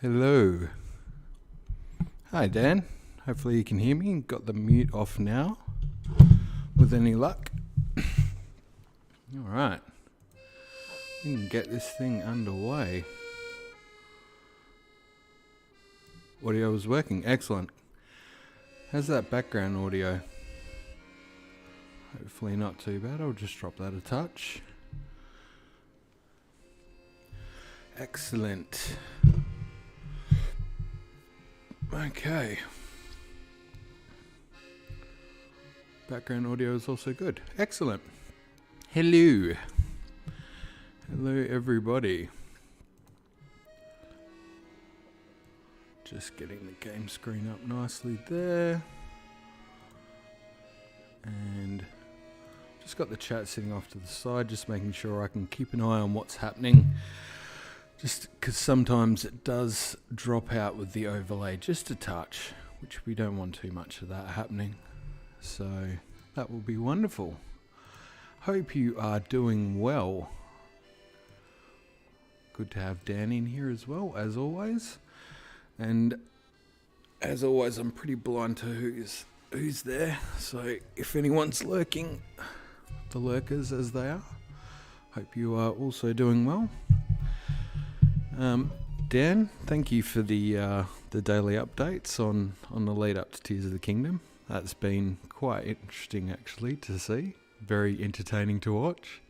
Hello. Hi Dan. Hopefully you can hear me. Got the mute off now. With any luck. Alright. We can get this thing underway. Audio is working. Excellent. How's that background audio? Hopefully not too bad. I'll just drop that a touch. Excellent. Okay. Background audio is also good. Excellent. Hello. Hello everybody. Just getting the game screen up nicely there. And just got the chat sitting off to the side, just making sure I can keep an eye on what's happening. Just because sometimes it does drop out with the overlay just a touch, which we don't want too much of that happening. So that will be wonderful. Hope you are doing well. Good to have Dan in here as well, as always. And as always, I'm pretty blind to who's there. So if anyone's lurking, the lurkers as they are, hope you are also doing well. Dan, thank you for the daily updates on the lead up to Tears of the Kingdom. That's been quite interesting actually to see. Very entertaining to watch.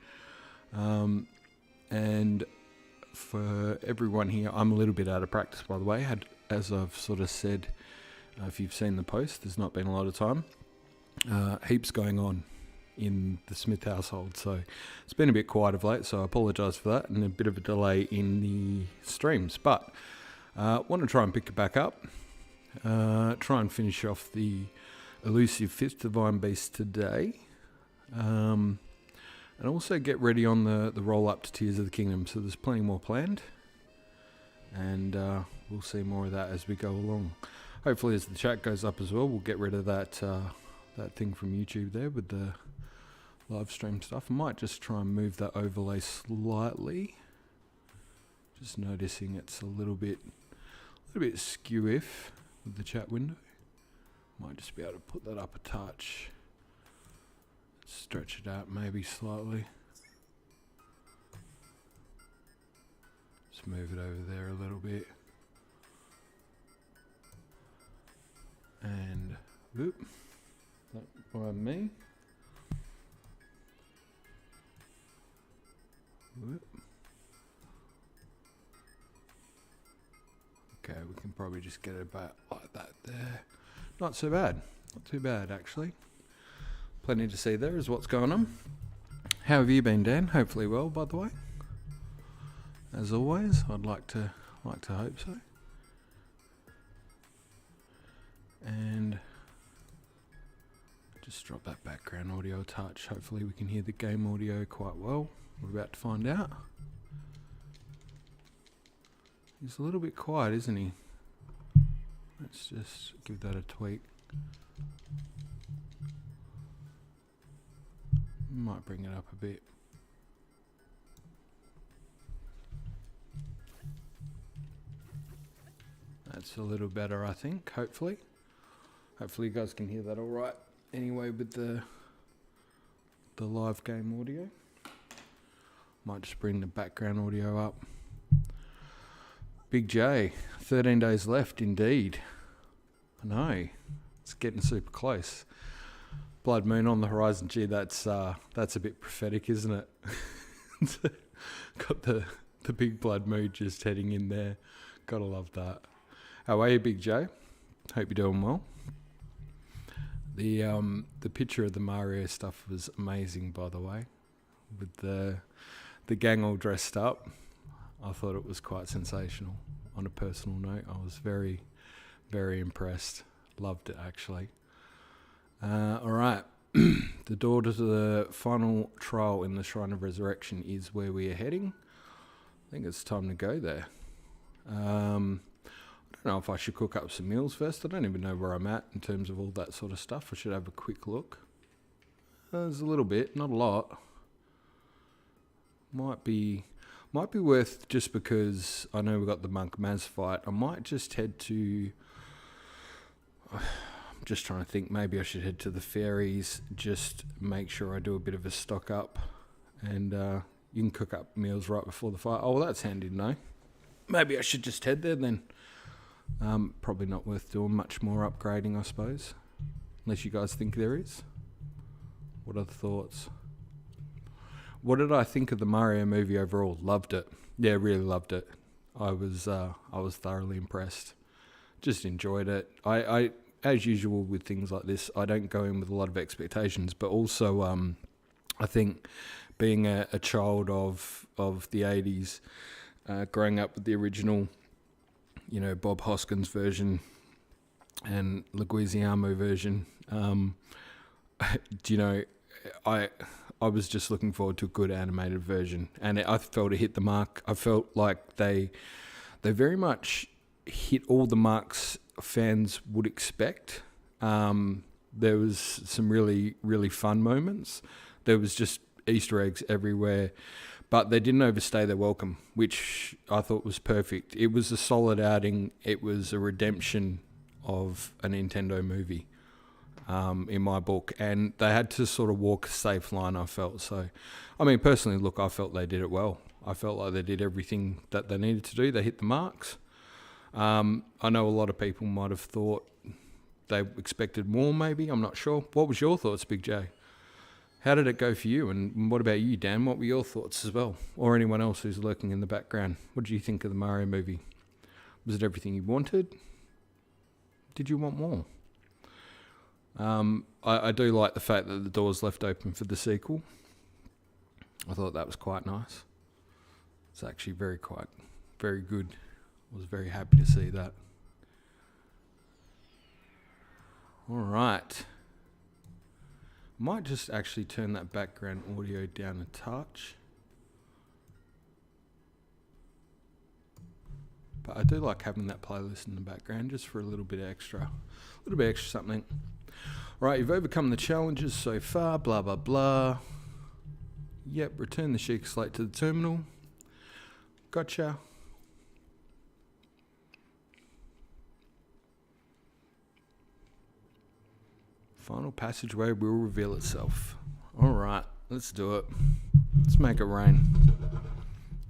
And for everyone here, I'm a little bit out of practice by the way. As I've sort of said, if you've seen the post, there's not been a lot of time. Heaps going on in the Smith household, so it's been a bit quiet of late, so I apologise for that and a bit of a delay in the streams, but want to try and pick it back up, try and finish off the elusive 5th Divine Beast today, and also get ready on the roll up to Tears of the Kingdom, so there's plenty more planned, and we'll see more of that as we go along. Hopefully as the chat goes up as well, we'll get rid of that thing from YouTube there with the live stream stuff. I might just try and move that overlay slightly. Just noticing it's a little bit skew-if with the chat window. Might just be able to put that up a touch. Stretch it out maybe slightly. Just move it over there a little bit. And whoop, that by me. Whoop. Okay, we can probably just get it about like that there. Not so bad. Not too bad actually. Plenty to see there is what's going on. How have you been, Dan? Hopefully well, by the way. As always, I'd like to hope so. And just drop that background audio a touch. Hopefully we can hear the game audio quite well. We're about to find out. He's a little bit quiet, isn't he? Let's just give that a tweak. Might bring it up a bit. That's a little better, I think, hopefully. Hopefully you guys can hear that all right. Anyway, with the live game audio. Might just bring the background audio up. Big J, 13 days left indeed. I know, it's getting super close. Blood Moon on the horizon. Gee, that's a bit prophetic, isn't it? Got the big Blood Moon just heading in there. Gotta love that. How are you, Big J? Hope you're doing well. The picture of the Mario stuff was amazing, by the way, with the gang all dressed up. I thought it was quite sensational. On a personal note, I was very, very impressed. Loved it actually. All right, the door to the final trial in the Shrine of Resurrection is where we are heading. I think it's time to go there. I don't know if I should cook up some meals first. I don't even know where I'm at in terms of all that sort of stuff. I should have a quick look. There's a little bit, not a lot. Might be Might be worth, just because I know we've got the Monk Maz fight, I might just head to... I'm just trying to think, maybe I should head to the fairies, just make sure I do a bit of a stock up, and you can cook up meals right before the fight. Oh, well, that's handy to know. Maybe I should just head there then. Probably not worth doing much more upgrading, I suppose, unless you guys think there is. What are the thoughts? What did I think of the Mario movie overall? Loved it. Yeah, really loved it. I was thoroughly impressed. Just enjoyed it. I as usual with things like this, I don't go in with a lot of expectations, but also I think being a child of the 80s, growing up with the original, you know, Bob Hoskins version and Leguizamo version, do you know, I was just looking forward to a good animated version, and I felt it hit the mark. I felt like they very much hit all the marks fans would expect. There was some really, really fun moments. There was just Easter eggs everywhere, but they didn't overstay their welcome, which I thought was perfect. It was a solid outing. It was a redemption of a Nintendo movie, in my book, and they had to sort of walk a safe line, I felt. So, I mean, personally, look, I felt they did it well. I felt like they did everything that they needed to do. They hit the marks. I know a lot of people might have thought they expected more, maybe. I'm not sure. What was your thoughts, Big J? How did it go for you? And what about you, Dan? What were your thoughts as well? Or anyone else who's lurking in the background? What did you think of the Mario movie? Was it everything you wanted? Did you want more? I do like the fact that the door's left open for the sequel. I thought that was quite nice. It's actually very good. I was very happy to see that. All right. Might just actually turn that background audio down a touch. But I do like having that playlist in the background just for a little bit extra something. Right, you've overcome the challenges so far, blah, blah, blah. Yep, return the Sheikah Slate to the terminal. Gotcha. Final passageway will reveal itself. All right, let's do it. Let's make it rain.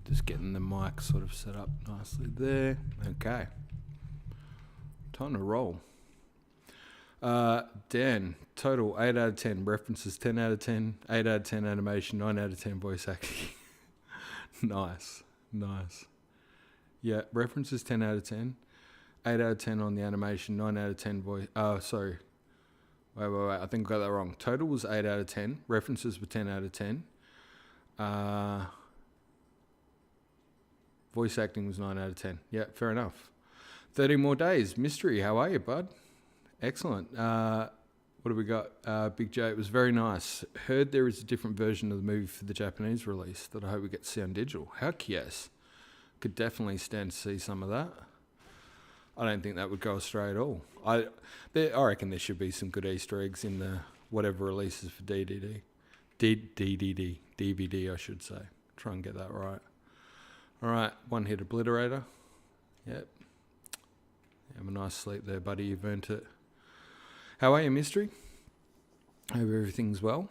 Just getting the mic sort of set up nicely there. Okay. Time to roll. Dan, total 8 out of 10. References 10 out of 10. 8 out of 10 animation. 9 out of 10 voice acting. Nice. Yeah, references 10 out of 10. 8 out of 10 on the animation. 9 out of 10 voice... Oh, sorry. Wait. I think I got that wrong. Total was 8 out of 10. References were 10 out of 10. Voice acting was 9 out of 10. Yeah, fair enough. 30 more days. Mystery, how are you, bud? Excellent. What have we got? Big J, it was very nice. Heard there is a different version of the movie for the Japanese release that I hope we get to see on digital. Heck yes. Could definitely stand to see some of that. I don't think that would go astray at all. I reckon there should be some good Easter eggs in the whatever releases for DVD, I should say. Try and get that right. All right, one hit obliterator. Yep. Have a nice sleep there, buddy. You've earned it. How are you, Mystery? Hope everything's well.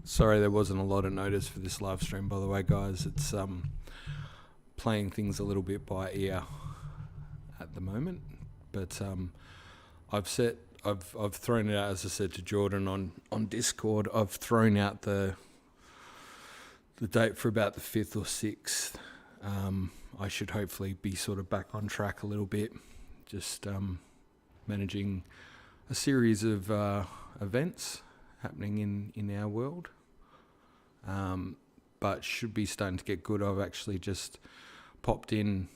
Sorry there wasn't a lot of notice for this live stream, by the way, guys. It's playing things a little bit by ear at the moment, but I've thrown it out, as I said to Jordan on Discord. I've thrown out the date for about the 5th or 6th. I should hopefully be sort of back on track a little bit, just managing a series of events happening in our world, but should be starting to get good. I've actually just popped in.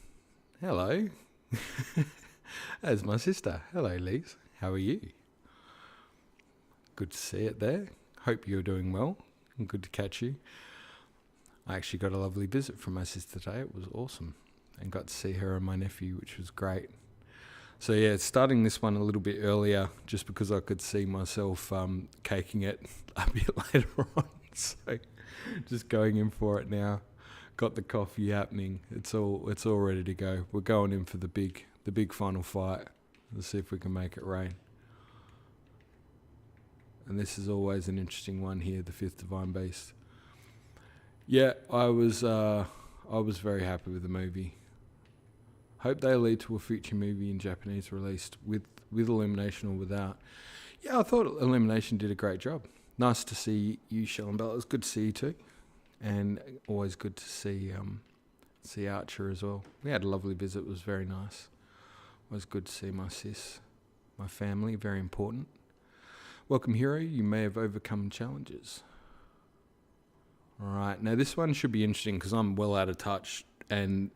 Hello. There's my sister. Hello, Lise. How are you? Good to see it there. Hope you're doing well. Good to catch you. I actually got a lovely visit from my sister today. It was awesome. And got to see her and my nephew, which was great. So yeah, starting this one a little bit earlier, just because I could see myself caking it a bit later on. So Just going in for it now. Got the coffee happening. It's all ready to go. We're going in for the big final fight. Let's see if we can make it rain. And this is always an interesting one here, the 5th Divine Beast. Yeah, I was very happy with the movie. Hope they lead to a future movie in Japanese released with Illumination or without. Yeah, I thought Illumination did a great job. Nice to see you, Shell and Bella. It was good to see you too. And always good to see Archer as well. We had a lovely visit. It was very nice. It was good to see my sis, my family, very important. Welcome, hero. You may have overcome challenges. All right. Now, this one should be interesting because I'm well out of touch and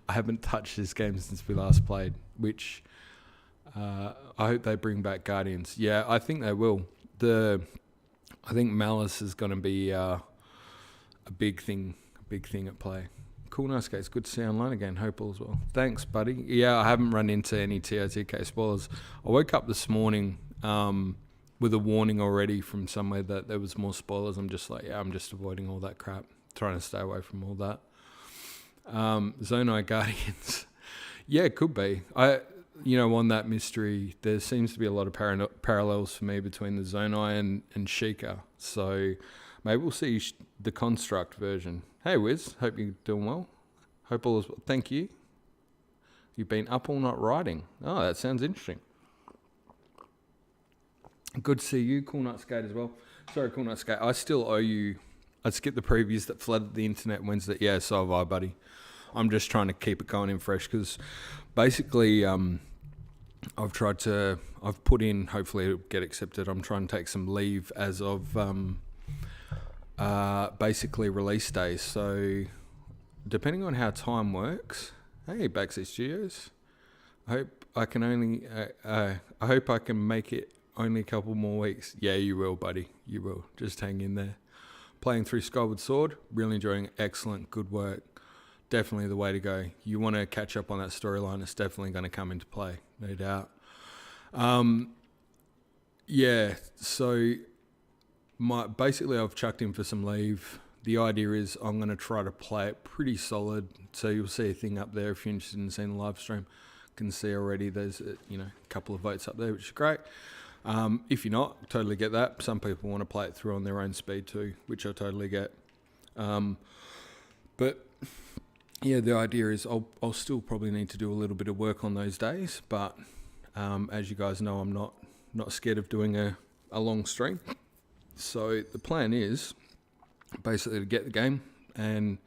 I haven't touched this game since we last played, which I hope they bring back Guardians. Yeah, I think they will. I think Malice is going to be a big thing at play. Cool, nice guys. Good to see you online again. Hope all as well. Thanks, buddy. Yeah, I haven't run into any TOTK spoilers. I woke up this morning with a warning already from somewhere that there was more spoilers. I'm just like, yeah, I'm just avoiding all that crap. Trying to stay away from all that. Zonai Guardians. Yeah, it could be. On that mystery, there seems to be a lot of parallels for me between the Zonai and Sheikah. So maybe we'll see the Construct version. Hey, Wiz. Hope you're doing well. Hope all is well. Thank you. You've been up all night writing. Oh, that sounds interesting. Good to see you. Cool Night Skate as well. Sorry, Cool Night Skate. I still owe you. I skipped the previews that flooded the internet Wednesday. Yeah, so have I, buddy. I'm just trying to keep it going in fresh because basically I've put in, hopefully it'll get accepted. I'm trying to take some leave as of basically release days. So depending on how time works, hey, Backseat Studios, I hope I can make it only a couple more weeks. Yeah, you will, buddy. You will. Just hang in there. Playing through Skyward Sword, really enjoying it. Excellent, good work. Definitely the way to go. You want to catch up on that storyline, it's definitely going to come into play, no doubt. Yeah, so basically I've chucked in for some leave. The idea is I'm going to try to play it pretty solid. So you'll see a thing up there if you're interested in seeing the live stream. You can see already there's a couple of votes up there, which is great. If you're not, totally get that. Some people want to play it through on their own speed too, which I totally get. But yeah, the idea is I'll still probably need to do a little bit of work on those days. But as you guys know, I'm not scared of doing a long stream. So the plan is basically to get the game, and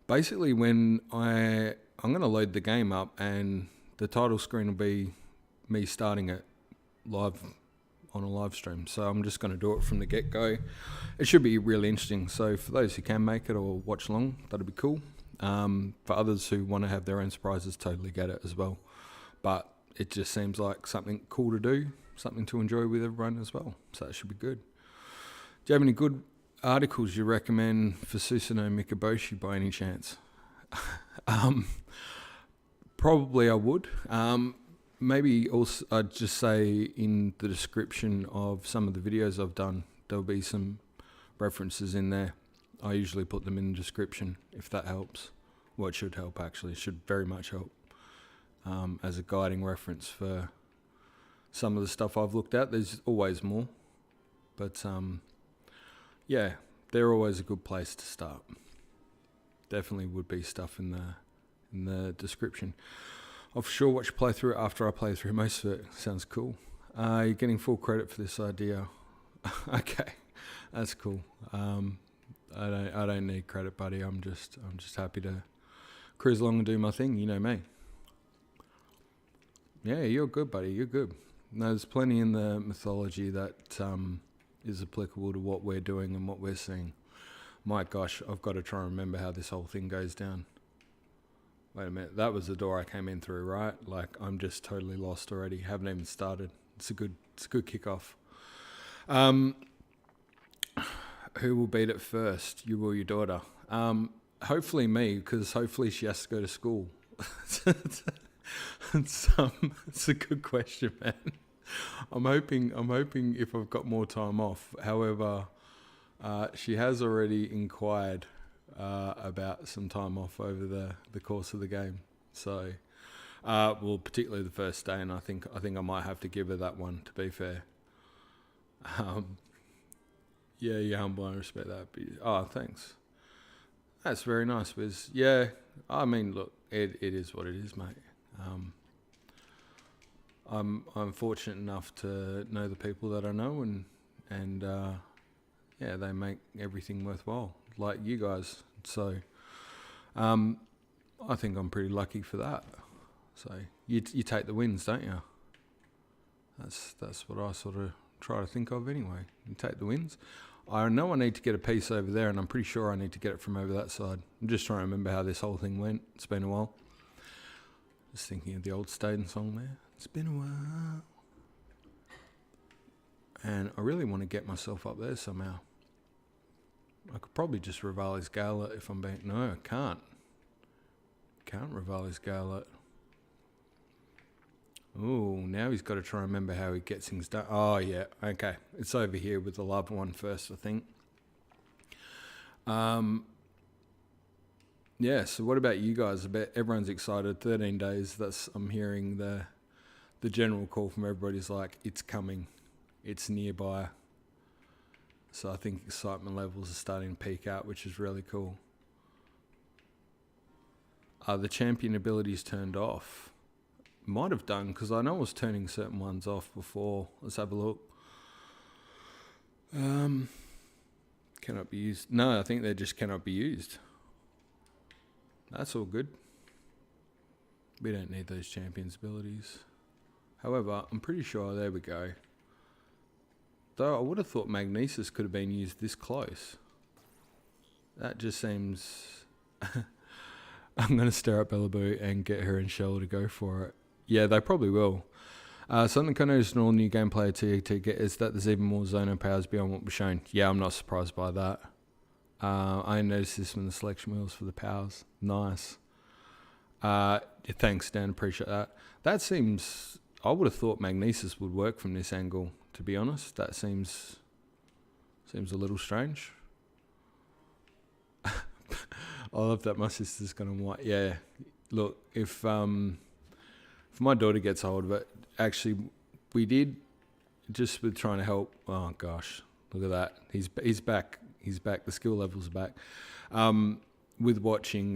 basically when I'm going to load the game up, and the title screen will be me starting it live on a live stream. So I'm just going to do it from the get-go. It should be really interesting. So for those who can make it or watch along, that'll be cool. For others who want to have their own surprises, totally get it as well. But it just seems like something cool to do, something to enjoy with everyone as well. So it should be good. Do you have any good articles you recommend for Susanoo Mikaboshi by any chance? Probably I would. Maybe also I'd just say in the description of some of the videos I've done, there'll be some references in there. I usually put them in the description if that helps. Well, it should help actually. It should very much help as a guiding reference for some of the stuff I've looked at. There's always more. But yeah, they're always a good place to start. Definitely would be stuff in the description. I'll for sure watch you play through it after I play through most of it. Sounds cool. You're getting full credit for this idea. Okay, that's cool. I don't need credit, buddy. I'm just happy to cruise along and do my thing. You know me. Yeah, you're good, buddy. You're good. No, there's plenty in the mythology that is applicable to what we're doing and what we're seeing. My gosh, I've got to try and remember how this whole thing goes down. Wait a minute, that was the door I came in through, right? Like, I'm just totally lost already. Haven't even started. It's a good kickoff. Who will beat it first, you or your daughter? Hopefully me, because hopefully she has to go to school. It's a good question, man. I'm hoping if I've got more time off. However, She has already inquired about some time off over the course of the game. So, well, particularly the first day, and I think I might have to give her that one, to be fair. Yeah, you're humble, I respect that. But, thanks. That's very nice, Wiz. Yeah, I mean, look, it is what it is, mate. I'm fortunate enough to know the people that I know, and yeah, they make everything worthwhile, like you guys. So, I think I'm pretty lucky for that. So you take the wins, don't you? That's what I sort of try to think of anyway. You take the wins. I know I need to get a piece over there, and I'm pretty sure I need to get it from over that side. I'm just trying to remember how this whole thing went. It's been a while. Just thinking of the old Staden song there. It's been a while. And I really want to get myself up there somehow. I could probably just Rivali's Gala if I'm being... No, I can't. Can't Rivali's Gala. Oh, now he's got to try and remember how he gets things done. Oh, yeah. Okay. It's over here with the love one first, I think. Yeah, so what about you guys? I bet everyone's excited. 13 days. I'm hearing the general call from everybody's like, it's coming. It's nearby. So I think excitement levels are starting to peak out, which is really cool. The champion abilities turned off. Might have done, because I know I was turning certain ones off before. Let's have a look. Cannot be used. No, I think they just cannot be used. That's all good. We don't need those champions abilities. However, I'm pretty sure, there we go. Though I would have thought Magnesis could have been used this close. That just seems... I'm going to stare at Bellaboo and get her and Shell to go for it. Yeah, they probably will. Something I noticed in all new gameplay at TOTK is that there's even more Zono powers beyond what was shown. Yeah, I'm not surprised by that. I noticed this from the selection wheels for the powers. Nice. Thanks, Dan. Appreciate that. That seems... I would have thought Magnesis would work from this angle, to be honest. That seems a little strange. I love that my sister's going to white. Yeah, look, if my daughter gets hold of it, actually, we did, just with trying to help. Oh gosh, look at that. He's back. He's back. The skill levels are back. With watching,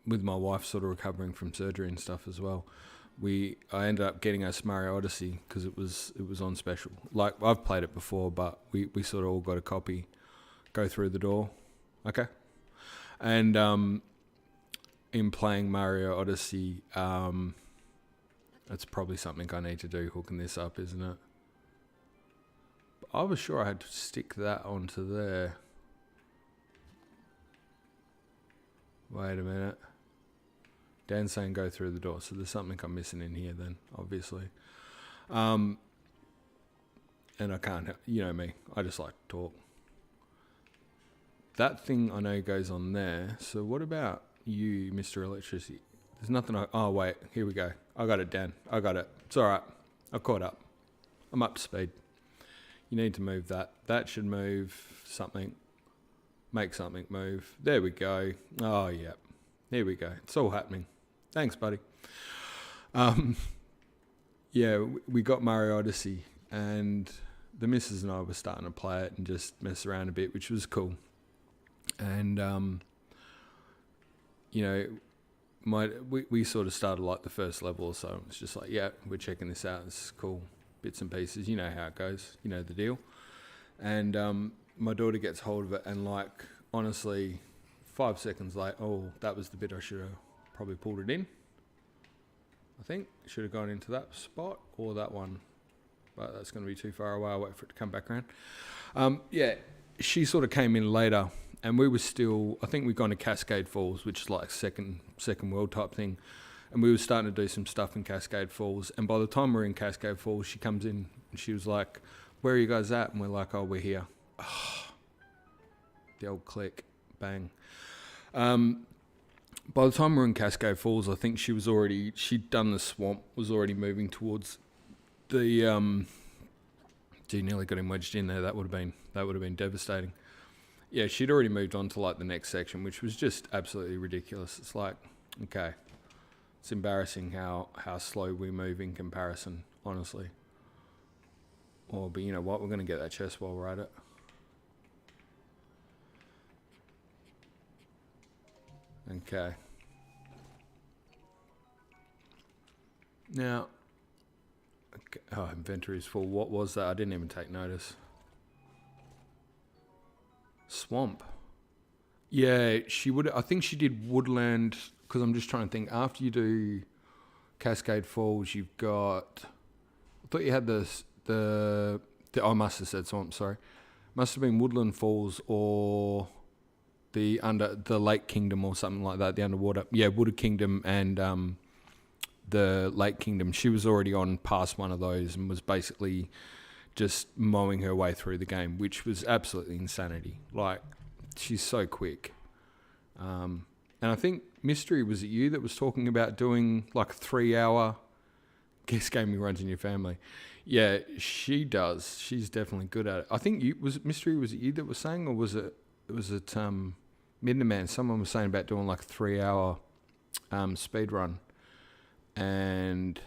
with my wife sort of recovering from surgery and stuff as well. I ended up getting us Mario Odyssey because it was on special. Like, I've played it before, but we sort of all got a copy. Go through the door. Okay. And in playing Mario Odyssey, that's probably something I need to do, hooking this up, isn't it? But I was sure I had to stick that onto there. Wait a minute. Dan's saying go through the door, so there's something I'm missing in here then, obviously. And I can't, you know me, I just like to talk. That thing I know goes on there. So what about you, Mr. Electricity? There's nothing oh, wait. Here we go. I got it, Dan. I got it. It's all right. I caught up. I'm up to speed. You need to move that. That should move something. Make something move. There we go. Oh, yeah. Here we go. It's all happening. Thanks, buddy. Yeah, we got Mario Odyssey, and the missus and I were starting to play it and just mess around a bit, which was cool. And, you know, we sort of started like the first level or so. It's just like, yeah, we're checking this out. This is cool. Bits and pieces. You know how it goes. You know the deal. And my daughter gets hold of it, and like, honestly, 5 seconds late, oh, that was the bit I should have probably pulled it in. I think should have gone into that spot or that one. But that's going to be too far away. I'll wait for it to come back around. Yeah, she sort of came in later. And we were still, I think we'd gone to Cascade Falls, which is like second world type thing. And we were starting to do some stuff in Cascade Falls. And by the time we're in Cascade Falls, she comes in and she was like, where are you guys at? And we're like, oh, we're here. Oh, the old click, bang. By the time we're in Cascade Falls, I think she'd done the swamp, was already moving towards the Gee, nearly got him wedged in there. That would have been devastating. Yeah, she'd already moved on to like the next section, which was just absolutely ridiculous. It's like, okay, it's embarrassing how slow we move in comparison, honestly. Oh, but you know what? We're going to get that chest while we're at it. Okay. Now, okay. Oh, inventory is full. What was that? I didn't even take notice. Swamp. Yeah, she would. I think she did woodland, because I'm just trying to think. After you do Cascade Falls, you've got. I thought you had the I must have said swamp. Sorry, must have been Woodland Falls or the Lake Kingdom or something like that. The underwater. Yeah, Wooded Kingdom and the Lake Kingdom. She was already on past one of those and was basically just mowing her way through the game, which was absolutely insanity. Like, she's so quick. And I think, Mystery, was it you that was talking about doing like a 3-hour guess gaming runs in your family? Yeah, she does. She's definitely good at it. I think was it you that was saying, or was it Midnight Man? Someone was saying about doing like a 3-hour speed run. And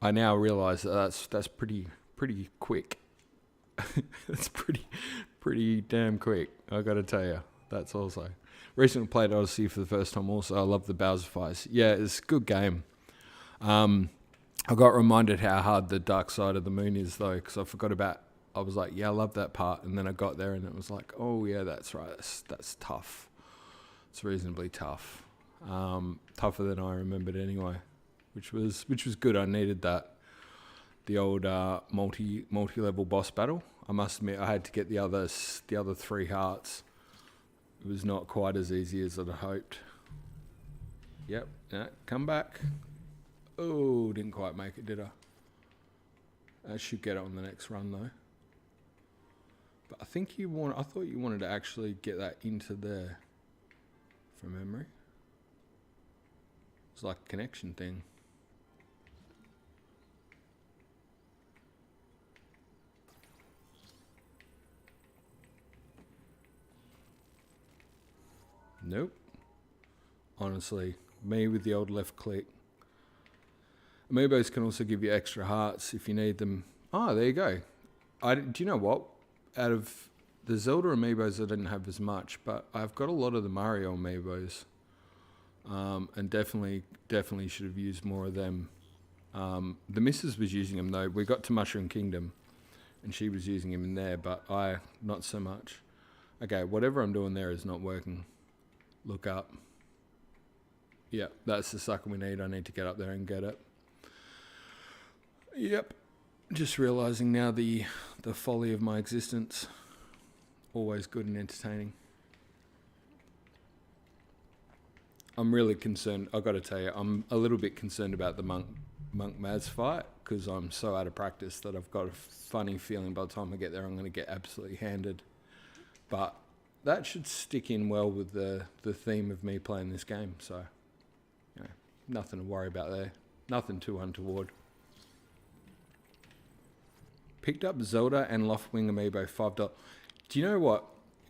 I now realise that that's pretty quick. That's pretty damn quick. I got to tell you, that's also. Recently played Odyssey for the first time. Also, I love the Bowser fights. Yeah, it's a good game. I got reminded how hard the Dark Side of the Moon is though, because I forgot about. I was like, yeah, I love that part, and then I got there and it was like, oh yeah, that's right. That's tough. It's reasonably tough. Tougher than I remembered anyway, which was good. I needed that. The old multi-level boss battle. I must admit, I had to get the other 3 hearts. It was not quite as easy as I'd hoped. Yep, yeah, come back. Oh, didn't quite make it, did I? I should get it on the next run though. But I think I thought you wanted to actually get that into there from memory. It's like a connection thing. Nope. Honestly, me with the old left click. Amiibos can also give you extra hearts if you need them. Oh, there you go. Do you know what? Out of the Zelda Amiibos, I didn't have as much, but I've got a lot of the Mario Amiibos. And definitely should have used more of them. The missus was using them though. We got to Mushroom Kingdom and she was using them in there, but I, not so much. Okay, whatever I'm doing there is not working. Look up. Yeah, that's the sucker we need. I need to get up there and get it. Yep. Just realising now the folly of my existence. Always good and entertaining. I'm really concerned. I've got to tell you, I'm a little bit concerned about the Monk Maz fight because I'm so out of practice that I've got a funny feeling by the time I get there I'm going to get absolutely handed. But that should stick in well with the theme of me playing this game. So, you know, nothing to worry about there. Nothing too untoward. Picked up Zelda and Loftwing Amiibo, $5. Do you know what?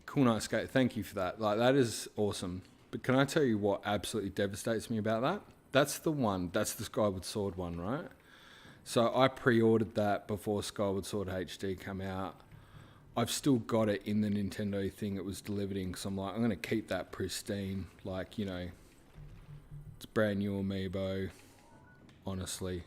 Cool Night Skate, thank you for that. Like, that is awesome. But can I tell you what absolutely devastates me about that? That's the one. That's the Skyward Sword one, right? So I pre-ordered that before Skyward Sword HD came out. I've still got it in the Nintendo thing it was delivered in, because I'm like, I'm going to keep that pristine. Like, you know, it's brand new Amiibo, honestly.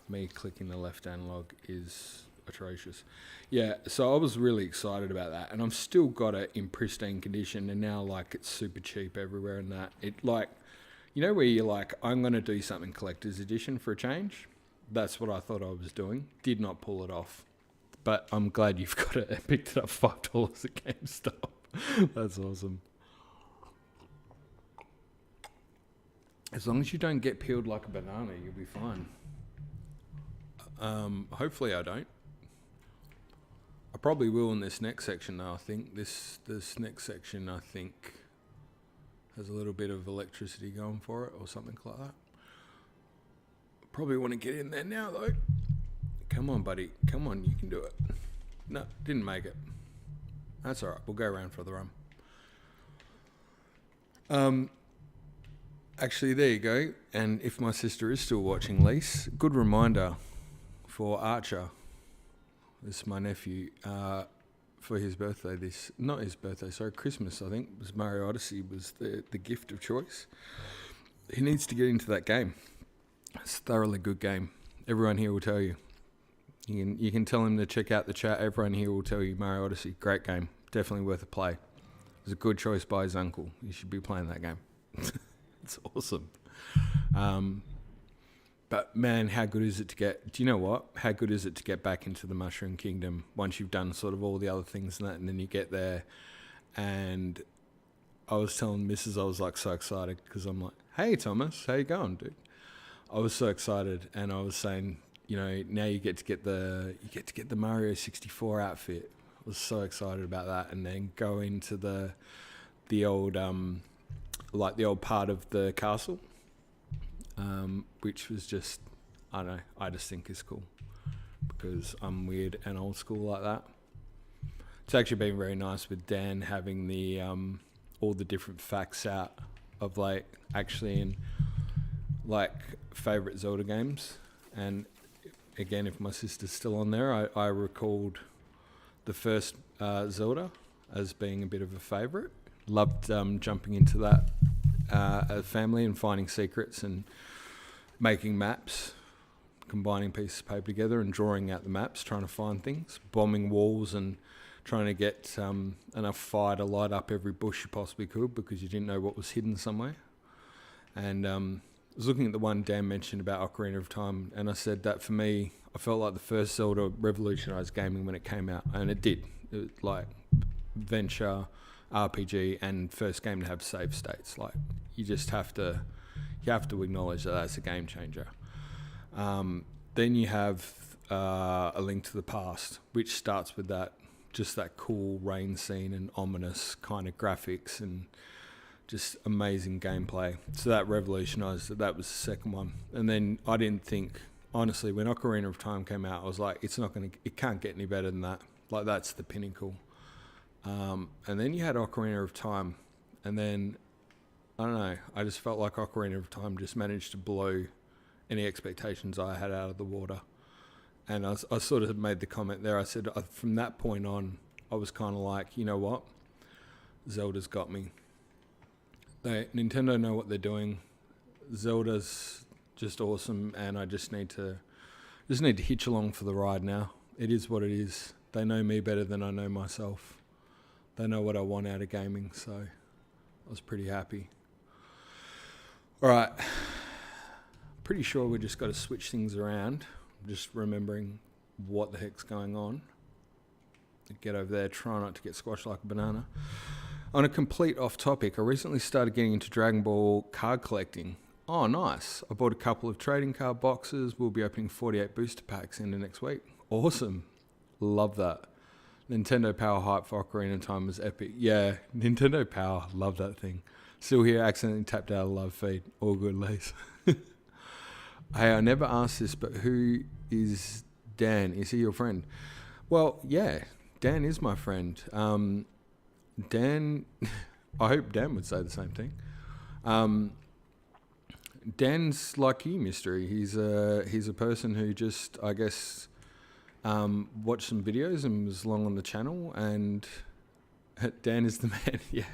Me clicking the left analog is atrocious. Yeah, so I was really excited about that, and I've still got it in pristine condition, and now, like, it's super cheap everywhere and that. It, like, you know where you're like, I'm going to do something collector's edition for a change? That's what I thought I was doing. Did not pull it off. But I'm glad you've got it and picked it up $5 at GameStop. That's awesome. As long as you don't get peeled like a banana, you'll be fine. Hopefully I don't. I probably will in this next section though. I think this next section, I think, has a little bit of electricity going for it or something like that. Probably want to get in there now, though. Come on, buddy. Come on, you can do it. No, didn't make it. That's all right. We'll go around for the rum. Actually, there you go. And if my sister is still watching, Lise, good reminder for Archer. This is my nephew. For his birthday, not his birthday, sorry, Christmas, I think, was Mario Odyssey was the gift of choice. He needs to get into that game. It's a thoroughly good game. Everyone here will tell you. You can tell him to check out the chat. Everyone here will tell you Mario Odyssey, great game. Definitely worth a play. It was a good choice by his uncle. You should be playing that game. It's awesome. But man, how good is it to get... Do you know what? How good is it to get back into the Mushroom Kingdom once you've done sort of all the other things and that, and then you get there. And I was telling Mrs. I was like so excited because I'm like, hey Thomas, how you going, dude? I was so excited, and I was saying, you know, now you get to get the Mario 64 outfit. I was so excited about that, and then go into the old like the old part of the castle. Which was just, I don't know, I just think is cool because I'm weird and old school like that. It's actually been very nice with Dan having the all the different facts out of like actually in like favourite Zelda games. And again, if my sister's still on there, I recalled the first Zelda as being a bit of a favourite. Loved jumping into that as family and finding secrets and making maps, combining pieces of paper together and drawing out the maps, trying to find things, bombing walls and trying to get enough fire to light up every bush you possibly could because you didn't know what was hidden somewhere. And I was looking at the one Dan mentioned about Ocarina of Time, and I said that for me, I felt like the first Zelda revolutionised gaming when it came out, and it did. It was like adventure, RPG, and first game to have save states. Like you just have to acknowledge that that's a game changer. Then you have A Link to the Past, which starts with that cool rain scene and ominous kind of graphics and just amazing gameplay. So that revolutionised it. That was the second one. And then I didn't think, honestly, when Ocarina of Time came out, I was like, it can't get any better than that. Like that's the pinnacle. And then you had Ocarina of Time, and then I don't know, I just felt like Ocarina of Time just managed to blow any expectations I had out of the water. And I sort of made the comment there, I said from that point on, I was kind of like, you know what, Zelda's got me. Nintendo know what they're doing. Zelda's just awesome, and I just need to hitch along for the ride now. It is what it is. They know me better than I know myself. They know what I want out of gaming, so I was pretty happy. All right, pretty sure we just got to switch things around. I'm just remembering what the heck's going on. Get over there, try not to get squashed like a banana. On a complete off topic, I recently started getting into Dragon Ball card collecting. Oh, nice. I bought a couple of trading card boxes. We'll be opening 48 booster packs into next week. Awesome. Love that. Nintendo Power hype for Ocarina of Time was epic. Yeah, Nintendo Power. Love that thing. Still here, accidentally tapped out a love feed. All good, Lace. Hey, I never asked this, but who is Dan? Is he your friend? Well, yeah, Dan is my friend. Dan, I hope Dan would say the same thing. Dan's like you, Mystery. He's a person who just, I guess, watched some videos and was along on the channel, and Dan is the man. Yeah.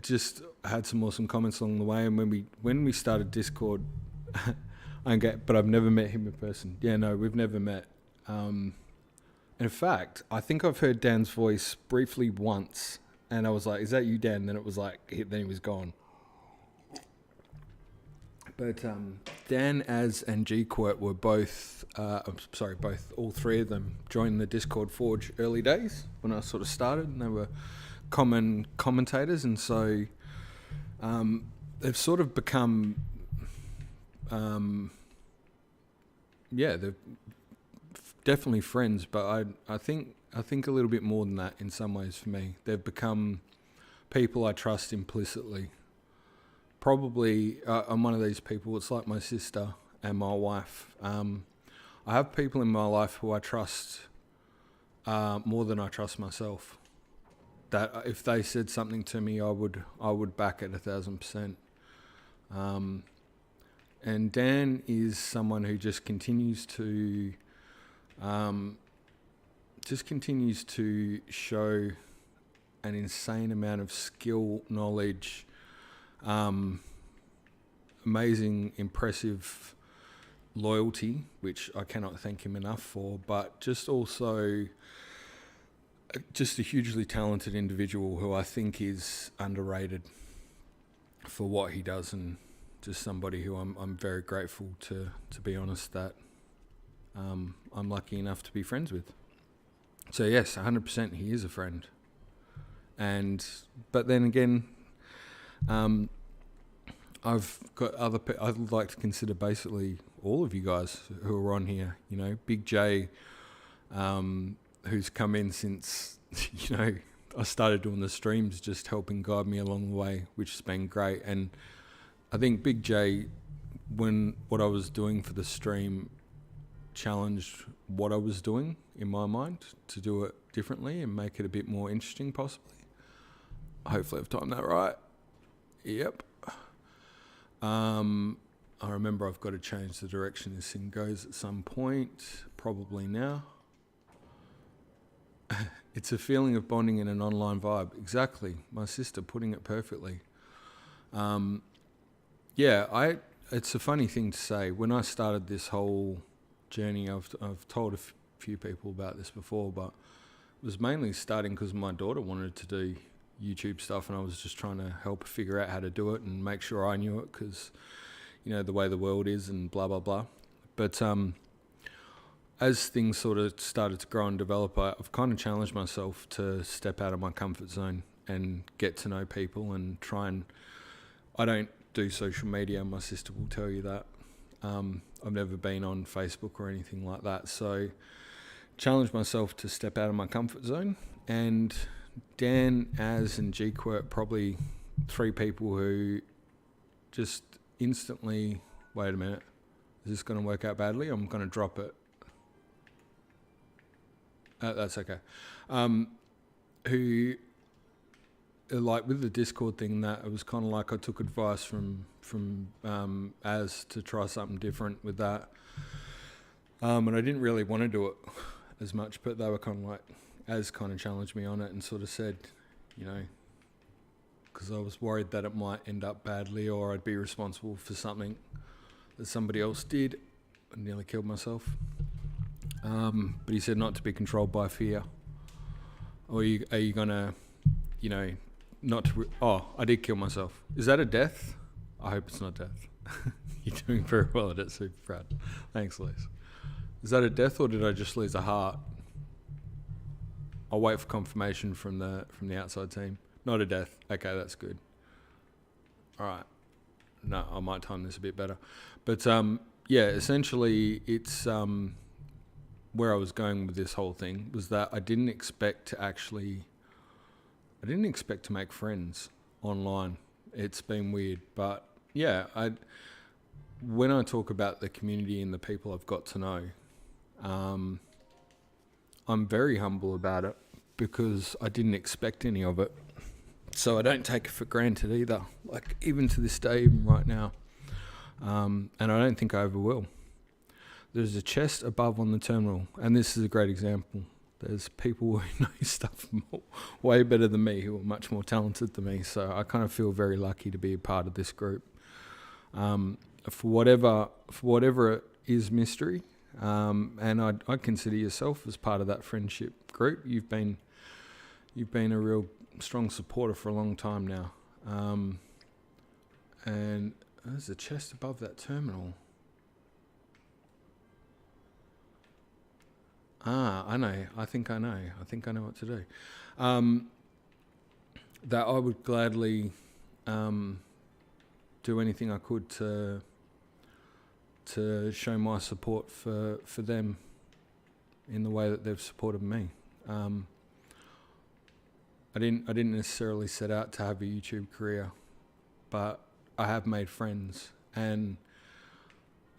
Just had some awesome comments along the way, and when we started Discord, but I've never met him in person. Yeah, no, we've never met. In fact, I think I've heard Dan's voice briefly once, and I was like, "Is that you, Dan?" And then it was like, then he was gone. But Dan, Az, and G-Quirt were both, all three of them joined the Discord Forge early days when I sort of started, and they were common commentators, and so they've sort of become, they're definitely friends, but I think a little bit more than that in some ways for me. They've become people I trust implicitly probably I'm one of these people. It's like my sister and my wife. I have people in my life who I trust more than I trust myself. That if they said something to me, I would back it 1,000%. And Dan is someone who just continues to show an insane amount of skill, knowledge, amazing, impressive loyalty, which I cannot thank him enough for, but just also just a hugely talented individual who I think is underrated for what he does, and just somebody who I'm very grateful to be honest, that I'm lucky enough to be friends with. So yes, 100% he is a friend. But then again, I've got other I'd like to consider basically all of you guys who are on here, you know, Big J, who's come in since, you know, I started doing the streams, just helping guide me along the way, which has been great. And I think Big J, when what I was doing for the stream challenged what I was doing in my mind to do it differently and make it a bit more interesting possibly. Hopefully I've timed that right. Yep. I remember I've got to change the direction this thing goes at some point, probably now. It's a feeling of bonding in an online vibe. Exactly. My sister putting it perfectly. It's a funny thing to say. When I started this whole journey, I've told a few people about this before, but it was mainly starting because my daughter wanted to do YouTube stuff, and I was just trying to help her figure out how to do it and make sure I knew it, because, you know, the way the world is and blah, blah, blah. But as things sort of started to grow and develop, I've kind of challenged myself to step out of my comfort zone and get to know people and try and... I don't do social media, my sister will tell you that. I've never been on Facebook or anything like that, so challenged myself to step out of my comfort zone. And Dan, Az and G-Quirt, probably three people who just instantly... Wait a minute, is this going to work out badly? I'm going to drop it. That's okay. Who, like with the Discord thing, that it was kind of like I took advice from Az to try something different with that. And I didn't really want to do it as much, but they were kind of like, Az kind of challenged me on it and sort of said, you know, because I was worried that it might end up badly or I'd be responsible for something that somebody else did. I nearly killed myself. But he said not to be controlled by fear. Or are you going to, you know, not to... I did kill myself. Is that a death? I hope it's not death. You're doing very well at it, super proud. Thanks, Liz. Is that a death, or did I just lose a heart? I'll wait for confirmation from the outside team. Not a death. Okay, that's good. All right. No, I might time this a bit better. But essentially it's... where I was going with this whole thing was that I didn't expect to make friends online. It's been weird, but yeah, when I talk about the community and the people I've got to know, I'm very humble about it because I didn't expect any of it. So I don't take it for granted either, like even to this day, even right now. And I don't think I ever will. There's a chest above on the terminal, and this is a great example. There's people who know stuff way better than me, who are much more talented than me, so I kind of feel very lucky to be a part of this group. For whatever it is mystery, and I'd consider yourself as part of that friendship group. You've been a real strong supporter for a long time now. And there's a chest above that terminal. I know. I think I know what to do. That I would gladly do anything I could to show my support for them in the way that they've supported me. I didn't necessarily set out to have a YouTube career, but I have made friends. And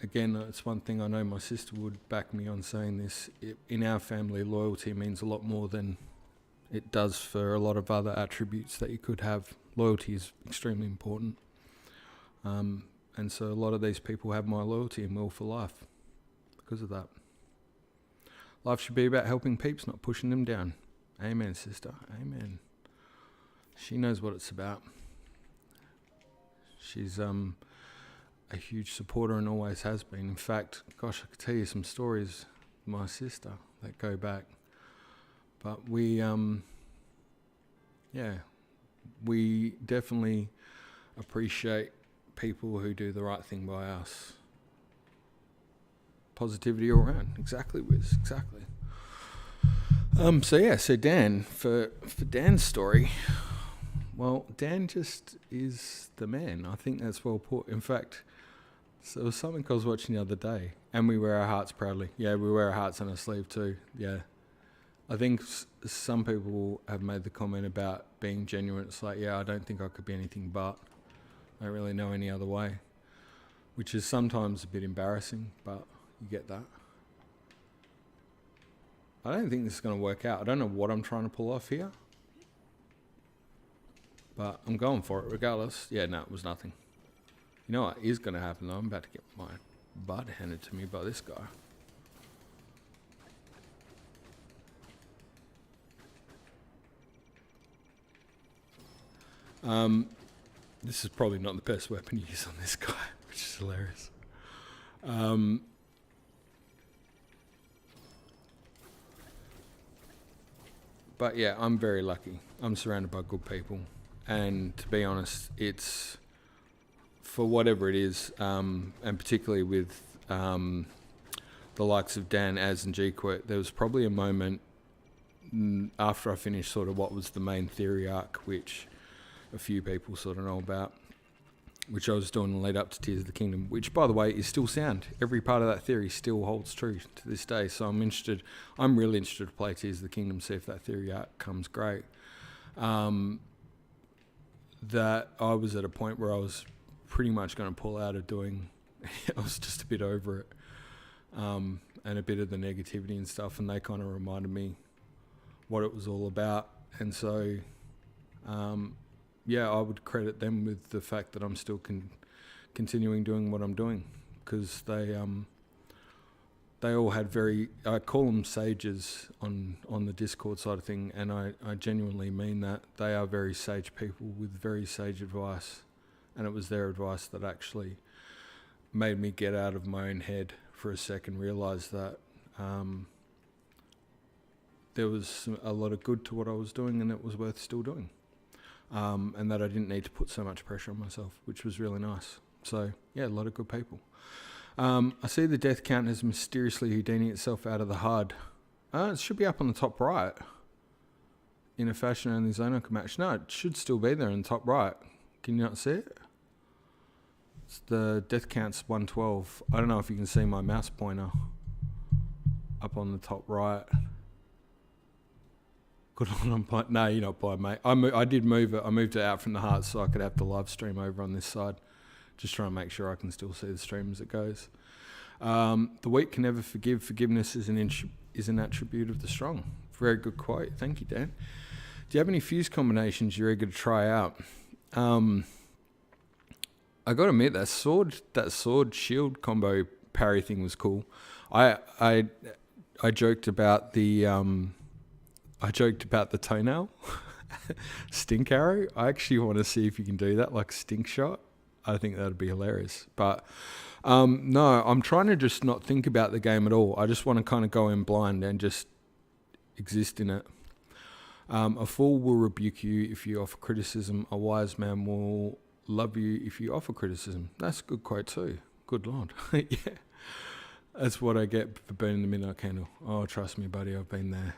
again, it's one thing I know my sister would back me on saying this. In our family, loyalty means a lot more than it does for a lot of other attributes that you could have. Loyalty is extremely important. And so a lot of these people have my loyalty and will for life because of that. Life should be about helping peeps, not pushing them down. Amen, sister. Amen. She knows what it's about. She's a huge supporter and always has been. In fact, gosh, I could tell you some stories of my sister that go back. But we definitely appreciate people who do the right thing by us. Positivity all around. Exactly, Wiz. Exactly. So Dan, for Dan's story, well, Dan just is the man. I think that's well put. In fact, so it was something I was watching the other day, and we wear our hearts proudly. Yeah, we wear our hearts on our sleeve too. Yeah. I think some people have made the comment about being genuine. It's like, yeah, I don't think I could be anything but. I don't really know any other way, which is sometimes a bit embarrassing, but you get that. I don't think this is going to work out. I don't know what I'm trying to pull off here, but I'm going for it regardless. Yeah, no, it was nothing. You know what is going to happen though? I'm about to get my butt handed to me by this guy. This is probably not the best weapon to use on this guy, which is hilarious. But yeah, I'm very lucky. I'm surrounded by good people. And to be honest, it's for whatever it is, and particularly with the likes of Dan, Az and G-Quit, there was probably a moment after I finished sort of what was the main theory arc, which a few people sort of know about, which I was doing in lead up to Tears of the Kingdom, which, by the way, is still sound. Every part of that theory still holds true to this day. So I'm really interested to play Tears of the Kingdom, see if that theory arc comes great. That I was at a point where I was pretty much going to pull out of doing. I was just a bit over it, and a bit of the negativity and stuff, and they kind of reminded me what it was all about. And so yeah, I would credit them with the fact that I'm still continuing doing what I'm doing, because they all had I call them sages on the Discord side of thing, and I genuinely mean that. They are very sage people with very sage advice, and it was their advice that actually made me get out of my own head for a second, realise that there was a lot of good to what I was doing and it was worth still doing. And that I didn't need to put so much pressure on myself, which was really nice. So, yeah, a lot of good people. I see the death count has mysteriously Houdini itself out of the HUD. It should be up on the top right. In a fashion-only Zonok match. No, it should still be there in the top right. Can you not see it? It's the death count's 112. I don't know if you can see my mouse pointer up on the top right. Good on, I'm blind. No, you're not blind, mate. I did move it. I moved it out from the heart so I could have the live stream over on this side. Just trying to make sure I can still see the stream as it goes. The weak can never forgive. Forgiveness is an attribute of the strong. Very good quote. Thank you, Dan. Do you have any fuse combinations you're eager to try out? I got to admit, that sword shield combo parry thing was cool. I joked about the toenail stink arrow. I actually want to see if you can do that, like stink shot. I think that'd be hilarious. But no, I'm trying to just not think about the game at all. I just want to kind of go in blind and just exist in it. A fool will rebuke you if you offer criticism. A wise man will love you if you offer criticism. That's a good quote too. Good Lord. Yeah. That's what I get for burning the midnight candle. Oh, trust me, buddy. I've been there.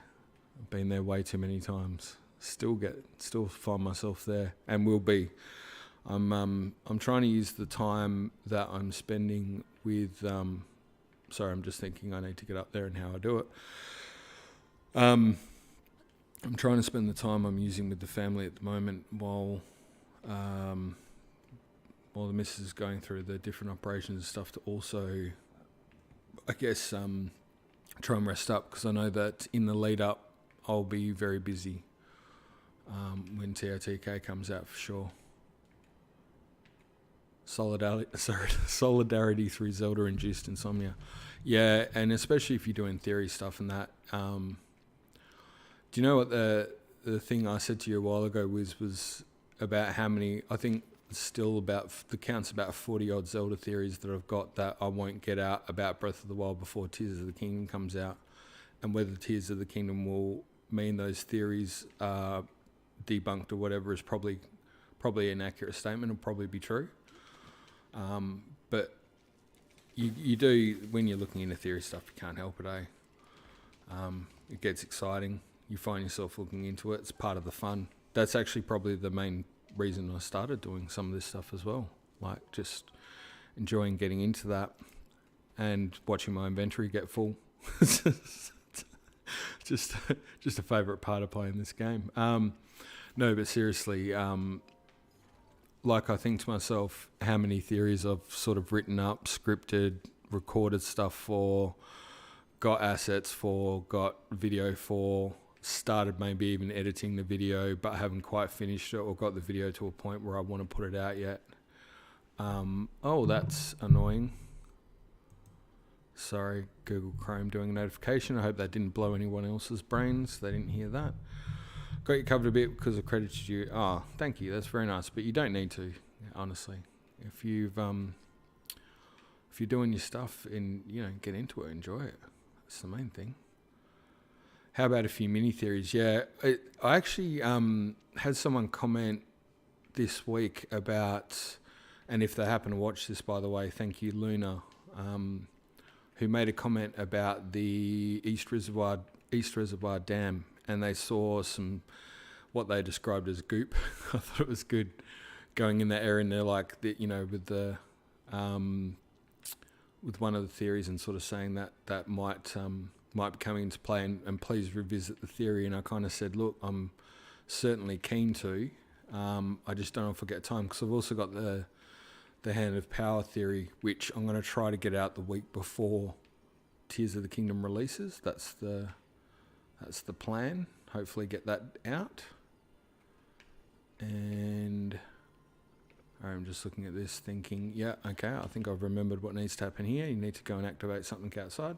I've been there way too many times. Still find myself there, and will be. I'm trying to use the time that I'm spending with. Sorry, I'm just thinking I need to get up there and how I do it. I'm trying to spend the time I'm using with the family at the moment while while the missus is going through the different operations and stuff, to also, I guess, try and rest up, because I know that in the lead up I'll be very busy when TOTK comes out for sure. Solidarity through Zelda-induced insomnia. Yeah, and especially if you're doing theory stuff and that. Do you know what the thing I said to you a while ago was about how many, I think still about, the count's about 40 odd Zelda theories that I've got that I won't get out about Breath of the Wild before Tears of the Kingdom comes out, and whether Tears of the Kingdom will mean those theories are debunked or whatever is probably an accurate statement. It'll probably be true. But you do, when you're looking into theory stuff, you can't help it, it gets exciting. You find yourself looking into it. It's part of the fun. That's actually probably the main reason I started doing some of this stuff as well. Like, just enjoying getting into that and watching my inventory get full. just a favourite part of playing this game. No, but seriously, like, I think to myself how many theories I've sort of written up, scripted, recorded stuff for, got assets for, got video for, started maybe even editing the video but haven't quite finished it or got the video to a point where I want to put it out yet. Oh, that's annoying. Sorry, Google Chrome doing a notification. I hope that didn't blow anyone else's brains. They didn't hear that. Got you covered a bit because I credited you. Oh, thank you. That's very nice. But you don't need to, honestly. If you're doing your stuff and, get into it, enjoy it. That's the main thing. How about a few mini theories? Yeah, I actually had someone comment this week about, and if they happen to watch this, by the way, thank you, Luna, who made a comment about the East Reservoir Dam, and they saw what they described as goop. I thought it was good going in that area, and they're like, with the with one of the theories and sort of saying that might be coming into play, and please revisit the theory. And I kind of said, look, I'm certainly keen to. I just don't know if I get time, because I've also got the Hand of Power theory, which I'm going to try to get out the week before Tears of the Kingdom releases. That's the plan. Hopefully get that out. And I'm just looking at this thinking, yeah, okay, I think I've remembered what needs to happen here. You need to go and activate something outside.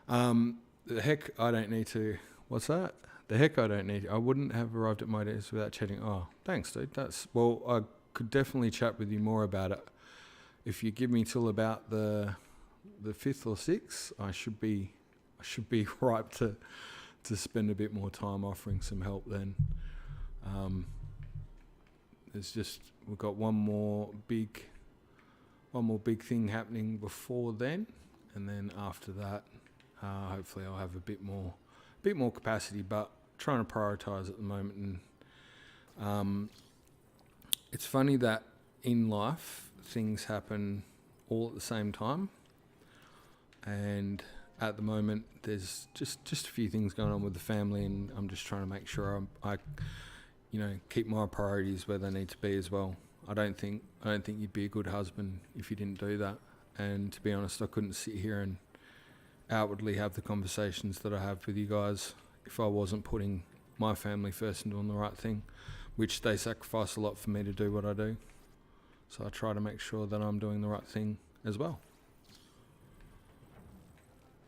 The heck I don't need to... What's that? The heck I don't need... I wouldn't have arrived at my desk without chatting. Oh, thanks, dude. Well, I could definitely chat with you more about it. If you give me till about the 5th or 6th, I should be ripe to spend a bit more time offering some help then. We've got one more big thing happening before then, and then after that, hopefully I'll have a bit more capacity, but trying to prioritize at the moment. And it's funny that in life things happen all at the same time, and at the moment there's just a few things going on with the family, and I'm just trying to make sure I keep my priorities where they need to be as well. I don't think you'd be a good husband if you didn't do that. And to be honest, I couldn't sit here and outwardly have the conversations that I have with you guys if I wasn't putting my family first and doing the right thing, which they sacrifice a lot for me to do what I do. So I try to make sure that I'm doing the right thing as well.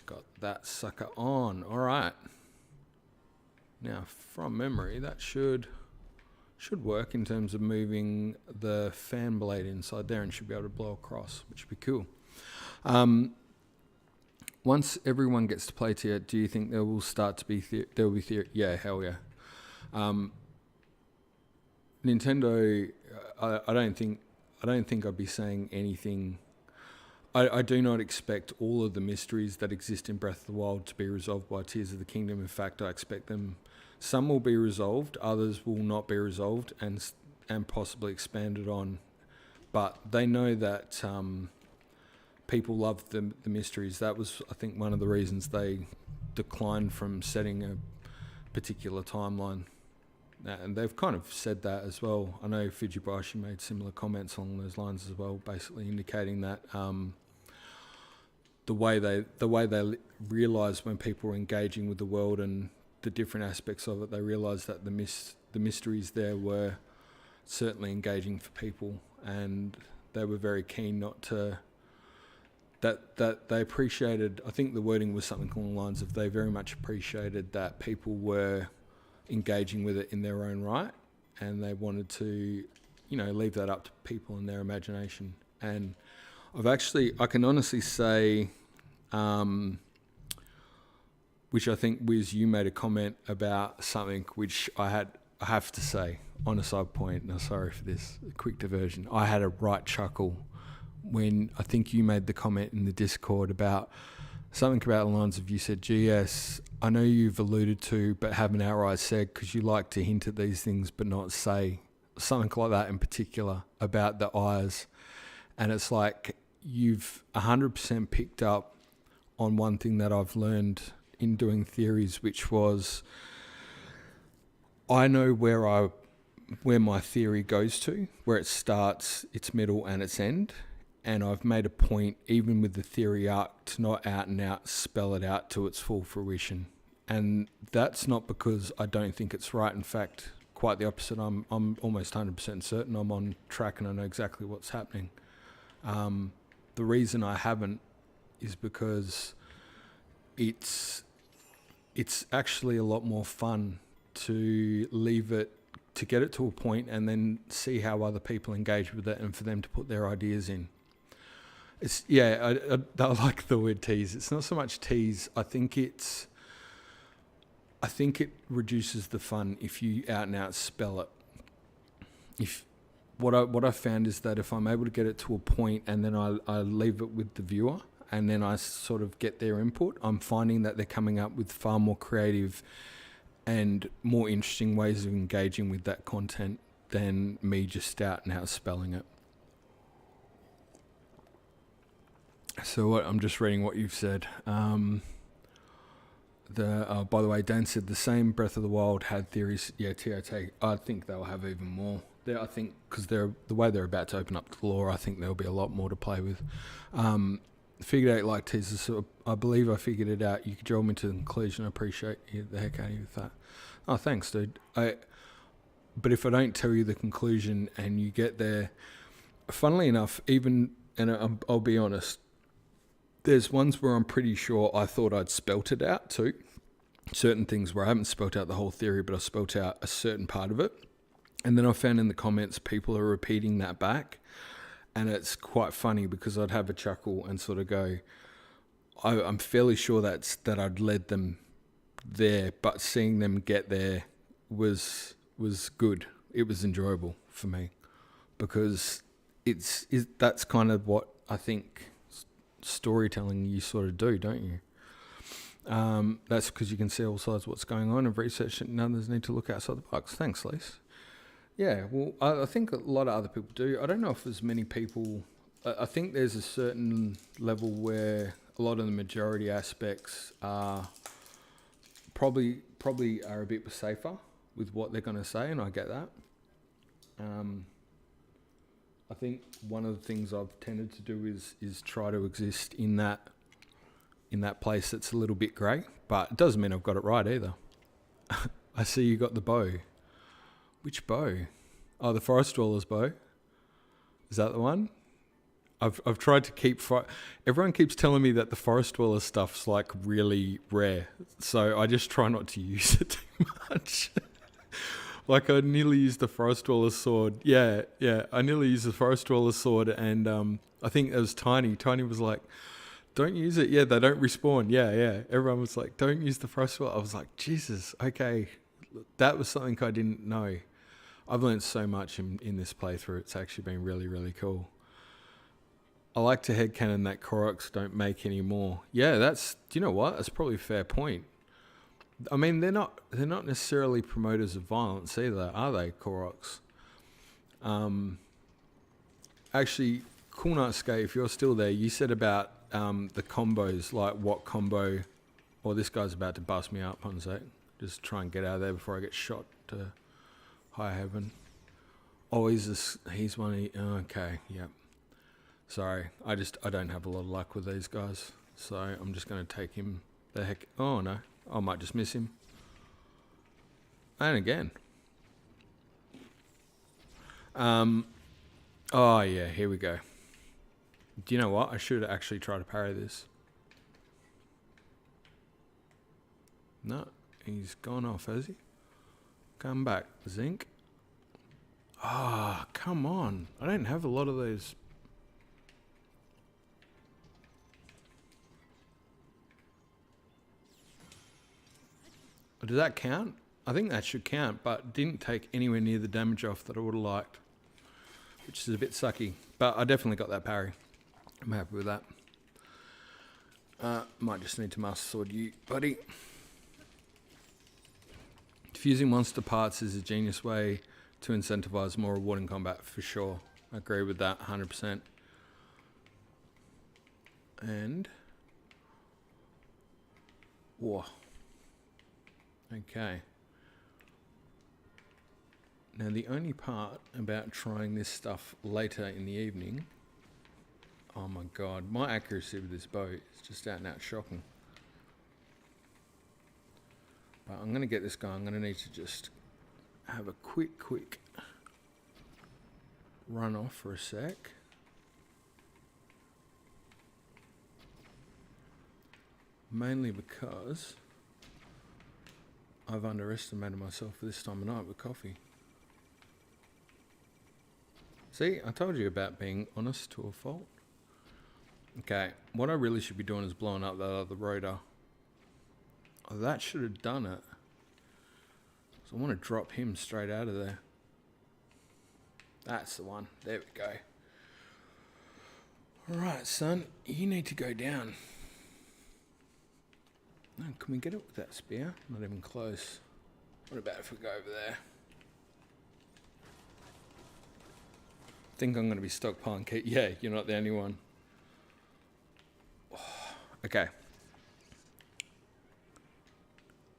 Got that sucker on. All right. Now, from memory, that should work in terms of moving the fan blade inside there, and should be able to blow across, which would be cool. Once everyone gets to play tier, do you think there will start to be theory? Yeah, hell yeah. Nintendo, I don't think I'd be saying anything. I do not expect all of the mysteries that exist in Breath of the Wild to be resolved by Tears of the Kingdom. In fact, I expect some will be resolved, others will not be resolved, and possibly expanded on. But they know that people love the mysteries. That was, I think, one of the reasons they declined from setting a particular timeline. And they've kind of said that as well. I know Fujibashi made similar comments along those lines as well, basically indicating that the way they realise when people are engaging with the world and the different aspects of it, they realise that the mysteries there were certainly engaging for people, and they were very keen not to. That they appreciated. I think the wording was something along the lines of they very much appreciated that people were engaging with it in their own right, and they wanted to, leave that up to people and their imagination. And I can honestly say, which I think Wiz, you made a comment about something which I have to say on a side point. Now, sorry for this quick diversion. I had a right chuckle when I think you made the comment in the Discord about something about the lines of, you said, GS, I know you've alluded to, but haven't outright said, because you like to hint at these things but not say, something like that in particular about the eyes. And it's like you've 100% picked up on one thing that I've learned in doing theories, which was I know where my theory goes to, where it starts, its middle and its end. And I've made a point, even with the theory arc, to not out and out spell it out to its full fruition. And that's not because I don't think it's right. In fact, quite the opposite. I'm almost 100% certain I'm on track and I know exactly what's happening. The reason I haven't is because it's actually a lot more fun to leave it, to get it to a point and then see how other people engage with it and for them to put their ideas in. I like the word tease. It's not so much tease. I think it reduces the fun if you out and out spell it. What I found is that if I'm able to get it to a point and then I leave it with the viewer and then I sort of get their input, I'm finding that they're coming up with far more creative and more interesting ways of engaging with that content than me just out and out spelling it. So I'm just reading what you've said. By the way, Dan said the same Breath of the Wild had theories. Yeah, TOTK. I think they'll have even more. I think because the way they're about to open up the lore, I think there'll be a lot more to play with. Figured out like teasers. So I believe I figured it out. You could draw me to the conclusion. I appreciate you the heck out of you with that. Oh, thanks, dude. But if I don't tell you the conclusion and you get there, funnily enough, I'll be honest. There's ones where I'm pretty sure I thought I'd spelt it out too. Certain things where I haven't spelt out the whole theory, but I spelt out a certain part of it. And then I found in the comments people are repeating that back. And it's quite funny because I'd have a chuckle and sort of go, I'm fairly sure that I'd led them there, but seeing them get there was good. It was enjoyable for me because that's kind of what I think storytelling you sort of do, don't you? That's because you can see all sides of what's going on and research it and others need to look outside the box. Thanks, Lise. Yeah, well, I think a lot of other people do. I don't know if there's many people. I think there's a certain level where a lot of the majority aspects are probably are a bit safer with what they're going to say, and I get that. I think one of the things I've tended to do is try to exist in that place that's a little bit grey, but it doesn't mean I've got it right either. I see you got the bow. Which bow? Oh, the Forest Dweller's bow. Is that the one? I've tried to keep... Everyone keeps telling me that the Forest Dweller stuff's like really rare, so I just try not to use it too much. Like I nearly used the Forest Dweller's sword. Yeah, I nearly used the Forest Dweller's sword, and I think it was Tiny. Tiny was like, don't use it. Yeah, they don't respawn. Yeah. Everyone was like, don't use the Forest Dweller. I was like, Jesus, okay. That was something I didn't know. I've learned so much in this playthrough. It's actually been really, really cool. I like to headcanon that Koroks don't make any more. Yeah, do you know what? That's probably a fair point. I mean, they're not necessarily promoters of violence either, are they, Koroks? Actually, Cool Night Skate, if you're still there, you said about the combos, like what combo, or this guy's about to bust me up, one sec. Just try and get out of there before I get shot to High Heaven. Oh, he's one of the, okay, yep. Sorry, I don't have a lot of luck with these guys. So I'm just going to take him the heck. Oh no, I might just miss him. And again. Oh yeah, here we go. Do you know what? I should actually try to parry this. No, he's gone off, has he? Come back, Zinc. Ah, oh, come on. I don't have a lot of those. Does that count? I think that should count, but didn't take anywhere near the damage off that I would have liked, which is a bit sucky. But I definitely got that parry. I'm happy with that. Might just need to master sword you, buddy. Fusing monster parts is a genius way to incentivize more rewarding combat, for sure. I agree with that 100%. And... whoa. Okay. Now the only part about trying this stuff later in the evening... oh my god, my accuracy with this bow is just out and out shocking. But I'm going to get this guy. I'm going to need to just have a quick run off for a sec. Mainly because I've underestimated myself for this time of night with coffee. See, I told you about being honest to a fault. Okay, what I really should be doing is blowing up that other rotor. Oh, that should have done it. So I want to drop him straight out of there. That's the one. There we go. Alright, son. You need to go down. No, can we get it with that spear? Not even close. What about if we go over there? I think I'm going to be stockpiling kit. Yeah, you're not the only one. Okay.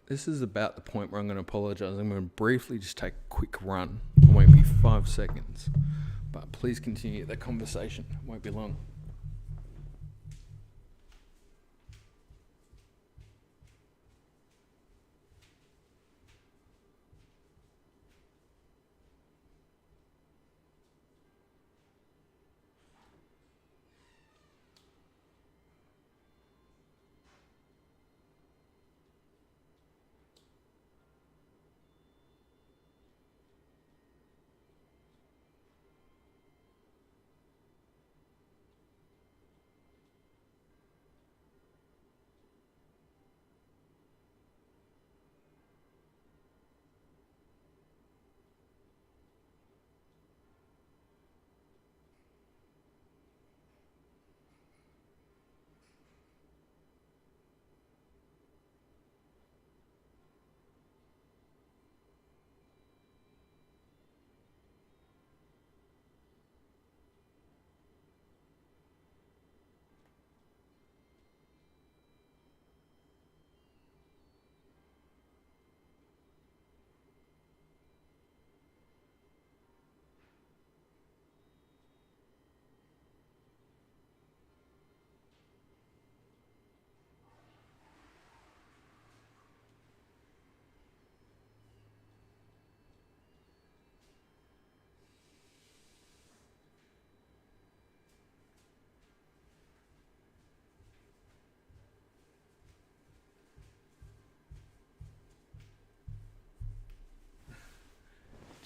This is about the point where I'm going to apologize. I'm going to briefly just take a quick run. It won't be 5 seconds. But please continue the conversation. It won't be long.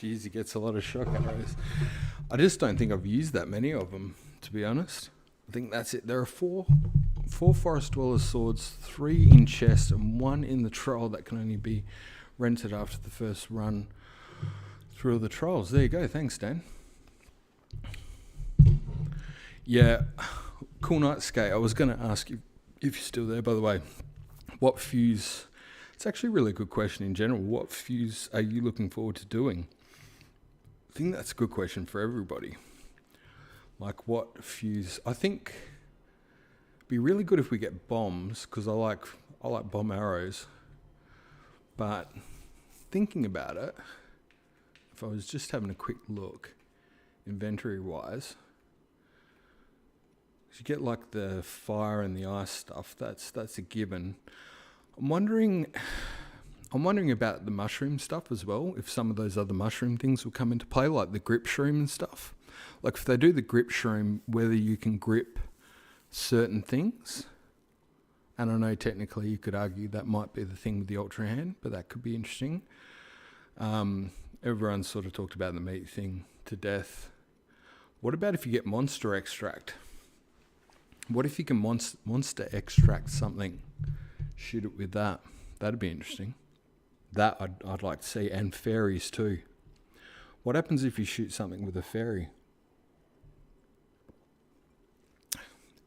Jeez, he gets a lot of shock arrows. I just don't think I've used that many of them, to be honest. I think that's it. There are four Forest Dweller's swords, 3 in chest, and 1 in the troll that can only be rented after the first run through the trolls. There you go. Thanks, Dan. Yeah, cool night, Skate. I was going to ask you, if you're still there, by the way, what fuse... It's actually a really good question in general. What fuse are you looking forward to doing? I think that's a good question for everybody. Like, what fuse? I think it'd be really good if we get bombs, because I like bomb arrows. But thinking about it, if I was just having a quick look, inventory-wise, you get like the fire and the ice stuff. That's a given. I'm wondering about the mushroom stuff as well. If some of those other mushroom things will come into play, like the grip shroom and stuff. Like if they do the grip shroom, whether you can grip certain things. And I know technically you could argue that might be the thing with the Ultra Hand, but that could be interesting. Everyone's sort of talked about the meat thing to death. What about if you get monster extract? What if you can monster extract something? Shoot it with that. That'd be interesting. That I'd like to see. And fairies too. What happens if you shoot something with a fairy?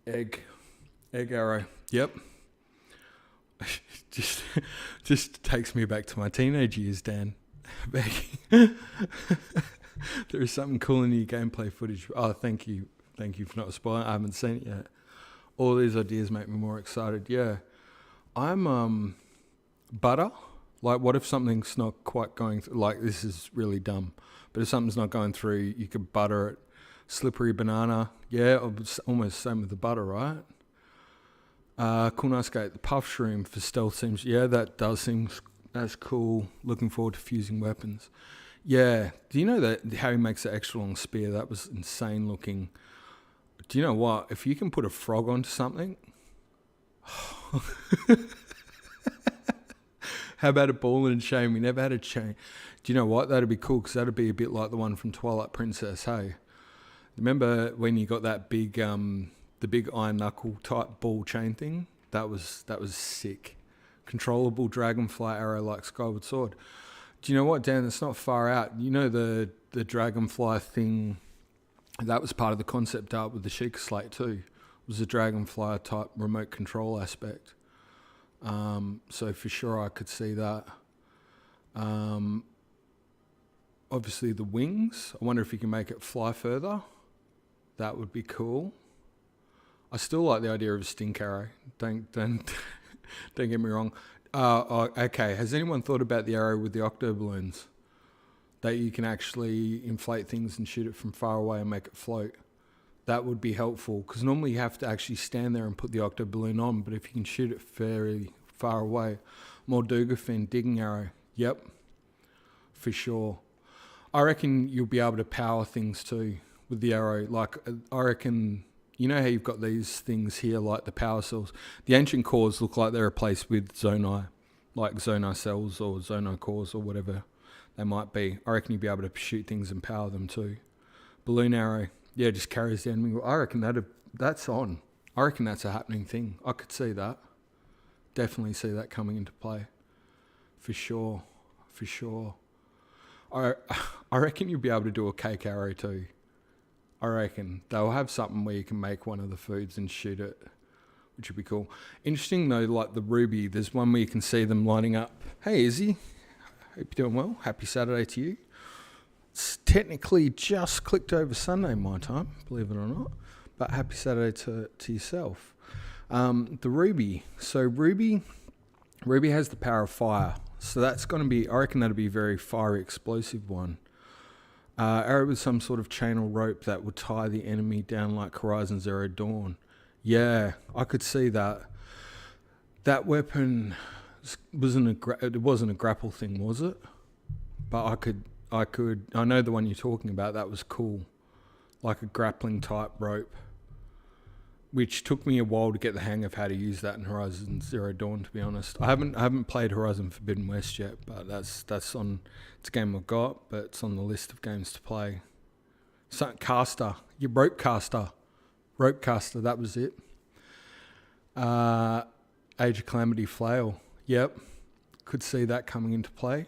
Egg arrow. Yep. just takes me back to my teenage years, Dan. There is something cool in your gameplay footage. Oh, thank you for not spoiling. I haven't seen it yet. All these ideas make me more excited. Yeah, I'm butter. Like, what if something's not quite going through? Like, this is really dumb, but if something's not going through, you could butter it. Slippery banana. Yeah, almost same with the butter, right? Cool, nice skate. The puff shroom for stealth seems. Yeah, that does seem. That's cool. Looking forward to fusing weapons. Yeah. Do you know that how he makes the extra long spear? That was insane looking. Do you know what? If you can put a frog onto something. How about a ball and chain? We never had a chain. Do you know what? That'd be cool because that'd be a bit like the one from Twilight Princess. Hey, remember when you got that big, the big iron knuckle type ball chain thing? That was sick. Controllable dragonfly arrow like Skyward Sword. Do you know what, Dan? It's not far out. You know the dragonfly thing. That was part of the concept art with the Sheikah Slate too. It was a dragonfly type remote control aspect. So for sure I could see that. Obviously the wings. I wonder if you can make it fly further. That would be cool. I still like the idea of a stink arrow. Don't get me wrong. Okay, has anyone thought about the arrow with the Octoballoons? That you can actually inflate things and shoot it from far away and make it float. That would be helpful, because normally you have to actually stand there and put the Octoballoon on, but if you can shoot it fairly far away. Morduga fin, digging arrow. Yep, for sure. I reckon you'll be able to power things too with the arrow. Like, I reckon, you know how you've got these things here, like the power cells? The ancient cores look like they're replaced with Zonai, like Zonai cells or Zonai cores or whatever they might be. I reckon you'll be able to shoot things and power them too. Balloon arrow. Yeah, just carries the enemy. I reckon that's on. I reckon that's a happening thing. I could see that. Definitely see that coming into play. For sure. For sure. I reckon you'll be able to do a cake arrow too. I reckon. They'll have something where you can make one of the foods and shoot it, which would be cool. Interesting though, like the ruby, there's one where you can see them lining up. Hey Izzy, hope you're doing well. Happy Saturday to you. It's technically just clicked over Sunday my time, believe it or not. But happy Saturday to yourself. The ruby. So ruby has the power of fire. So that's going to be, I reckon that'll be a very fiery, explosive one. Arrow with some sort of chain or rope that would tie the enemy down like Horizon Zero Dawn. Yeah, I could see that. That weapon it wasn't a grapple thing, was it? But I know the one you're talking about. That was cool, like a grappling type rope, which took me a while to get the hang of how to use that in Horizon Zero Dawn. To be honest, I haven't played Horizon Forbidden West yet, but that's on. It's a game I've got, but it's on the list of games to play. Caster, your rope caster. That was it. Age of Calamity Flail. Yep, could see that coming into play.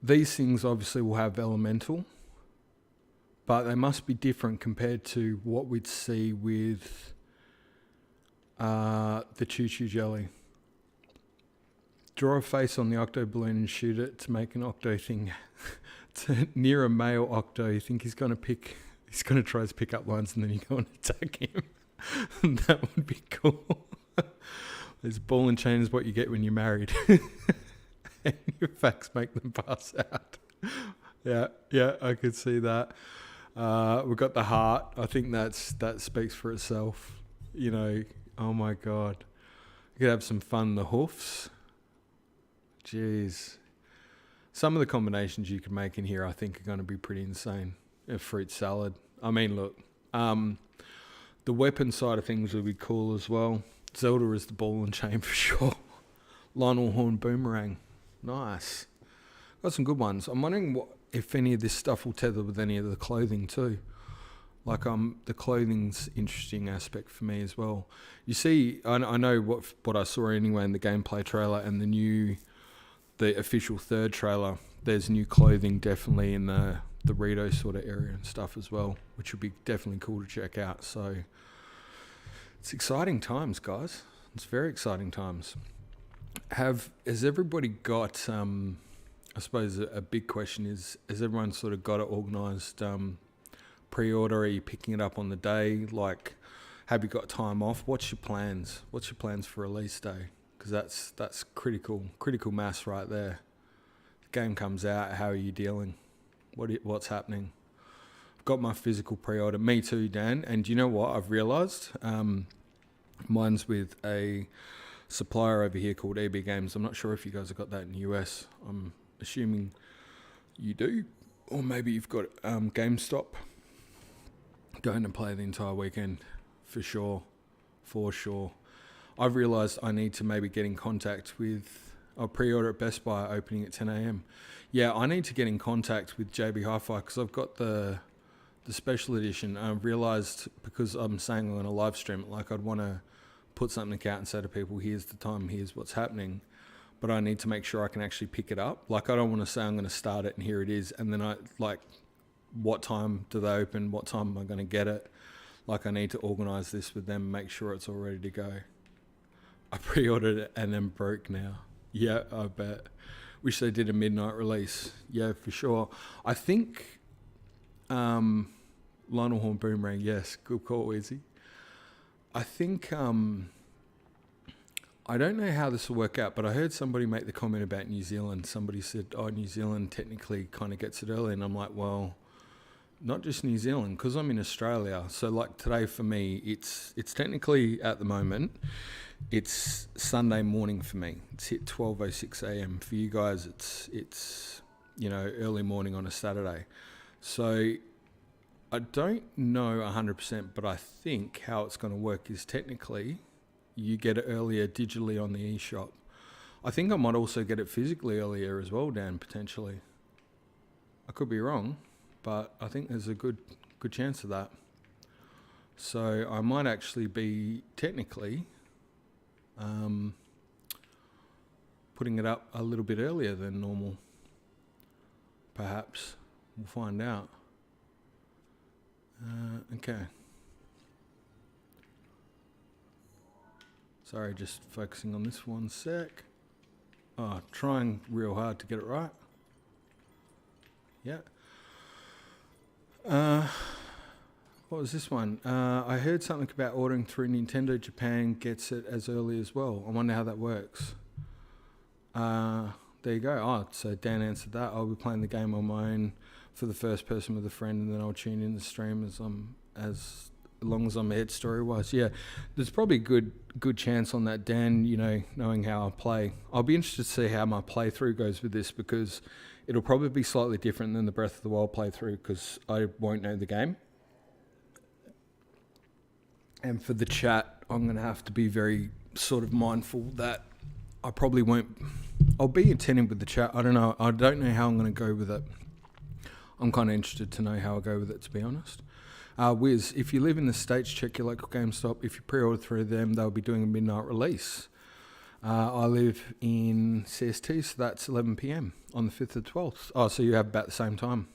These things obviously will have elemental, but they must be different compared to what we'd see with the Choo Choo Jelly. Draw a face on the octo balloon and shoot it to make an octo thing. To near a male octo, you think he's going to try his pickup lines and then you go and attack him. That would be cool. This ball and chain is what you get when you're married. And your facts make them pass out. Yeah, I could see that. We've got the heart. I think that speaks for itself. You know, oh my God. You could have some fun. The hoofs. Jeez. Some of the combinations you can make in here, I think, are going to be pretty insane. A fruit salad. I mean, look, the weapon side of things will be cool as well. Zelda is the ball and chain for sure. Lionel Horn boomerang. Nice. Got some good ones. I'm wondering if any of this stuff will tether with any of the clothing too. Like, the clothing's interesting aspect for me as well. You see, I know what I saw anyway in the gameplay trailer and the official third trailer. There's new clothing definitely in the Rito sort of area and stuff as well, which would be definitely cool to check out. So it's exciting times, guys. It's very exciting times. Has everybody got? I suppose a big question is: has everyone sort of got it organised? Pre-order? Are you picking it up on the day? Like, have you got time off? What's your plans? What's your plans for release day? Because that's critical mass right there. The game comes out. How are you dealing? What's happening? I've got my physical pre-order. Me too, Dan. And do you know what I've realised? Mine's with a supplier over here called EB Games. I'm not sure if you guys have got that in the US. I'm assuming you do. Or maybe you've got GameStop. Going to play the entire weekend. For sure. I've realised I need to maybe get in contact with... I'll pre-order at Best Buy opening at 10 a.m. Yeah, I need to get in contact with JB Hi-Fi because I've got the special edition. I've realised, because I'm saying I'm going to live stream it, like I'd want to put something out and say to people, here's the time, here's what's happening. But I need to make sure I can actually pick it up. Like, I don't want to say I'm going to start it and here it is. And then what time do they open? What time am I going to get it? Like, I need to organise this with them, make sure it's all ready to go. I pre-ordered it and then broke now. Yeah, I bet. Wish they did a midnight release. Yeah, for sure. I think Lionel Horn Boomerang, yes. Good call, Izzy. I think... I don't know how this will work out, but I heard somebody make the comment about New Zealand. Somebody said, New Zealand technically kind of gets it early. And I'm like, well, not just New Zealand, because I'm in Australia. So, like, today for me, it's technically, at the moment, it's Sunday morning for me. It's hit 12:06 a.m. For you guys, it's early morning on a Saturday. So I don't know 100%, but I think how it's going to work is technically you get it earlier digitally on the eShop. I think I might also get it physically earlier as well, Dan, potentially. I could be wrong, but I think there's a good chance of that. So I might actually be technically putting it up a little bit earlier than normal. Perhaps. We'll find out. Okay. Sorry, just focusing on this one sec. Trying real hard to get it right. Yeah. What was this one? I heard something about ordering through Nintendo Japan gets it as early as well. I wonder how that works. There you go. So Dan answered that. I'll be playing the game on my own for the first person with a friend, and then I'll tune in the stream as long as I'm ahead story-wise. Yeah, there's probably a good chance on that, Dan, knowing how I play. I'll be interested to see how my playthrough goes with this, because it'll probably be slightly different than the Breath of the Wild playthrough, because I won't know the game. And for the chat, I'm going to have to be very sort of mindful that I probably won't... I'll be attentive with the chat. I don't know how I'm going to go with it. I'm kind of interested to know how I go with it, to be honest. Wiz, if you live in the States, check your local GameStop. If you pre-order through them, they'll be doing a midnight release. I live in CST, so that's 11 p.m. on the 5th of 12th. Oh, so you have about the same time.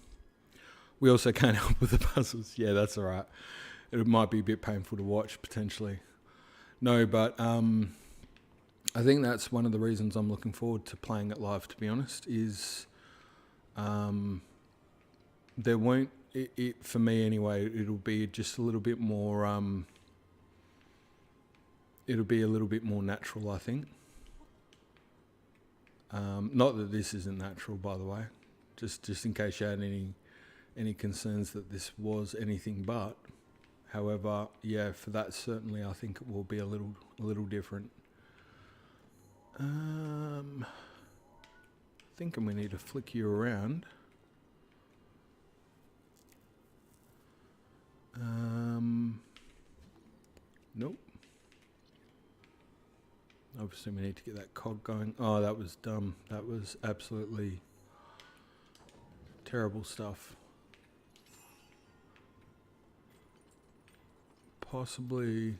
We also can't help with the puzzles. Yeah, that's all right. It might be a bit painful to watch, potentially. No, but I think that's one of the reasons I'm looking forward to playing it live, to be honest, is there won't... for me anyway, it'll be just a little bit more... it'll be a little bit more natural, I think. Not that this isn't natural, by the way. just in case you had any concerns that this was anything but. However, yeah, for that certainly I think it will be a little different. Thinking we need to flick you around. Nope. Obviously we need to get that cog going. Oh, that was dumb. That was absolutely terrible stuff. Possibly...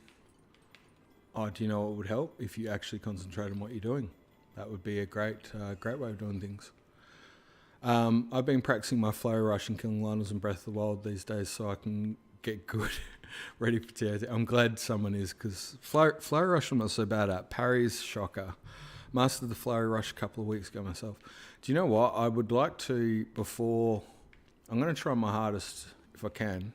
Oh, do you know what would help? If you actually concentrate on what you're doing. That would be a great way of doing things. I've been practicing my Flurry Rush and killing Lionels in Breath of the Wild these days so I can get good, ready for TOTK. I'm glad someone is, because Flurry Rush I'm not so bad at. Parry's shocker. Mastered the Flurry Rush a couple of weeks ago myself. Do you know what? I would like to, before... I'm going to try my hardest if I can.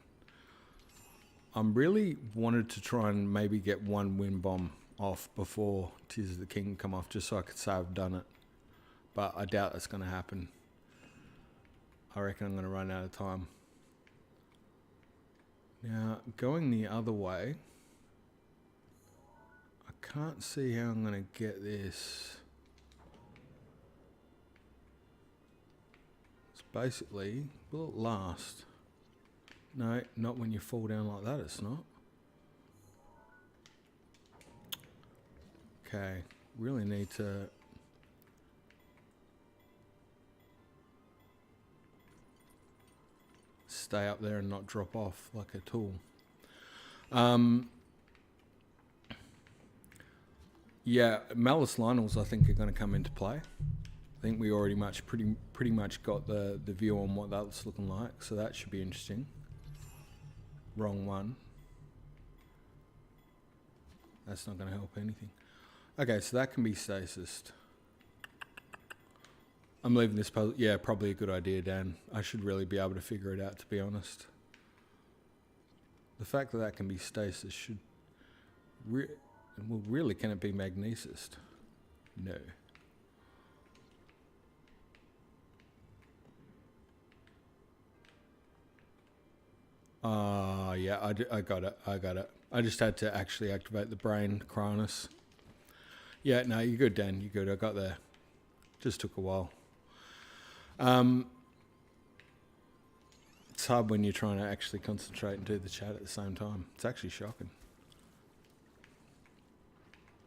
I'm really wanted to try and maybe get one wind bomb off before Tears of the King come off, just so I could say I've done it. But I doubt that's going to happen. I reckon I'm going to run out of time. Now, going the other way, I can't see how I'm going to get this. It's basically, will it last? No, not when you fall down like that, it's not. Okay, really need to... stay up there and not drop off like a tool. Yeah, Malice Lionels I think are going to come into play. I think we already pretty much got the view on what that's looking like, so that should be interesting. Wrong one. That's not going to help anything. Okay, so that can be stasis. I'm leaving this puzzle. Yeah, probably a good idea, Dan. I should really be able to figure it out, to be honest. The fact that that can be stasis should... well, really, can it be magnesis? No. Yeah, I got it. I just had to actually activate the brain Cronus. Yeah, no, you're good, Dan. You're good. I got there. Just took a while. It's hard when you're trying to actually concentrate and do the chat at the same time. It's actually shocking.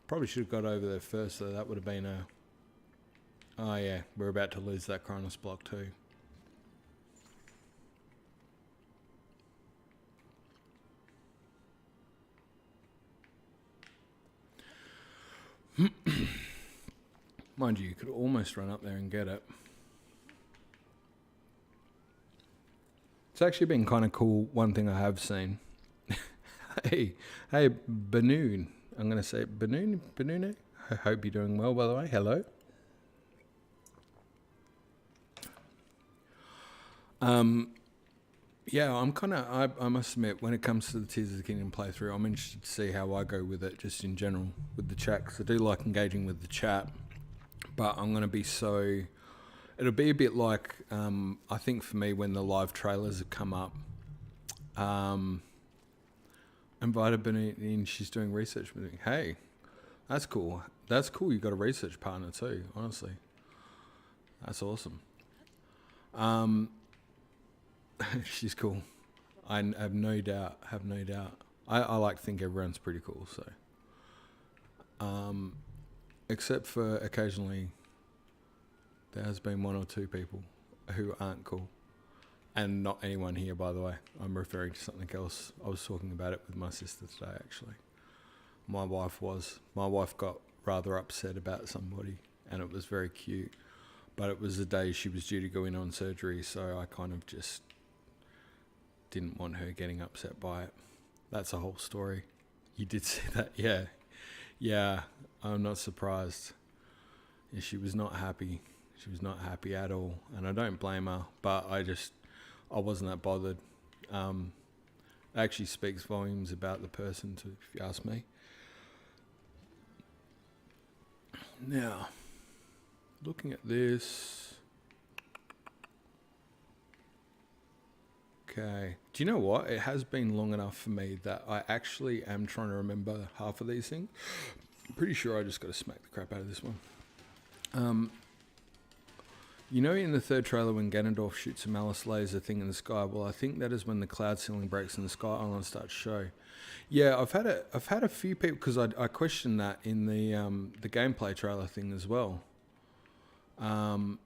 Probably should have got over there first, though. That would have been a... Oh, yeah. We're about to lose that Cronus block, too. Mind you could almost run up there and get it. It's actually been kind of cool. One thing I have seen. hey, Banoon. I'm going to say Banoon. I hope you're doing well, by the way. Hello. Yeah, I'm kind of, I must admit, when it comes to the Tears of the Kingdom playthrough, I'm interested to see how I go with it, just in general, with the chat, because I do like engaging with the chat, but I'm going to be so... It'll be a bit like, I think for me, when the live trailers have come up, invited Benny in, she's doing research with me. Hey, that's cool. That's cool, you've got a research partner too, honestly. That's awesome. She's cool. I have no doubt. I like to think everyone's pretty cool, so. Except for occasionally, there has been one or two people who aren't cool. And not anyone here, by the way. I'm referring to something else. I was talking about it with my sister today, actually. My wife got rather upset about somebody, and it was very cute. But it was the day she was due to go in on surgery, so I kind of just didn't want her getting upset by it. That's a whole story. You did see that? Yeah, I'm not surprised. Yeah, she was not happy. She was not happy at all, and I don't blame her, but I wasn't that bothered. It actually speaks volumes about the person, if you ask me. Now, looking at this, Okay. Do you know what? It has been long enough for me that I actually am trying to remember half of these things. I'm pretty sure I just got to smack the crap out of this one. You know, in the third trailer when Ganondorf shoots a Malice laser thing in the sky, well, I think that is when the cloud ceiling breaks and the Sky Island starts to show. Yeah, I've had a few people, because I questioned that in the gameplay trailer thing as well. And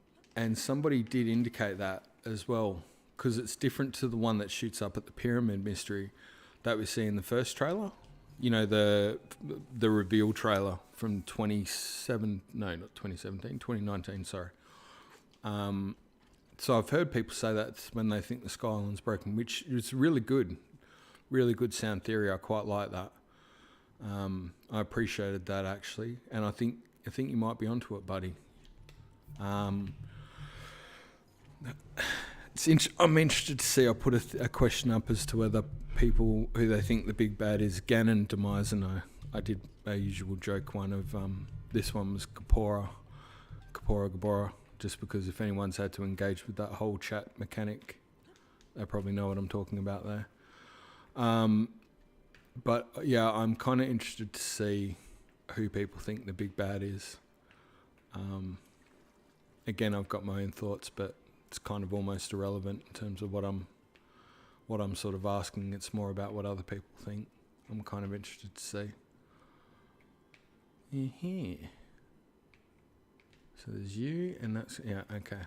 somebody did indicate that as well, because it's different to the one that shoots up at the Pyramid Mystery that we see in the first trailer. You know, the reveal trailer from 2019, sorry. So I've heard people say that's when they think the Sky Island's broken, which is really good sound theory. I quite like that. I appreciated that actually, and I think you might be onto it, buddy. I'm interested to see. I put a question up as to whether people who they think the big bad is Ganon, Demise, and I did a usual joke one of this one was Gabora, just because if anyone's had to engage with that whole chat mechanic, they probably know what I'm talking about there. But yeah, I'm kind of interested to see who people think the big bad is. Again, I've got my own thoughts, but it's kind of almost irrelevant in terms of what I'm sort of asking. It's more about what other people think. I'm kind of interested to see. Yeah. So there's you, and that's, yeah, okay.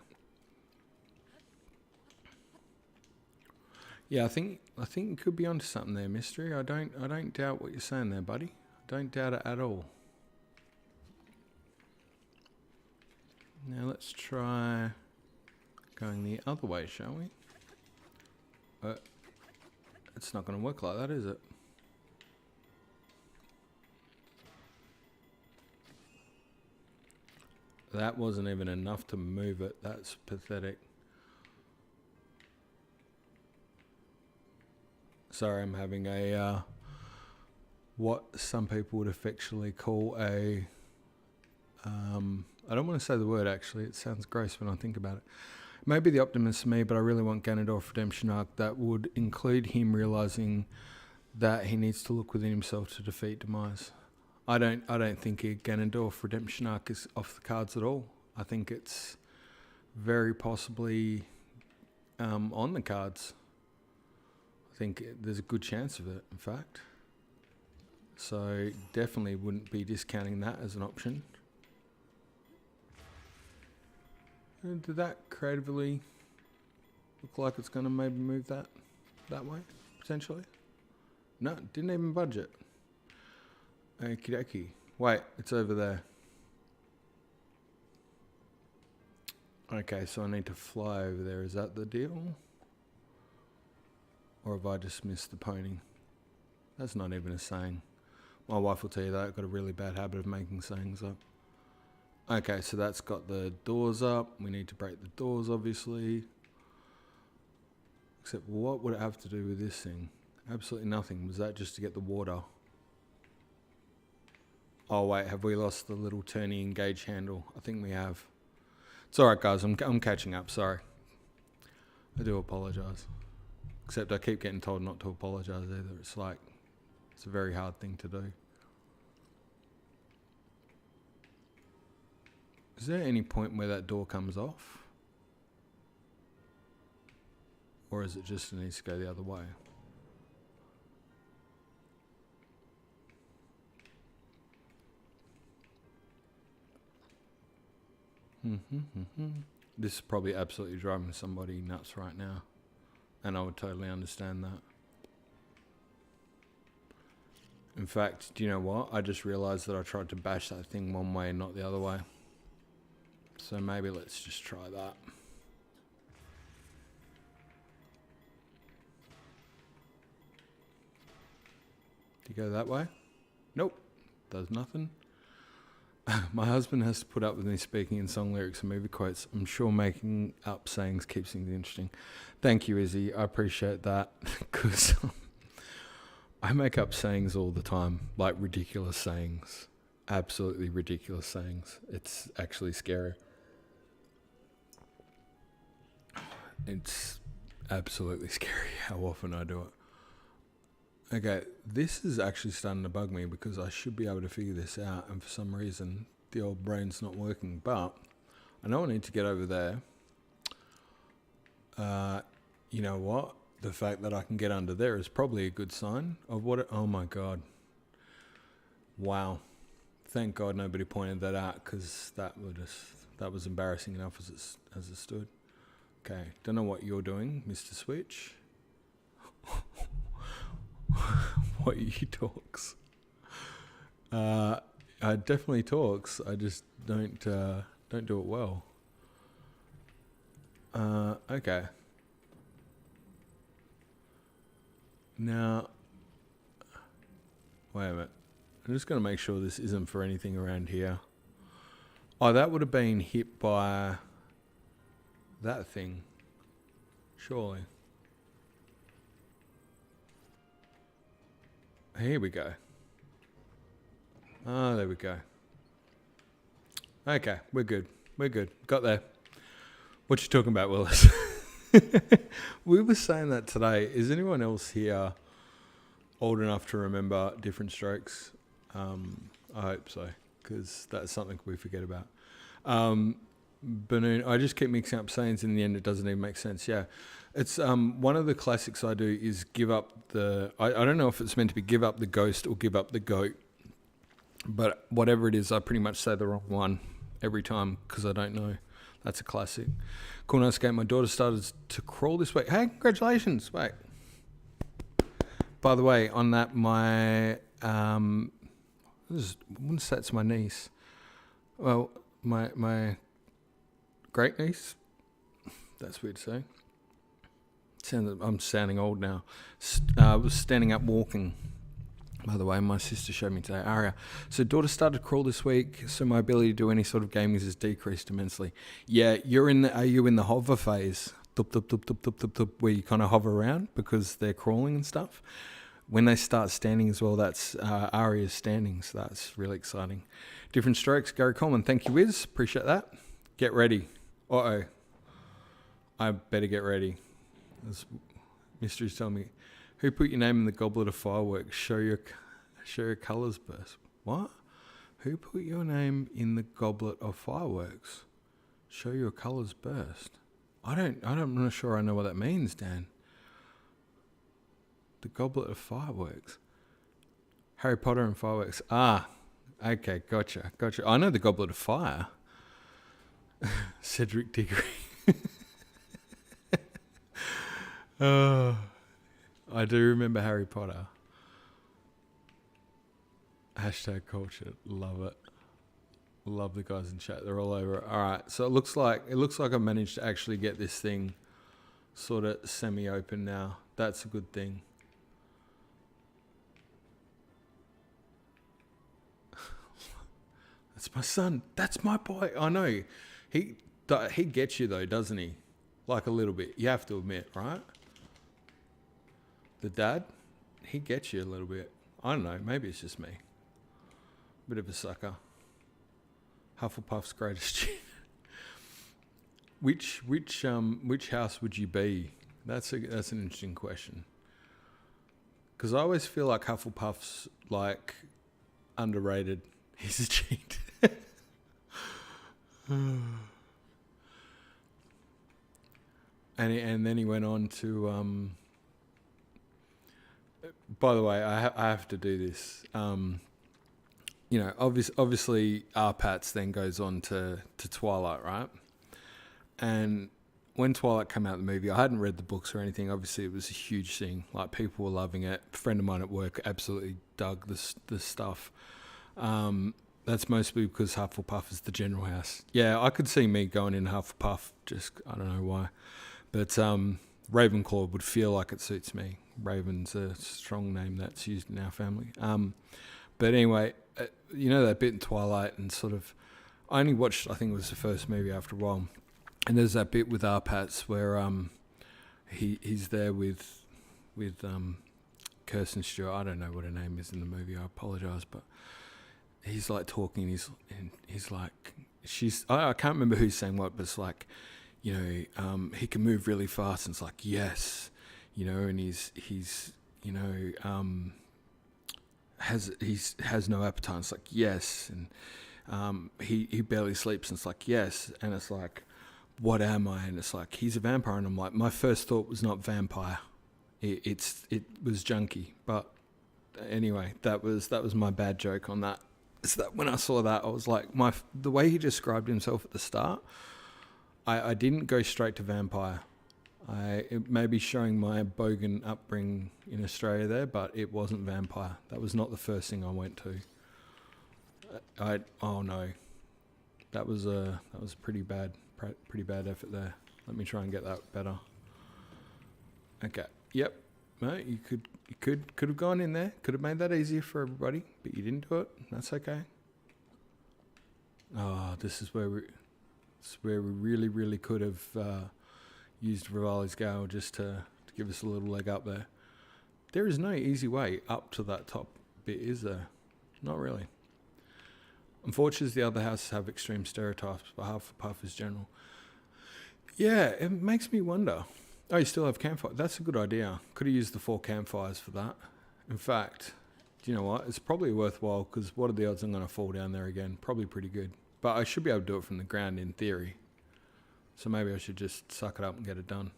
Yeah, I think you could be onto something there, Mystery. I don't doubt what you're saying there, buddy. I don't doubt it at all. Now let's try going the other way, shall we? It's not going to work like that, is it? That wasn't even enough to move it. That's pathetic. Sorry, I'm having a what some people would affectionately call a I don't want to say the word actually, it sounds gross when I think about it. Maybe the optimist for me, but I really want Ganondorf redemption arc that would include him realizing that he needs to look within himself to defeat Demise. I don't think a Ganondorf redemption arc is off the cards at all. I think it's very possibly on the cards. I think there's a good chance of it, in fact. So definitely wouldn't be discounting that as an option. Did that creatively look like it's going to maybe move that way, potentially? No, didn't even budget. Okie dokie. Wait, it's over there. Okay, so I need to fly over there. Is that the deal? Or have I just missed the pony? That's not even a saying. My wife will tell you that. I've got a really bad habit of making sayings up. Okay, so that's got the doors up. We need to break the doors, obviously. Except what would it have to do with this thing? Absolutely nothing. Was that just to get the water? Oh wait, have we lost the little turny engage handle? I think we have. It's alright guys, I'm catching up, sorry. I do apologise. Except I keep getting told not to apologise either. It's like, it's a very hard thing to do. Is there any point where that door comes off? Or is it just it needs to go the other way? This is probably absolutely driving somebody nuts right now. And I would totally understand that. In fact, do you know what? I just realised that I tried to bash that thing one way and not the other way. So maybe let's just try that. Do you go that way? Nope. Does nothing. My husband has to put up with me speaking in song lyrics and movie quotes. I'm sure making up sayings keeps things interesting. Thank you, Izzy. I appreciate that. Because I make up sayings all the time. Like ridiculous sayings. Absolutely ridiculous sayings. It's actually scary. It's absolutely scary how often I do it. Okay, this is actually starting to bug me because I should be able to figure this out, and for some reason the old brain's not working. But I know I need to get over there. You know what? The fact that I can get under there is probably a good sign of what. Oh my god! Wow! Thank God nobody pointed that out, because that was embarrassing enough as it stood. Okay, don't know what you're doing, Mr. Switch. What you talks? I definitely talks. I just don't do it well. Okay. Now, wait a minute. I'm just going to make sure this isn't for anything around here. Oh, that would have been hit by that thing. Surely. Here we go. Oh, there we go. Okay, we're good. We're good. Got there. What you talking about, Willis? We were saying that today. Is anyone else here old enough to remember different strokes? I hope so, because that's something we forget about. Banoon, I just keep mixing up sayings. In the end, it doesn't even make sense. Yeah, it's one of the classics I do is give up the. I don't know if it's meant to be give up the ghost or give up the goat, but whatever it is, I pretty much say the wrong one every time because I don't know. That's a classic. Cool, nice game. My daughter started to crawl this week. Hey, congratulations! Wait. By the way, on that, my wouldn't say it's my niece. Well, my great niece. That's weird to say. I'm sounding old now. Was standing up walking. By the way, my sister showed me today, Aria. So daughter started to crawl this week, so my ability to do any sort of gaming has decreased immensely. Yeah, are you in the hover phase? Thup, thup, thup, thup, thup, thup, thup, where you kind of hover around because they're crawling and stuff. When they start standing as well, that's Aria's standing, so that's really exciting. Different strokes, Gary Coleman. Thank you, Wiz. Appreciate that. Get ready. Uh-oh. I better get ready. Mystery's telling me, who put your name in the goblet of fireworks? Show your colours burst. What? Who put your name in the goblet of fireworks? Show your colours burst. I'm not sure I know what that means, Dan. The goblet of fireworks. Harry Potter and fireworks. Ah, okay, gotcha. I know the goblet of fire. Cedric Diggory. I do remember Harry Potter. Hashtag culture. Love it. Love the guys in chat. They're all over it. All right. So it looks like I managed to actually get this thing sort of semi-open now. That's a good thing. That's my son. That's my boy. I know. He gets you though, doesn't he? Like a little bit. You have to admit, right? The dad, he gets you a little bit. I don't know. Maybe it's just me. Bit of a sucker. Hufflepuff's greatest student. Which house would you be? That's an interesting question. Because I always feel like Hufflepuff's like underrated. He's a cheat. And then he went on to. By the way, I have to do this. Obviously, Arpats then goes on to Twilight, right? And when Twilight came out, the movie, I hadn't read the books or anything. Obviously, it was a huge thing. Like, people were loving it. A friend of mine at work absolutely dug this stuff. That's mostly because Hufflepuff is the general house. Yeah, I could see me going in Hufflepuff. Just, I don't know why. But Ravenclaw would feel like it suits me. Raven's a strong name that's used in our family. But anyway, that bit in Twilight and sort of... I only watched, I think it was the first movie after a while. And there's that bit with Arpats where he's there with Kirsten Stewart. I don't know what her name is in the movie. I apologise, but he's like talking. He's like... I can't remember who's saying what, but it's like... he can move really fast, and it's like, yes, and he's has no appetite. It's like, yes, and he barely sleeps, and it's like, yes, and it's like, what am I? And it's like, he's a vampire, and I'm like, my first thought was not vampire, it was junkie. But anyway, that was my bad joke on that. So that when I saw that, I was like, the way he described himself at the start, I didn't go straight to vampire. It may be showing my bogan upbringing in Australia there, but it wasn't vampire. That was not the first thing I went to. Oh no, that was a pretty bad effort there. Let me try and get that better. Okay. Yep. No, you could have gone in there. Could have made that easier for everybody, but you didn't do it. That's okay. Oh, this is where we really, really could have used Rivali's Gale just to give us a little leg up there. There is no easy way up to that top bit, is there? Not really. Unfortunately, the other houses have extreme stereotypes, but Hufflepuff is general. Yeah, it makes me wonder. Oh, you still have campfire. That's a good idea. Could have used the 4 campfires for that. In fact, do you know what? It's probably worthwhile, because what are the odds I'm going to fall down there again? Probably pretty good. But I should be able to do it from the ground in theory. So maybe I should just suck it up and get it done.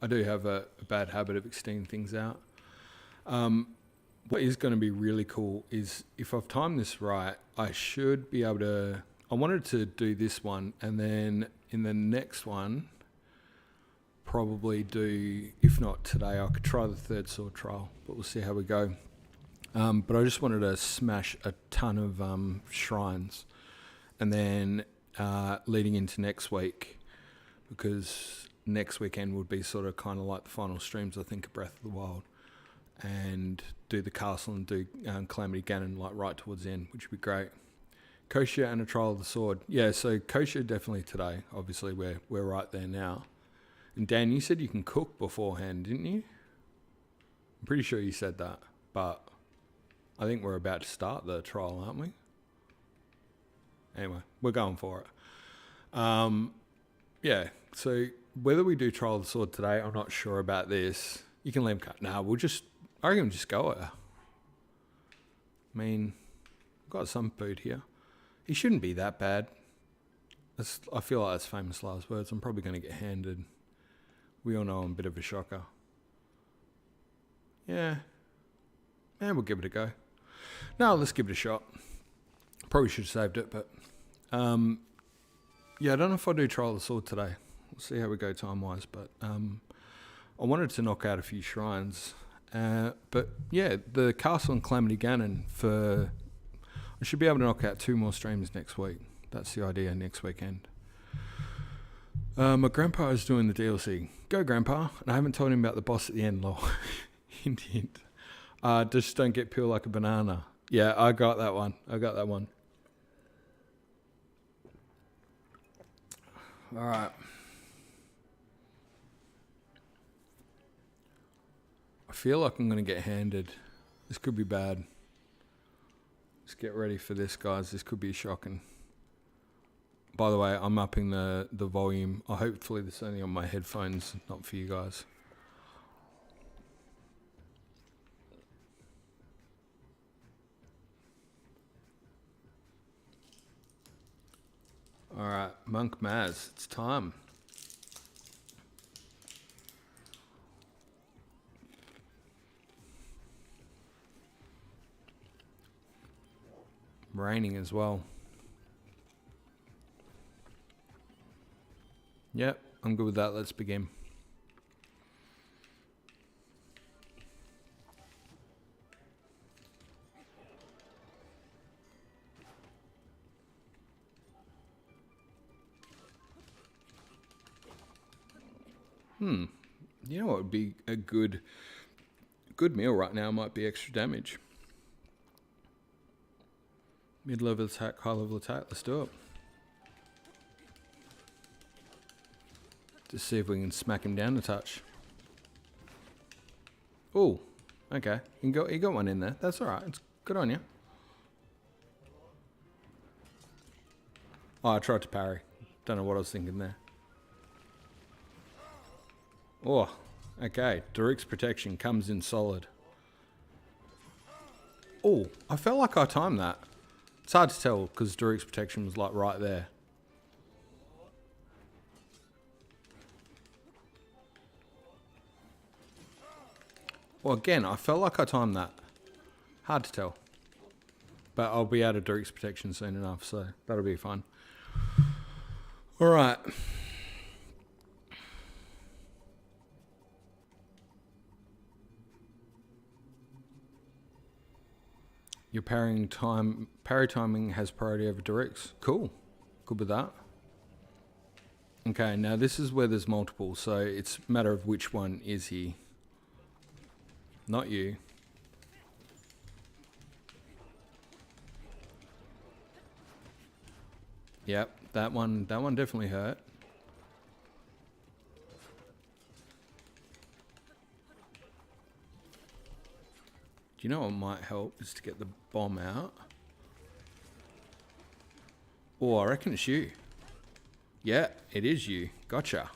I do have a bad habit of extending things out. What is going to be really cool is, if I've timed this right, I should be able to... I wanted to do this one, and then in the next one, probably do, if not today, I could try the 3rd sword trial, but we'll see how we go. But I just wanted to smash a ton of shrines, and then leading into next week, because next weekend would be sort of kind of like the final streams, I think, of Breath of the Wild, and do the castle and do Calamity Ganon like right towards the end, which would be great. Kosher and a trial of the sword. Yeah, so kosher definitely today. Obviously, we're right there now. And Dan, you said you can cook beforehand, didn't you? I'm pretty sure you said that, but I think we're about to start the trial, aren't we? Anyway, we're going for it. Yeah, so whether we do trial of the sword today, I'm not sure about this. You can leave cut. Nah, I reckon we'll just go it. I mean, we've got some food here. He shouldn't be that bad. I feel like that's famous last words. I'm probably going to get handed. We all know I'm a bit of a shocker. Yeah. And we'll give it a go. No, let's give it a shot. Probably should have saved it, but... yeah, I don't know if I do trial of the sword today. We'll see how we go time-wise, but... I wanted to knock out a few shrines. But, yeah, the castle and Calamity Ganon for... I should be able to knock out 2 more streams next week. That's the idea, next weekend. My grandpa is doing the DLC. Go, Grandpa. And I haven't told him about the boss at the end, lol. Hint, hint. Just don't get peeled like a banana. Yeah, I got that one. All right. I feel like I'm going to get handed. This could be bad. Let's get ready for this, guys. This could be shocking. By the way, I'm upping the volume. Hopefully this is only on my headphones, not for you guys. All right, Monk Maz, it's time. Raining as well. Yep, I'm good with that. Let's begin. You know what would be a good meal right now? Might be extra damage. Mid-level attack, high-level attack. Let's do it. Just see if we can smack him down a touch. Oh, okay. You got one in there. That's all right. It's good on you. Oh, I tried to parry. Don't know what I was thinking there. Oh, okay. Daruk's protection comes in solid. Oh, I felt like I timed that. It's hard to tell because Daruk's protection was like right there. Well, again, I felt like I timed that. Hard to tell. But I'll be out of Daruk's protection soon enough, so that'll be fun. Alright. Your parry timing has priority over Daruk's. Cool. Good with that. Okay, now this is where there's multiple, so it's a matter of which one is he. Not you. Yep, that one definitely hurt. Do you know what might help is to get the bomb out? Oh, I reckon it's you. Yeah, it is you. Gotcha.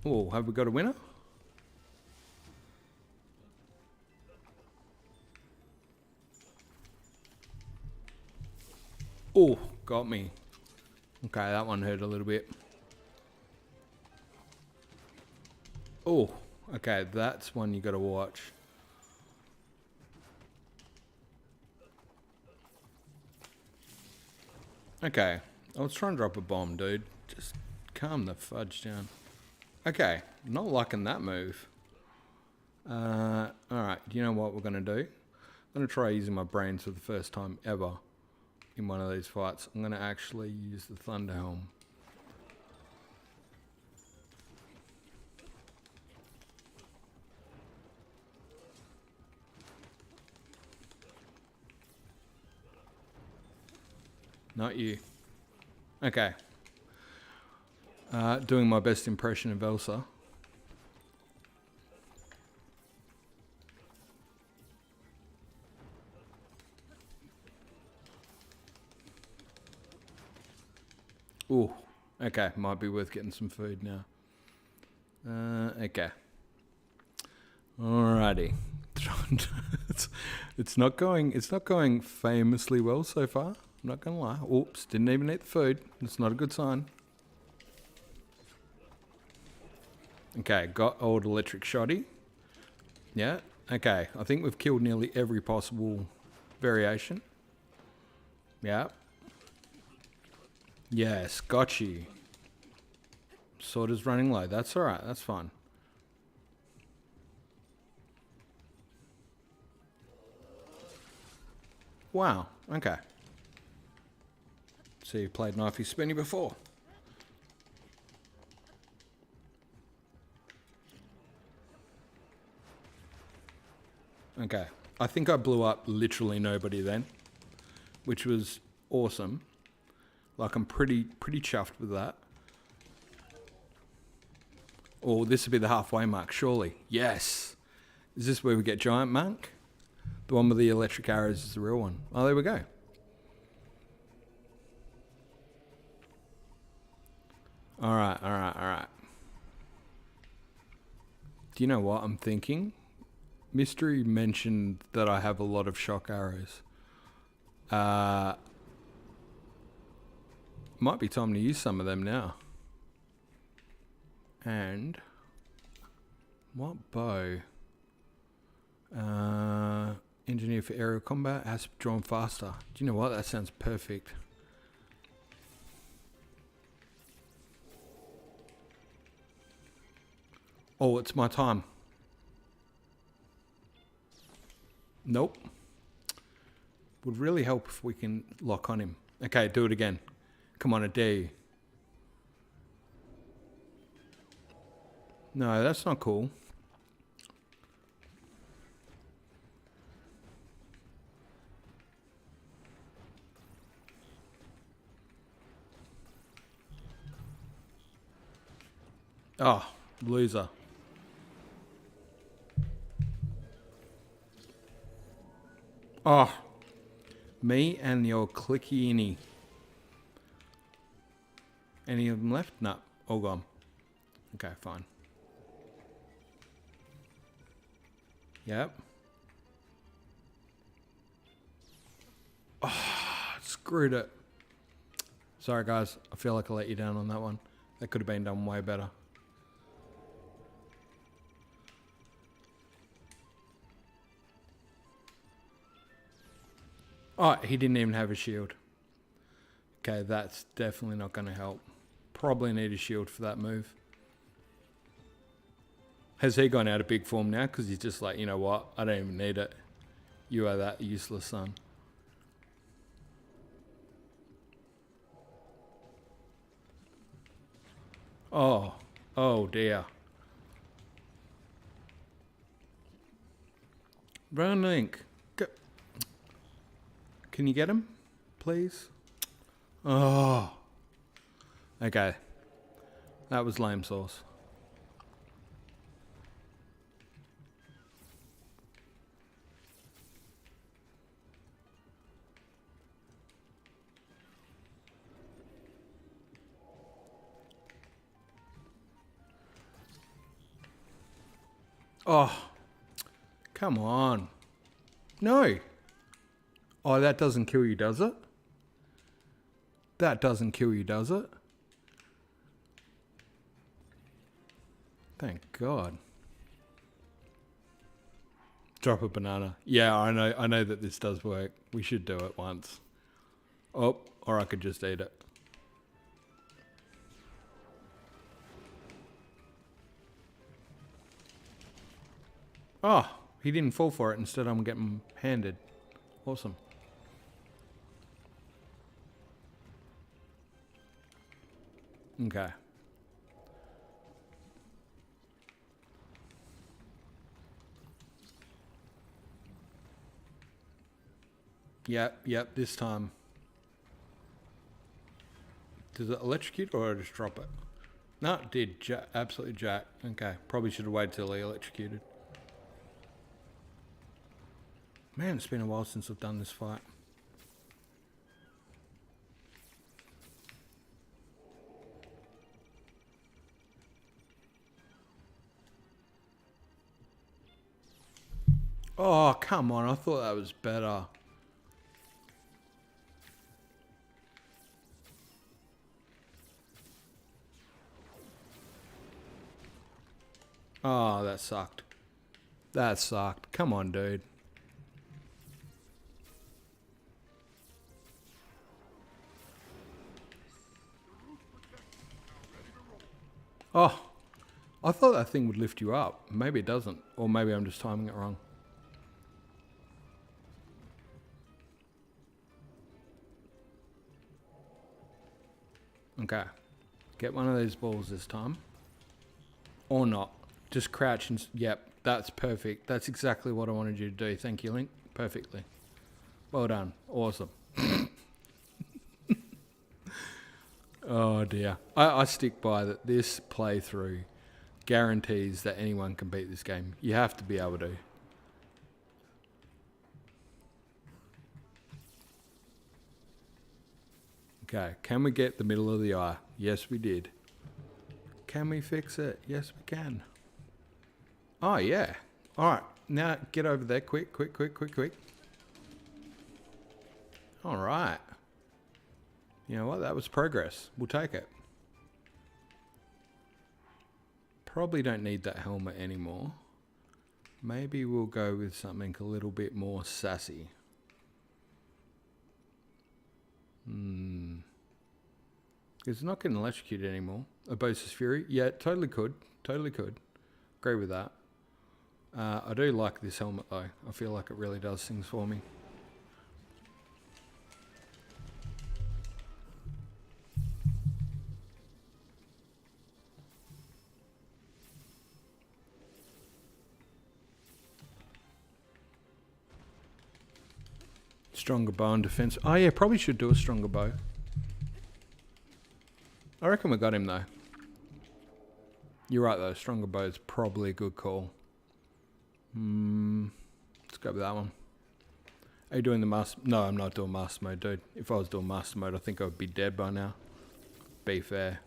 Oh, have we got a winner? Oh, got me. Okay, that one hurt a little bit. Oh, okay, that's one you got to watch. Okay, I was trying to drop a bomb, dude. Just calm the fudge down. Okay, not liking that move. Alright, do you know what we're going to do? I'm going to try using my brains for the first time ever in one of these fights. I'm going to actually use the Thunder Helm. Not you. Okay. Doing my best impression of Elsa. Ooh, okay, might be worth getting some food now. Okay. Alrighty. it's not going famously well so far. I'm not gonna lie. Oops, didn't even eat the food. That's not a good sign. Okay, got old electric shoddy. Yeah, okay. I think we've killed nearly every possible variation. Yeah. Yes, got you. Sword is running low. That's alright, that's fine. Wow, okay. So you played Knifey Spinny before. Okay. I think I blew up literally nobody then, which was awesome. Like, I'm pretty chuffed with that. Oh, this would be the halfway mark, surely. Yes. Is this where we get Giant Monk? The one with the electric arrows is the real one. Oh, there we go. Alright. Do you know what I'm thinking? Mystery mentioned that I have a lot of shock arrows. Might be time to use some of them now. And what bow? Engineer for aerial combat has drawn faster. Do you know what? That sounds perfect. Oh, it's my time. Nope. Would really help if we can lock on him. Okay, do it again. Come on, I dare you. No, that's not cool. Oh, loser. Oh, me and your clicky-inny. Any of them left? No, all gone. Okay, fine. Yep. Oh, screwed it. Sorry, guys. I feel like I let you down on that one. That could have been done way better. Oh, he didn't even have a shield. Okay, that's definitely not going to help. Probably need a shield for that move. Has he gone out of big form now? Because he's just like, you know what? I don't even need it. You are that useless, son. Oh. Oh, dear. Brown Link. Go. Can you get him? Please? Oh. Okay. That was lame sauce. Oh. Come on. No. Oh, that doesn't kill you, does it? That doesn't kill you, does it? Thank God. Drop a banana. Yeah, I know that this does work. We should do it once. Oh, or I could just eat it. Oh, he didn't fall for it. Instead, I'm getting handed. Awesome. Okay. Yep, this time. Does it electrocute or just drop it? No, it did. Absolutely jack. Okay, probably should have waited till he electrocuted. Man, it's been a while since I've done this fight. Oh, come on. I thought that was better. Oh, that sucked. That sucked. Come on, dude. Oh, I thought that thing would lift you up. Maybe it doesn't. Or maybe I'm just timing it wrong. Okay. Get one of those balls this time. Or not. Just crouch and... Yep, that's perfect. That's exactly what I wanted you to do. Thank you, Link. Perfectly. Well done. Awesome. Oh, dear. I stick by that this playthrough guarantees that anyone can beat this game. You have to be able to. Okay, can we get the middle of the eye? Yes, we did. Can we fix it? Yes, we can. Oh, yeah. All right, now get over there. Quick. All right. You know what? That was progress. We'll take it. Probably don't need that helmet anymore. Maybe we'll go with something a little bit more sassy. It's not getting electrocuted anymore. Abosis Fury. Yeah, totally could. Totally could. Agree with that. I do like this helmet though. I feel like it really does things for me. Stronger bow and defense. Oh yeah, probably should do a stronger bow. I reckon we got him though. You're right though, stronger bow is probably a good call. Let's go with that one. Are you doing the master? No, I'm not doing master mode, dude. If I was doing master mode, I think I would be dead by now. Be fair.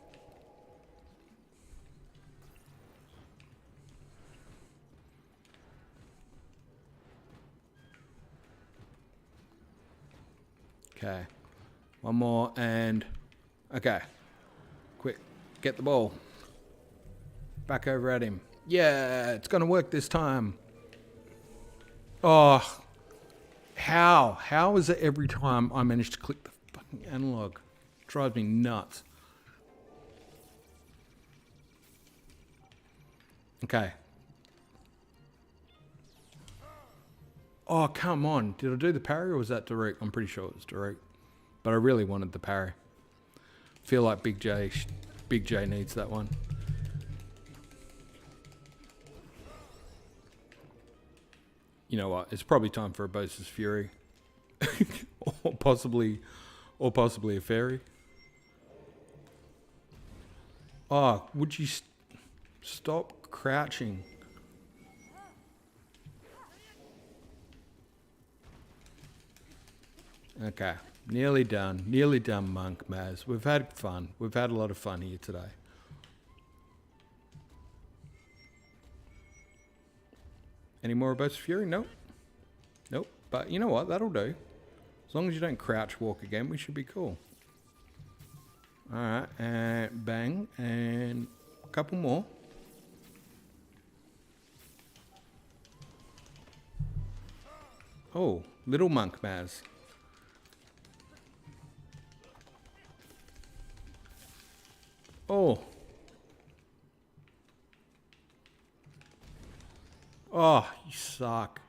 Okay. One more and... Okay. Quick. Get the ball. Back over at him. Yeah, it's going to work this time. Oh... How is it every time I manage to click the fucking analog? It drives me nuts. Okay. Oh, come on. Did I do the parry or was that direct? I'm pretty sure it was direct. But I really wanted the parry. Feel like Big J needs that one. You know what? It's probably time for a Bosa's Fury. or possibly a fairy. Oh, would you stop crouching? Okay, nearly done. Nearly done, Monk Maz. We've had fun. We've had a lot of fun here today. Any more about Fury? Nope. Nope. But you know what? That'll do. As long as you don't crouch walk again, we should be cool. Alright, and bang. And a couple more. Oh, little Monk Maz. Oh. Oh, you suck.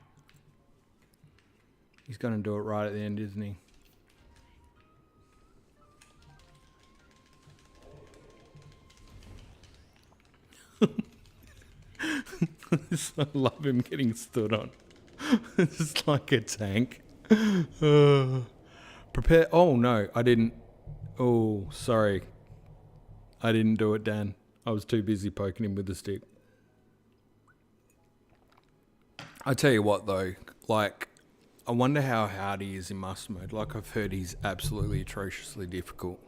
He's going to do it right at the end, isn't he? I love him getting stood on. It's like a tank. Prepare. Oh, no, I didn't. Oh, sorry. I didn't do it, Dan. I was too busy poking him with the stick. I tell you what, though. Like, I wonder how hard he is in master mode. Like, I've heard he's absolutely atrociously difficult.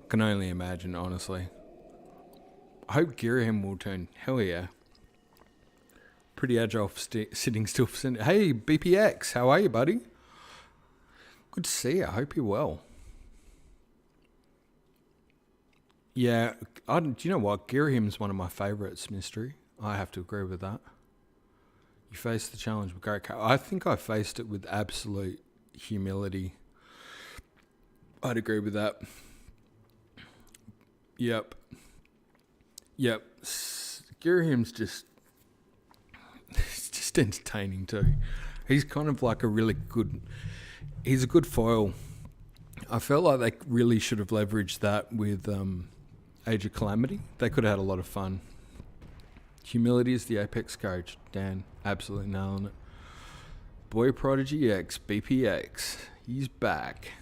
I can only imagine, honestly. I hope Girahim will turn. Hell yeah. Pretty agile for sitting still for... Hey, BPX. How are you, buddy? Good to see you. I hope you're well. Yeah, do you know what? Girahim's one of my favourites, Mystery. I have to agree with that. You faced the challenge with great character. I think I faced it with absolute humility. I'd agree with that. Yep. Girahim's just... It's just entertaining too. He's kind of like a really good... He's a good foil. I felt like they really should have leveraged that with Age of Calamity. They could have had a lot of fun. Humility is the apex coach. Dan, absolutely nailing it. Boy Prodigy X, BPX. He's back.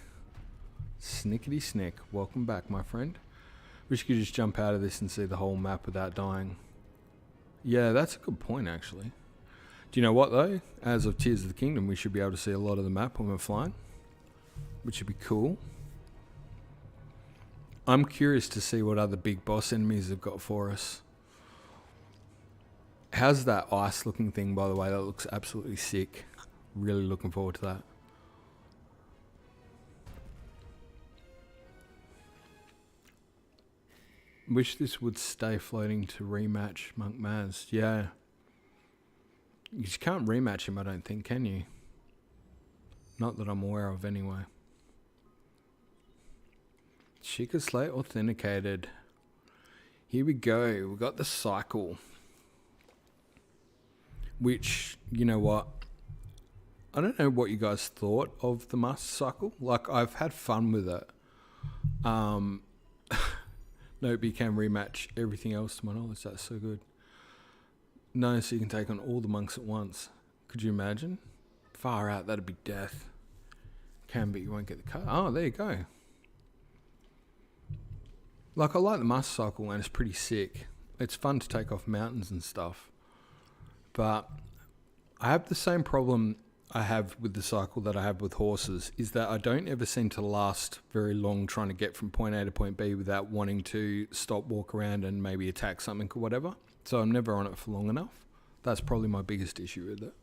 Snickety snick. Welcome back, my friend. Wish you could just jump out of this and see the whole map without dying. Yeah, that's a good point, actually. Do you know what, though? As of Tears of the Kingdom, we should be able to see a lot of the map when we're flying, which would be cool. I'm curious to see what other big boss enemies have got for us. How's that ice looking thing, by the way? That looks absolutely sick. Really looking forward to that. Wish this would stay floating to rematch Monk Maz. Yeah. You just can't rematch him, I don't think, can you? Not that I'm aware of, anyway. Sheikah Slate authenticated. Here we go. We got the cycle. Which, you know what? I don't know what you guys thought of the master cycle. Like, I've had fun with it. Nope, you can rematch everything else to my knowledge. That's so good. No, so you can take on all the monks at once. Could you imagine? Far out, that'd be death. Can, but you won't get the card. Oh, there you go. Like, I like the master cycle and it's pretty sick. It's fun to take off mountains and stuff. But I have the same problem. I have with the cycle that I have with horses is that I don't ever seem to last very long trying to get from point A to point B without wanting to stop, walk around and maybe attack something or whatever. So I'm never on it for long enough. That's probably my biggest issue with it.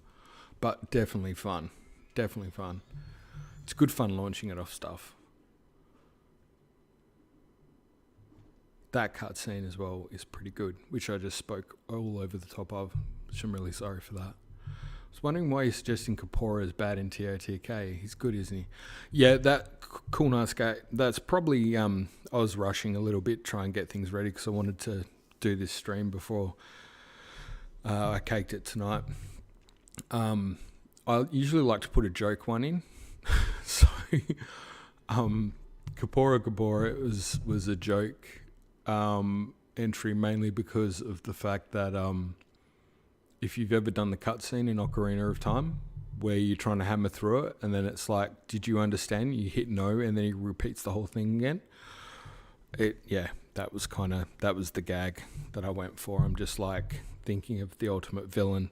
But definitely fun. Definitely fun. It's good fun launching it off stuff. That cutscene as well is pretty good, which I just spoke all over the top of, which I'm really sorry for that. I was wondering why you're suggesting Kapora is bad in TOTK. He's good, isn't he? Yeah, that cool, nice guy. That's probably, I was rushing a little bit, try and get things ready because I wanted to do this stream before I caked it tonight. I usually like to put a joke one in. So, Kapora was a joke entry mainly because of the fact that if you've ever done the cutscene in Ocarina of Time where you're trying to hammer through it and then it's like, did you understand? You hit no and then he repeats the whole thing again. That was the gag that I went for. I'm just like thinking of the ultimate villain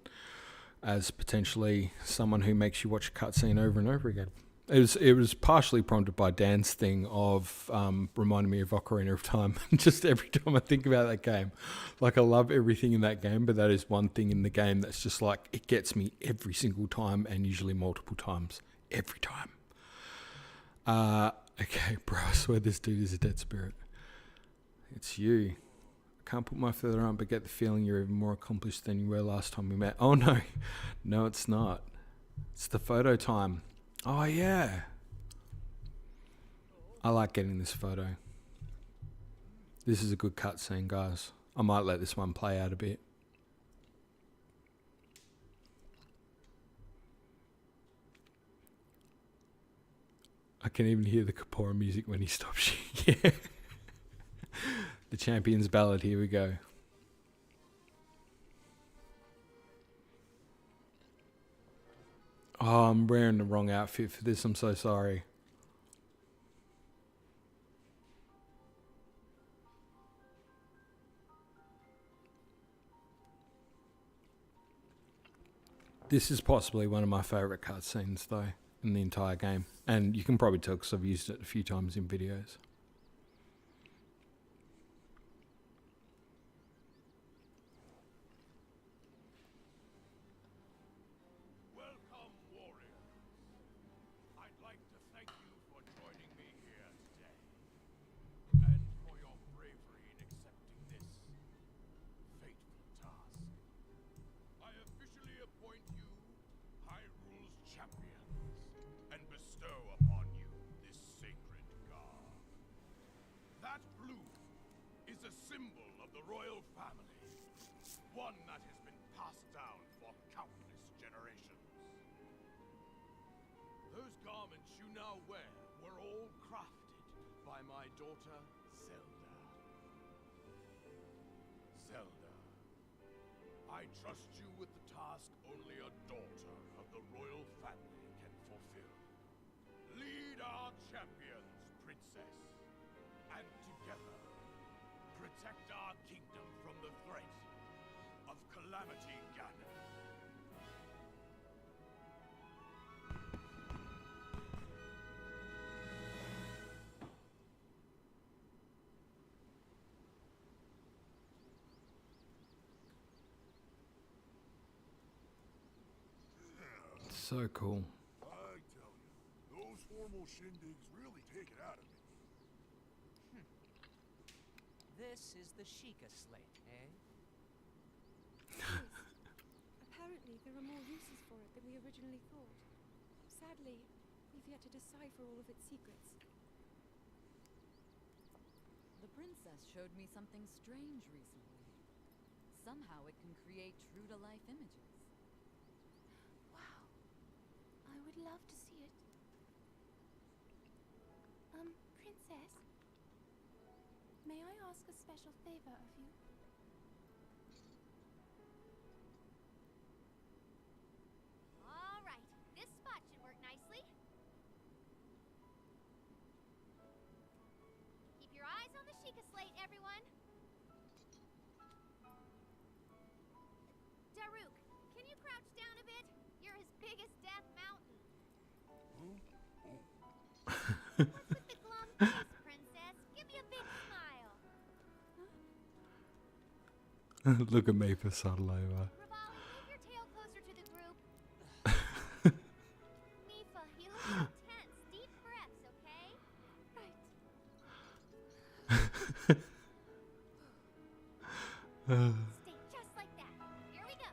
as potentially someone who makes you watch a cutscene over and over again. It was partially prompted by Dan's thing of reminding me of Ocarina of Time. Just every time I think about that game, like I love everything in that game, but that is one thing in the game that's just like it gets me every single time and usually multiple times every time. Okay, bro, I swear this dude is a dead spirit. It's you. I can't put my feather on, but get the feeling you're even more accomplished than you were last time we met. Oh no, no, it's not. It's the photo time. Oh, yeah. I like getting this photo. This is a good cutscene, guys. I might let this one play out a bit. I can even hear the Kapora music when he stops you. Yeah. The Champion's Ballad. Here we go. Oh, I'm wearing the wrong outfit for this. I'm so sorry. This is possibly one of my favourite cutscenes, though, in the entire game. And you can probably tell because I've used it a few times in videos. I trust you with the task only a daughter of the royal family can fulfill. Lead our champions, princess, and together protect our kingdom from the threat of Calamity Ganon. So cool. I tell you, those formal shindigs really take it out of me. This is the Sheikah slate, eh? Apparently, there are more uses for it than we originally thought. Sadly, we've yet to decipher all of its secrets. The princess showed me something strange recently. Somehow it can create true-to-life images. Wow. I would love to see it. Princess? May I ask a special favor of you? All right, this spot should work nicely. Keep your eyes on the Sheikah slate, everyone. Daruk, can you crouch down a bit? You're his biggest death mountain. What's with the glum face, princess? Give me a big smile. Look at me for subtle over. Rivali, move your tail closer to the group. Mifa, you look so tense. Deep breaths, okay? Right. Stay just like that. Here we go.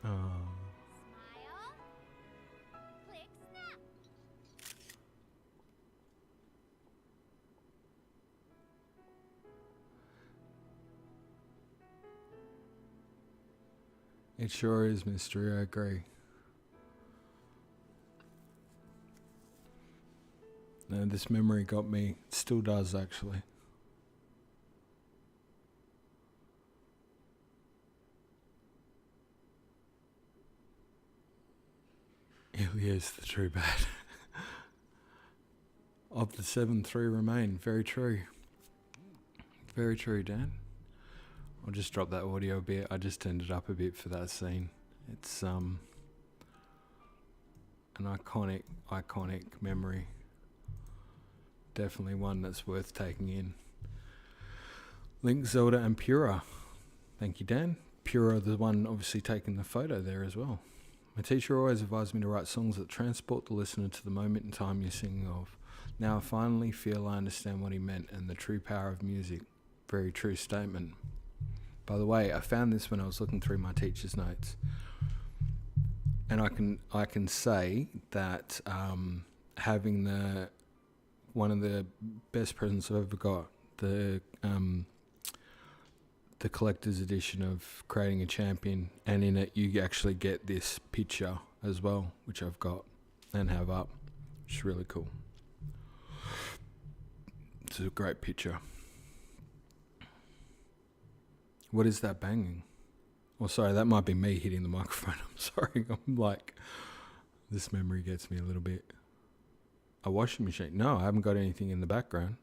Oh. Smile. Click, snap. It sure is mystery, I agree. No, this memory got me. It still does, actually. Ilya is the true bad. Of the 7, 3 remain. Very true. Very true, Dan. I'll just drop that audio a bit. I just turned it up a bit for that scene. It's an iconic memory. Definitely one that's worth taking in. Link, Zelda, and Pura. Thank you, Dan. Pura, the one obviously taking the photo there as well. My teacher always advised me to write songs that transport the listener to the moment in time you're singing of. Now I finally feel I understand what he meant and the true power of music. Very true statement. By the way, I found this when I was looking through my teacher's notes. And I can say that having one of the best presents I've ever got, the collector's edition of Creating a Champion, and in it you actually get this picture as well, which I've got and have up, which is really cool. It's a great picture. What is that banging? Oh, sorry, that might be me hitting the microphone. I'm sorry. I'm like, this memory gets me a little bit. A washing machine? No, I haven't got anything in the background.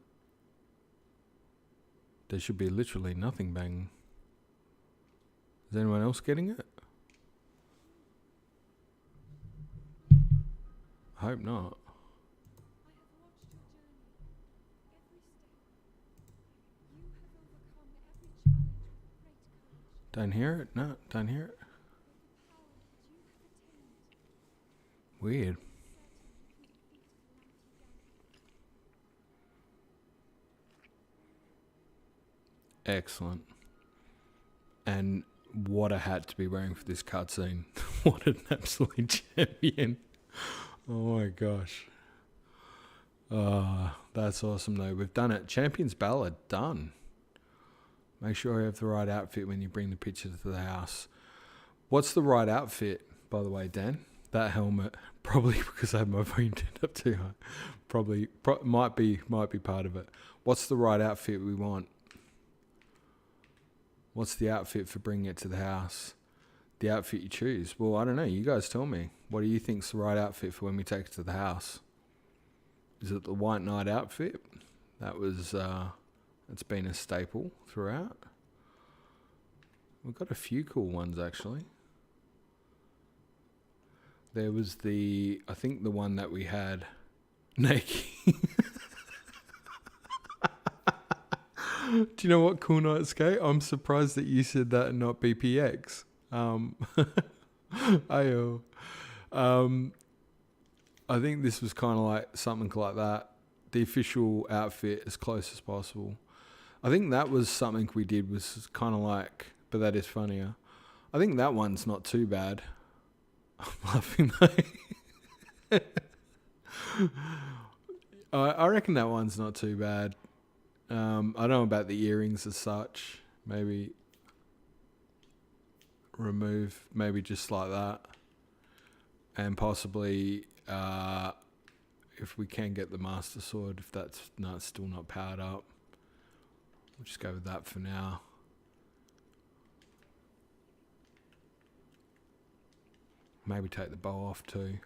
There should be literally nothing banging. Is anyone else getting it? I hope not. Don't hear it? No, don't hear it. Weird. Excellent. And what a hat to be wearing for this cutscene. What an absolute champion. Oh my gosh. That's awesome though. We've done it. Champion's Ballad, done. Make sure you have the right outfit when you bring the picture to the house. What's the right outfit, by the way, Dan? That helmet, probably because I have my volume turned up too high. Probably might be part of it. What's the right outfit we want? What's the outfit for bringing it to the house? The outfit you choose. Well, I don't know. You guys tell me. What do you think's the right outfit for when we take it to the house? Is it the White Knight outfit? That was, it's been a staple throughout. We've got a few cool ones, actually. There was I think the one that we had naked. Do you know what, Cool Night Skate? I'm surprised that you said that and not BPX. Ayo. I think this was kind of like something like that. The official outfit as close as possible. I think that was something we did was kind of like, but that is funnier. I think that one's not too bad. I'm laughing though. I reckon that one's not too bad. I don't know about the earrings as such. Maybe remove, maybe just like that. And possibly, if we can get the Master Sword, if that's still not powered up. We'll just go with that for now. Maybe take the bow off too.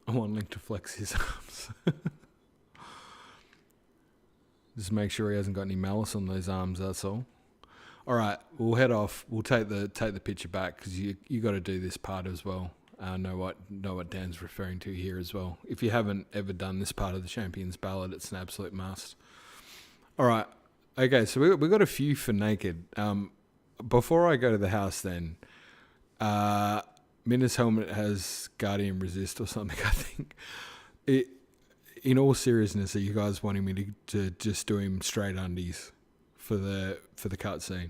I want Link to flex his arms. Just make sure he hasn't got any malice on those arms, that's all. All right, we'll head off. We'll take the picture back because you got to do this part as well. Know what Dan's referring to here as well. If you haven't ever done this part of the Champion's Ballad, it's an absolute must. All right, okay. So we got a few for naked. Before I go to the house, then, Minna's helmet has Guardian Resist or something. I think. In all seriousness, are you guys wanting me to just do him straight undies for the cutscene?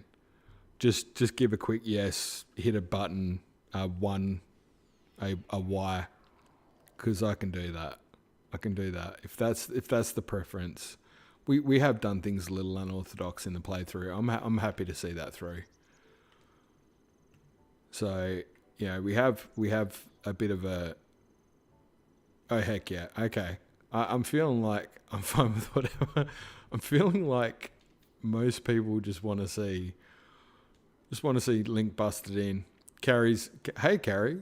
Just give a quick yes, hit a button, a Y, because I can do that. If that's the preference. We have done things a little unorthodox in the playthrough. I'm happy to see that through. So we have a bit of a. Oh heck yeah! Okay, I'm feeling like I'm fine with whatever. I'm feeling like most people just want to see Link busted in. Carrie's, hey Carrie.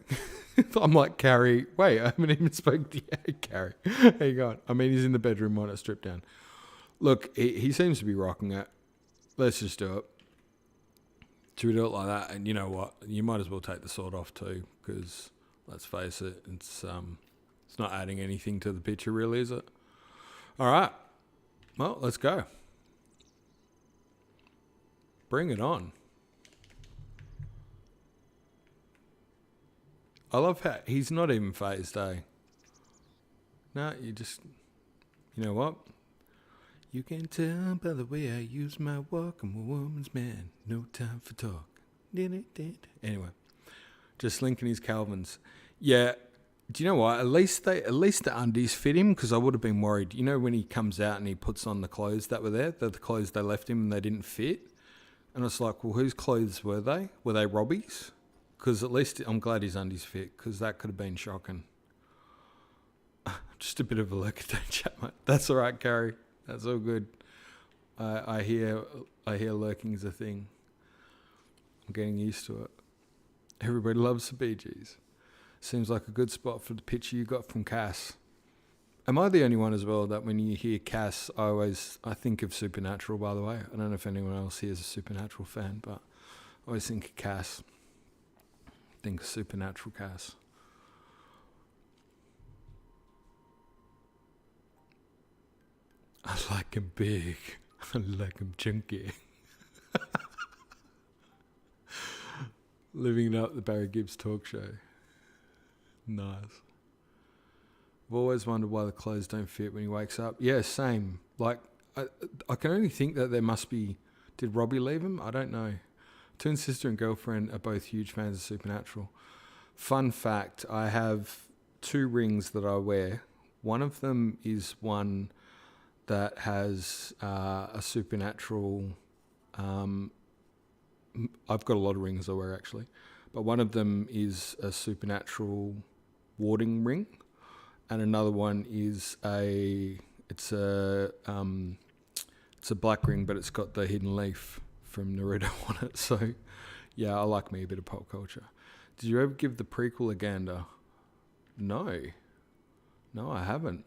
I'm like, Carrie, wait, I haven't even spoken to you. Hey Carrie, how you going? I mean, he's in the bedroom on it, stripped down. Look, he seems to be rocking it. Let's just do it. Should we do it like that? And you know what? You might as well take the sword off too, because let's face it, it's not adding anything to the picture really, is it? All right. Well, let's go. Bring it on. I love how he's not even phased, eh? No, you know what? You can tell by the way I use my walk, I'm a woman's man. No time for talk. Anyway, just linking his Calvins. Yeah, do you know what? At least the undies fit him, because I would have been worried. You know when he comes out and he puts on the clothes that were there, the clothes they left him and they didn't fit? And it's like, well, whose clothes were they? Were they Robbie's? Because at least I'm glad his undies fit, because that could have been shocking. Just a bit of a lurker, don't chat, mate. That's all right, Carrie. That's all good. I hear lurking's a thing. I'm getting used to it. Everybody loves the Bee Gees. Seems like a good spot for the picture you got from Cass. Am I the only one as well that when you hear Cass, I think of Supernatural, by the way. I don't know if anyone else here is a Supernatural fan, but I always think of Cass. Think of Supernatural Cass. I like him big. I like him chunky. Living it up the Barry Gibbs talk show. Nice. I've always wondered why the clothes don't fit when he wakes up. Yeah, same. Like, I can only think that there must be... Did Robbie leave him? I don't know. Twin sister and girlfriend are both huge fans of Supernatural. Fun fact, I have 2 rings that I wear. One of them is one that has a Supernatural... I've got a lot of rings I wear, actually. But one of them is a Supernatural warding ring. And another one is it's a black ring, but it's got the hidden leaf from Naruto on it. So, yeah, I like me a bit of pop culture. Did you ever give the prequel a gander? No, I haven't.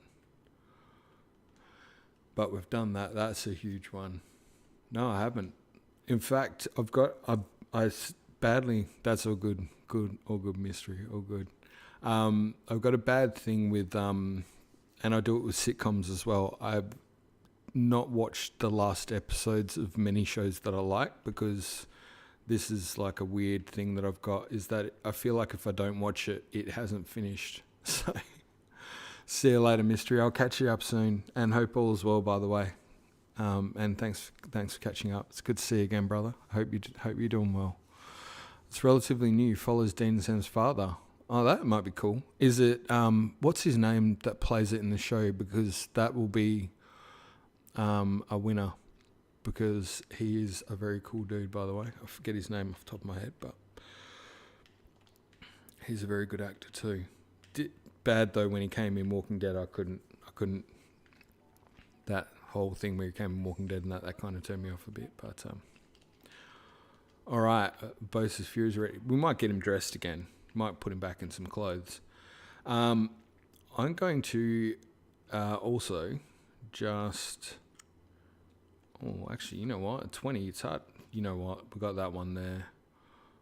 But we've done that. That's a huge one. No, I haven't. In fact, that's all good, all good mystery, all good. I've got a bad thing with, and I do it with sitcoms as well. I've not watched the last episodes of many shows that I like, because this is like a weird thing that I've got, is that I feel like if I don't watch it, it hasn't finished. So, see you later, mystery. I'll catch you up soon, and hope all is well, by the way. And thanks for catching up. It's good to see you again, brother. Hope you're doing well. It's relatively new. Follows Dean and Sam's father. Oh, that might be cool. Is it, what's his name that plays it in the show? Because that will be a winner. Because he is a very cool dude, by the way. I forget his name off the top of my head, but he's a very good actor too. Bad though, when he came in Walking Dead, I couldn't. That whole thing where he came in Walking Dead and that kind of turned me off a bit. But all right, Bose is Fury's ready. We might get him dressed again. Might put him back in some clothes. I'm going to also just... Oh, actually, you know what? At 20, it's hard. you know what? We got that one there.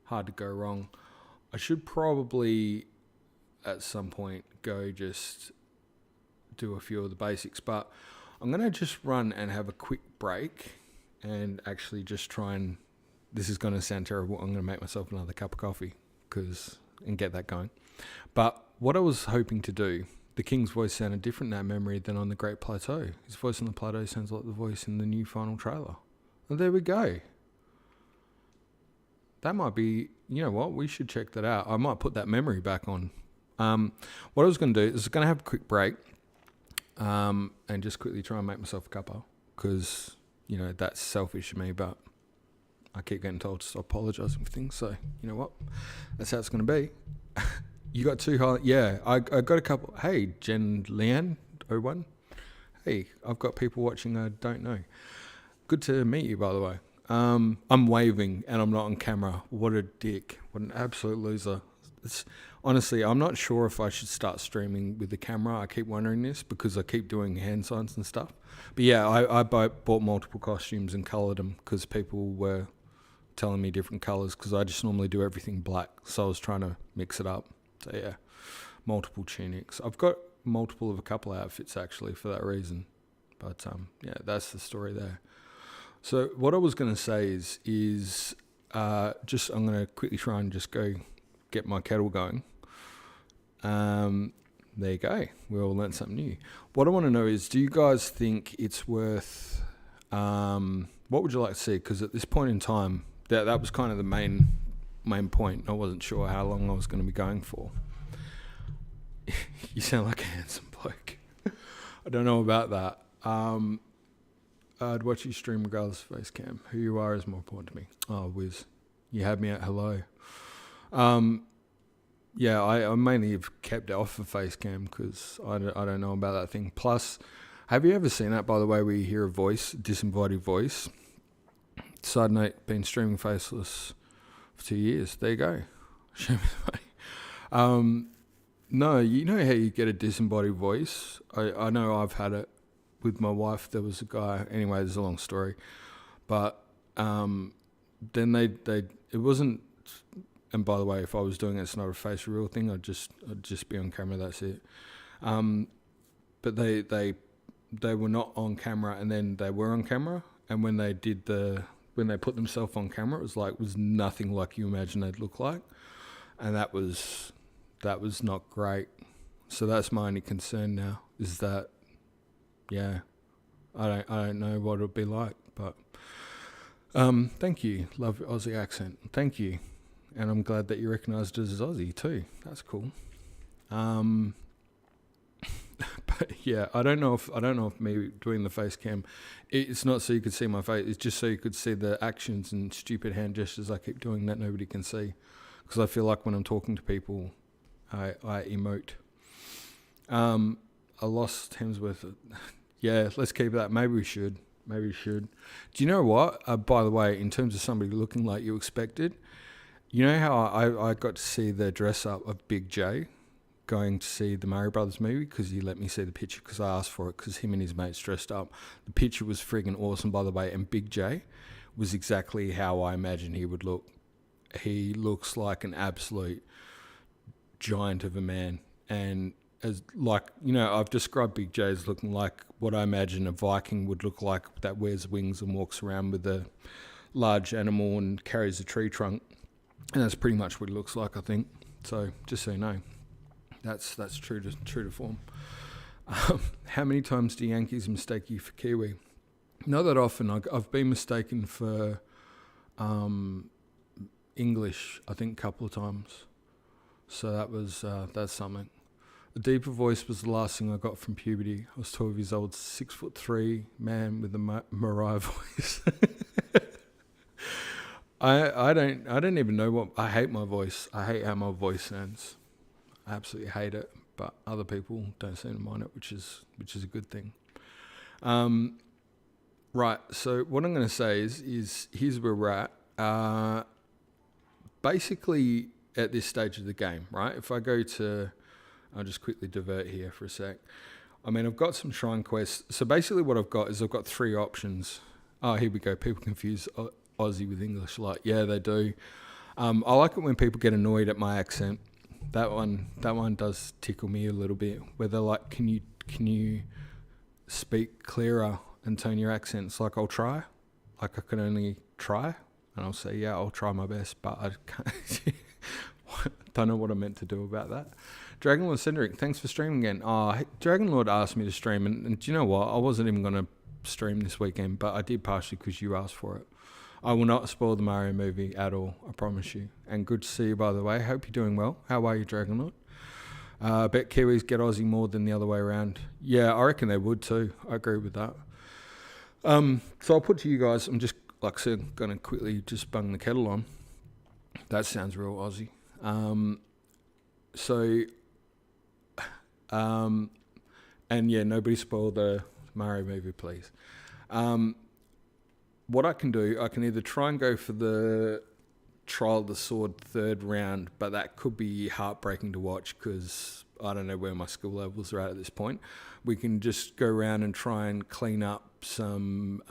Hard to go wrong. I should probably at some point go just do a few of the basics, but I'm going to just run and have a quick break and actually just try and, this is going to sound terrible, I'm going to make myself another cup of coffee and get that going. But what I was hoping to do, the King's voice sounded different in that memory than on the Great Plateau. His voice on the Plateau sounds like the voice in the new final trailer. And there we go. That might be, you know what, we should check that out. I might put that memory back on. What I was going to do is going to have a quick break and just quickly try and make myself a cuppa, because, you know, that's selfish of me, but I keep getting told to stop apologising for things, so you know what, that's how it's going to be. You got two high, yeah, I got a couple. Hey, Jen Leanne 01. Hey, I've got people watching I don't know. Good to meet you, by the way. I'm waving and I'm not on camera. What a dick. What an absolute loser. Honestly, I'm not sure if I should start streaming with the camera. I keep wondering this because I keep doing hand signs and stuff. But yeah, I bought multiple costumes and coloured them because people were telling me different colours, because I just normally do everything black. So I was trying to mix it up. So yeah, multiple tunics. I've got multiple of a couple of outfits actually for that reason. But yeah, that's the story there. So what I was going to say is just I'm going to quickly try and just go get my kettle going. There you go. We all learned something new. What I want to know is, do you guys think it's worth... what would you like to see? Because at this point in time, that was kind of the main point. I wasn't sure how long I was going to be going for. You sound like a handsome bloke. I don't know about that. I'd watch you stream regardless of face cam. Who you are is more important to me. Oh, whiz. You had me at hello. Yeah, I mainly have kept it off of face cam because I don't know about that thing. Plus, have you ever seen that, by the way, where you hear a voice, disembodied voice? Side note, been streaming faceless for 2 years. There you go. Show me the way. No, you know how you get a disembodied voice? I know I've had it with my wife. There was a guy, anyway, there's a long story. But then it wasn't, and by the way, if I was doing it, it's not a face reveal thing. I'd just be on camera, that's it. But they were not on camera, and then they were on camera, and when they put themselves on camera, it was nothing like you imagine they'd look like, and that was not great. So that's my only concern now, is that, yeah, I don't know what it'll be like, but thank you, love your Aussie accent, thank you, and I'm glad that you recognised it as Aussie too. That's cool. But yeah, I don't know if me doing the face cam, it's not so you could see my face. It's just so you could see the actions and stupid hand gestures I keep doing that nobody can see. Because I feel like when I'm talking to people, I emote. I lost Hemsworth. Yeah, let's keep that. Maybe we should. Do you know what? By the way, in terms of somebody looking like you expected, you know how I got to see the dress up of Big J going to see the Mario Brothers movie, because he let me see the picture because I asked for it, because him and his mates dressed up. The picture was friggin' awesome, by the way, and Big J was exactly how I imagined he would look. He looks like an absolute giant of a man, and as like, you know, I've described Big J as looking like what I imagine a Viking would look like, that wears wings and walks around with a large animal and carries a tree trunk, and that's pretty much what he looks like, I think. So just so you know, that's true to form. How many times do Yankees mistake you for Kiwi? Not that often. I've been mistaken for English, I think, a couple of times. So that's something. A deeper voice was the last thing I got from puberty. I was 12 years old, 6'3" man with a Mariah voice. I don't even know what. I hate my voice. I hate how my voice sounds. I absolutely hate it. But other people don't seem to mind it, which is a good thing. Right. So what I'm going to say is here's where we're at. Basically, at this stage of the game, right? If I go to, I'll just quickly divert here for a sec. I mean, I've got some shrine quests. So basically what I've got 3 options. Oh, here we go. People confuse Aussie with English a lot. Yeah, they do. I like it when people get annoyed at my accent. That one does tickle me a little bit. Where they're like, can you speak clearer and tone your accent? It's like, I'll try. Like, I can only try. And I'll say, yeah, I'll try my best, but I can't. Don't know what I meant to do about that. Dragonlord Cedric, thanks for streaming again. Dragonlord asked me to stream, and do you know what? I wasn't even going to stream this weekend, but I did partially because you asked for it. I will not spoil the Mario movie at all, I promise you. And good to see you, by the way. Hope you're doing well. How are you, Dragonlord? I bet Kiwis get Aussie more than the other way around. Yeah, I reckon they would too. I agree with that. So I'll put to you guys, I'm just, like I said, going to quickly just bung the kettle on. That sounds real Aussie. And yeah, nobody spoil the Mario movie, please. What I can do, I can either try and go for the Trial of the Sword third round, but that could be heartbreaking to watch because I don't know where my skill levels are at this point. We can just go around and try and clean up some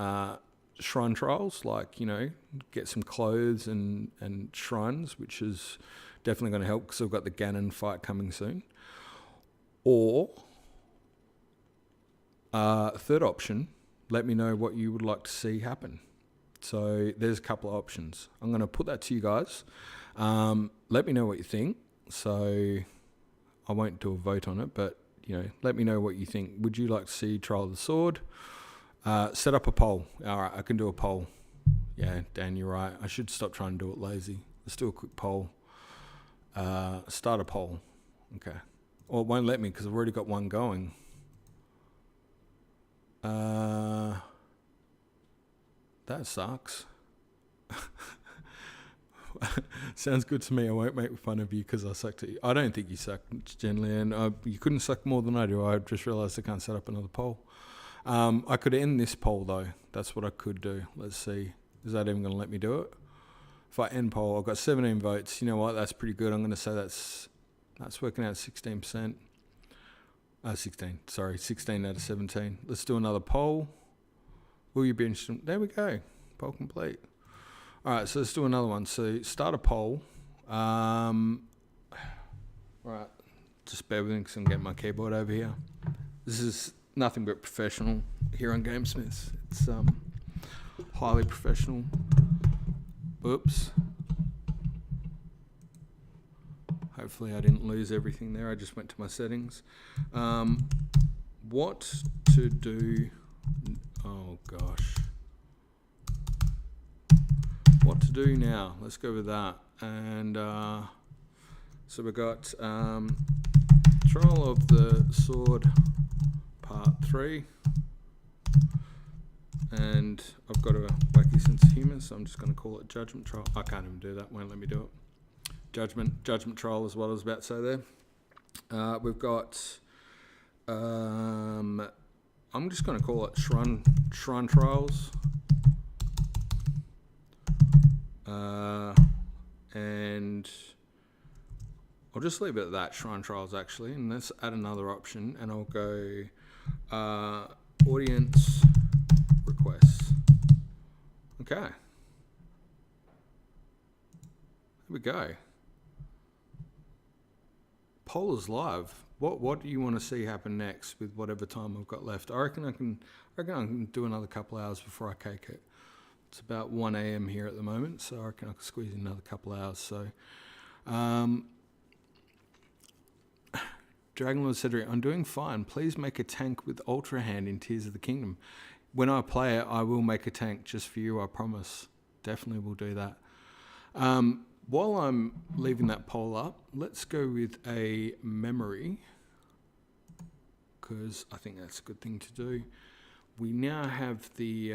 shrine trials, like, you know, get some clothes and shrines, which is definitely going to help because I've got the Ganon fight coming soon. Or, third option, let me know what you would like to see happen. So there's a couple of options. I'm going to put that to you guys. Let me know what you think. So I won't do a vote on it, but, you know, let me know what you think. Would you like to see Trial of the Sword? Set up a poll. All right, I can do a poll. Yeah, Dan, you're right. I should stop trying to do it lazy. Let's do a quick poll. Start a poll. Okay. Well, it won't let me because I've already got one going. That sucks. Sounds good to me. I won't make fun of you because I sucked at you. I don't think you suck generally, and you couldn't suck more than I do. I just realised I can't set up another poll. I could end this poll though. That's what I could do. Let's see. Is that even going to let me do it? If I end poll, I've got 17 votes. You know what? That's pretty good. I'm going to say that's working out 16%. 16 out of 17. Let's do another poll. Will you be interested? There we go. Poll complete. All right, so let's do another one. So start a poll. Right, just bear with me because I'm getting my keyboard over here. This is nothing but professional here on GameSmiths. It's highly professional. Oops. Hopefully I didn't lose everything there. I just went to my settings. What to do... Oh, gosh. What to do now? Let's go with that. And so we've got Trial of the Sword Part 3. And I've got a wacky sense of humour, so I'm just going to call it Judgment Trial. I can't even do that. Won't let me do it. Judgment Trial is what I was about to say there. We've got... I'm just going to call it Shrine Trials. And I'll just leave it at that, Shrine Trials actually, and let's add another option, and I'll go audience requests. Okay. There we go. Poll is live. What do you want to see happen next with whatever time I've got left? I reckon I can do another couple hours before I cake it. It's about 1 a.m. here at the moment, so I reckon I can squeeze in another couple hours. So, Dragonlord Cedric, I'm doing fine. Please make a tank with Ultra Hand in Tears of the Kingdom. When I play it, I will make a tank just for you, I promise. Definitely will do that. While I'm leaving that poll up, let's go with a memory, because I think that's a good thing to do. We now have the...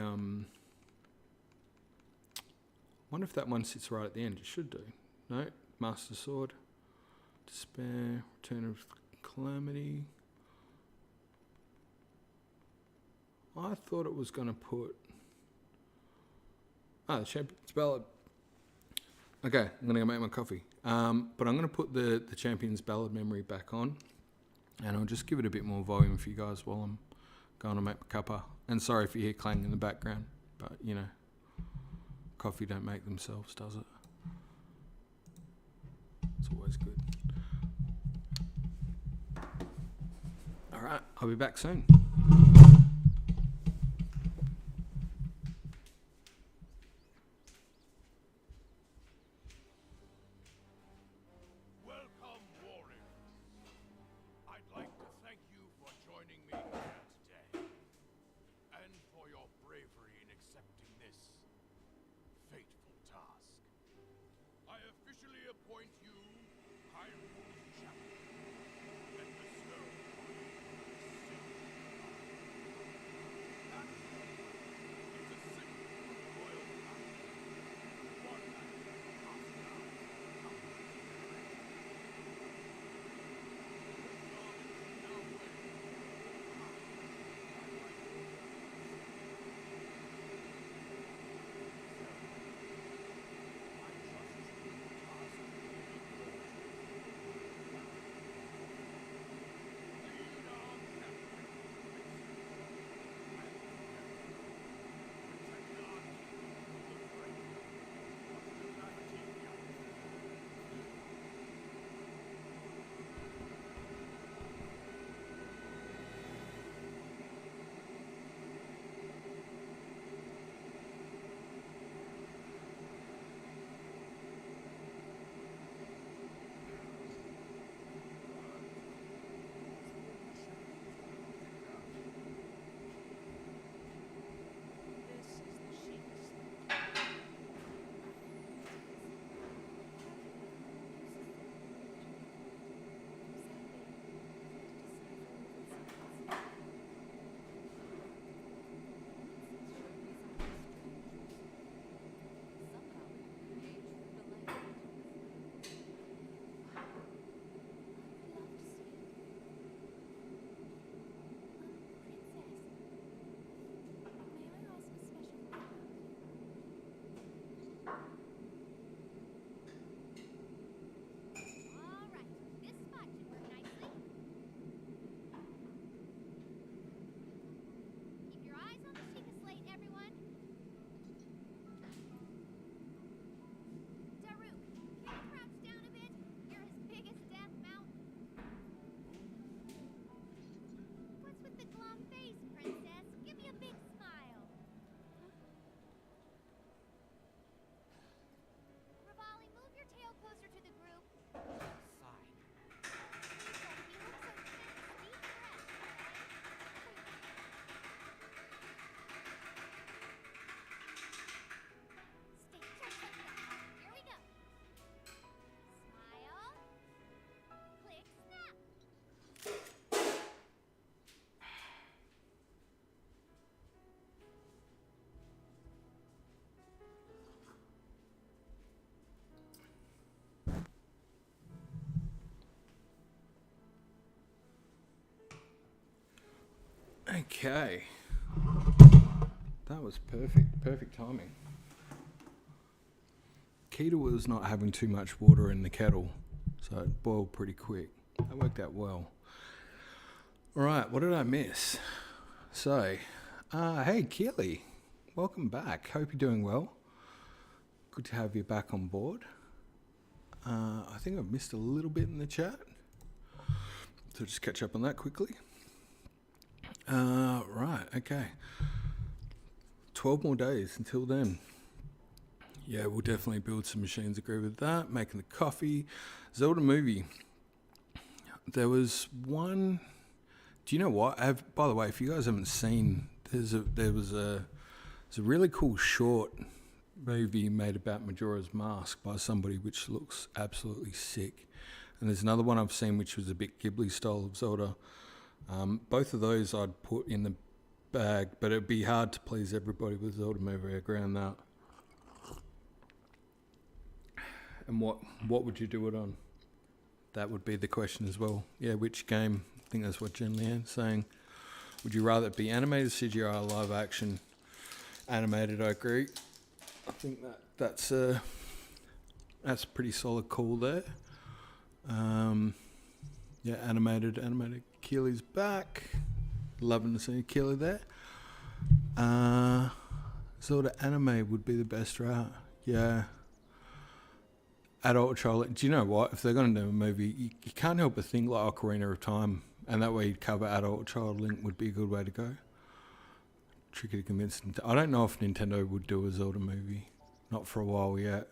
wonder if that one sits right at the end. It should do. No, Master Sword, Despair, Return of Calamity. I thought it was going to put... the Champion's Ballad. Okay, I'm going to go make my coffee. But I'm going to put the Champion's Ballad memory back on, and I'll just give it a bit more volume for you guys while I'm going to make my cuppa. And sorry if you hear clang in the background, but, you know, Coffee don't make themselves, does it? It's always good. Alright, I'll be back soon. Welcome, warriors. I'd like to thank you for joining me here today, and for your bravery in accepting this fateful task. I officially appoint you Hyrule's champion, and bestow upon you the signature that is a symbol of royal family, one that can be passed down countless generations. Okay. That was perfect timing. Key to was not having too much water in the kettle, so it boiled pretty quick. That worked out well. Alright, what did I miss? So, hey Keely, welcome back. Hope you're doing well. Good to have you back on board. I think I've missed a little bit in the chat, so just catch up on that quickly. Right, okay. 12 more days until then. Yeah, we'll definitely build some machines, agree with that. Making the coffee. Zelda movie. There was one... Do you know what? By the way, if you guys haven't seen, there was a really cool short movie made about Majora's Mask by somebody, which looks absolutely sick. And there's another one I've seen which was a bit Ghibli style of Zelda. Both of those I'd put in the bag, but it'd be hard to please everybody with Zelda movie. I agree on that. And what would you do it on? That would be the question as well. Yeah, which game? I think that's what Jen Leanne's saying. Would you rather it be animated, CGI, live action? Animated, I agree. I think that's a pretty solid call there. Yeah, animated. Keely's back. Loving to see Keely there. Zelda anime would be the best route. Yeah. Adult child. Do you know what? If they're going to do a movie, you can't help but think like Ocarina of Time, and that way you'd cover adult child Link would be a good way to go. Tricky to convince. I don't know if Nintendo would do a Zelda movie. Not for a while yet.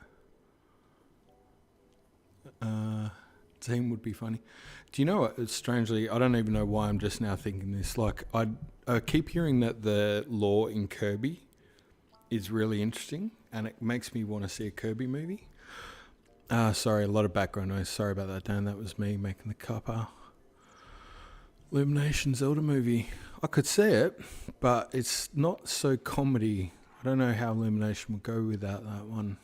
Team would be funny. Do you know what? It's strangely, I don't even know why I'm just now thinking this. Like, I keep hearing that the lore in Kirby is really interesting, and it makes me want to see a Kirby movie. Sorry, a lot of background noise. Sorry about that, Dan. That was me making the cuppa. Illumination Zelda movie. I could see it, but it's not so comedy. I don't know how Illumination would go without that one.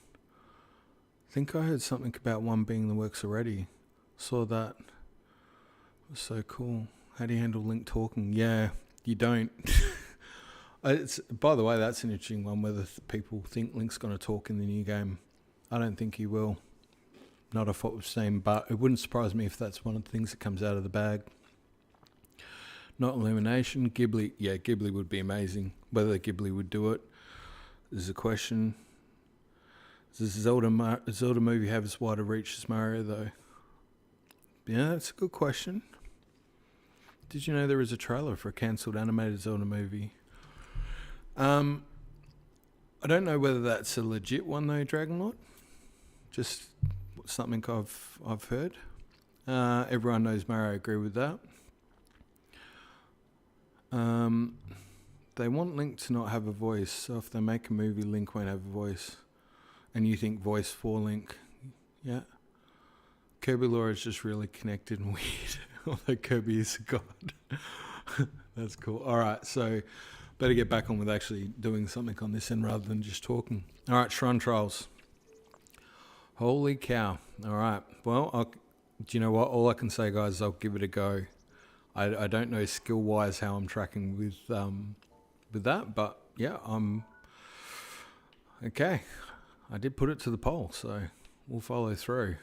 I think I heard something about one being in the works already. Saw that. It was so cool. How do you handle Link talking? Yeah, you don't. By the way, that's an interesting one, whether people think Link's going to talk in the new game. I don't think he will. Not off what we've seen, but it wouldn't surprise me if that's one of the things that comes out of the bag. Not Illumination. Ghibli. Yeah, Ghibli would be amazing. Whether Ghibli would do it is a question. Does Zelda movie have as wide a reach as Mario, though? Yeah, that's a good question. Did you know there is a trailer for a cancelled animated Zelda movie? I don't know whether that's a legit one, though, Dragonlord. Just something I've heard. Everyone knows Mario. I agree with that. They want Link to not have a voice, so if they make a movie, Link won't have a voice. And you think voice for Link. Yeah. Kirby lore is just really connected and weird. Although Kirby is a god. That's cool. Alright, so better get back on with actually doing something on this end rather than just talking. Alright, Shrine Trials. Holy cow. Alright, well, do you know what? All I can say, guys, is I'll give it a go. I don't know skill-wise how I'm tracking with that, but yeah, I'm... Okay. I did put it to the poll, so we'll follow through.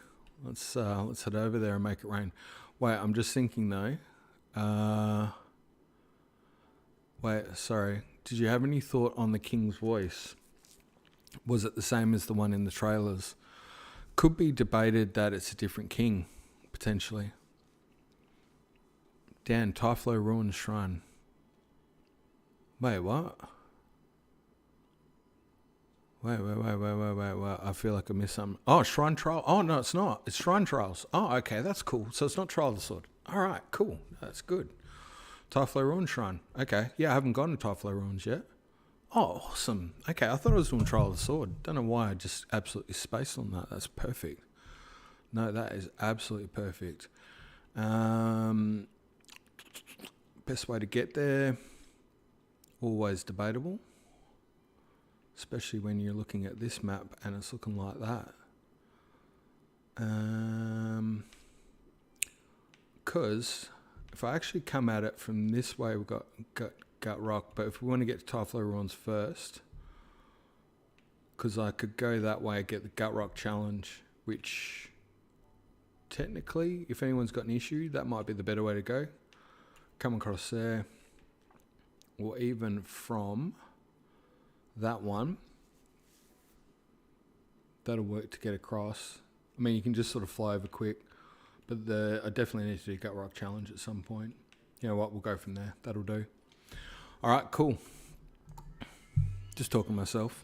Let's head over there and make it rain. Wait, I'm just thinking though. Wait, sorry. Did you have any thought on the king's voice? Was it the same as the one in the trailers? Could be debated that it's a different king, potentially. Dan, Typhlo Ruined Shrine. Wait, what? Wait. I feel like I missed something. Oh, Shrine Trial. Oh, no, it's not. It's Shrine Trials. Oh, okay, that's cool. So it's not Trial of the Sword. All right, cool. That's good. Typhlo Ruined Shrine. Okay, yeah, I haven't gone to Typhlo Ruins yet. Oh, awesome. Okay, I thought I was doing Trial of the Sword. Don't know why I just absolutely spaced on that. That's perfect. No, that is absolutely perfect. Best way to get there, always debatable. Especially when you're looking at this map and it's looking like that. Because if I actually come at it from this way, we've got Gut Rock. But if we want to get to Typhlo Ruins first, because I could go that way and get the Gut Rock challenge, which technically, if anyone's got an issue, that might be the better way to go. Come across there. Or even from that one. That'll work to get across. I mean, you can just sort of fly over quick. But I definitely need to do Gut Rock challenge at some point. You know what? We'll go from there. That'll do. All right, cool. Just talking to myself.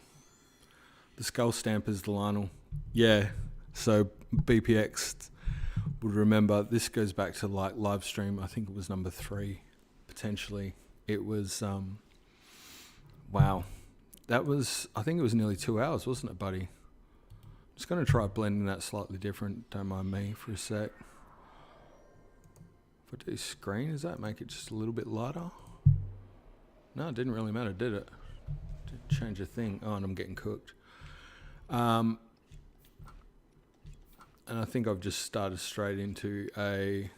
The Skull Stampers, the Lionel. Yeah, so BPX would remember. This goes back to like live stream. I think it was number 3, potentially. It was, wow. That was, I think it was nearly 2 hours, wasn't it, buddy? Just going to try blending that slightly different. Don't mind me for a sec. If I do screen, does that make it just a little bit lighter? No, it didn't really matter, did it? Didn't change a thing. Oh, and I'm getting cooked. And I think I've just started straight into a...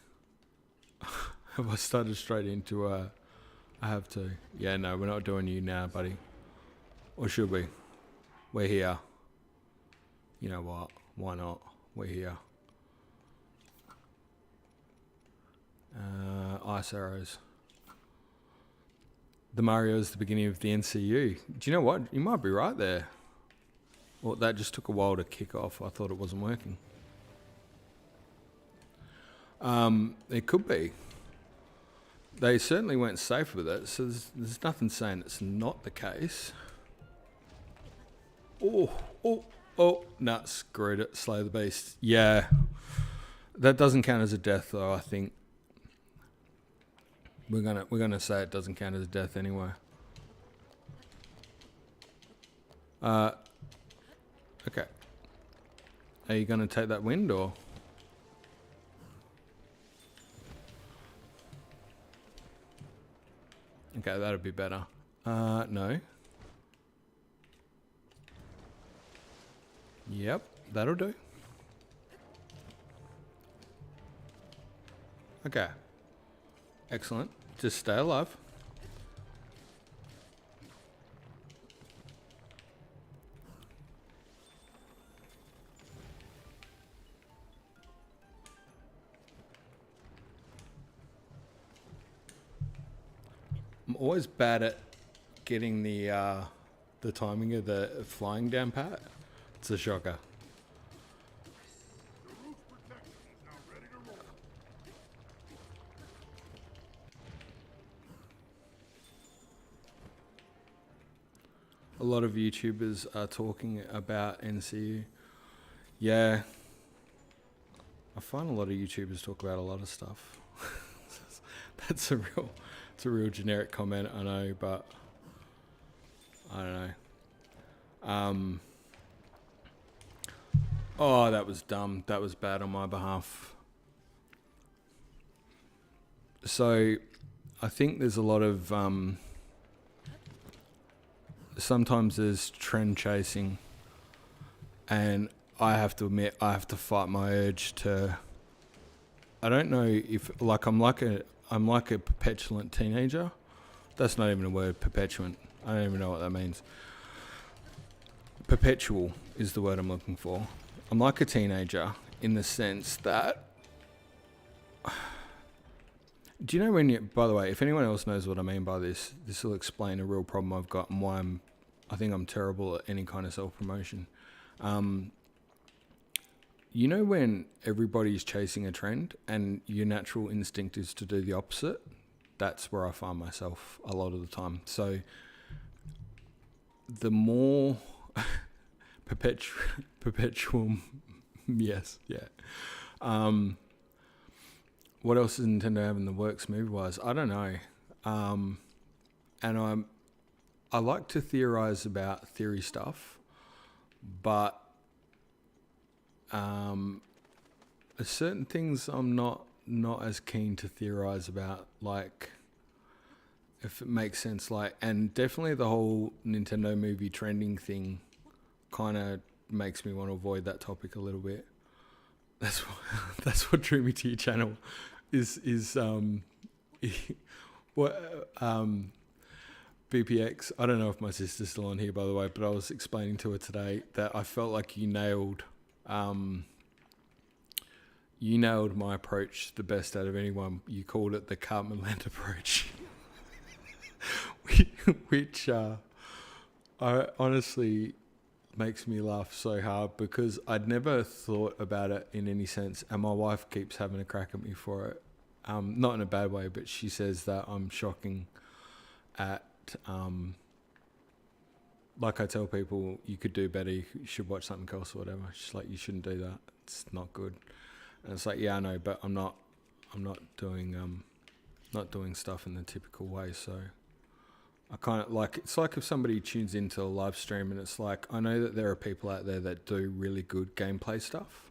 Have I started straight into a... I have to. Yeah, no, we're not doing you now, buddy. Or should we? We're here. You know what? Why not? We're here. Ice arrows. the Mario is the beginning of the NCU. Do you know what? You might be right there. Well, that just took a while to kick off. I thought it wasn't working. It could be. They certainly went safe with it, so there's nothing saying it's not the case. Oh, nah, screwed it. Slay the beast. Yeah. That doesn't count as a death, though, I think. We're gonna say it doesn't count as a death anyway. Okay. Are you gonna take that wind, or? Okay, that'll be better. No. Yep, that'll do. Okay. Excellent. Just stay alive. I'm always bad at getting the timing of the flying down pat. It's a shocker. A lot of YouTubers are talking about NCU. Yeah. I find a lot of YouTubers talk about a lot of stuff. It's a real generic comment, I know, but I don't know. Oh, that was dumb. That was bad on my behalf. So, I think there's a lot of sometimes there's trend chasing, and I have to admit I have to fight my urge to. I don't know if I'm like a petulant teenager. That's not even a word, perpetuant. I don't even know what that means. Perpetual is the word I'm looking for. I'm like a teenager in the sense that. Do you know when you, by the way, if anyone else knows what I mean by this will explain a real problem I've got and why I think I'm terrible at any kind of self-promotion. You know when everybody's chasing a trend and your natural instinct is to do the opposite? That's where I find myself a lot of the time. So the more perpetual, yes, yeah. What else does Nintendo have in the works movie-wise? I don't know. And I like to theorize about theory stuff, but certain things I'm not as keen to theorize about, like, if it makes sense, like, and definitely the whole Nintendo movie trending thing kind of makes me want to avoid that topic a little bit. That's what drew me to your channel, is what BPX. I don't know if my sister's still on here, by the way, but I was explaining to her today that I felt like you nailed my approach the best out of anyone. You called it the Cartman Land approach, which I honestly makes me laugh so hard because I'd never thought about it in any sense, and my wife keeps having a crack at me for it. Not in a bad way, but she says that I'm shocking at like I tell people, you could do better, you should watch something else or whatever. She's like, you shouldn't do that, it's not good. And it's like, yeah, I know, but I'm not doing stuff in the typical way. So I kind of like, it's like if somebody tunes into a live stream and it's like, I know that there are people out there that do really good gameplay stuff,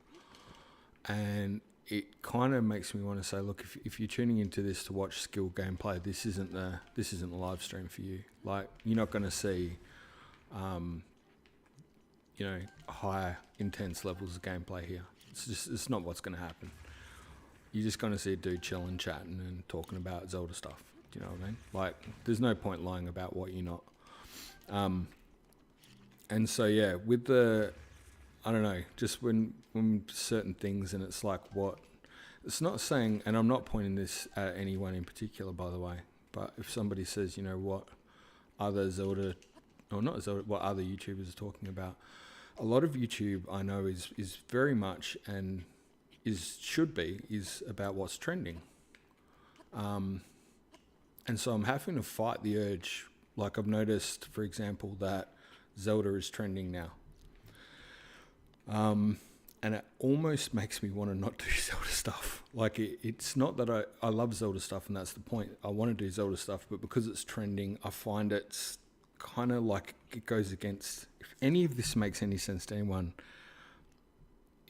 and it kind of makes me want to say, look, if you're tuning into this to watch skill gameplay, this isn't the live stream for you. Like, you're not going to see, high intense levels of gameplay here. It's not what's going to happen. You're just going to see a dude chilling, chatting, and talking about Zelda stuff. Do you know what I mean? Like, there's no point lying about what you're not. And so, yeah, with the, I don't know, just when certain things, and it's like, what, it's not saying, and I'm not pointing this at anyone in particular, by the way, But if somebody says, you know, what other Zelda, or not Zelda, what other YouTubers are talking about, a lot of YouTube I know is very much and should be about what's trending. And so I'm having to fight the urge. Like I've noticed, for example, that Zelda is trending now. And it almost makes me want to not do Zelda stuff. Like it's not that I love Zelda stuff, and that's the point. I want to do Zelda stuff, but because it's trending, I find it's kind of like it goes against. If any of this makes any sense to anyone,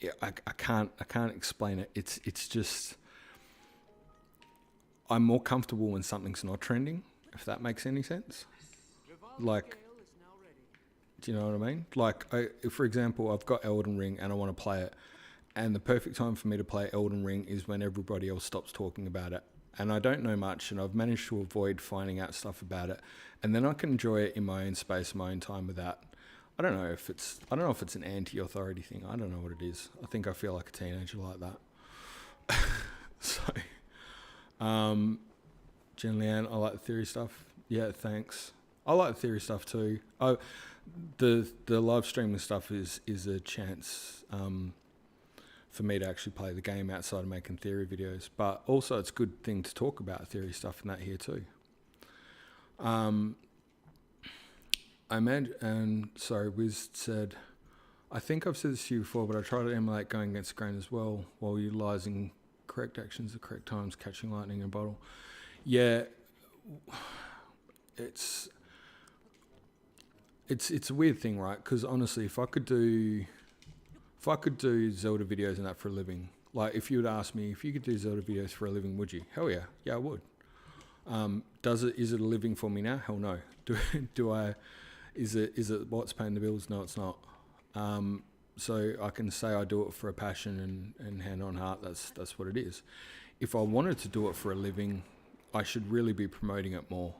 yeah, I can't explain it. It's just I'm more comfortable when something's not trending. If that makes any sense, like. Do you know what I mean? Like, if, for example, I've got Elden Ring and I want to play it, and the perfect time for me to play Elden Ring is when everybody else stops talking about it. And I don't know much, and I've managed to avoid finding out stuff about it. And then I can enjoy it in my own space, my own time without. I don't know if it's an anti-authority thing. I don't know what it is. I think I feel like a teenager like that. So, Jen Leanne, I like the theory stuff. Yeah, thanks. I like the theory stuff too. The live streaming stuff is a chance for me to actually play the game outside of making theory videos. But also it's a good thing to talk about theory stuff and that here too. I imagine, and sorry, Wiz said, I think I've said this to you before, but I try to emulate going against the grain as well while utilising correct actions at correct times, catching lightning in a bottle. Yeah, it's a weird thing, right? Because honestly, if I could do Zelda videos and that for a living, like if you would ask me if you could do Zelda videos for a living, would you? Hell yeah, I would. Is it a living for me now? Hell no. Is it what's paying the bills? No, it's not. So I can say I do it for a passion and hand on heart. That's what it is. If I wanted to do it for a living, I should really be promoting it more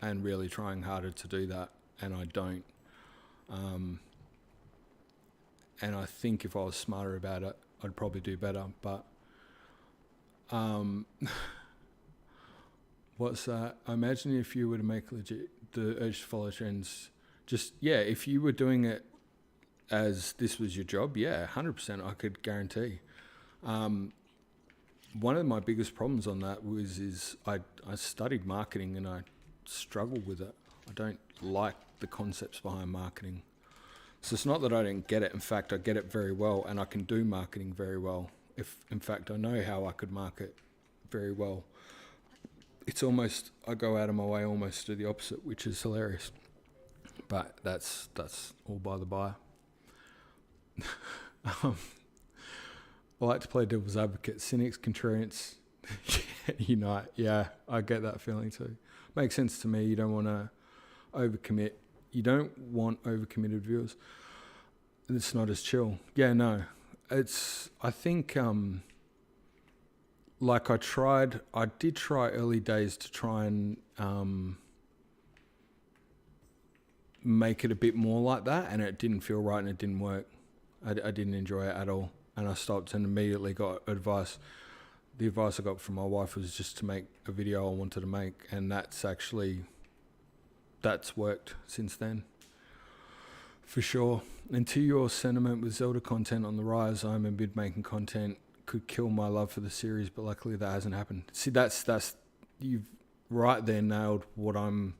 and really trying harder to do that. And I don't. And I think if I was smarter about it, I'd probably do better. But what's that? I imagine if you were to make legit the urge to follow trends, if you were doing it as this was your job, 100% I could guarantee. One of my biggest problems on that is I studied marketing and I struggle with it. I don't like the concepts behind marketing. So it's not that I don't get it. In fact, I get it very well and I can do marketing very well. If in fact I know how I could market very well. It's almost, I go out of my way almost to do the opposite, which is hilarious. But that's all by the by. I like to play devil's advocate. Cynics, contrarians, unite. Yeah, I get that feeling too. Makes sense to me. You don't want to overcommit. You don't want overcommitted viewers. It's not as chill. Yeah, no. I think, like I did try early days to try and make it a bit more like that, and it didn't feel right and it didn't work. I didn't enjoy it at all, and I stopped and immediately got advice. The advice I got from my wife was just to make a video I wanted to make, and that's worked since then, for sure. And to your sentiment with Zelda content on the rise, I'm amid making content could kill my love for the series, but luckily that hasn't happened. See, that's you've right there nailed what I'm.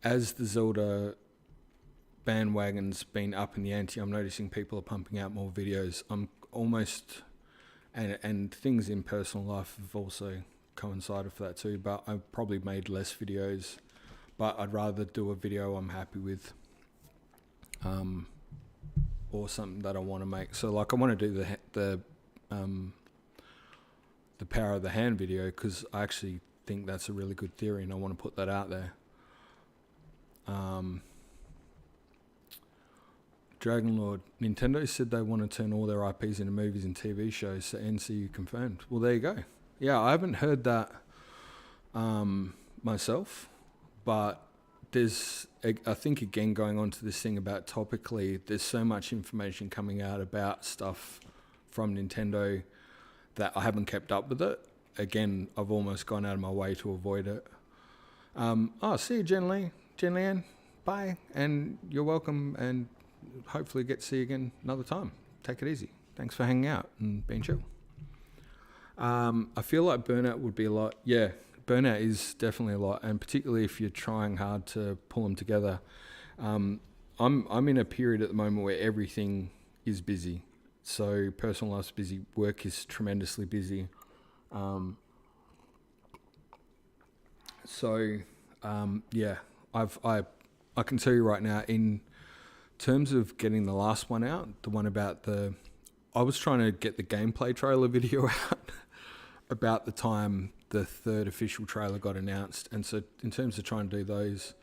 As the Zelda bandwagon's been up in the ante, I'm noticing people are pumping out more videos. I'm almost, and things in personal life have also coincided for that too, but I've probably made less videos, but I'd rather do a video I'm happy with, or something that I want to make. So like I want to do the power of the hand video, because I actually think that's a really good theory and I want to put that out there. Dragon Lord, Nintendo said they want to turn all their IPs into movies and TV shows, so NCU confirmed. Well, there you go. Yeah, I haven't heard that myself, but there's, I think again, going on to this thing about topically, there's so much information coming out about stuff from Nintendo that I haven't kept up with it. Again, I've almost gone out of my way to avoid it. See you, Jen Leanne. Bye, and you're welcome, and hopefully get to see you again another time. Take it easy. Thanks for hanging out and being chill. I feel like burnout would be a lot. Yeah, burnout is definitely a lot, and particularly if you're trying hard to pull them together. I'm in a period at the moment where everything is busy. So personal life's busy, work is tremendously busy. I can tell you right now, in terms of getting the last one out, the one about I was trying to get the gameplay trailer video out about the time the third official trailer got announced. And so in terms of trying to do those,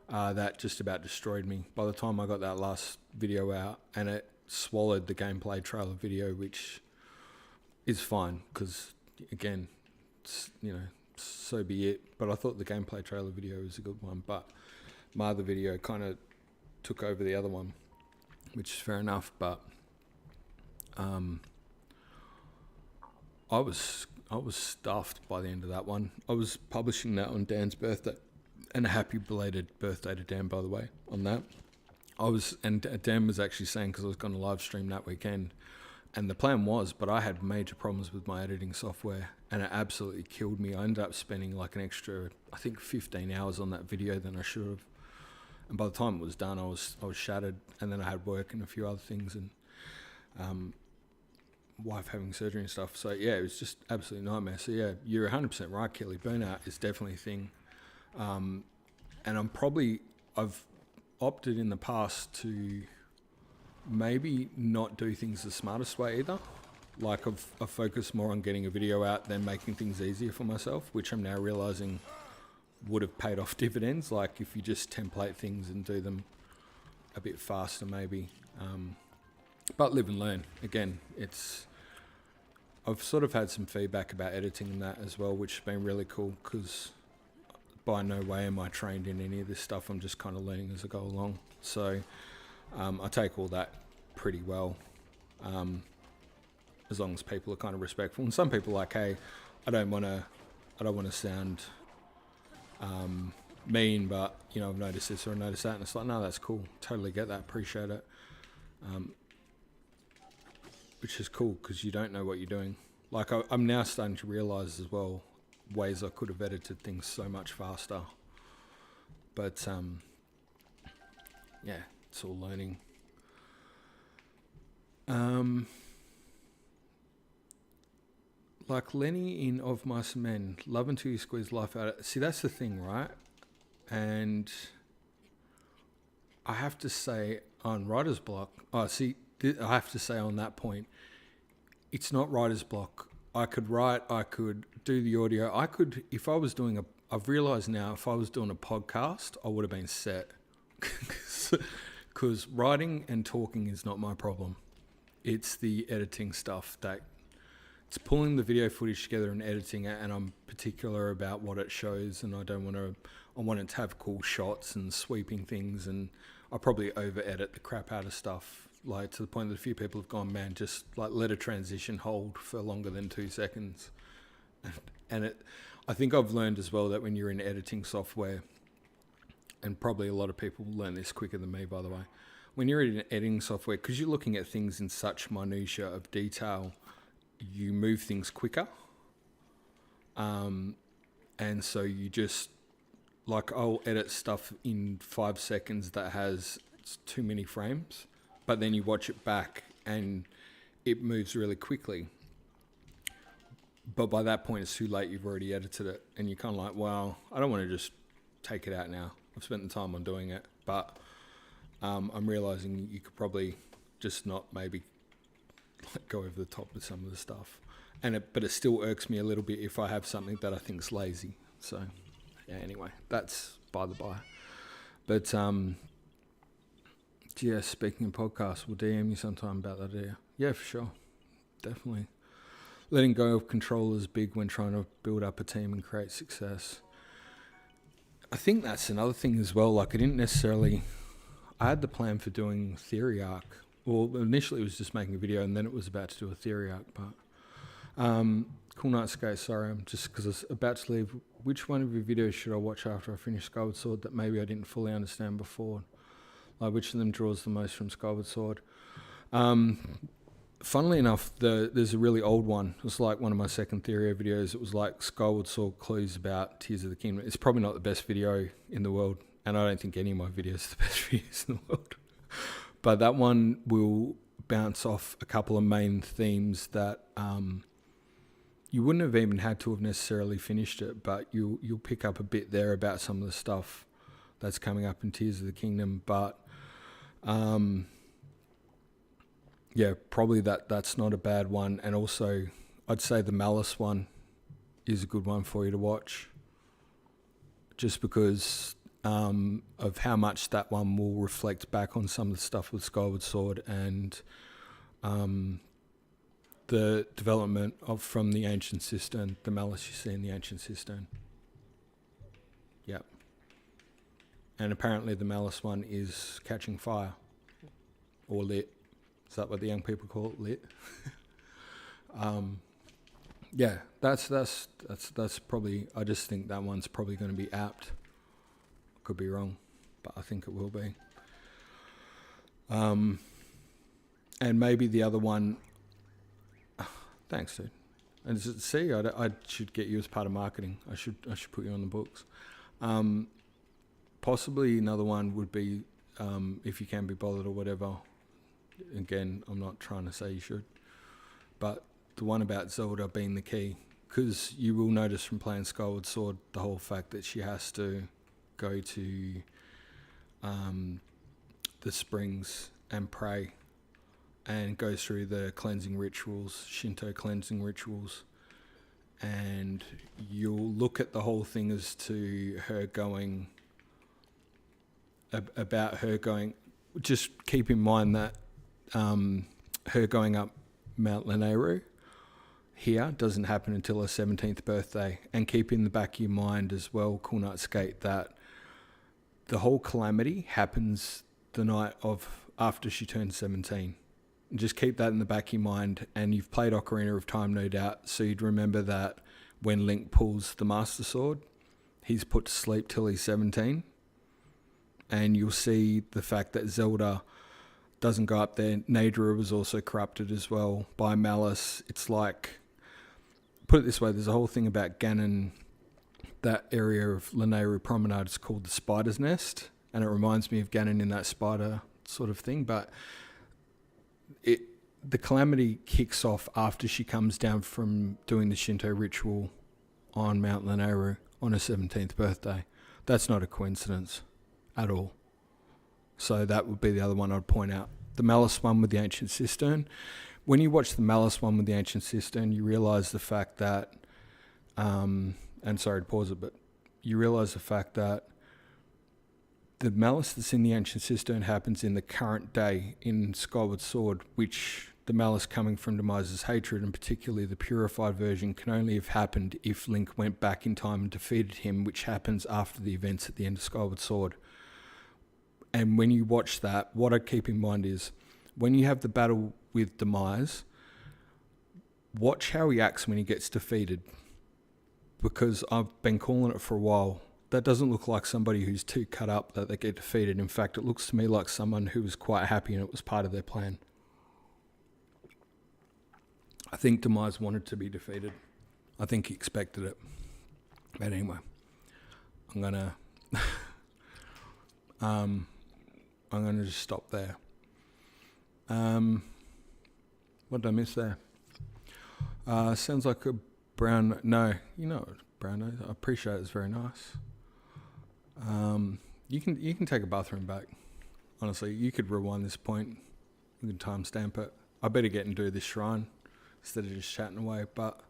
that just about destroyed me. By the time I got that last video out, and it swallowed the gameplay trailer video, which is fine because, again, so be it. But I thought the gameplay trailer video was a good one, but my other video kind of took over the other one, which is fair enough. But I was stuffed by the end of that one. I was publishing that on Dan's birthday, and a happy belated birthday to Dan, by the way, on that. And Dan was actually saying, because I was going to live stream that weekend, and the plan was, but I had major problems with my editing software, and it absolutely killed me. I ended up spending like an extra, I think, 15 hours on that video than I should have. And by the time it was done, I was shattered, and then I had work and a few other things, and wife having surgery and stuff. So yeah, it was just absolute nightmare. So yeah, you're 100% right, Kelly. Burnout is definitely a thing. And I've opted in the past to maybe not do things the smartest way either. Like I've focused more on getting a video out than making things easier for myself, which I'm now realizing would have paid off dividends. Like if you just template things and do them a bit faster maybe. But live and learn. Again, I've sort of had some feedback about editing and that as well, which has been really cool, because by no way am I trained in any of this stuff. I'm just kind of learning as I go along. So I take all that pretty well, as long as people are kind of respectful. And some people are like, hey, I don't want to sound mean, but I've noticed this or I noticed that, and it's like, no, that's cool. Totally get that. Appreciate it. Which is cool, because you don't know what you're doing. Like I'm now starting to realize as well ways I could have edited things so much faster. But yeah, it's all learning. Like Lenny in Of Mice and Men, love until you squeeze life out of it. See, that's the thing, right? And I have to say on writer's block, I have to say on that point, it's not writer's block. I could write, I could do the audio. If I was doing I've realized now, if I was doing a podcast, I would have been set. Because writing and talking is not my problem. It's the editing stuff it's pulling the video footage together and editing it, and I'm particular about what it shows, and I want it to have cool shots and sweeping things, and I probably over edit the crap out of stuff, like to the point that a few people have gone, man, just like let a transition hold for longer than 2 seconds. And I think I've learned as well that when you're in editing software, and probably a lot of people learn this quicker than me, by the way, when you're in editing software, because you're looking at things in such minutiae of detail, you move things quicker. And so you just, like, I'll edit stuff in 5 seconds that has too many frames, but then you watch it back and it moves really quickly. But by that point, it's too late. You've already edited it, and you're kind of like, well, I don't want to just take it out now. I've spent the time on doing it, but I'm realizing you could probably just not maybe go over the top with some of the stuff. But it still irks me a little bit if I have something that I think is lazy. So, yeah, anyway, that's by the by. But, yeah, speaking of podcasts, we'll DM you sometime about that idea. Yeah, for sure. Definitely. Letting go of control is big when trying to build up a team and create success. I think that's another thing as well. Like, I had the plan for doing Theory Arc. Well, initially it was just making a video, and then it was about to do a Theory Arc. But cool night, Skate. Sorry, I'm just because I was about to leave which one of your videos should I watch after I finish Skyward Sword that maybe I didn't fully understand before? Like, which of them draws the most from Skyward Sword? Funnily enough, there's a really old one. It was like one of my second theory videos. It was like Skyward Sword clues about Tears of the Kingdom. It's probably not the best video in the world, and I don't think any of my videos are the best videos in the world. But that one will bounce off a couple of main themes that you wouldn't have even had to have necessarily finished it, but you'll pick up a bit there about some of the stuff that's coming up in Tears of the Kingdom. But yeah, probably that's not a bad one. And also, I'd say the Malice one is a good one for you to watch, just because of how much that one will reflect back on some of the stuff with Skyward Sword and the development from the Ancient Cistern, the Malice you see in the Ancient Cistern. Yep. And apparently the Malice one is catching fire, or lit. Is that what the young people call it, lit? Yeah, that's probably. I just think that one's probably going to be apt. Could be wrong, but I think it will be. And maybe the other one. Thanks, dude. And see, I should get you as part of marketing. I should put you on the books. Possibly another one would be if you can be bothered or whatever. Again, I'm not trying to say you should, but the one about Zelda being the key, because you will notice from playing Skyward Sword the whole fact that she has to go to the springs and pray, and go through the cleansing rituals, Shinto cleansing rituals, and you'll look at the whole thing as to her going, about her going, just keep in mind that her going up Mount Lanayru here doesn't happen until her 17th birthday. And keep in the back of your mind as well, Cool Night Skate, that the whole calamity happens the night of after she turns 17. And just keep that in the back of your mind. And you've played Ocarina of Time, no doubt, so you'd remember that when Link pulls the Master Sword, he's put to sleep till he's 17. And you'll see the fact that Zelda doesn't go up there. Naydra was also corrupted as well by Malice. It's like, put it this way, there's a whole thing about Ganon, that area of Lanayru Promenade is called the Spider's Nest, and it reminds me of Ganon in that spider sort of thing, but the calamity kicks off after she comes down from doing the Shinto ritual on Mount Lanayru on her 17th birthday. That's not a coincidence at all. So that would be the other one I'd point out. The Malice one with the Ancient Cistern. When you watch the Malice one with the Ancient Cistern, you realise the fact that, and sorry to pause it, but you realise the fact that the Malice that's in the Ancient Cistern happens in the current day in Skyward Sword, which the Malice coming from Demise's hatred, and particularly the purified version, can only have happened if Link went back in time and defeated him, which happens after the events at the end of Skyward Sword. And when you watch that, what I keep in mind is, when you have the battle with Demise, watch how he acts when he gets defeated. Because I've been calling it for a while. That doesn't look like somebody who's too cut up that they get defeated. In fact, it looks to me like someone who was quite happy and it was part of their plan. I think Demise wanted to be defeated. I think he expected it. But anyway, I'm gonna just stop there. What did I miss there? Sounds like a brown. No, you know, brown nose. I appreciate it. It's very nice. You can take a bathroom back. Honestly, you could rewind this point. You can timestamp it. I better get and do this shrine instead of just chatting away. But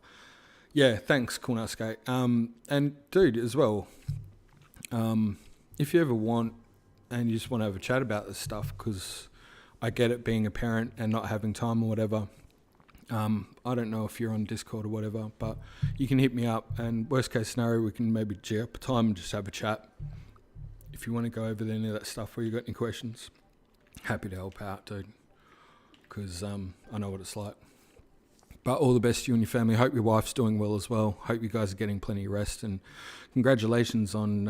yeah, thanks, Cool Night Skate. And dude, as well, if you ever want and you just want to have a chat about this stuff, because I get it being a parent and not having time or whatever. I don't know if you're on Discord or whatever, but you can hit me up, and worst case scenario, we can maybe G up a time and just have a chat. If you want to go over any of that stuff or you got any questions, happy to help out, dude, because I know what it's like. But all the best to you and your family. Hope your wife's doing well as well. Hope you guys are getting plenty of rest. And congratulations on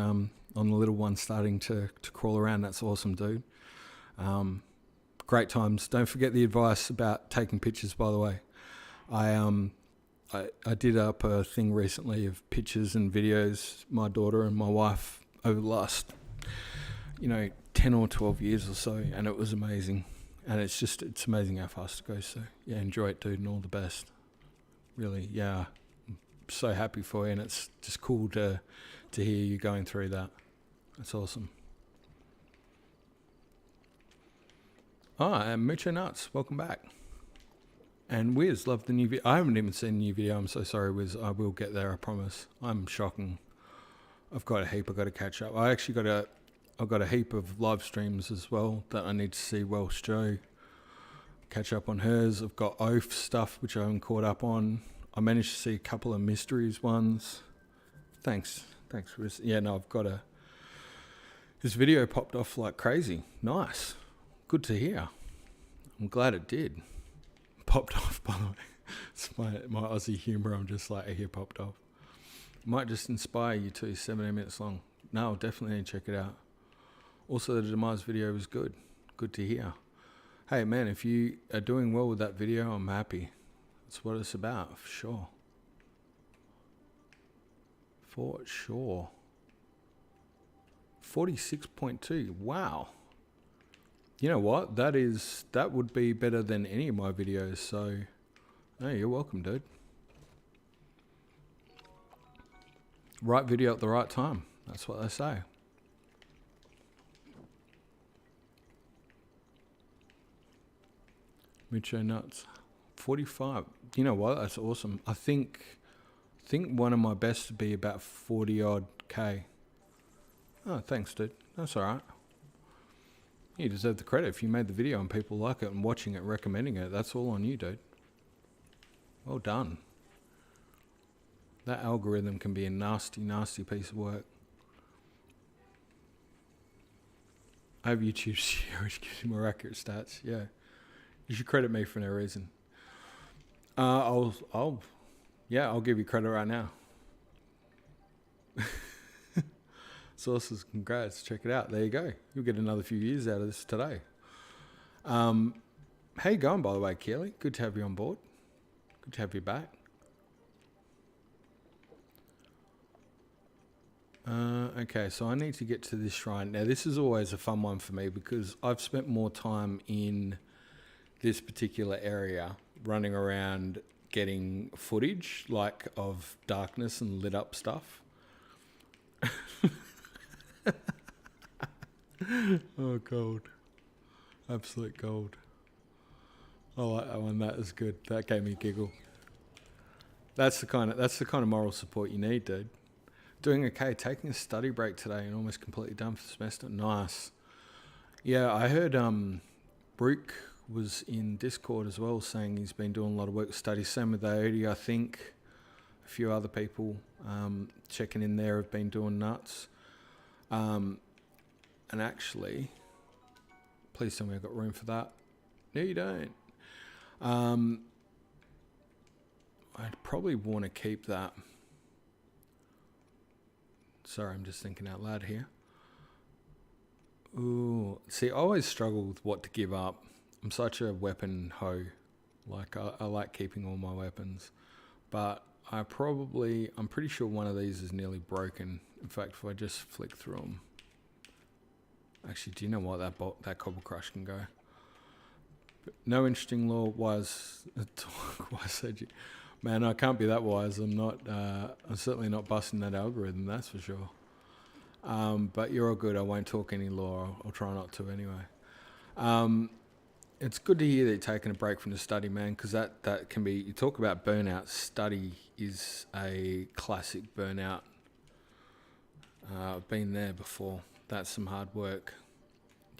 the little one starting to crawl around. That's awesome, dude. Great times. Don't forget the advice about taking pictures, by the way. I did up a thing recently of pictures and videos, my daughter and my wife, over the last, 10 or 12 years or so, and it was amazing. And it's amazing how fast it goes. So, yeah, enjoy it, dude, and all the best. Really, yeah. I'm so happy for you, and it's just cool to hear you going through that. That's awesome. And Mucho Nuts, welcome back. And Wiz, love the new video. I haven't even seen the new video. I'm so sorry, Wiz. I will get there, I promise. I'm shocking. I've got a heap I've got to catch up. I've got a heap of live streams as well that I need to see Welsh Joe. Catch up on hers. I've got Oath stuff, which I haven't caught up on. I managed to see a couple of mysteries ones. Thanks, Wiz. Yeah, no, I've got this video popped off like crazy. Nice. Good to hear. I'm glad it did. Popped off, by the way. It's my Aussie humour. I'm just like, here popped off. Might just inspire you too. 17 minutes long. No, definitely need to check it out. Also, the Demise video was good. Good to hear. Hey, man, if you are doing well with that video, I'm happy. That's what it's about, for sure. For sure. 46.2. Wow. You know what? That would be better than any of my videos. So, hey, you're welcome, dude. Right video at the right time. That's what they say. Mucho Nuts. 45. You know what? That's awesome. I think one of my best would be about 40 odd K. Oh, thanks, dude. That's all right. You deserve the credit. If you made the video and people like it and watching it, recommending it, that's all on you, dude. Well done. That algorithm can be a nasty, nasty piece of work. I have YouTube share, which gives you more accurate stats. Yeah. You should credit me for no reason. I'll give you credit right now. Sources, congrats. Check it out. There you go. You'll get another few years out of this today. How you going, by the way, Keely? Good to have you on board. Good to have you back. Okay, so I need to get to this shrine. Now, this is always a fun one for me because I've spent more time in this particular area running around getting footage, like, of darkness and lit up stuff. Oh, gold. Absolute gold. I like that one. That is good. That gave me a giggle. That's the kind of moral support you need, dude. Doing okay. Taking a study break today and almost completely done for the semester. Nice. Yeah, I heard Brooke was in Discord as well, saying he's been doing a lot of work with studies. Same with Aodi, I think. A few other people checking in there have been doing nuts. And actually, please tell me I've got room for that. No, you don't. I'd probably want to keep that. Sorry, I'm just thinking out loud here. Ooh, see, I always struggle with what to give up. I'm such a weapon hoe. Like, I like keeping all my weapons. But I'm pretty sure one of these is nearly broken. In fact, if I just flick through them. Actually, do you know what? That Cobble Crush can go. But no interesting lore. Wise said you. Man, I can't be that wise. I'm certainly not busting that algorithm, that's for sure. But you're all good. I won't talk any lore. I'll try not to anyway. It's good to hear that you're taking a break from the study, man, because that can be... You talk about burnout. Study is a classic burnout. I've been there before. That's some hard work.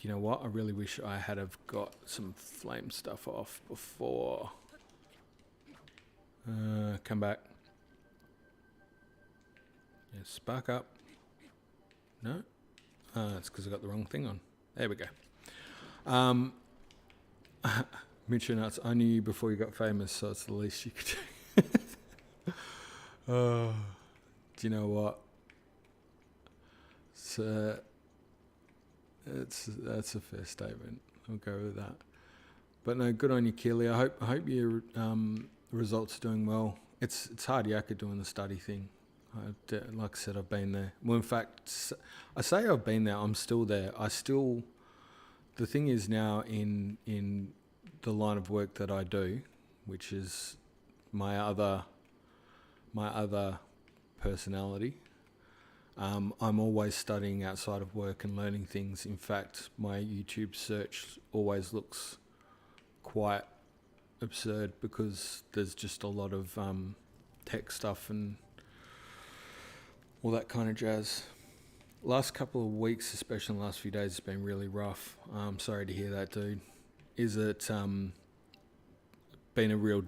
You know what? I really wish I had have got some flame stuff off before... come back. Yeah, spark up. No? It's because I got the wrong thing on. There we go. Mitch and Nuts, I knew you before you got famous, so it's the least you could do. Do you know what? That's a fair statement. I'll go with that. But no, good on you, Keely. I hope your results are doing well. It's hard yakka doing the study thing. Like I said, I've been there. Well, in fact, I say I've been there. I'm still there. The thing is now in the line of work that I do, which is my other personality. I'm always studying outside of work and learning things. In fact, my YouTube search always looks quite absurd because there's just a lot of tech stuff and all that kind of jazz. Last couple of weeks, especially in the last few days, has been really rough. I'm sorry to hear that, dude. Is it been a real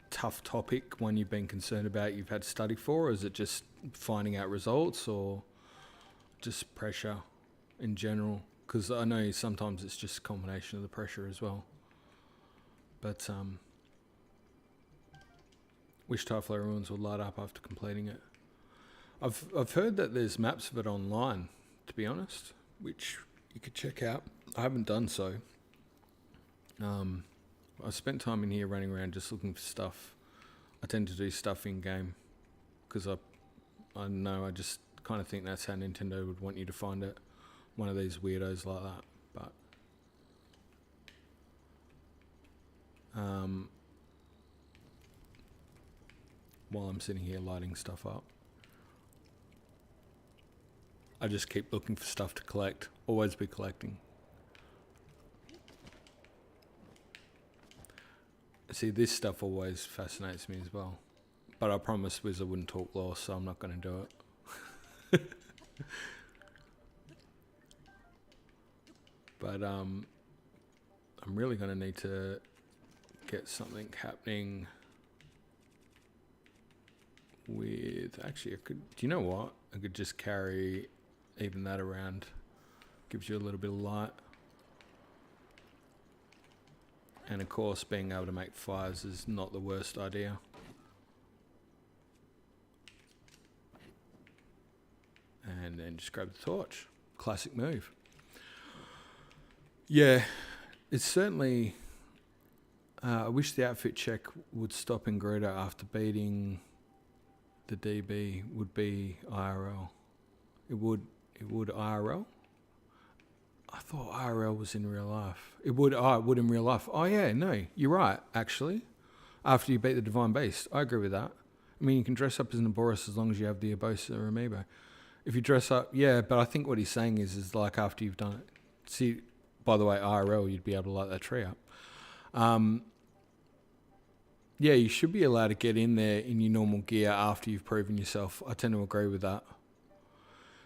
tough topic, one you've been concerned about, you've had to study for, or is it just finding out results or just pressure in general? Because I know sometimes it's just a combination of the pressure as well. But wish Typhlo Ruins would light up after completing it. I've heard that there's maps of it online, to be honest, which you could check out. I haven't done so. I spent time in here running around just looking for stuff. I tend to do stuff in game because I know, I just kind of think that's how Nintendo would want you to find it. One of these weirdos like that. But while I'm sitting here lighting stuff up, I just keep looking for stuff to collect. Always be collecting. See, this stuff always fascinates me as well. But I promised Wiz I wouldn't talk law, so I'm not going to do it. But I'm really going to need to get something happening with... Actually, I could... Do you know what? I could just carry even that around. Gives you a little bit of light. And of course, being able to make fires is not the worst idea. And then just grab the torch. Classic move. Yeah, it's certainly... I wish the outfit check would stop in Gruta after beating the DB would be IRL. It would IRL? I thought IRL was in real life. It would in real life. Oh yeah, no, you're right, actually. After you beat the Divine Beast. I agree with that. I mean, you can dress up as an Aboris as long as you have the Abosa or Amiibo. If you dress up, yeah, but I think what he's saying is like after you've done it. See, by the way, IRL, you'd be able to light that tree up. Yeah, you should be allowed to get in there in your normal gear after you've proven yourself. I tend to agree with that.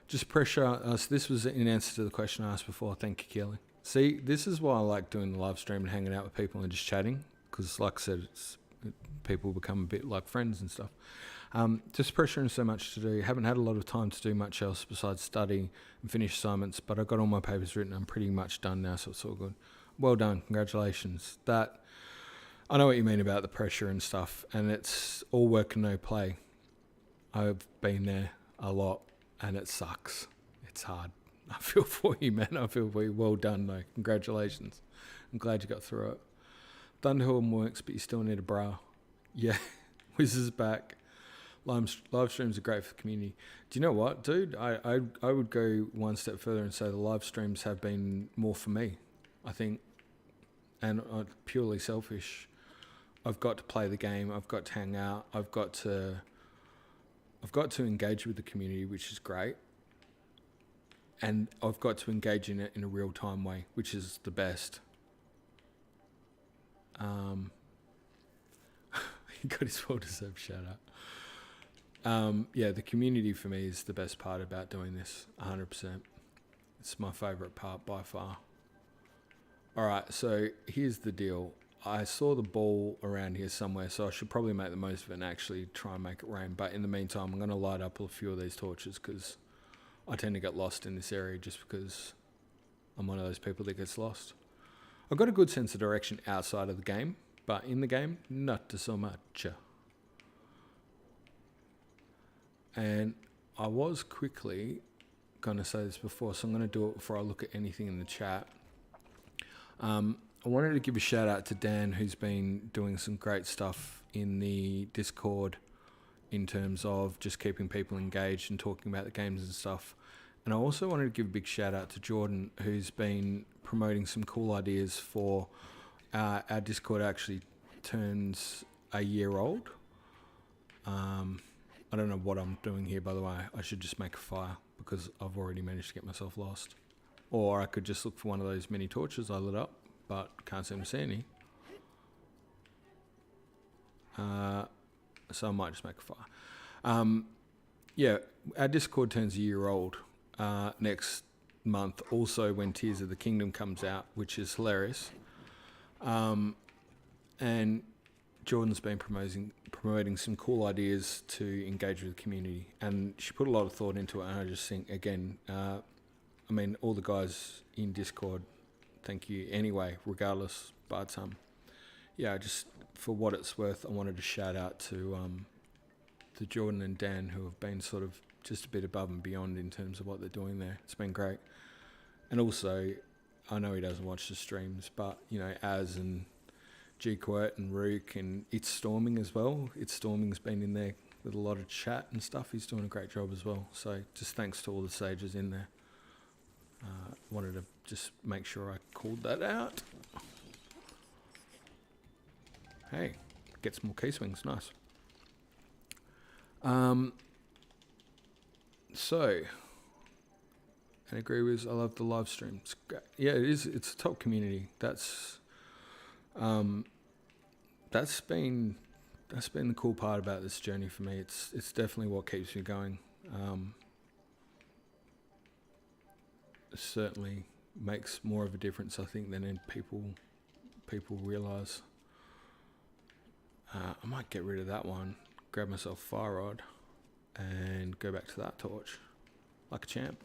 Just pressure. So this was in answer to the question I asked before. Thank you, Kelly. See, this is why I like doing the live stream and hanging out with people and just chatting. Because like I said, people become a bit like friends and stuff. Just pressuring so much to do. Haven't had a lot of time to do much else besides study and finish assignments. But I got all my papers written. I'm pretty much done now, so it's all good. Well done. Congratulations. I know what you mean about the pressure and stuff. And it's all work and no play. I've been there a lot. And it sucks. It's hard. I feel for you, man. I feel for you. Well done, though. Congratulations. I'm glad you got through it. Thunderhorn works, but you still need a bra. Yeah. Wiz is back. Live streams are great for the community. Do you know what, dude? I would go one step further and say the live streams have been more for me, I think. And purely selfish. I've got to play the game. I've got to hang out. I've got to engage with the community, which is great. And I've got to engage in it in a real-time way, which is the best. He got his well-deserved shout-out. Yeah, the community for me is the best part about doing this, 100%. It's my favourite part by far. All right, so here's the deal. I saw the ball around here somewhere, so I should probably make the most of it and actually try and make it rain. But in the meantime, I'm going to light up a few of these torches because I tend to get lost in this area just because I'm one of those people that gets lost. I've got a good sense of direction outside of the game, but in the game, not so much. And I was quickly going to say this before, so I'm going to do it before I look at anything in the chat. I wanted to give a shout out to Dan, who's been doing some great stuff in the Discord in terms of just keeping people engaged and talking about the games and stuff. And I also wanted to give a big shout out to Jordan, who's been promoting some cool ideas for our Discord actually turns a year old. I don't know what I'm doing here, by the way. I should just make a fire because I've already managed to get myself lost. Or I could just look for one of those mini torches I lit up, but can't seem to see any. So I might just make a fire. Yeah, our Discord turns a year old next month. Also, when Tears of the Kingdom comes out, which is hilarious. And Jordan's been promoting some cool ideas to engage with the community, and she put a lot of thought into it. And I just think, again, I mean, all the guys in Discord, thank you anyway, regardless. But yeah, just for what it's worth, I wanted to shout out to Jordan and Dan, who have been sort of just a bit above and beyond in terms of what they're doing there. It's been great. And also, I know he doesn't watch the streams, but, you know, Az and G-Quirt and Rook and It's Storming as well. It's Storming's been in there with a lot of chat and stuff. He's doing a great job as well. So just thanks to all the sages in there. Wanted to just make sure I called that out. Hey, get some more key swings. Nice. So, and agree with, I love the live stream. It's great. Yeah, it is. It's a top community. That's been the cool part about this journey for me. It's definitely what keeps me going. It certainly makes more of a difference, I think, than people realise. I might get rid of that one, grab myself a fire rod, and go back to that torch like a champ.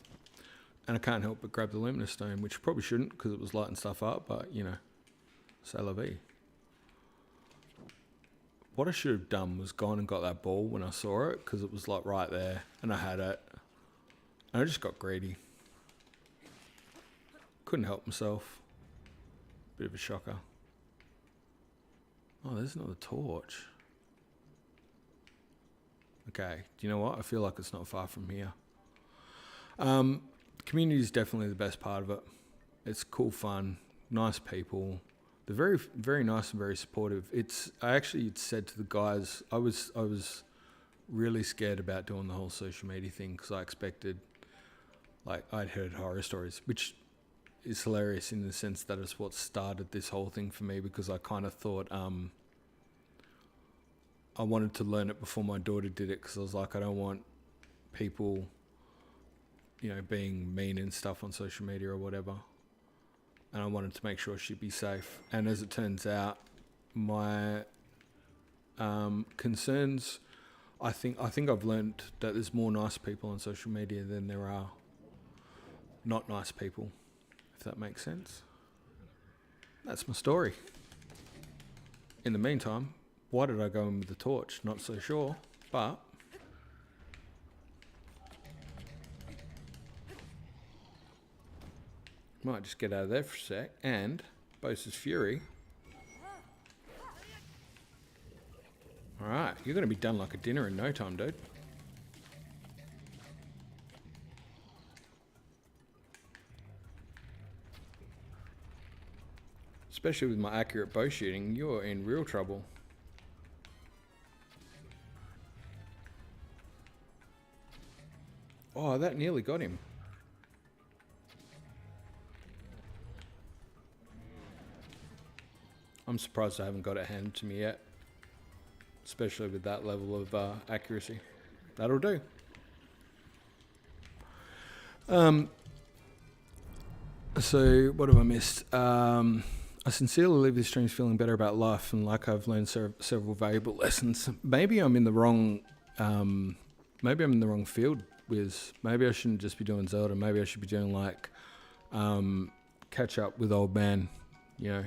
And I can't help but grab the luminous stone, which I probably shouldn't because it was lighting stuff up, but, you know, c'est la vie. What I should have done was gone and got that ball when I saw it, because it was like right there and I had it, and I just got greedy. Couldn't help myself. Bit of a shocker. Oh, there's another torch. Okay, do you know what? I feel like it's not far from here. Community is definitely the best part of it. It's cool fun, nice people. They're very, very nice and very supportive. I actually said to the guys, I was really scared about doing the whole social media thing because I expected, like, I'd heard horror stories, which is hilarious in the sense that it's what started this whole thing for me, because I kind of thought I wanted to learn it before my daughter did it, because I was like, I don't want people, you know, being mean and stuff on social media or whatever. And I wanted to make sure she'd be safe. And as it turns out, my concerns, I think I've learned that there's more nice people on social media than there are not nice people, if that makes sense. That's my story. In the meantime, why did I go in with the torch? Not so sure, but might just get out of there for a sec. And Bosa's Fury. Alright, you're going to be done like a dinner in no time, dude. Especially with my accurate bow shooting, you're in real trouble. Oh, that nearly got him. I'm surprised I haven't got it handed to me yet. Especially with that level of accuracy. That'll do. So, what have I missed? I sincerely leave these streams feeling better about life and like I've learned several valuable lessons. Maybe I'm in the wrong field with, maybe I shouldn't just be doing Zelda. Maybe I should be doing like catch up with old man you know,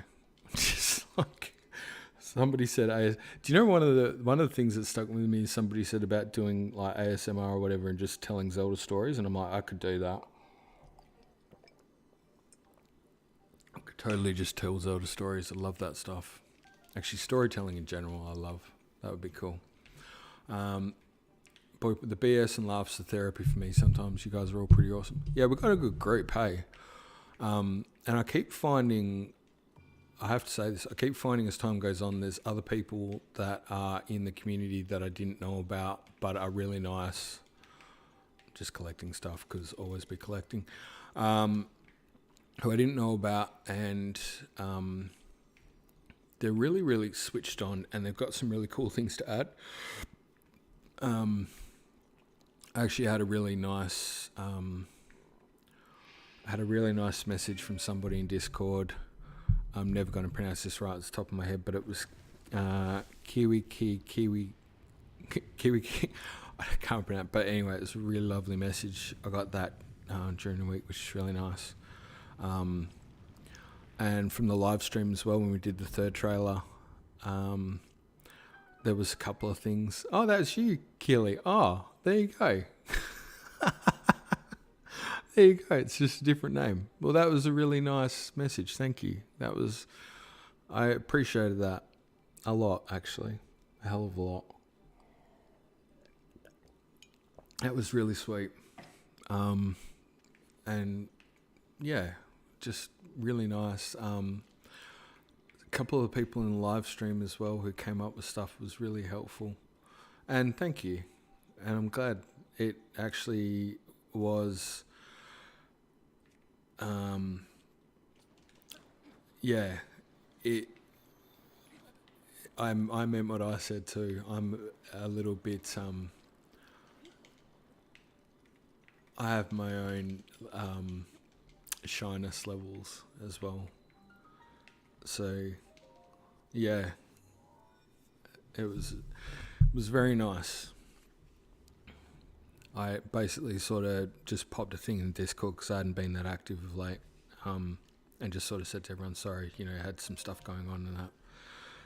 just like somebody said. Do you know one of the things that stuck with me? Somebody said about doing like ASMR or whatever and just telling Zelda stories, and I'm like, I could do that. I could totally just tell Zelda stories. I love that stuff. Actually, storytelling in general, I love. That would be cool. But the BS and laughs are therapy for me. Sometimes you guys are all pretty awesome. Yeah, we've got a good group, hey. And I keep finding, I have to say this, I keep finding as time goes on, there's other people that are in the community that I didn't know about, but are really nice. Just collecting stuff, because always be collecting. Who I didn't know about, and they're really, really switched on, and they've got some really cool things to add. I actually had a really nice message from somebody in Discord. I'm never going to pronounce this right at the top of my head, but it was Kiwi. I can't pronounce, but anyway, it was a really lovely message. I got that during the week, which is really nice. And from the live stream as well, when we did the third trailer, there was a couple of things. Oh, that's you, Keely. Oh, there you go. There you go. It's just a different name. Well, that was a really nice message. Thank you. I appreciated that a lot, actually. A hell of a lot. That was really sweet. And yeah, just really nice. A couple of people in the live stream as well who came up with stuff was really helpful. And thank you. And I'm glad it actually was, I meant what I said too. I'm a little bit, I have my own shyness levels as well. So, yeah, it was very nice. I basically sort of just popped a thing in Discord because I hadn't been that active of late, and just sort of said to everyone, sorry, I had some stuff going on and that.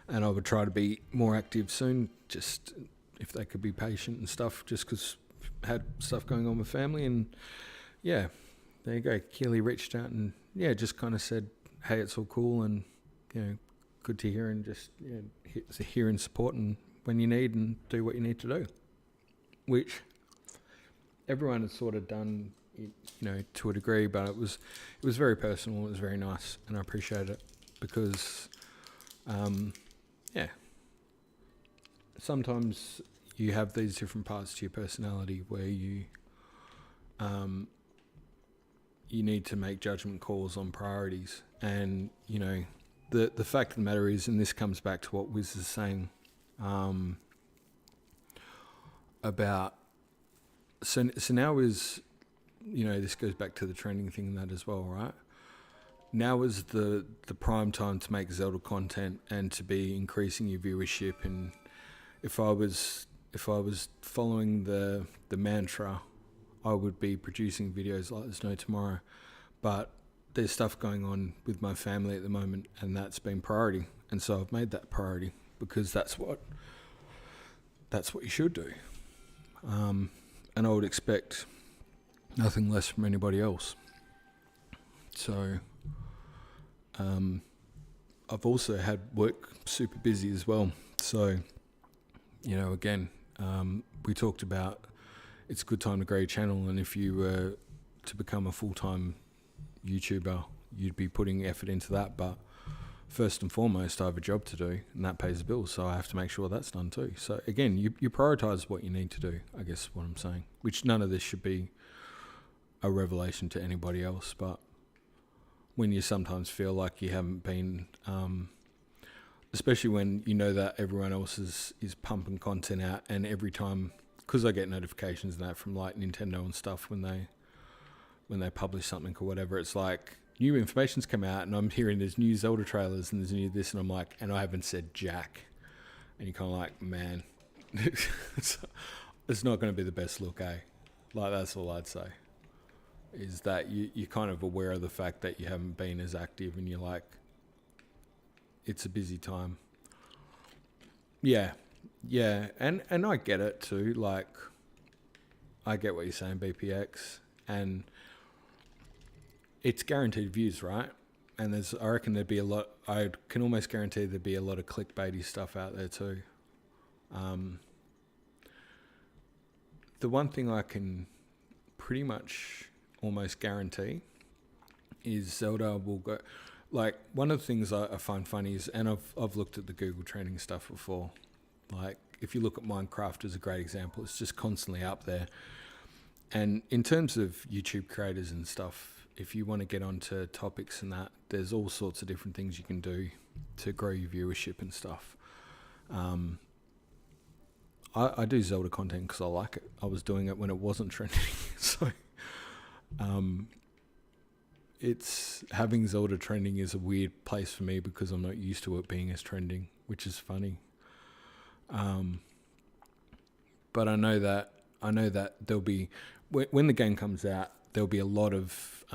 And I would try to be more active soon, just if they could be patient and stuff, just because I had stuff going on with family. And yeah, there you go. Keely reached out and just kind of said, hey, it's all cool and, good to hear, and just hear and support and when you need and do what you need to do, which everyone has sort of done, to a degree, but it was very personal. It was very nice, and I appreciate it because, sometimes you have these different parts to your personality where you need to make judgment calls on priorities, and the fact of the matter is, and this comes back to what Wiz is saying about. So now is, this goes back to the trending thing and that as well, right? Now is the prime time to make Zelda content and to be increasing your viewership. And if I was following the mantra, I would be producing videos like there's no tomorrow. But there's stuff going on with my family at the moment, and that's been priority. And so I've made that priority because that's what you should do. And I would expect nothing less from anybody else. So, I've also had work super busy as well. So, again, we talked about it's a good time to grow your channel, and if you were to become a full-time YouTuber, you'd be putting effort into that. But first and foremost, I have a job to do, and that pays the bills, so I have to make sure that's done too. So again, you prioritise what you need to do, I guess is what I'm saying, which none of this should be a revelation to anybody else, but when you sometimes feel like you haven't been, especially when you know that everyone else is pumping content out, and every time, because I get notifications and that from like Nintendo and stuff when they publish something or whatever, it's like, new information's come out and I'm hearing there's new Zelda trailers and there's new this, and I'm like, and I haven't said jack. And you're kind of like, man, it's not going to be the best look, eh? Like, that's all I'd say, is that you're kind of aware of the fact that you haven't been as active, and you're like, it's a busy time. Yeah, and I get it too. Like, I get what you're saying, BPX, and it's guaranteed views, right? And I reckon there'd be a lot. I can almost guarantee there'd be a lot of clickbaity stuff out there too. The one thing I can pretty much almost guarantee is Zelda will go. Like, one of the things I find funny is, and I've looked at the Google trending stuff before. Like, if you look at Minecraft as a great example, it's just constantly up there. And in terms of YouTube creators and stuff, if you want to get onto topics and that, there's all sorts of different things you can do to grow your viewership and stuff. I do Zelda content because I like it. I was doing it when it wasn't trending. So it's having Zelda trending is a weird place for me because I'm not used to it being as trending, which is funny. But I know that there'll be, when the game comes out, there'll be a lot of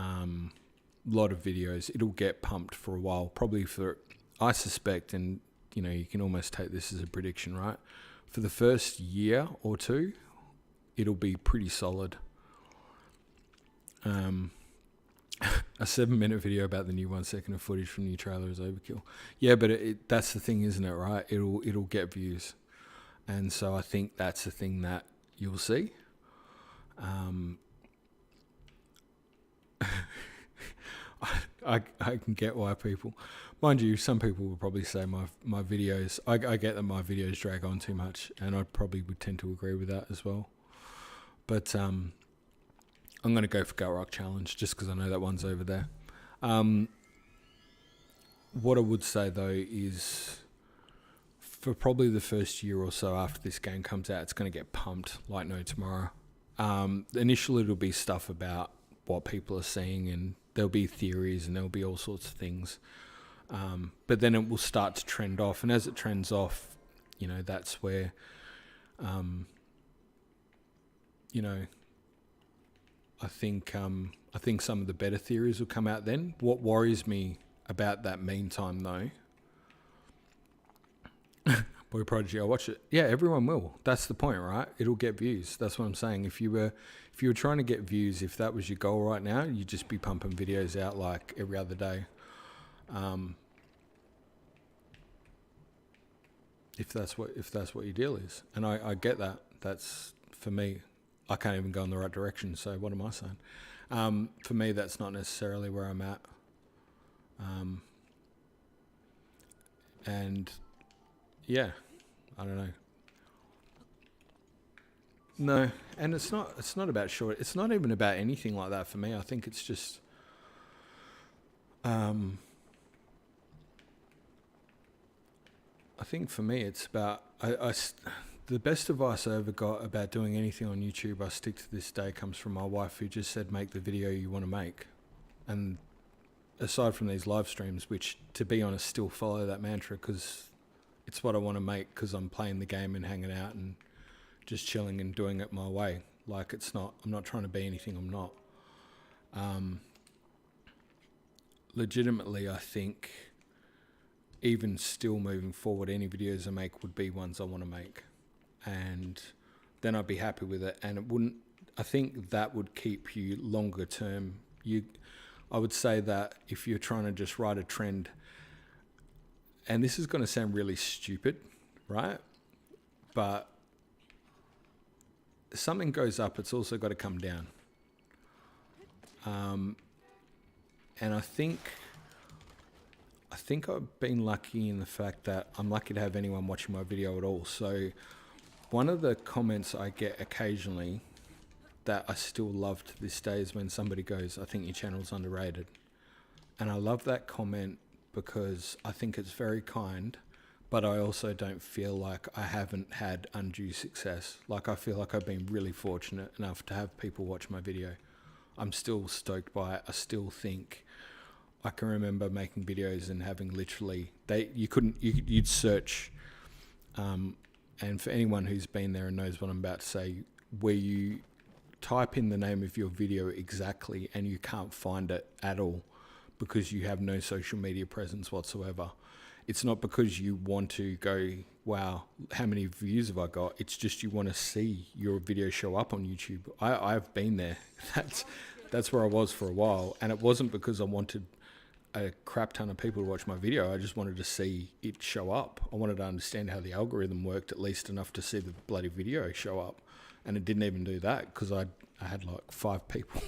videos. It'll get pumped for a while, probably for, I suspect, and you can almost take this as a prediction, right? For the first year or two, it'll be pretty solid. A 7-minute video about the new 1 second of footage from the new trailer is overkill. Yeah, but that's the thing, isn't it, right? It'll get views. And so I think that's the thing that you'll see. I can get why people, mind you, some people will probably say my videos, I get that my videos drag on too much, and I probably would tend to agree with that as well. But I'm going to go for Gut Rock Challenge just because I know that one's over there. What I would say though is, for probably the first year or so after this game comes out, it's going to get pumped like no tomorrow. Initially it'll be stuff about what people are seeing, and there'll be theories and there'll be all sorts of things. But then it will start to trend off, and as it trends off, that's where, I think some of the better theories will come out then. What worries me about that meantime though, Boy Prodigy, I'll watch it. Yeah, everyone will. That's the point, right? It'll get views. That's what I'm saying. If you were trying to get views, if that was your goal right now, you'd just be pumping videos out like every other day. If that's what your deal is, and I get that. That's, for me, I can't even go in the right direction. So what am I saying? For me, that's not necessarily where I'm at. And yeah, I don't know. No, and it's not about short. It's not even about anything like that for me. I think it's just, I think for me it's about, the best advice I ever got about doing anything on YouTube, I stick to this day, comes from my wife, who just said, make the video you want to make. And aside from these live streams, which, to be honest, still follow that mantra, because it's what I want to make, because I'm playing the game and hanging out and just chilling and doing it my way. Like, I'm not trying to be anything I'm not. Legitimately, I think even still moving forward, any videos I make would be ones I want to make, and then I'd be happy with it. And I think that would keep you longer term. I would say that if you're trying to just ride a trend, and this is going to sound really stupid, right? But something goes up, it's also got to come down. And I think I've been lucky in the fact that I'm lucky to have anyone watching my video at all. So one of the comments I get occasionally that I still love to this day is when somebody goes, I think your channel's underrated. And I love that comment because I think it's very kind, but I also don't feel like I haven't had undue success. Like, I feel like I've been really fortunate enough to have people watch my video. I'm still stoked by it. I still think, I can remember making videos and having literally, you'd search, and for anyone who's been there and knows what I'm about to say, where you type in the name of your video exactly and you can't find it at all because you have no social media presence whatsoever. it's not because you want to go, wow, how many views have I got? It's just you want to see your video show up on YouTube. I've been there. That's where I was for a while. And it wasn't because I wanted a crap ton of people to watch my video. I just wanted to see it show up. I wanted to understand how the algorithm worked, at least enough to see the bloody video show up. And it didn't even do that because I had like 5 people.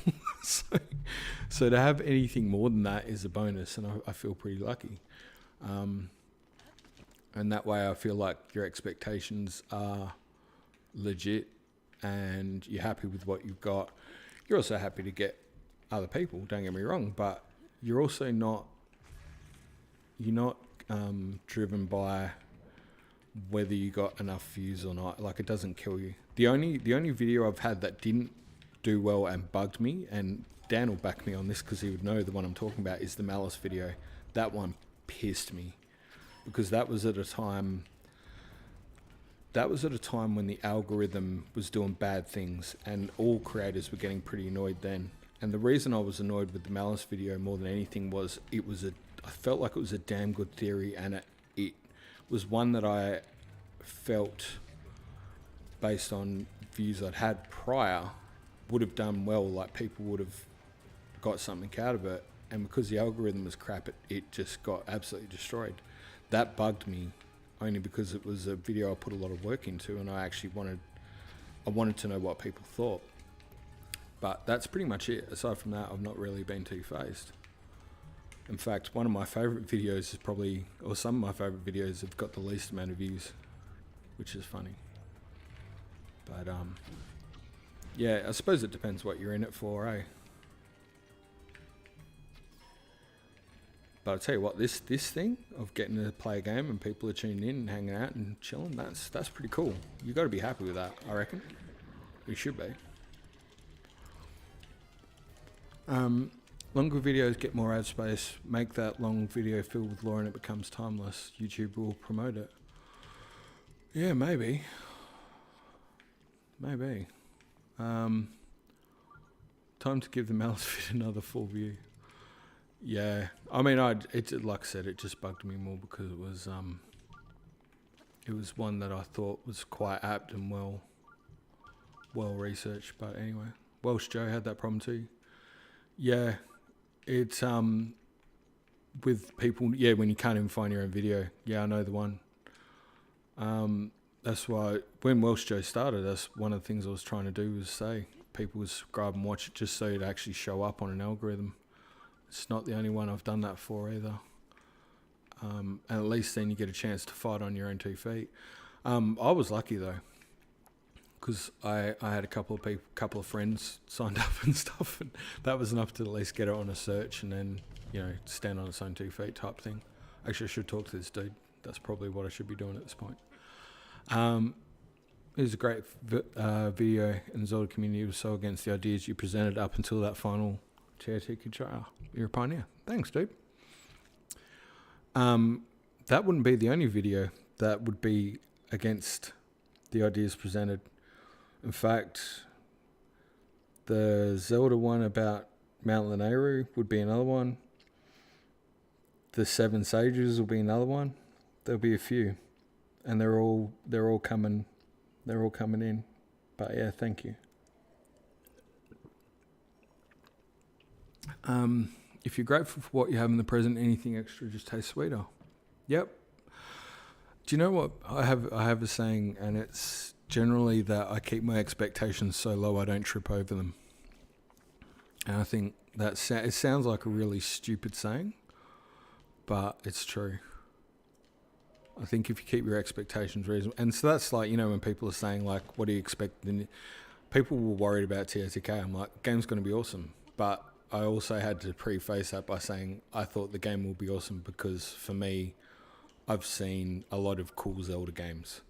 so to have anything more than that is a bonus, and I feel pretty lucky. And that way I feel like your expectations are legit and you're happy with what you've got. You're also happy to get other people, don't get me wrong, but you're also not driven by whether you got enough views or not. Like, it doesn't kill you. The only video I've had that didn't do well and bugged me, and Dan will back me on this because he would know the one I'm talking about, is the Malice video. That one pissed me because that was at a time when the algorithm was doing bad things and all creators were getting pretty annoyed then. And the reason I was annoyed with the Malice video more than anything was I felt like it was a damn good theory, and it was one that I felt, based on views I'd had prior, would have done well. Like, people would have got something out of it, and because the algorithm was crap, it just got absolutely destroyed. That bugged me, only because it was a video I put a lot of work into, and I actually wanted to know what people thought. But that's pretty much it. Aside from that, I've not really been too phased. In fact, one of my favourite videos is probably, or some of my favourite videos have got the least amount of views, which is funny. But yeah, I suppose it depends what you're in it for, eh? But I'll tell you what, this thing of getting to play a game and people are tuning in and hanging out and chilling, that's pretty cool. You got to be happy with that, I reckon. You should be. Longer videos get more ad space. Make that long video filled with lore and it becomes timeless. YouTube will promote it. Yeah, maybe. Time to give the Malice vid another full view. Yeah, I mean, like I said, it just bugged me more because it was one that I thought was quite apt and well researched. But anyway, Welsh Joe had that problem too. Yeah, it's with people. Yeah, when you can't even find your own video. Yeah, I know the one. That's why when Welsh Joe started, that's one of the things I was trying to do, was say people would subscribe and watch it just so it'd actually show up on an algorithm. It's not the only one I've done that for either. And at least then you get a chance to fight on your own 2 feet. I was lucky though, because I had a couple of friends signed up and stuff, and that was enough to at least get it on a search and then, stand on its own 2 feet type thing. Actually, I should talk to this dude. That's probably what I should be doing at this point. It was a great video, and the Zelda community was so against the ideas you presented up until that final TOTK trial. You're a pioneer. Thanks, dude. That wouldn't be the only video that would be against the ideas presented. In fact, the Zelda one about Mount Lanayru would be another one. The 7 Sages will be another one. There'll be a few, and they're all coming in. But yeah, thank you. If you're grateful for what you have in the present, anything extra just tastes sweeter. Yep. Do you know what I have a saying, and it's generally that I keep my expectations so low I don't trip over them. And I think it sounds like a really stupid saying, but it's true. I think if you keep your expectations reasonable, and so that's like, when people are saying like, what do you expect? People were worried about TOTK. I'm like, game's going to be awesome. But I also had to preface that by saying I thought the game will be awesome because for me, I've seen a lot of cool Zelda games.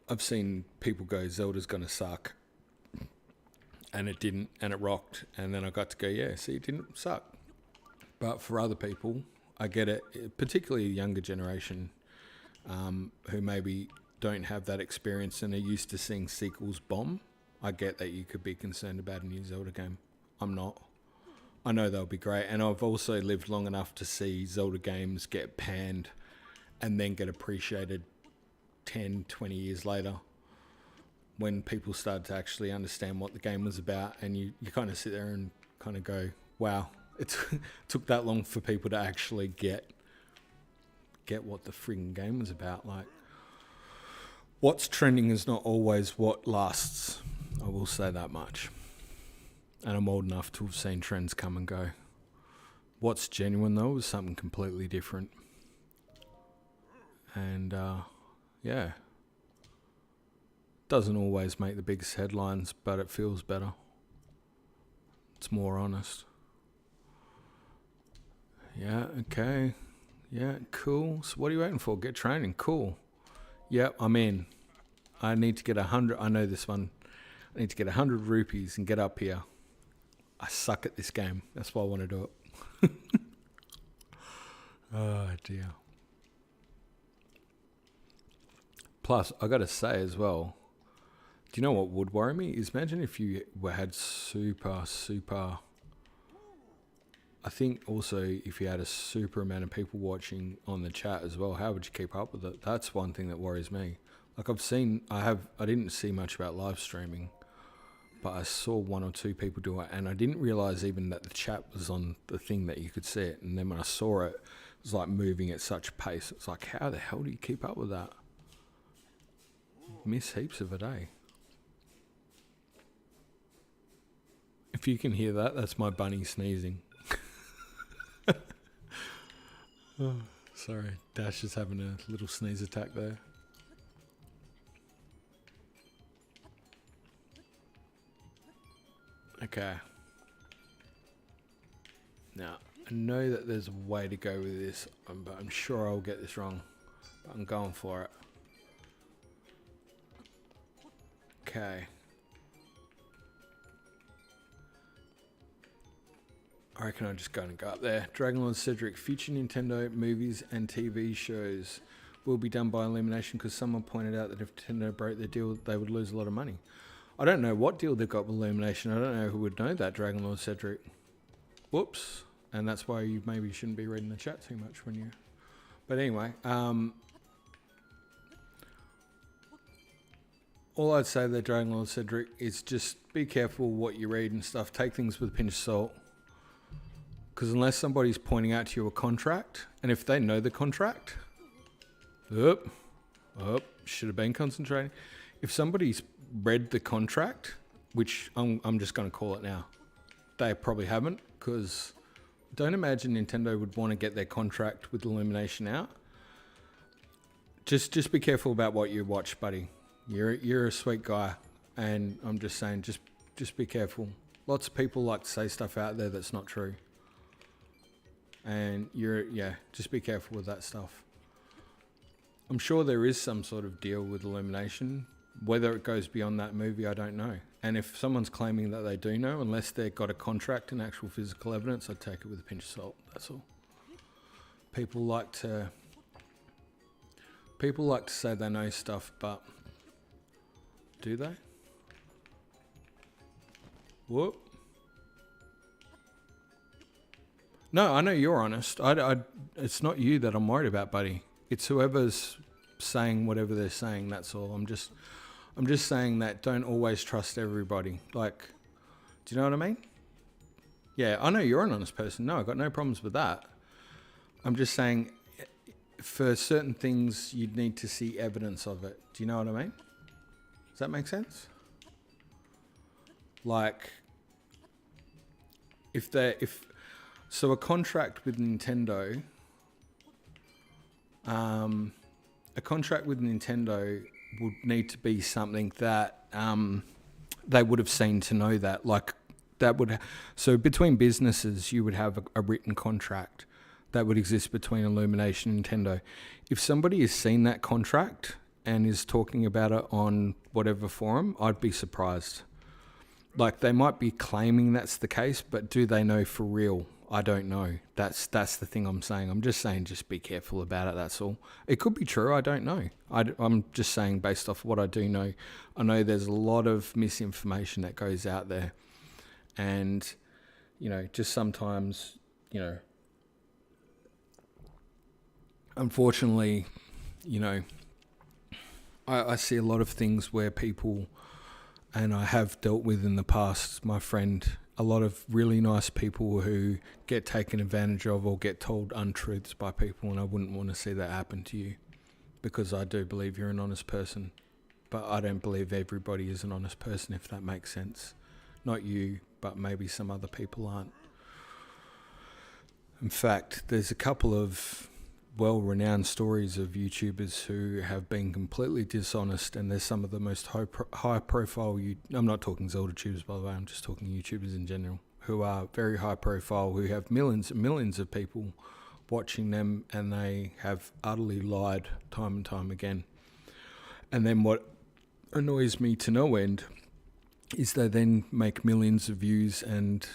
I've seen people go, Zelda's going to suck. And it didn't, and it rocked. And then I got to go, yeah, see, it didn't suck. But for other people, I get it, particularly a younger generation who maybe don't have that experience and are used to seeing sequels bomb. I get that you could be concerned about a new Zelda game. I'm not. I know they'll be great. And I've also lived long enough to see Zelda games get panned and then get appreciated 10, 20 years later when people started to actually understand what the game was about, and you kind of sit there and kind of go, wow, it took that long for people to actually get what the frigging game was about. Like, what's trending is not always what lasts. I will say that much. And I'm old enough to have seen trends come and go. What's genuine, though, is something completely different. And, yeah. Doesn't always make the biggest headlines, but it feels better. It's more honest. Yeah, okay. Yeah, cool. So what are you waiting for? Get training. Cool. Yep, I'm in. I need to get 100. I know this one. I need to get 100 rupees and get up here. I suck at this game. That's why I want to do it. Oh, dear. Plus, I got to say as well, do you know what would worry me? Is imagine if you had super... I think also if you had a super amount of people watching on the chat as well, how would you keep up with it? That's one thing that worries me. Like I didn't see much about live streaming, but I saw 1 or 2 people do it, and I didn't realize even that the chat was on the thing that you could see it. And then when I saw it, it was like moving at such pace. It's like, how the hell do you keep up with that? Miss heaps of it, eh? If you can hear that, that's my bunny sneezing. Oh, sorry, Dash is having a little sneeze attack there. Okay. Now, I know that there's a way to go with this, but I'm sure I'll get this wrong. But I'm going for it. Okay. I reckon I'll just go up there. Dragon Lord Cedric, future Nintendo movies and TV shows will be done by Illumination because someone pointed out that if Nintendo broke their deal, they would lose a lot of money. I don't know what deal they've got with Illumination. I don't know who would know that, Dragon Lord Cedric. Whoops. And that's why you maybe shouldn't be reading the chat too much when you... But anyway, all I'd say there, Dragon Lord Cedric, is just be careful what you read and stuff. Take things with a pinch of salt. Because unless somebody's pointing out to you a contract, and if they know the contract, should have been concentrating. If somebody's read the contract, which I'm just going to call it now, they probably haven't, because don't imagine Nintendo would want to get their contract with Illumination out. Just be careful about what you watch, buddy. You're a sweet guy, and I'm just saying, just be careful. Lots of people like to say stuff out there that's not true. And just be careful with that stuff. I'm sure there is some sort of deal with Illumination. Whether it goes beyond that movie, I don't know. And if someone's claiming that they do know, unless they've got a contract and actual physical evidence, I'd take it with a pinch of salt. That's all. People like to say they know stuff, but do they? Whoop. No, I know you're honest. It's not you that I'm worried about, buddy. It's whoever's saying whatever they're saying. That's all. I'm just saying that don't always trust everybody. Like, do you know what I mean? Yeah, I know you're an honest person. No, I've got no problems with that. I'm just saying for certain things, you'd need to see evidence of it. Do you know what I mean? Does that make sense? Like, so a contract with Nintendo, would need to be something that they would have seen to know that. Like, so between businesses, you would have a written contract that would exist between Illumination and Nintendo. If somebody has seen that contract and is talking about it on whatever forum, I'd be surprised. Like, they might be claiming that's the case, but do they know for real? I don't know. That's the thing I'm saying. I'm just saying just be careful about it, that's all. It could be true, I don't know. I'm just saying based off what I do know. I know there's a lot of misinformation that goes out there. And, just sometimes, unfortunately, you know, I see a lot of things where people, and I have dealt with in the past, my friend, a lot of really nice people who get taken advantage of or get told untruths by people, and I wouldn't want to see that happen to you, because I do believe you're an honest person, but I don't believe everybody is an honest person, if that makes sense. Not you, but maybe some other people aren't. In fact, there's a couple of well-renowned stories of YouTubers who have been completely dishonest, and there's some of the most high-profile. I'm not talking Zelda tubers, by the way. I'm just talking YouTubers in general, who are very high-profile, who have millions and millions of people watching them, and they have utterly lied time and time again. And then what annoys me to no end is they then make millions of views and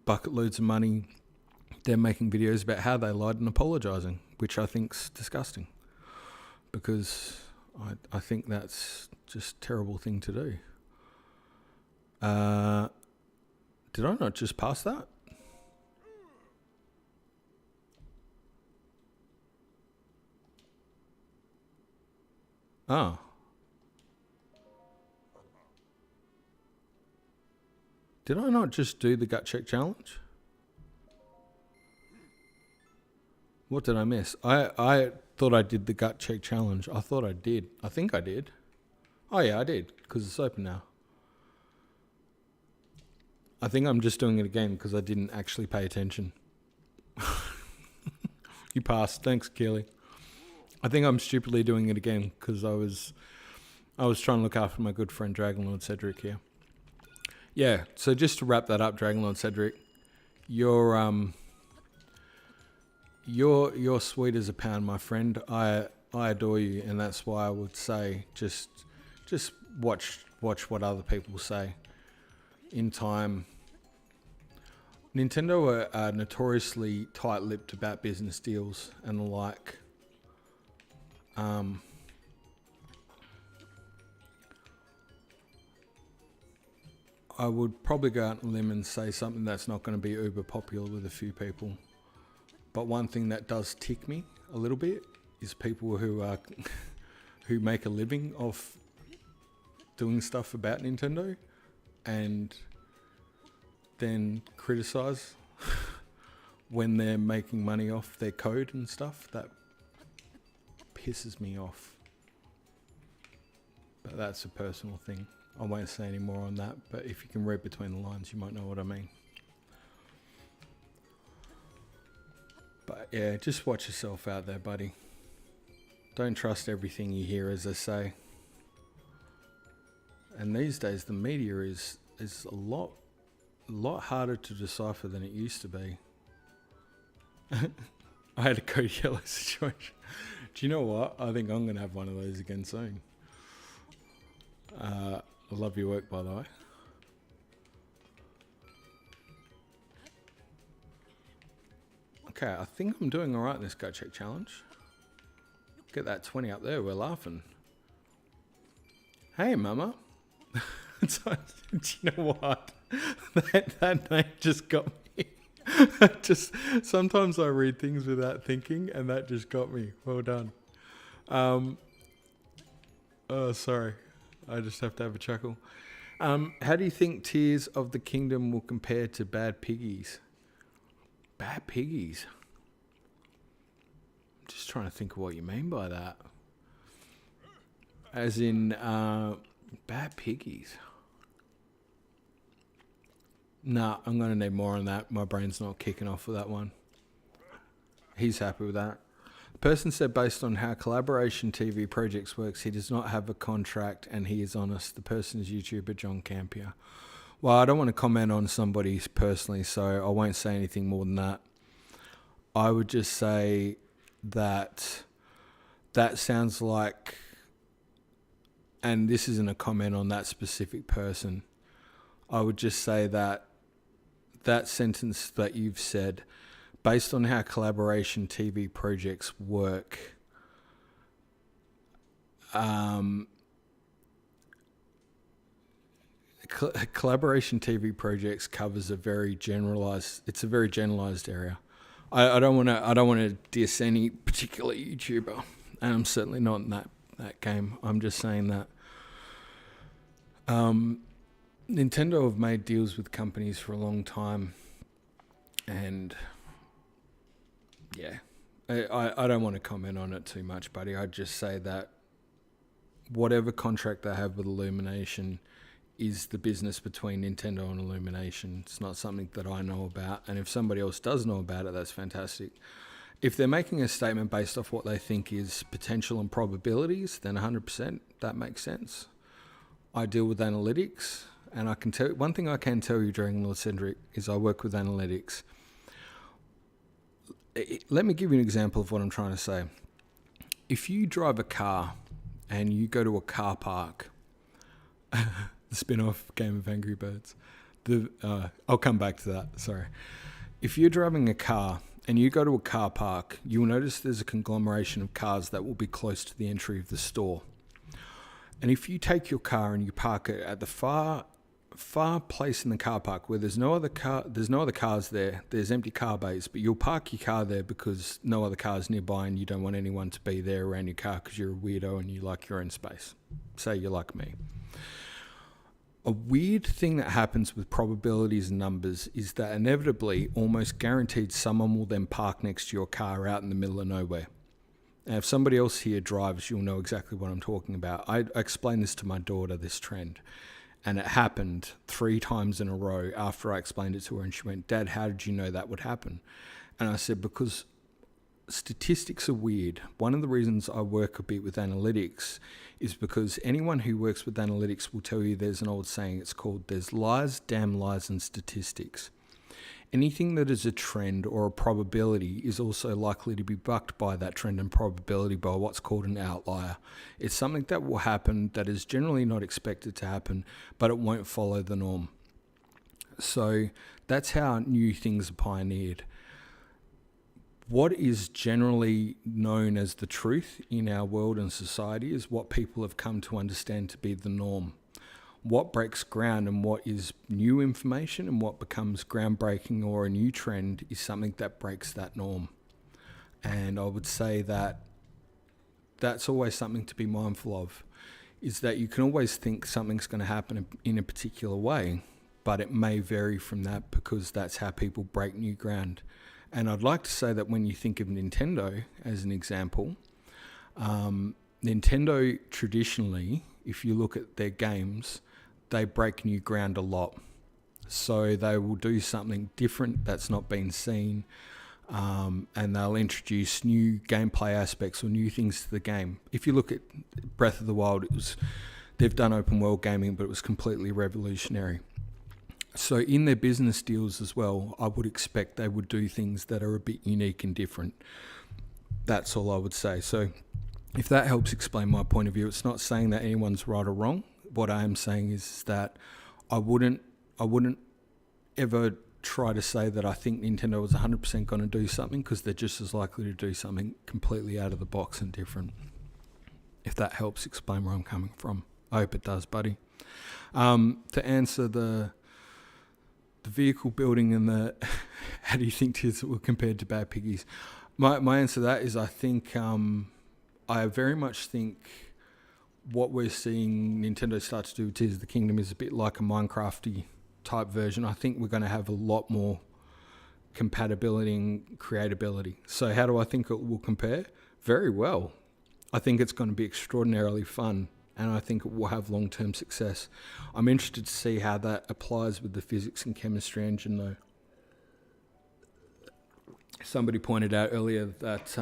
bucket loads of money. They're making videos about how they lied and apologising, which I think's disgusting, because I think that's just a terrible thing to do. Did I not just pass that? Oh. Did I not just do the gut check challenge? What did I miss? I thought I did the gut check challenge. I thought I did. I think I did. Oh yeah, I did, because it's open now. I think I'm just doing it again because I didn't actually pay attention. You passed. Thanks, Keely. I think I'm stupidly doing it again because I was trying to look after my good friend Dragonlord Cedric here. Yeah, so just to wrap that up, Dragonlord Cedric, you're sweet as a pound, my friend. I adore you, and that's why I would say just watch what other people say. In time, Nintendo are notoriously tight-lipped about business deals and the like. I would probably go out on a limb and say something that's not going to be uber popular with a few people. But one thing that does tick me a little bit is people who make a living off doing stuff about Nintendo and then criticize when they're making money off their code and stuff. That pisses me off. But that's a personal thing. I won't say any more on that, but if you can read between the lines, you might know what I mean. But yeah, just watch yourself out there, buddy. Don't trust everything you hear, as they say. And these days, the media is a lot harder to decipher than it used to be. I had a code yellow situation. Do you know what? I think I'm going to have one of those again soon. I love your work, by the way. Okay, I think I'm doing alright in this gut check challenge. Get that 20 up there, we're laughing. Hey, mama. Do you know what? That name just got me. Sometimes I read things without thinking, and that just got me. Well done. Oh, sorry. I just have to have a chuckle. How do you think Tears of the Kingdom will compare to Bad Piggies? Bad Piggies? I'm just trying to think of what you mean by that. As in, Bad Piggies. Nah, I'm going to need more on that. My brain's not kicking off with that one. He's happy with that. The person said based on how collaboration TV projects works, he does not have a contract and he is honest. The person is YouTuber John Campier. Well, I don't want to comment on somebody personally, so I won't say anything more than that. I would just say that sounds like, and this isn't a comment on that specific person, I would just say that sentence that you've said, based on how collaboration TV projects work, collaboration TV projects covers it's a very generalized area. I don't want to diss any particular YouTuber, and I'm certainly not in that game. I'm just saying that Nintendo have made deals with companies for a long time, and yeah, I don't want to comment on it too much, buddy. I'd just say that whatever contract they have with Illumination is the business between Nintendo and Illumination. It's not something that I know about, and if somebody else does know about it, that's fantastic. If they're making a statement based off what they think is potential and probabilities, then 100% that makes sense. I deal with analytics, and I can tell one thing I can tell you during Lord Cedric is I work with analytics. Let me give you an example of what I'm trying to say. If you drive a car and you go to a car park, the spin-off game of Angry Birds, I'll come back to that, sorry. If you're driving a car and you go to a car park, you'll notice there's a conglomeration of cars that will be close to the entry of the store. And if you take your car and you park it at the far place in the car park where there's no other cars there, there's empty car bays, but you'll park your car there because no other cars nearby and you don't want anyone to be there around your car because you're a weirdo and you like your own space. Say you're like me. A weird thing that happens with probabilities and numbers is that inevitably, almost guaranteed, someone will then park next to your car out in the middle of nowhere. Now, if somebody else here drives, you'll know exactly what I'm talking about. I explained this to my daughter, this trend, and it happened 3 times in a row after I explained it to her, and she went, "Dad, how did you know that would happen?" And I said, because statistics are weird. One of the reasons I work a bit with analytics is because anyone who works with analytics will tell you there's an old saying, it's called, there's lies, damn lies, and statistics. Anything that is a trend or a probability is also likely to be bucked by that trend and probability by what's called an outlier. It's something that will happen that is generally not expected to happen, but it won't follow the norm. So that's how new things are pioneered. What is generally known as the truth in our world and society is what people have come to understand to be the norm. What breaks ground and what is new information and what becomes groundbreaking or a new trend is something that breaks that norm. And I would say that that's always something to be mindful of, is that you can always think something's going to happen in a particular way, but it may vary from that because that's how people break new ground. And I'd like to say that when you think of Nintendo as an example, Nintendo traditionally, if you look at their games, they break new ground a lot. So they will do something different that's not been seen, and they'll introduce new gameplay aspects or new things to the game. If you look at Breath of the Wild, they've done open world gaming, but it was completely revolutionary. So in their business deals as well, I would expect they would do things that are a bit unique and different. That's all I would say. So if that helps explain my point of view, it's not saying that anyone's right or wrong. What I am saying is that I wouldn't ever try to say that I think Nintendo was 100% going to do something, because they're just as likely to do something completely out of the box and different. If that helps explain where I'm coming from. I hope it does, buddy. To answer the vehicle building and the how do you think this will compare to Bad Piggies? My answer to that is I think I very much think what we're seeing Nintendo start to do with Tears of the Kingdom is a bit like a Minecraft-y type version. I think we're going to have a lot more compatibility and creatability. So how do I think it will compare? Very well. I think it's going to be extraordinarily fun, and I think it will have long-term success. I'm interested to see how that applies with the physics and chemistry engine, though. Somebody pointed out earlier that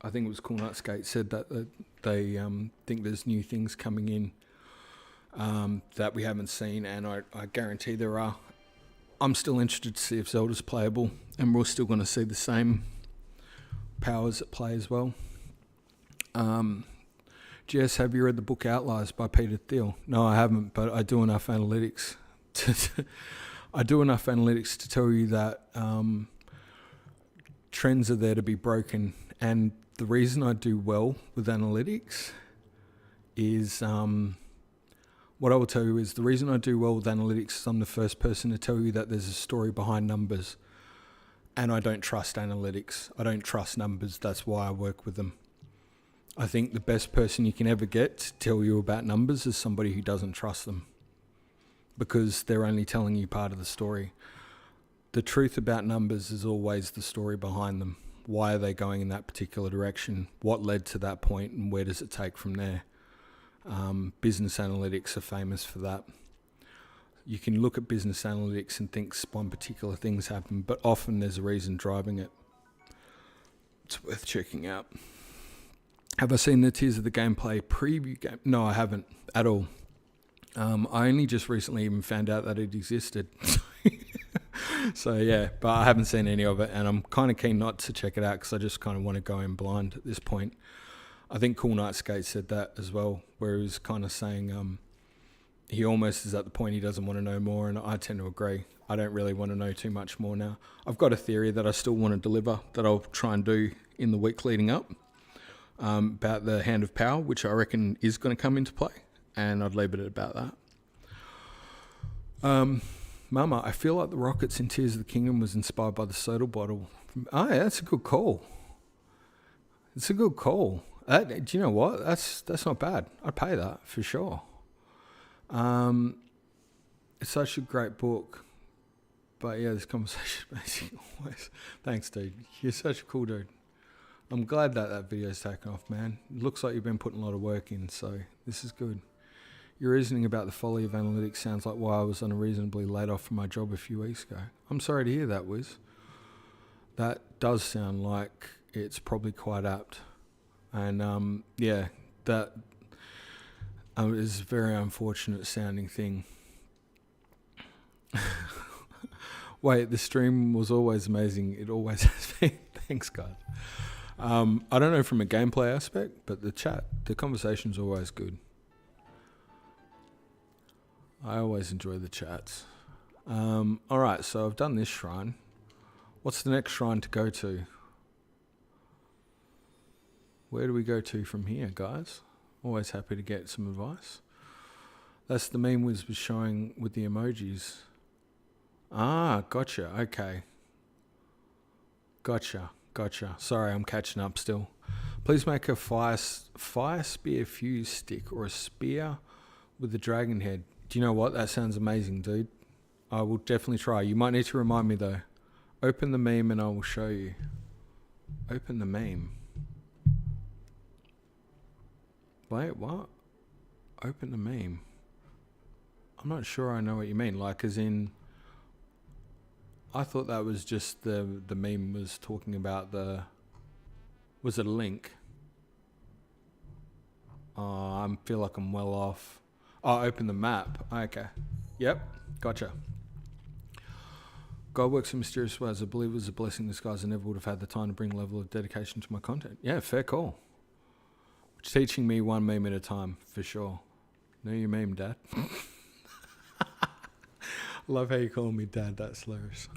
I think it was Cool Nutskate said that they think there's new things coming in that we haven't seen, and I guarantee there are. I'm still interested to see if Zelda's playable, and we're still going to see the same powers at play as well. Jess, have you read the book Outliers by Peter Thiel? No, I haven't, but I do enough analytics to tell you that trends are there to be broken, and the reason I do well with analytics is what I will tell you is the reason I do well with analytics is I'm the first person to tell you that there's a story behind numbers. And I don't trust analytics. I don't trust numbers. That's why I work with them. I think the best person you can ever get to tell you about numbers is somebody who doesn't trust them, because they're only telling you part of the story. The truth about numbers is always the story behind them. Why are they going in that particular direction? What led to that point, and where does it take from there? Business analytics are famous for that. You can look at business analytics and think one particular things happen, but often there's a reason driving it. It's worth checking out. Have I seen the Tears of the Gameplay preview game? No, I haven't at all. I only just recently even found out that it existed. So yeah, but I haven't seen any of it, and I'm kind of keen not to check it out because I just kind of want to go in blind at this point. I think Cool Night Skate said that as well, where he was kind of saying he almost is at the point he doesn't want to know more, and I tend to agree. I don't really want to know too much more now. I've got a theory that I still want to deliver that I'll try and do in the week leading up about the Hand of Power, which I reckon is going to come into play, and I'd leave it at about that. Mama, I feel like the rockets in Tears of the Kingdom was inspired by the soda bottle. Oh, yeah, that's a good call. It's a good call. Do you know what? That's not bad. I'd pay that for sure. It's such a great book. But yeah, this conversation basically always. Thanks, dude. You're such a cool dude. I'm glad that video's taken off, man. It looks like you've been putting a lot of work in, so this is good. Your reasoning about the folly of analytics sounds like why I was unreasonably laid off from my job a few weeks ago. I'm sorry to hear that, Wiz. That does sound like it's probably quite apt. And yeah, that is a very unfortunate sounding thing. Wait, the stream was always amazing. It always has been. Thanks, guys. I don't know from a gameplay aspect, but the conversation's always good. I always enjoy the chats. Alright, so I've done this shrine. What's the next shrine to go to? Where do we go to from here, guys? Always happy to get some advice. That's the meme Wiz was showing with the emojis. Ah, gotcha. Okay. Gotcha. Sorry, I'm catching up still. Please make a fire spear fuse stick or a spear with the dragon head. Do you know what? That sounds amazing, dude. I will definitely try. You might need to remind me, though. Open the meme and I will show you. Open the meme. Wait, what? Open the meme. I'm not sure I know what you mean. Like, as in... I thought that was just the meme was talking about the... Was it a link? Oh, I feel like I'm well off. Oh, open the map. Okay. Yep. Gotcha. God works in mysterious ways. I believe it was a blessing in disguise. I never would have had the time to bring a level of dedication to my content. Yeah, fair call. Teaching me one meme at a time, for sure. Know your meme, Dad. Love how you call me Dad. That's hilarious.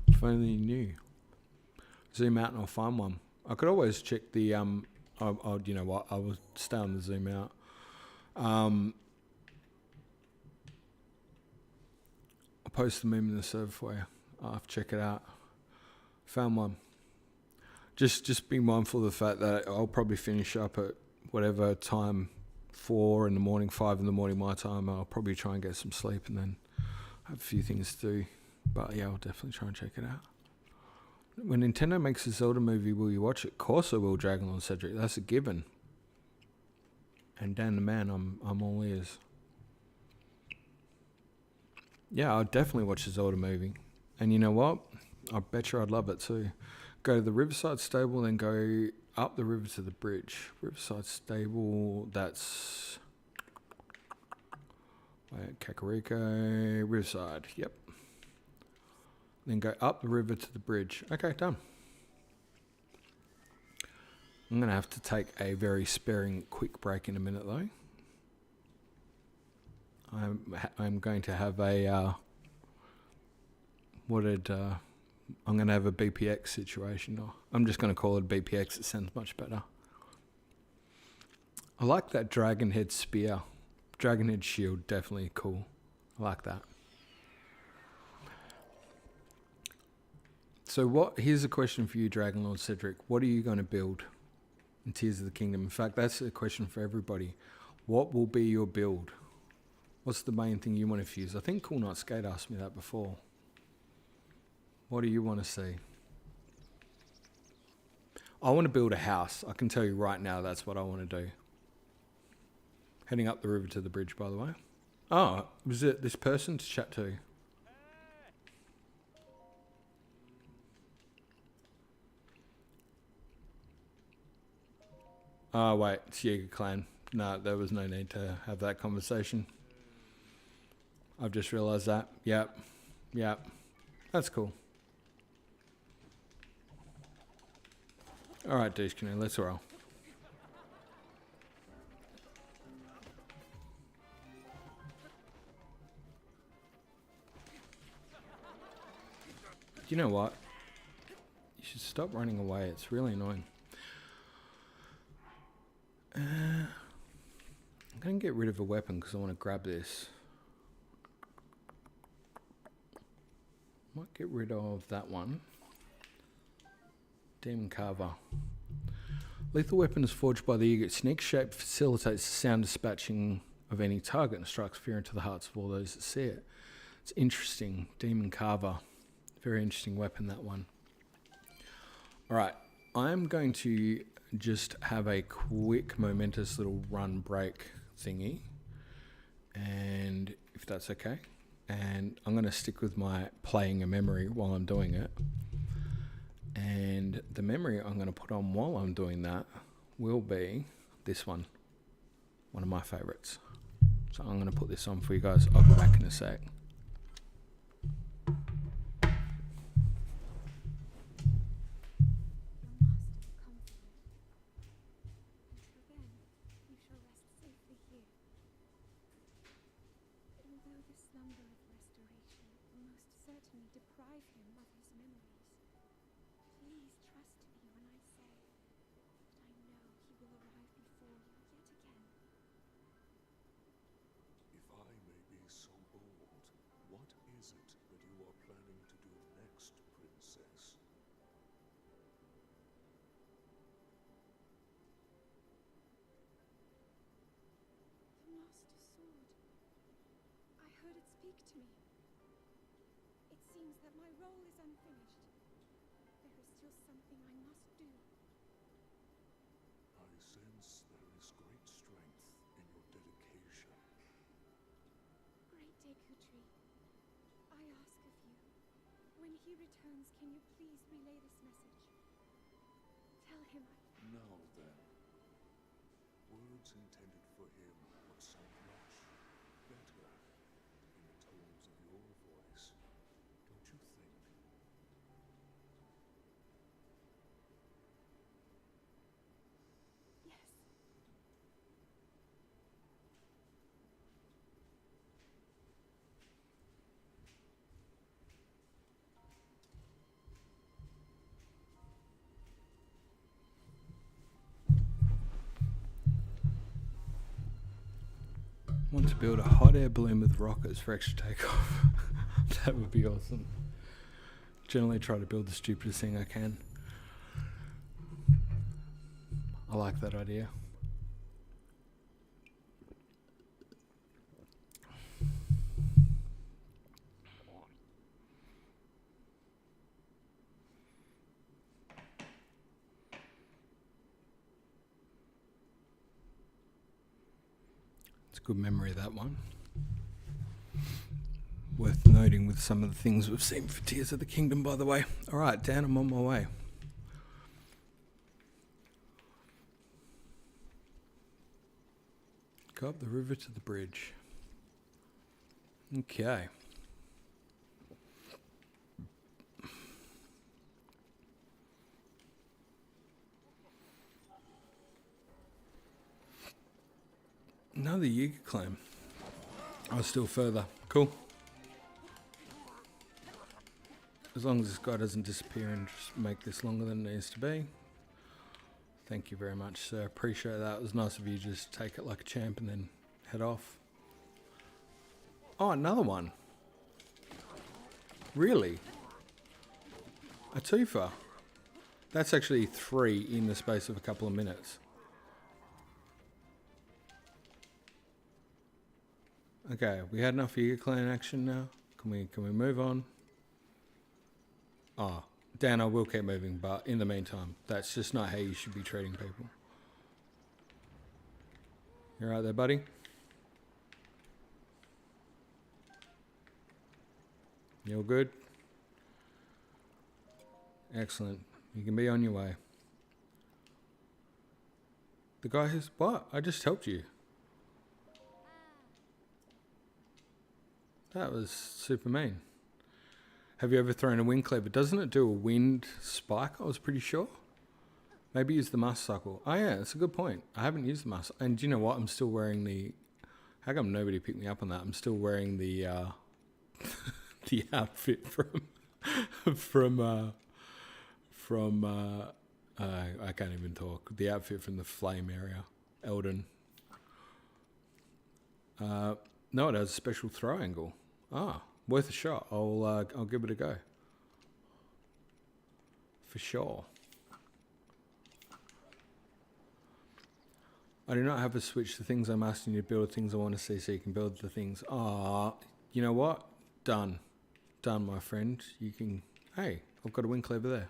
If only you knew. Zoom out and I'll find one. I could always check the... you know what? I will stay on the zoom out. I'll post the meme in the server for you. I'll have to check it out. Found one. Just be mindful of the fact that I'll probably finish up at whatever time, 4 in the morning, 5 in the morning my time. I'll probably try and get some sleep and then have a few things to do. But yeah, I'll definitely try and check it out. When Nintendo makes a Zelda movie, will you watch it? Of course I will, Dragonlord Cedric. That's a given. And Dan the Man, I'm all ears. Yeah, I'd definitely watch the Zelda movie. And you know what? I bet you I'd love it too. Go to the Riverside Stable, then go up the river to the bridge. Riverside Stable, that's... Wait, Kakariko, Riverside, yep. Then go up the river to the bridge. Okay, done. I'm going to have to take a very sparing quick break in a minute though. I'm going to have a... I'm going to have a BPX situation. Or I'm just going to call it a BPX. It sounds much better. I like that dragon head spear. Dragon head shield, definitely cool. I like that. So here's a question for you, Dragon Lord Cedric. What are you going to build in Tears of the Kingdom? In fact, that's a question for everybody. What will be your build? What's the main thing you want to fuse? I think Cool Night Skate asked me that before. What do you want to see? I want to build a house. I can tell you right now that's what I want to do. Heading up the river to the bridge, by the way. Oh, was it this person to chat to? Oh, wait, it's Jaeger Clan. No, there was no need to have that conversation. I've just realised that. Yep. That's cool. Alright, Douche Canoe, let's roll. You know what? You should stop running away. It's really annoying. I'm going to get rid of a weapon because I want to grab this. Might get rid of that one. Demon Carver. Lethal weapon is forged by the ego. Its unique shape facilitates the sound dispatching of any target and strikes fear into the hearts of all those that see it. It's interesting. Demon Carver. Very interesting weapon, that one. Alright, I'm going to just have a quick, momentous little run break thingy. And if that's okay. And I'm going to stick with my playing a memory while I'm doing it. And the memory I'm going to put on while I'm doing that will be this one. One of my favourites. So I'm going to put this on for you guys. I'll be back in a sec. Deprive him of his memories. Please trust me when I say that I know he will arrive before you yet again. If I may be so bold, what is it that you are planning to do next, Princess? The Master Sword. I heard it speak to me. It seems that my role is unfinished. There is still something I must do. I sense there is great strength in your dedication. Great Dekutri, I ask of you, when he returns, can you please relay this message? Tell him Now then, words intended for him would sound much better in the tones of your voice. Don't you think? Yes. Want to build a hot air balloon with rockets for extra takeoff. That would be awesome. Generally try to build the stupidest thing I can. I like that idea. It's a good memory, that one. Worth noting with some of the things we've seen for Tears of the Kingdom, by the way. Alright, Dan, I'm on my way. Go up the river to the bridge. Okay. Another Yuga claim. Oh, still further. Cool. As long as this guy doesn't disappear and just make this longer than it needs to be. Thank you very much, sir. Appreciate that. It was nice of you to just take it like a champ and then head off. Oh, another one. Really? A twofer. That's actually 3 in the space of a couple of minutes. Okay, we had enough Eager Clan action now. Can we move on? Oh, Dan, I will keep moving, but in the meantime, that's just not how you should be treating people. You right there, buddy? You all good? Excellent. You can be on your way. The guy who's... What? I just helped you. That was super mean. Have you ever thrown a wind cleaver? Doesn't it do a wind spike? I was pretty sure. Maybe use the master cycle. Oh yeah, that's a good point. I haven't used the master. And do you know what? I'm still wearing the... How come nobody picked me up on that? I'm still wearing the the outfit from I can't even talk. The outfit from the flame area, Elden. No, it has a special throw angle. Ah, worth a shot. I'll give it a go. For sure. I do not have a switch. The things I'm asking you to build, things I want to see, so you can build the things. Ah, you know what? Done. Done, my friend. You can... Hey, I've got a wind cleaver there.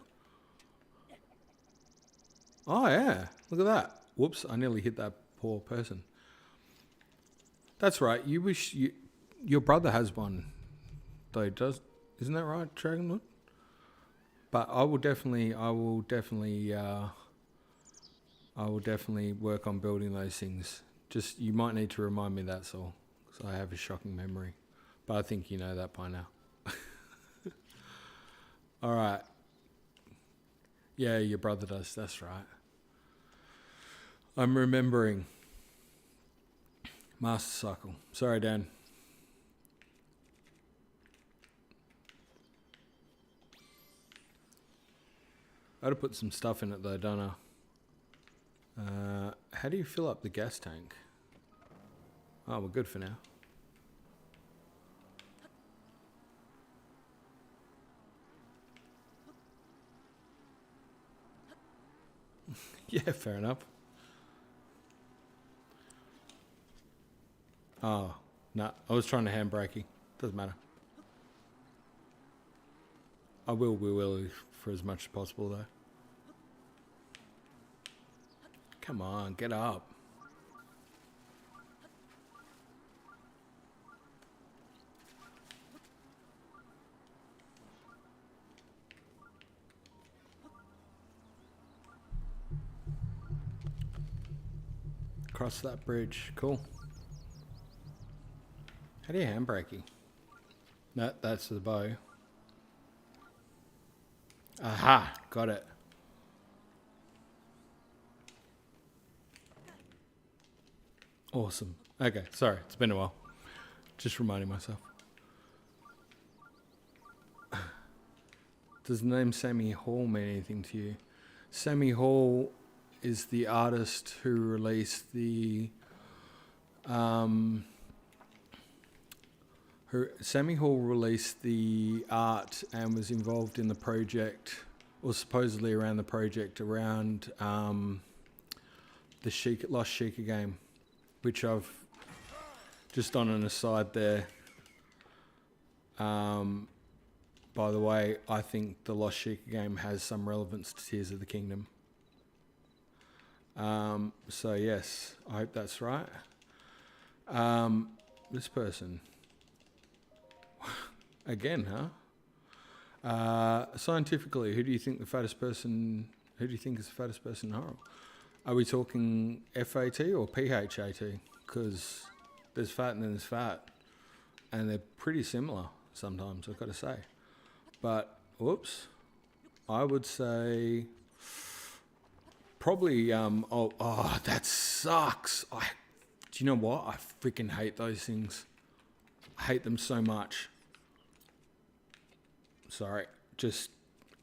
Oh, yeah. Look at that. Whoops, I nearly hit that poor person. That's right. You wish you... Your brother has one, though, does... Isn't that right, Dragonwood? But I will definitely work on building those things. Just, you might need to remind me, that's all. Because I have a shocking memory. But I think you know that by now. All right. Yeah, your brother does. That's right. I'm remembering. Master cycle. Sorry, Dan. I ought to put some stuff in it though, don't I? How do you fill up the gas tank? Oh, we're good for now. Yeah, fair enough. Oh, no, I was trying to handbrake. Doesn't matter. I will for as much as possible though. Come on, get up. Cross that bridge. Cool. How do you handbrake? No, that's the bow. Aha, got it. Awesome. Okay, sorry, it's been a while. Just reminding myself. Does the name Sammy Hall mean anything to you? Sammy Hall is the artist who released the... Sammy Hall released the art and was involved in the project, or supposedly around the project, around the Lost Sheikah game, which I've, just on an aside there, by the way, I think the Lost Sheikah game has some relevance to Tears of the Kingdom. So yes, I hope that's right. This person... Again, huh? Scientifically, who do you think is the fattest person in horror? Are we talking FAT or PHAT? Because there's fat and then there's fat. And they're pretty similar sometimes, I've got to say. But, whoops. I would say... Probably, oh, that sucks. Do you know what? I freaking hate those things. I hate them so much. Sorry,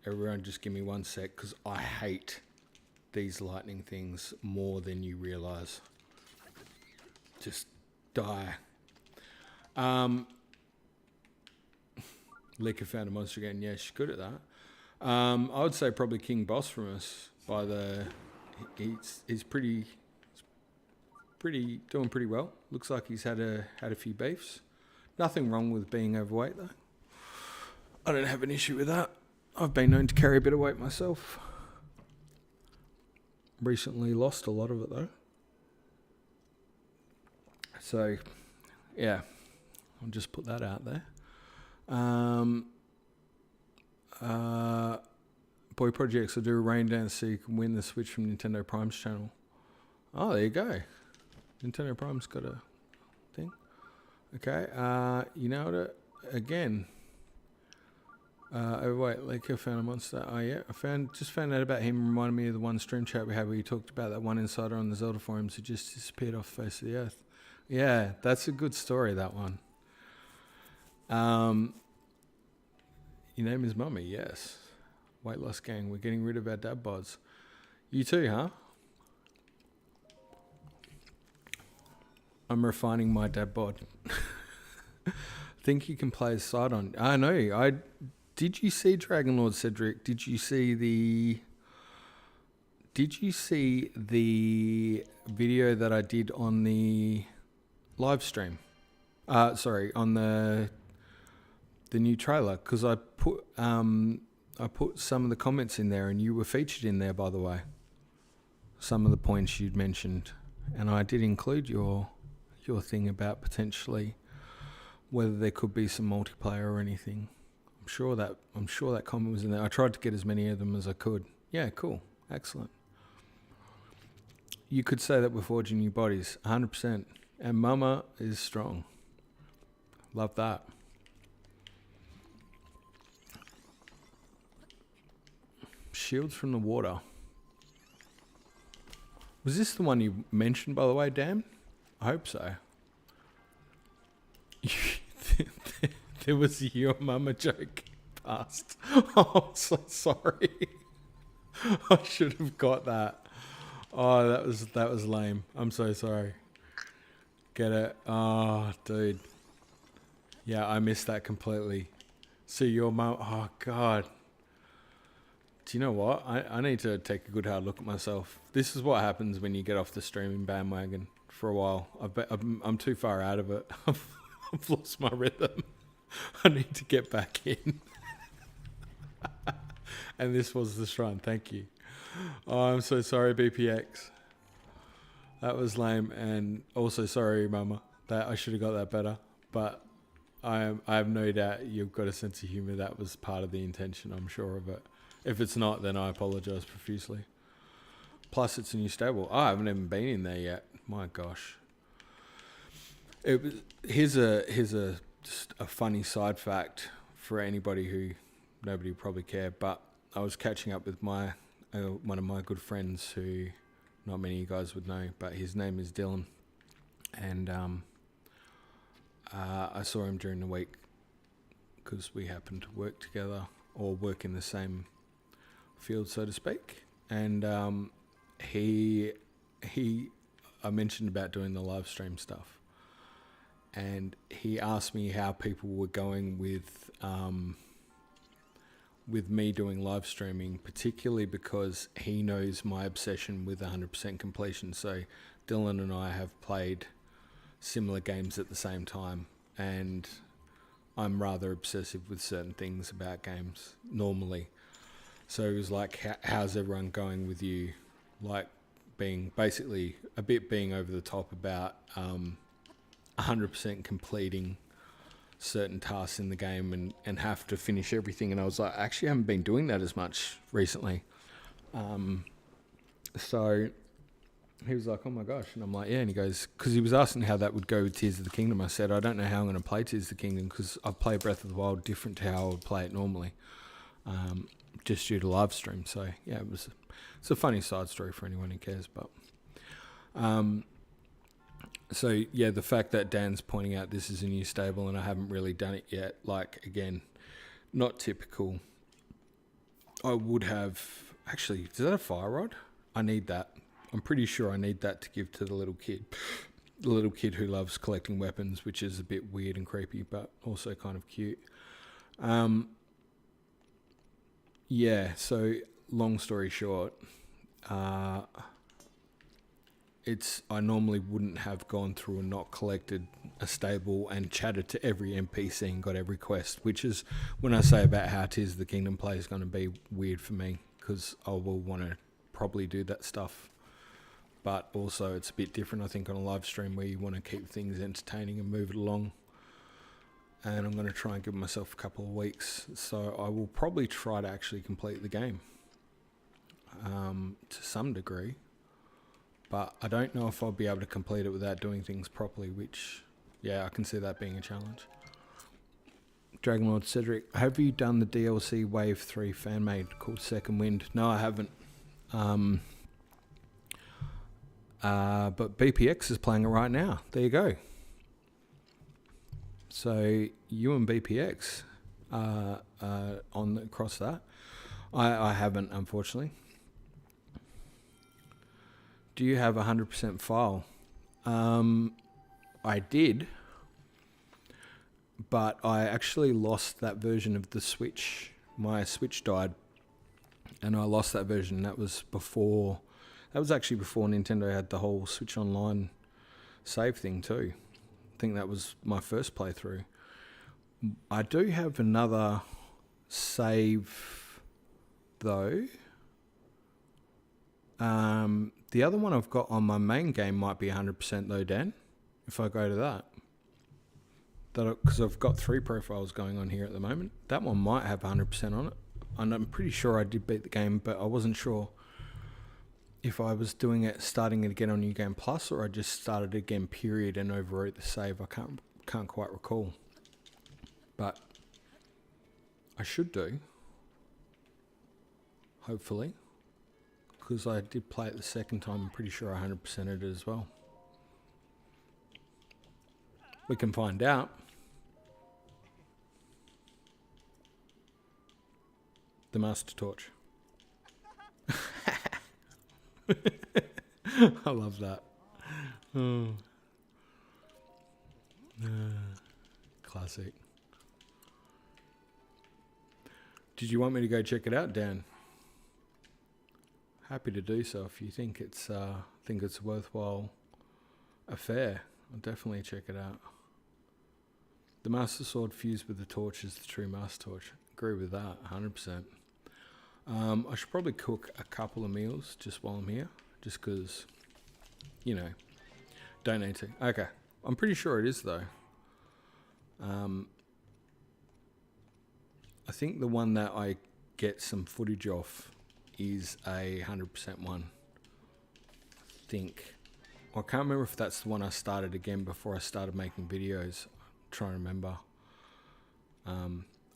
everyone just give me 1 sec, because I hate these lightning things more than you realise. Just die. Lika found a monster again. Yeah, she's good at that. I would say probably King Bosphorus by the... He's pretty doing pretty well. Looks like he's had a few beefs. Nothing wrong with being overweight though. I don't have an issue with that. I've been known to carry a bit of weight myself. Recently lost a lot of it though. So, yeah, I'll just put that out there. Boy Projects will do a rain dance so you can win the Switch from Nintendo Prime's channel. Oh, there you go. Nintendo Prime's got a thing. Okay, you nailed it again. Wait, like I found a monster. Oh yeah, just found out about him. Reminded me of the one stream chat we had where you talked about that one insider on the Zelda forums who just disappeared off the face of the earth. Yeah, that's a good story, that one. Your name is Mummy, yes. Weight loss gang, we're getting rid of our dad bods. You too, huh? I'm refining my dad bod. Think you can play as Sidon. I know. Did you see Dragon Lord Cedric? Did you see the video that I did on the live stream? Sorry, on the new trailer, because I put some of the comments in there, and you were featured in there, by the way. Some of the points you'd mentioned, and I did include your thing about potentially whether there could be some multiplayer or anything. I'm sure that comment was in there. I tried to get as many of them as I could. Yeah, cool, excellent. You could say that we're forging new bodies, 100%. And Mama is strong. Love that. Shields from the water. Was this the one you mentioned, by the way, Dan? I hope so. There was a your mama joke passed. Oh, I'm so sorry. I should have got that. Oh, that was lame. I'm so sorry. Get it? Oh, dude. Yeah, I missed that completely. So your mum... Oh, God. Do you know what? I need to take a good hard look at myself. This is what happens when you get off the streaming bandwagon for a while. I'm too far out of it. I've lost my rhythm. I need to get back in. And this was the shrine. Thank you. Oh, I'm so sorry, BPX. That was lame. And also sorry, Mama. That I should have got that better. But I have no doubt you've got a sense of humour. That was part of the intention. I'm sure of it. If it's not, then I apologise profusely. Plus, it's a new stable. Oh, I haven't even been in there yet. My gosh. Here's just a funny side fact for anybody who nobody will probably care. But I was catching up with one of my good friends who not many of you guys would know, but his name is Dylan, and I saw him during the week because we happened to work together or work in the same field, so to speak. And I mentioned about doing the live stream stuff, and he asked me how people were going with me doing live streaming, particularly because he knows my obsession with 100% completion. So Dylan and I have played similar games at the same time, and I'm rather obsessive with certain things about games normally. So he was like, how's everyone going with you? Like being basically a bit being over the top about 100% completing certain tasks in the game and have to finish everything. And I was like, I actually haven't been doing that as much recently. So he was like, oh my gosh. And I'm like, yeah. And he goes, because he was asking how that would go with Tears of the Kingdom. I said, I don't know how I'm going to play Tears of the Kingdom because I play Breath of the Wild different to how I would play it normally. Just due to live stream. So yeah, it's a funny side story for anyone who cares. But so yeah, the fact that Dan's pointing out this is a new stable and I haven't really done it yet, like again, not typical. I would have actually. Is that a fire rod? I need that. I'm pretty sure I need that to give to the little kid who loves collecting weapons, which is a bit weird and creepy, but also kind of cute. Yeah, so long story short, I normally wouldn't have gone through and not collected a stable and chatted to every NPC and got every quest, which is when I say about how Tears of the Kingdom play is going to be weird for me, because I will want to probably do that stuff. But also it's a bit different, I think, on a live stream where you want to keep things entertaining and move it along. And I'm going to try and give myself a couple of weeks. So I will probably try to actually complete the game to some degree. But I don't know if I'll be able to complete it without doing things properly, which, yeah, I can see that being a challenge. Dragonlord Cedric, have you done the DLC Wave 3 fan-made called Second Wind? No, I haven't. But BPX is playing it right now. There you go. So you and BPX on across that. I haven't, unfortunately. Do you have 100% file? I did, but I actually lost that version of the Switch. My Switch died, and I lost that version. That was before. That was actually before Nintendo had the whole Switch Online save thing too. I think that was my first playthrough. I do have another save though. The other one I've got on my main game might be 100% though, Dan. If I go to that, because I've got 3 profiles going on here at the moment. That one might have 100% on it, and I'm pretty sure I did beat the game, but I wasn't sure if I was doing it, starting it again on New Game Plus, or I just started again, period, and overwrote the save. I can't quite recall, but I should do, hopefully, because I did play it the second time. I'm pretty sure I 100%ed it as well. We can find out. The Master Torch. I love that. Oh. Classic. Did you want me to go check it out, Dan? Happy to do so if you think it's a worthwhile affair. I'll definitely check it out. The Master Sword fused with the torch is the true Master Torch. Agree with that, 100%. I should probably cook a couple of meals just while I'm here, just because, you know, don't need to. Okay, I'm pretty sure it is though. I think the one that I get some footage off is a 100% one. I think. I can't remember if that's the one I started again before I started making videos. I'm trying to remember.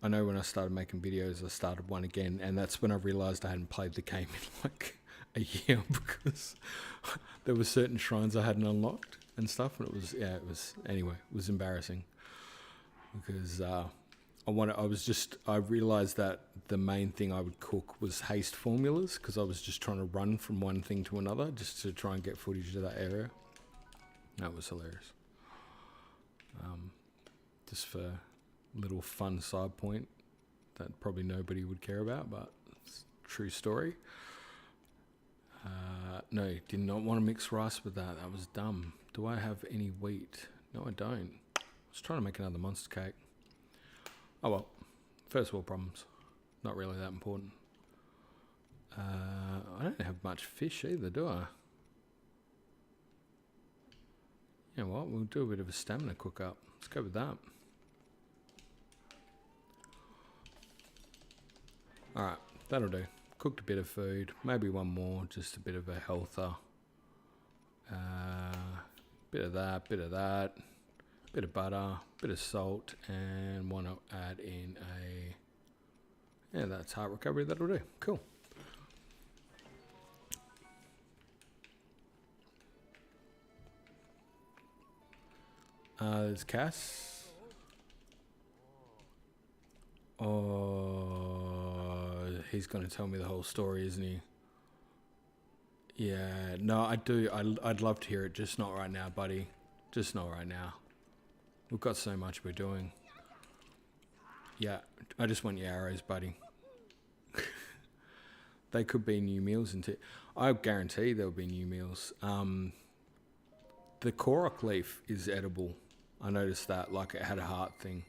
I know when I started making videos, I started one again, and that's when I realised I hadn't played the game in like a year, because there were certain shrines I hadn't unlocked and stuff, and it was embarrassing, because I realised that the main thing I would cook was haste formulas, because I was just trying to run from one thing to another just to try and get footage of that area. That was hilarious. Just for a little fun side point that probably nobody would care about, but it's a true story. No, did not want to mix rice with that. That was dumb. Do I have any wheat? No, I don't. I was trying to make another monster cake. Oh well, first world problems. Not really that important. I don't have much fish either, do I? You know what? We'll do a bit of a stamina cook up. Let's go with that. Alright, that'll do. Cooked a bit of food, maybe one more, just a bit of a healther. Bit of that, bit of butter, bit of salt, and want to add in that's heart recovery. That'll do. Cool. There's Cass. Oh, he's going to tell me the whole story, isn't he? Yeah, no, I do. I'd love to hear it, just not right now, buddy. Just not right now. We've got so much we're doing. Yeah, I just want your arrows, buddy. They could be new meals into. I guarantee there'll be new meals. The korok leaf is edible. I noticed that, like it had a heart thing.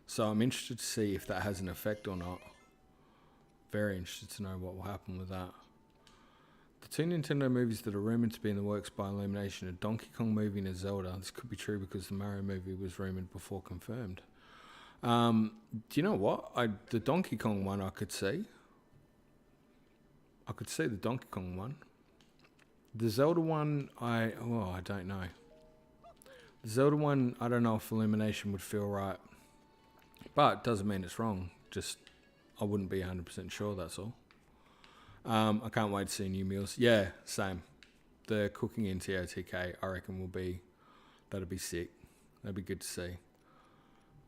So I'm interested to see if that has an effect or not. Very interested to know what will happen with that. The 2 Nintendo movies that are rumoured to be in the works by Illumination are Donkey Kong movie and a Zelda. This could be true because the Mario movie was rumoured before confirmed. Do you know what? The Donkey Kong one I could see. I could see the Donkey Kong one. The Zelda one, I don't know. The Zelda one, I don't know if Illumination would feel right. But it doesn't mean it's wrong. Just, I wouldn't be 100% sure, that's all. I can't wait to see new meals. Yeah, same. The cooking in TOTK, I reckon that'll be sick. That'd be good to see.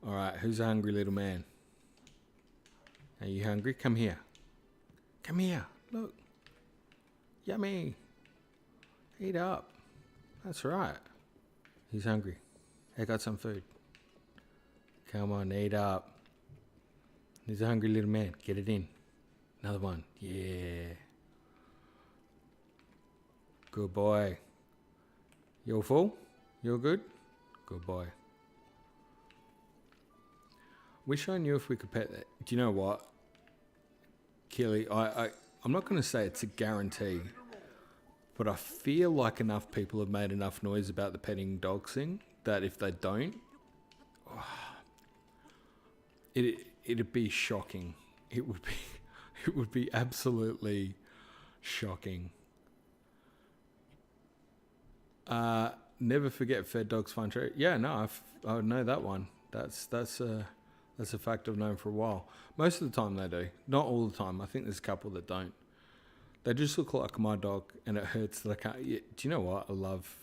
Alright, who's a hungry little man? Are you hungry? Come here. Come here. Look. Yummy. Eat up. That's right. He's hungry. I got some food. Come on, eat up. He's a hungry little man. Get it in. Another one. Yeah. Good boy. You're full? You're good? Good boy. Wish I knew if we could pet that. Do you know what? Keely, I'm not going to say it's a guarantee, but I feel like enough people have made enough noise about the petting dogs thing that if they don't, it'd be shocking. It would be absolutely shocking. Never forget fed dogs find treasure. Yeah, no, I would know that one. That's a fact I've known for a while. Most of the time they do. Not all the time. I think there's a couple that don't. They just look like my dog, and it hurts that I can't. Yeah, do you know what? I love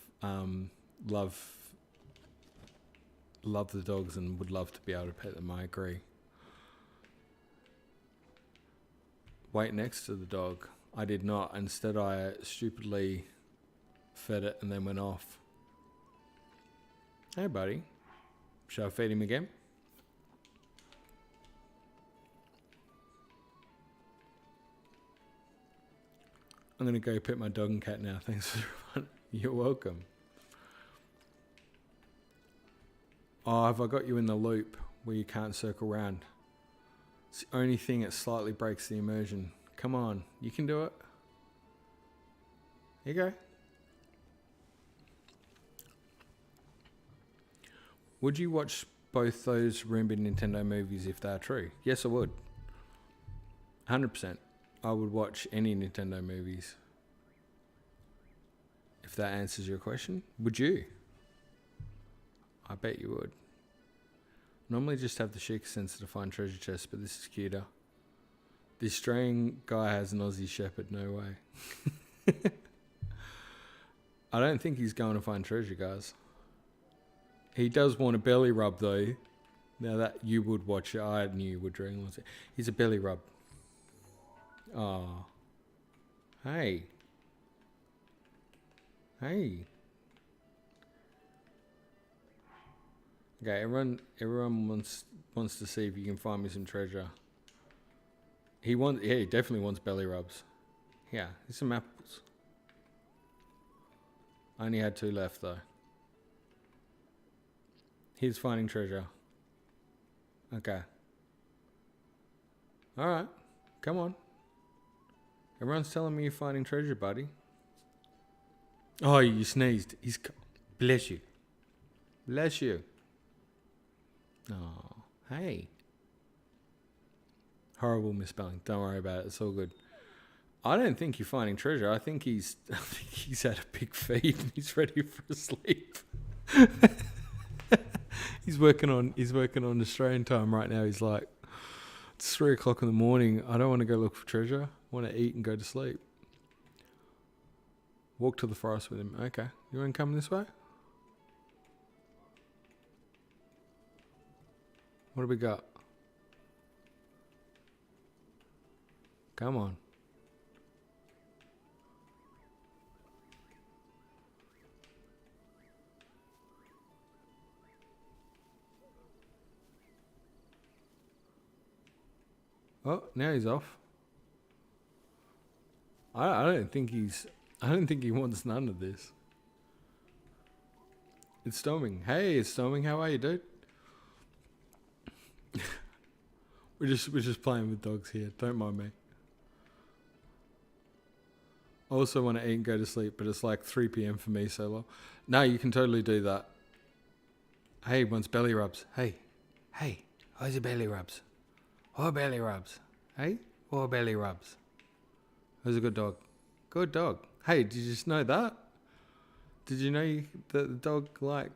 the dogs and would love to be able to pet them. I agree. Wait next to the dog. I did not. Instead, I stupidly fed it and then went off. Hey, buddy. Shall I feed him again? I'm going to go pet my dog and cat now. Thanks for the fun. You're welcome. Oh, have I got you in the loop where you can't circle around? It's the only thing that slightly breaks the immersion. Come on, you can do it. Here you go. Would you watch both those rumored Nintendo movies if they are true? Yes, I would. 100%. I would watch any Nintendo movies. If that answers your question, would you? I bet you would. Normally just have the chic sense to find treasure chests, but this is cuter. The Australian guy has an Aussie Shepherd, no way. I don't think he's going to find treasure, guys. He does want a belly rub, though. Now that you would watch it, I knew you would dream. He's a belly rub. Oh. Hey. Hey. Okay, everyone wants to see if you can find me some treasure. He definitely wants belly rubs. Yeah, here's some apples. I only had 2 left though. He's finding treasure. Okay. Alright, come on. Everyone's telling me you're finding treasure, buddy. Oh, you sneezed. Bless you. Bless you. Oh, hey. Horrible misspelling. Don't worry about it. It's all good. I don't think you're finding treasure. I think he's had a big feed and he's ready for a sleep. He's working on Australian time right now. He's like, it's 3 o'clock in the morning. I don't want to go look for treasure. I want to eat and go to sleep. Walk to the forest with him. Okay. You want to come this way? What do we got? Come on. Oh, now he's off. I don't think he wants none of this. It's Storming. Hey, it's Storming. How are you, dude? we're just playing with dogs here. Don't mind me. I also want to eat and go to sleep, but it's like 3 p.m. for me, so well. No, you can totally do that. Hey, wants belly rubs. Hey, where's your belly rubs? Oh, belly rubs. Hey, oh, belly rubs. Who's a good dog? Good dog. Hey, did you just know that? Did you know that the dog, like,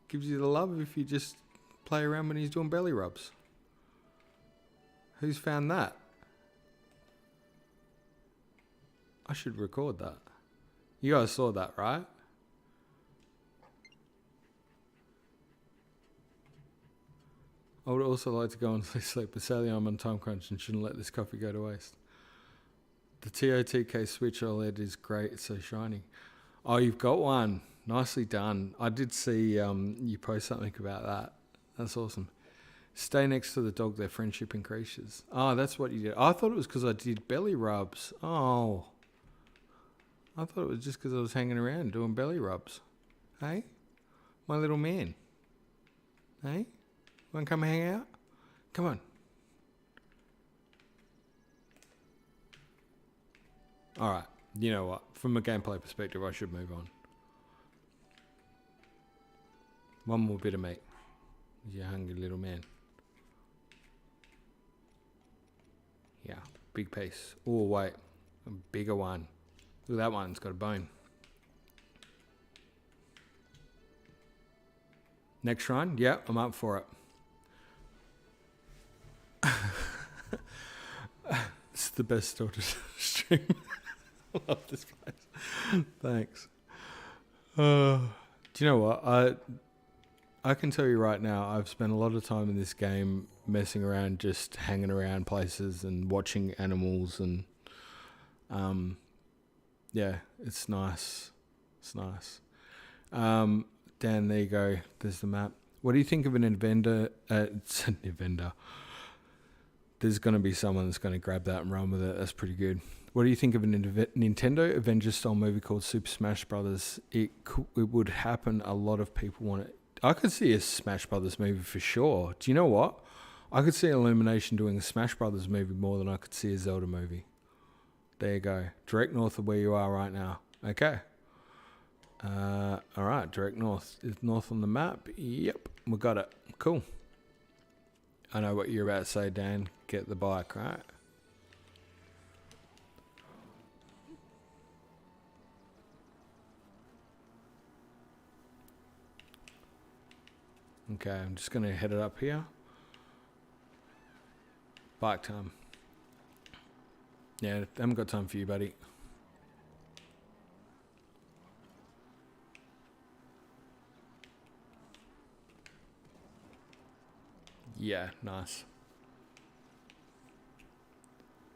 gives you the love if you just play around when he's doing belly rubs? Who's found that? I should record that. You guys saw that, right? I would also like to go and sleep, but sadly I'm on time crunch and shouldn't let this coffee go to waste. The TOTK Switch OLED is great, it's so shiny. Oh, you've got one. Nicely done. I did see you post something about that. That's awesome. Stay next to the dog, their friendship increases. Oh, that's what you did. I thought it was because I did belly rubs. Oh. I thought it was just because I was hanging around doing belly rubs. Hey? My little man. Hey? Want to come hang out? Come on. Alright. You know what? From a gameplay perspective, I should move on. One more bit of meat. You hungry little man. Yeah. Big piece. Oh, wait. A bigger one. Look at that one. It's got a bone. Next shrine? Yeah, I'm up for it. It's the best start to stream. I love this place. Thanks. Do you know what? I can tell you right now, I've spent a lot of time in this game messing around, just hanging around places and watching animals, and yeah, it's nice. It's nice. Dan, there you go. There's the map. What do you think of an vendor? It's a vendor. There's going to be someone that's going to grab that and run with it. That's pretty good. What do you think of an Nintendo Avengers-style movie called Super Smash Brothers? It would happen. A lot of people want it. I could see a Smash Brothers movie for sure. Do you know what? I could see Illumination doing a Smash Brothers movie more than I could see a Zelda movie. There you go. Direct north of where you are right now. Okay. All right. Direct north. Is north on the map? Yep. We got it. Cool. I know what you're about to say, Dan. Get the bike, right? Okay, I'm just going to head it up here. Bike time. Yeah, I haven't got time for you, buddy. Yeah, nice.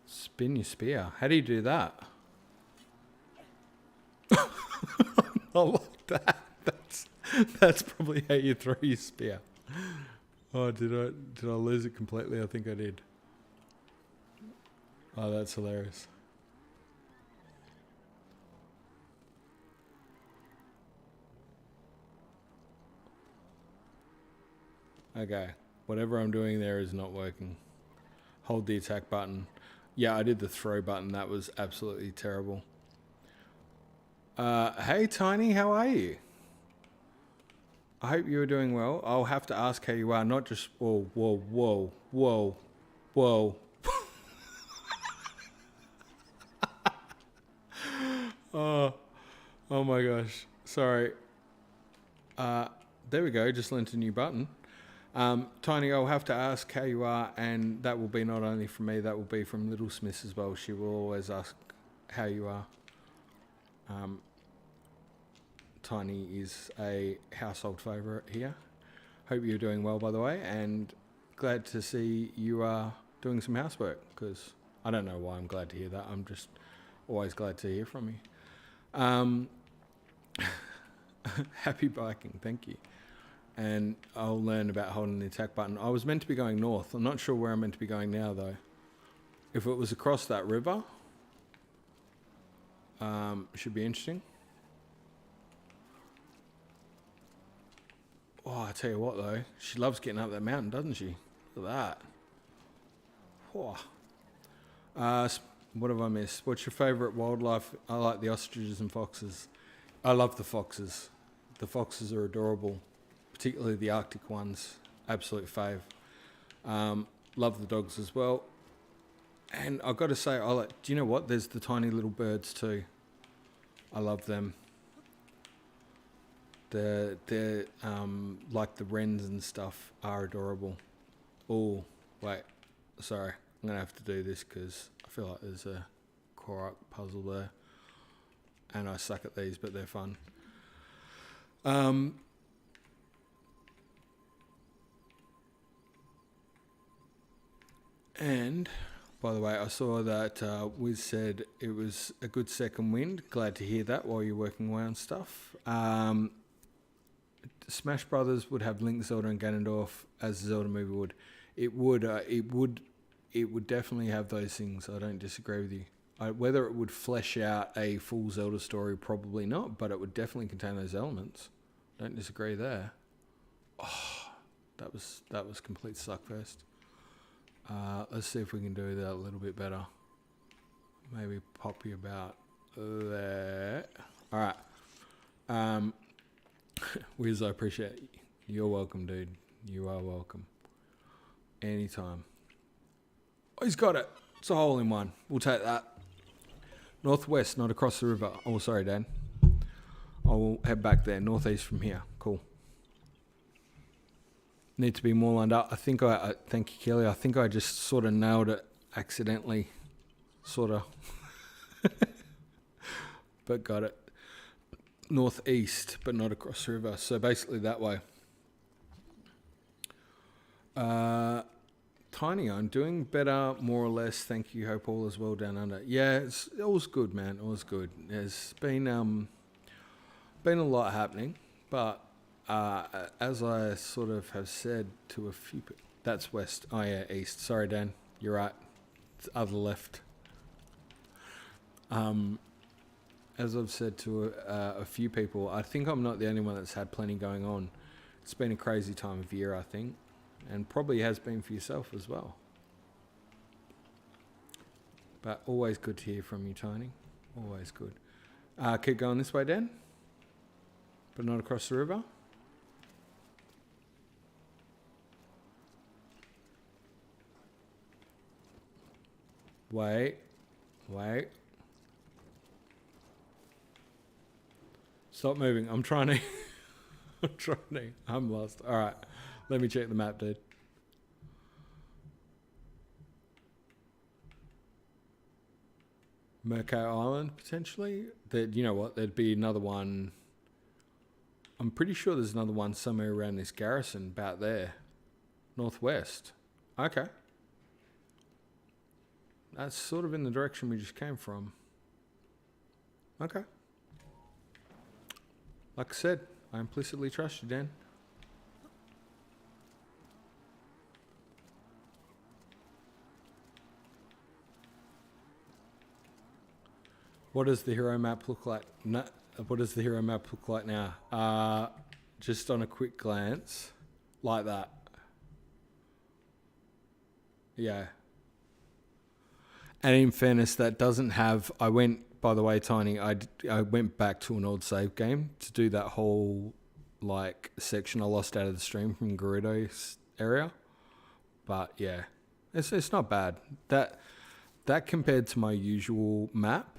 Spin your spear. How do you do that? Not like that. That's probably how you throw your spear. Oh, did I lose it completely? I think I did. Oh, that's hilarious. Okay. Whatever I'm doing there is not working. Hold the attack button. Yeah, I did the throw button. That was absolutely terrible. Hey, Tiny, how are you? I hope you are doing well. I'll have to ask how you are, not just... Whoa, whoa, whoa, whoa, whoa. Oh my gosh. Sorry. There we go. Just learnt a new button. Tiny, I'll have to ask how you are, and that will be not only from me, that will be from LIVESTREAM as well. She will always ask how you are. Tiny is a household favourite here. Hope you're doing well, by the way, and glad to see you are doing some housework, because I don't know why I'm glad to hear that. I'm just always glad to hear from you. Happy biking, thank you. And I'll learn about holding the attack button. I was meant to be going north. I'm not sure where I'm meant to be going now, though. If it was across that river, Should be interesting. Oh, I tell you what though, she loves getting up that mountain, doesn't she? Look at that. Whoa. What have I missed? What's your favourite wildlife? I like the ostriches and foxes. I love the foxes. The foxes are adorable, particularly the Arctic ones. Absolute fave. Love the dogs as well. And I've got to say, do you know what? There's the tiny little birds too. I love them. They're like the wrens and stuff are adorable. Oh, wait. Sorry. I'm going to have to do this because I feel like there's a Korok puzzle there. And I suck at these, but they're fun. And, by the way, I saw that Wiz said it was a good second wind. Glad to hear that while you're working away on stuff. Smash Brothers would have Link, Zelda, and Ganondorf as the Zelda movie would. It would definitely have those things. I don't disagree with you. Whether it would flesh out a full Zelda story, probably not, but it would definitely contain those elements. Don't disagree there. Oh, that was complete suckfest. Let's see if we can do that a little bit better. Maybe pop you about there. All right. Wiz, I appreciate it. You're welcome, dude. You are welcome. Anytime. Oh, he's got it. It's a hole in one. We'll take that. Northwest, not across the river. Oh, sorry, Dan. I will head back there. Northeast from here. Cool. Need to be more lined up. Thank you, Kelly. I think I just sort of nailed it accidentally. Sort of. But got it. Northeast, but not across the river. So basically that way. Tiny, I'm doing better, more or less. Thank you. Hope all is well down under. Yeah, it was good, man. It was good. There's been a lot happening, but as I sort of have said to a few people, that's west. Oh yeah, east. Sorry, Dan. You're right. It's other left. As I've said to a few people, I think I'm not the only one that's had plenty going on. It's been a crazy time of year, I think. And probably has been for yourself as well. But always good to hear from you, Tony. Always good. Keep going this way, Dan. But not across the river. Wait. Stop moving. I'm trying to... I'm lost. All right. Let me check the map, dude. Merco Island, potentially. You know what? There'd be another one. I'm pretty sure there's another one somewhere around this garrison, about there. Northwest. Okay. That's sort of in the direction we just came from. Okay. Like I said, I implicitly trust you, Dan. What does the hero map look like? No, what does the hero map look like now? Just on a quick glance, like that. Yeah. And in fairness, that doesn't have... I went, by the way, Tiny, I went back to an old save game to do that whole, like, section I lost out of the stream from Gerudo's area. But, yeah, it's not bad. That compared to my usual map...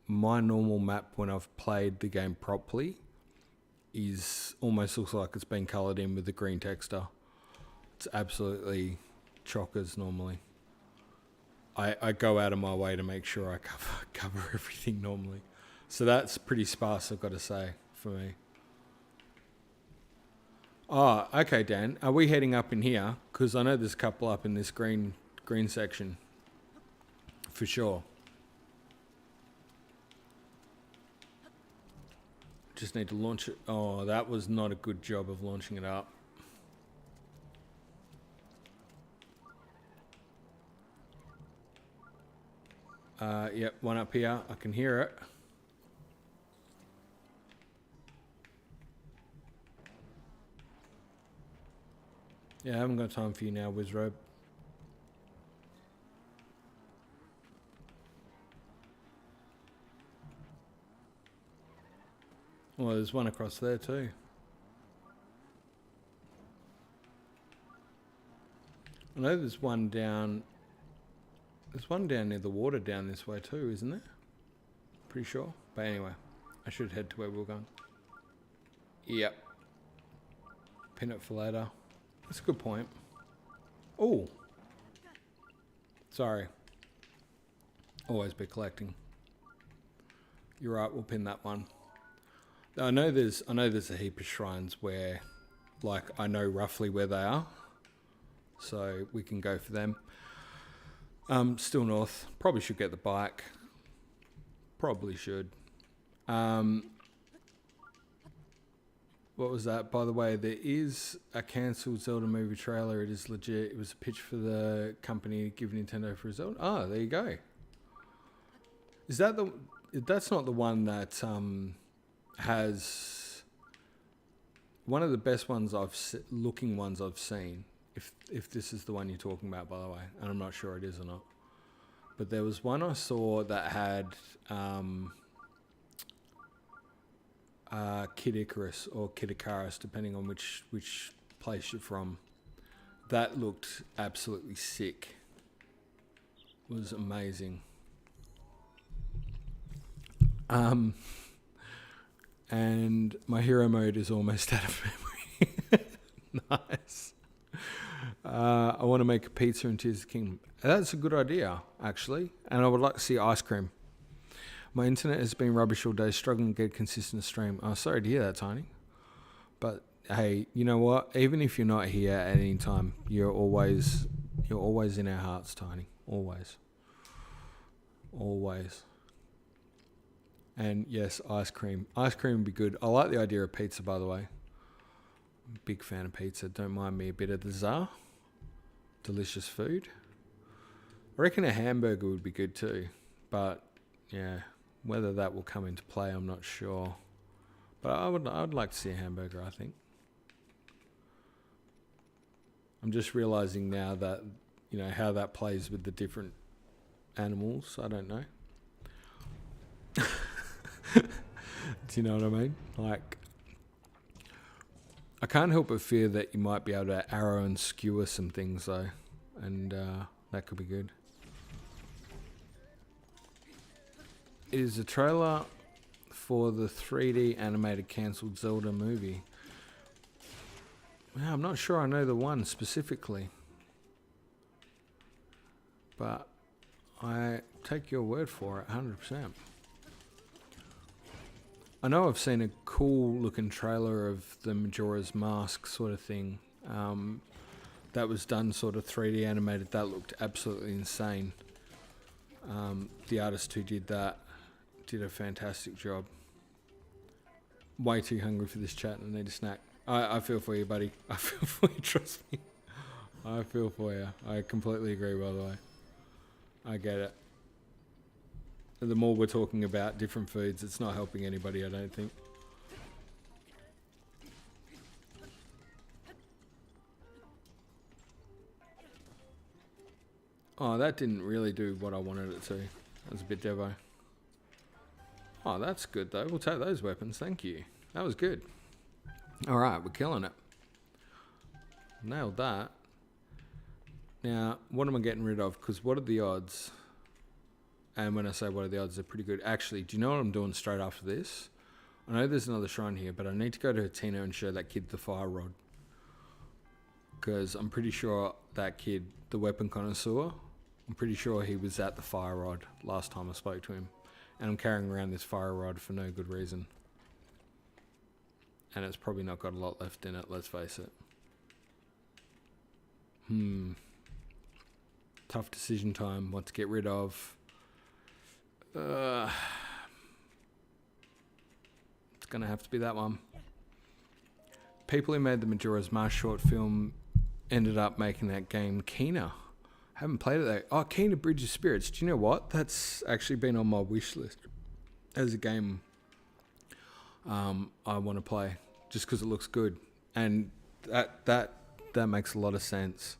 My normal map when I've played the game properly is almost looks like it's been coloured in with the green texture. It's absolutely chockers normally. I go out of my way to make sure I cover everything normally. So that's pretty sparse, I've got to say, for me. Oh, okay, Dan. Are we heading up in here? Because I know there's a couple up in this green section. For sure. Just need to launch it. Oh, that was not a good job of launching it up. Yep, one up here. I can hear it. Yeah, I haven't got time for you now, Wizrobe. Well, there's one across there too. I know there's one down. There's one down near the water down this way too, isn't there? Pretty sure. But anyway, I should head to where we're going. Yep. Pin it for later. That's a good point. Oh. Sorry. Always be collecting. You're right, we'll pin that one. I know there's a heap of shrines where, like, I know roughly where they are. So we can go for them. Still north. Probably should get the bike. Probably should. What was that? By the way, there is a cancelled Zelda movie trailer. It is legit. It was a pitch for the company to give Nintendo for a Zelda. Oh, there you go. Is that the... That's not the one that has... One of the best ones looking ones I've seen. If this is the one you're talking about, by the way. And I'm not sure it is or not. But there was one I saw that had... Kid Icarus or Kid Icarus, depending on which place you're from. That looked absolutely sick. It was amazing. And my hero mode is almost out of memory. Nice. I want to make a pizza in Tears of the Kingdom. That's a good idea, actually. And I would like to see ice cream. My internet has been rubbish all day, struggling to get a consistent stream. Oh, sorry to hear that, Tiny. But hey, you know what? Even if you're not here at any time, you're always in our hearts, Tiny. Always. Always. And yes, ice cream. Ice cream would be good. I like the idea of pizza, by the way. I'm a big fan of pizza. Don't mind me a bit of the Tsar. Delicious food. I reckon a hamburger would be good too. But yeah. Whether that will come into play, I'm not sure. But I would like to see a hamburger, I think. I'm just realizing now that, you know, how that plays with the different animals. I don't know. Do you know what I mean? Like, I can't help but fear that you might be able to arrow and skewer some things, though. And that could be good. It is a trailer for the 3D animated cancelled Zelda movie. Yeah, I'm not sure I know the one specifically. But I take your word for it, 100%. I know I've seen a cool looking trailer of the Majora's Mask sort of thing. That was done sort of 3D animated. That looked absolutely insane. The artist who did that did a fantastic job. Way too hungry for this chat and I need a snack. I feel for you, buddy. I feel for you, trust me. I feel for you. I completely agree, by the way. I get it. The more we're talking about different foods, it's not helping anybody, I don't think. Oh, that didn't really do what I wanted it to. That was a bit devo. Oh, that's good though. We'll take those weapons. Thank you. That was good. Alright, we're killing it. Nailed that. Now, what am I getting rid of? Because what are the odds? And when I say what are the odds, they're pretty good. Actually, do you know what I'm doing straight after this? I know there's another shrine here, but I need to go to Hatino and show that kid the fire rod. Because I'm pretty sure that kid, the weapon connoisseur, I'm pretty sure he was at the fire rod last time I spoke to him. And I'm carrying around this fire rod for no good reason. And it's probably not got a lot left in it, let's face it. Tough decision time, what to get rid of. It's gonna have to be that one. People who made the Majora's Mask short film ended up making that game keener. Haven't played it though. Oh, Keen to Bridge of Spirits. Do you know what? That's actually been on my wish list as a game I want to play, just because it looks good, and that makes a lot of sense.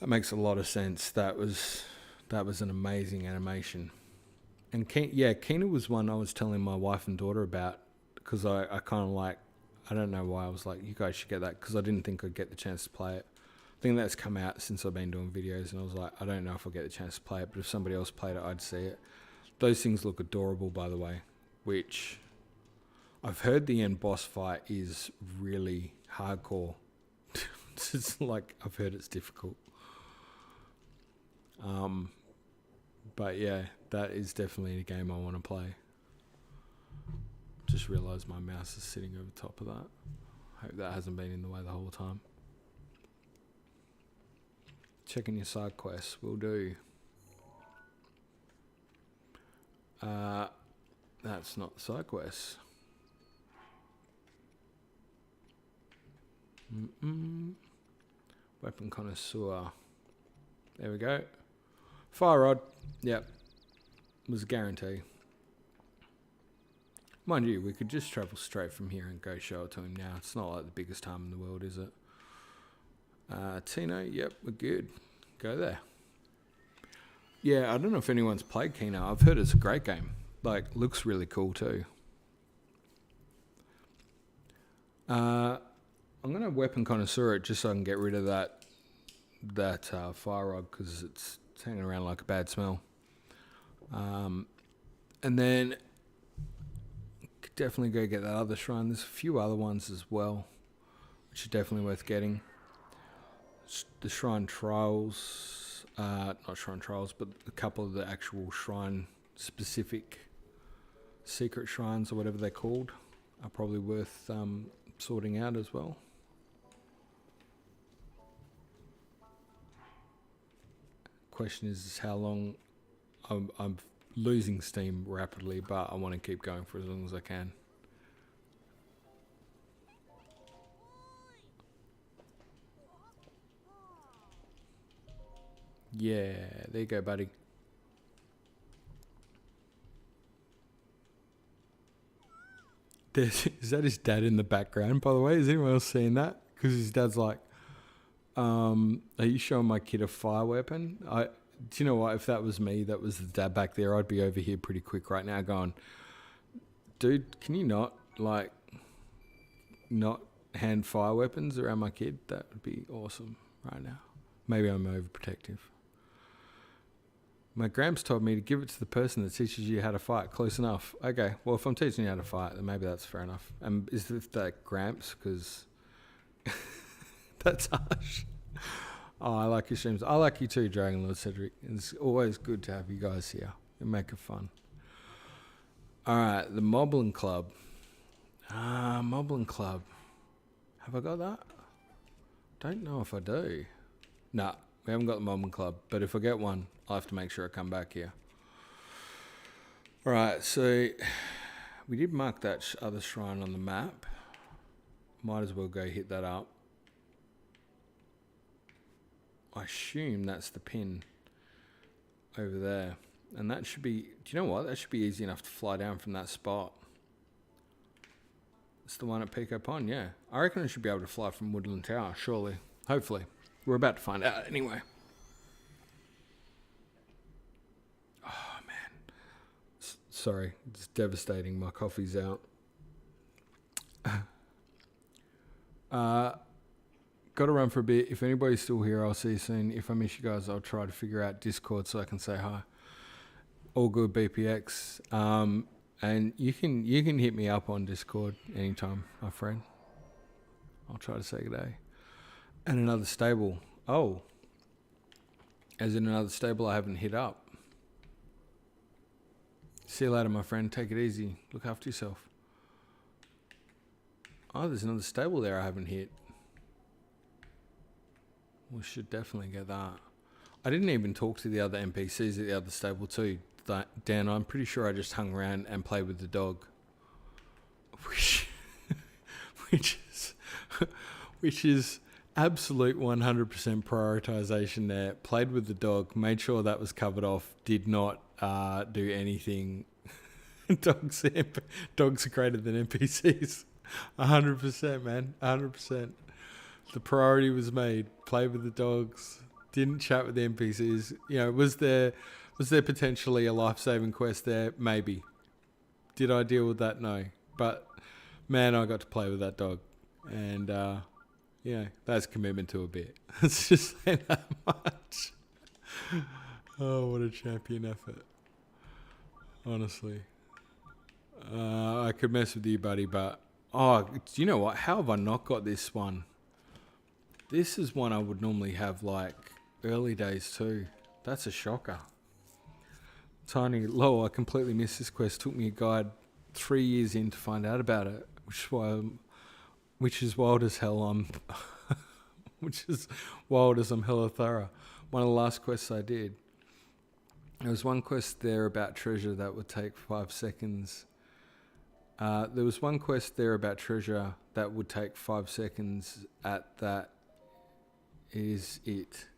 That makes a lot of sense. That was an amazing animation. And Kena was one I was telling my wife and daughter about, because I kind of like, I don't know why I was like, you guys should get that, because I didn't think I'd get the chance to play it. I think that's come out since I've been doing videos, and I was like, I don't know if I'll get the chance to play it, but if somebody else played it, I'd see it. Those things look adorable, by the way, which I've heard the end boss fight is really hardcore. It's like, I've heard it's difficult. But yeah, that is definitely a game I want to play. Just realised my mouse is sitting over top of that. Hope that hasn't been in the way the whole time. Checking your side quests, will do. That's not the side quests. Weapon connoisseur. There we go. Fire rod. Yep. Was a guarantee. Mind you, we could just travel straight from here and go show it to him now. It's not like the biggest time in the world, is it? Tino, yep, we're good. Go there. Yeah, I don't know if anyone's played Kino. I've heard it's a great game. Like, looks really cool too. I'm going to weapon connoisseur it just so I can get rid of that fire rod, because it's hanging around like a bad smell. And then could definitely go get that other shrine. There's a few other ones as well, which are definitely worth getting. The shrine trials, not shrine trials, but a couple of the actual shrine specific secret shrines, or whatever they're called, are probably worth sorting out as well. Question is how long. I'm losing steam rapidly, but I want to keep going for as long as I can. Yeah, there you go, buddy. Is that his dad in the background, by the way? Is anyone else seeing that? Because his dad's like, are you showing my kid a fire weapon? Do you know what? If that was me, that was the dad back there, I'd be over here pretty quick right now going, dude, can you not hand fire weapons around my kid? That would be awesome right now. Maybe I'm overprotective. My gramps told me to give it to the person that teaches you how to fight. Close enough. Okay, well, if I'm teaching you how to fight, then maybe that's fair enough. And is that gramps? Because that's harsh. Oh, I like your streams. I like you too, Dragon Lord Cedric. It's always good to have you guys here. You make it fun. All right, the Moblin Club. Moblin Club. Have I got that? Don't know if I do. Nah, we haven't got the Moblin Club. But if I get one, I'll have to make sure I come back here. All right, so we did mark that other shrine on the map. Might as well go hit that up. I assume that's the pin over there. And that should be, do you know what? That should be easy enough to fly down from that spot. It's the one at Pico Pond, yeah. I reckon I should be able to fly from Woodland Tower, surely. Hopefully. We're about to find out anyway. Oh, man. Sorry, it's devastating. My coffee's out. Got to run for a bit. If anybody's still here, I'll see you soon. If I miss you guys, I'll try to figure out Discord so I can say hi. All good, BPX. And you can hit me up on Discord anytime, my friend. I'll try to say good day. And another stable. Oh. As in another stable I haven't hit up. See you later, my friend. Take it easy. Look after yourself. Oh, there's another stable there I haven't hit. We should definitely get that. I didn't even talk to the other NPCs at the other stable too. Dan, I'm pretty sure I just hung around and played with the dog. Which is Absolute 100% prioritization there. Played with the dog, made sure that was covered off, did not do anything. Dogs are greater than NPCs. 100%, man. 100%. The priority was made. Played with the dogs. Didn't chat with the NPCs. You know, was there potentially a life-saving quest there? Maybe. Did I deal with that? No. But, man, I got to play with that dog. And, that's commitment to a bit. Let's just say that much. Oh, what a champion effort. Honestly. I could mess with you, buddy, but... Oh, do you know what? How have I not got this one? This is one I would normally have, like, early days too. That's a shocker. Tiny, lol, I completely missed this quest. Took me a guide 3 years in to find out about it, which is wild as hell. I'm hella thorough. One of the last quests I did. There was one quest there about treasure that would take 5 seconds. There was one quest there about treasure that would take 5 seconds at that is it.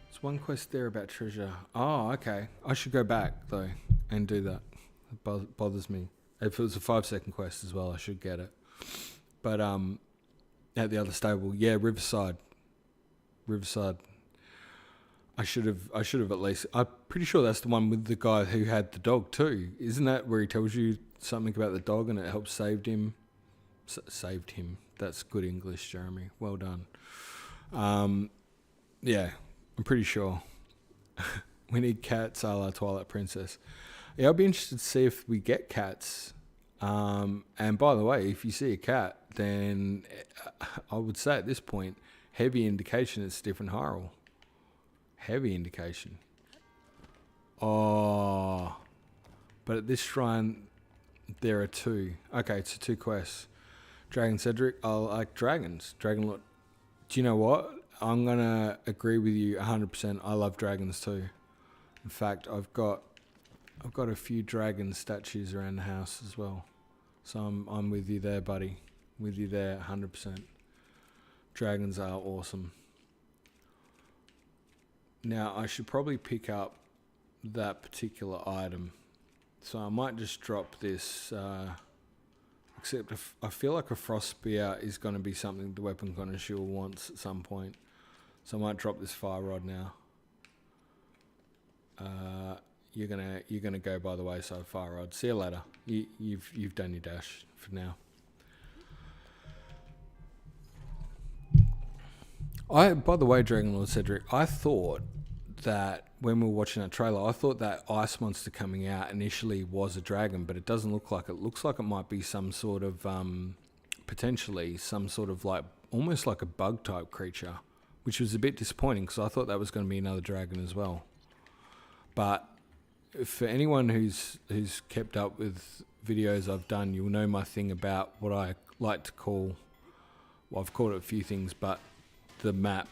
There's one quest there about treasure. Oh, okay. I should go back, though, and do that. It bothers me. If it was a 5-second quest as well, I should get it. But at the other stable, yeah, Riverside. I should have at least... I'm pretty sure that's the one with the guy who had the dog too. Isn't that where he tells you something about the dog and it helps saved him? Saved him. That's good English, Jeremy. Well done. Yeah, I'm pretty sure. We need cats a la Twilight Princess. Yeah, I'll be interested to see if we get cats. And by the way, if you see a cat, then I would say at this point, heavy indication it's a different Hyrule. Heavy indication. Oh. But at this shrine, there are 2. Okay, it's 2 quests. Dragon Cedric, I like dragons. Dragon Lord. Do you know what? I'm going to agree with you 100%. I love dragons too. In fact, I've got a few dragon statues around the house as well. So I'm with you there, buddy. With you there 100%. Dragons are awesome. Now, I should probably pick up that particular item. So I might just drop this, except I feel like a frost spear is going to be something the weapon connoisseur wants at some point. So I might drop this fire rod now. You're gonna go by the wayside, fire rod. See you later. You've done your dash for now. By the way, Dragon Lord Cedric, I thought that when we were watching that trailer, I thought that ice monster coming out initially was a dragon, but it doesn't look like it. It looks like it might be some sort of, potentially some sort of like, almost like a bug type creature, which was a bit disappointing because I thought that was going to be another dragon as well. But for anyone who's kept up with videos I've done, you'll know my thing about what I like to call, well, I've called it a few things, but the map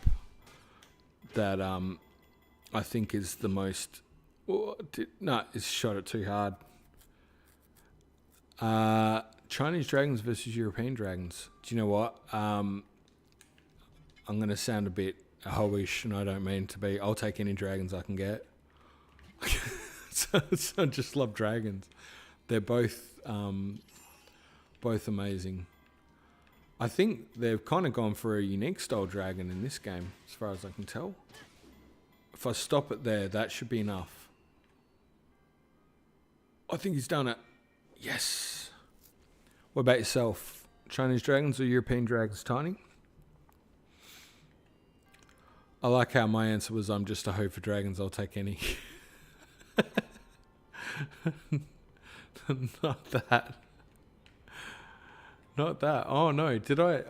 that I think is the most... it's shot it too hard. Chinese dragons versus European dragons. Do you know what? I'm going to sound a bit hoish, and I don't mean to be. I'll take any dragons I can get. So I just love dragons. They're both amazing. I think they've kind of gone for a unique style dragon in this game, as far as I can tell. If I stop it there, that should be enough. I think he's done it. Yes. What about yourself? Chinese dragons or European dragons, Tiny? I like how my answer was, I'm just a hoe for dragons, I'll take any. Not that. Not that. Oh no, did I?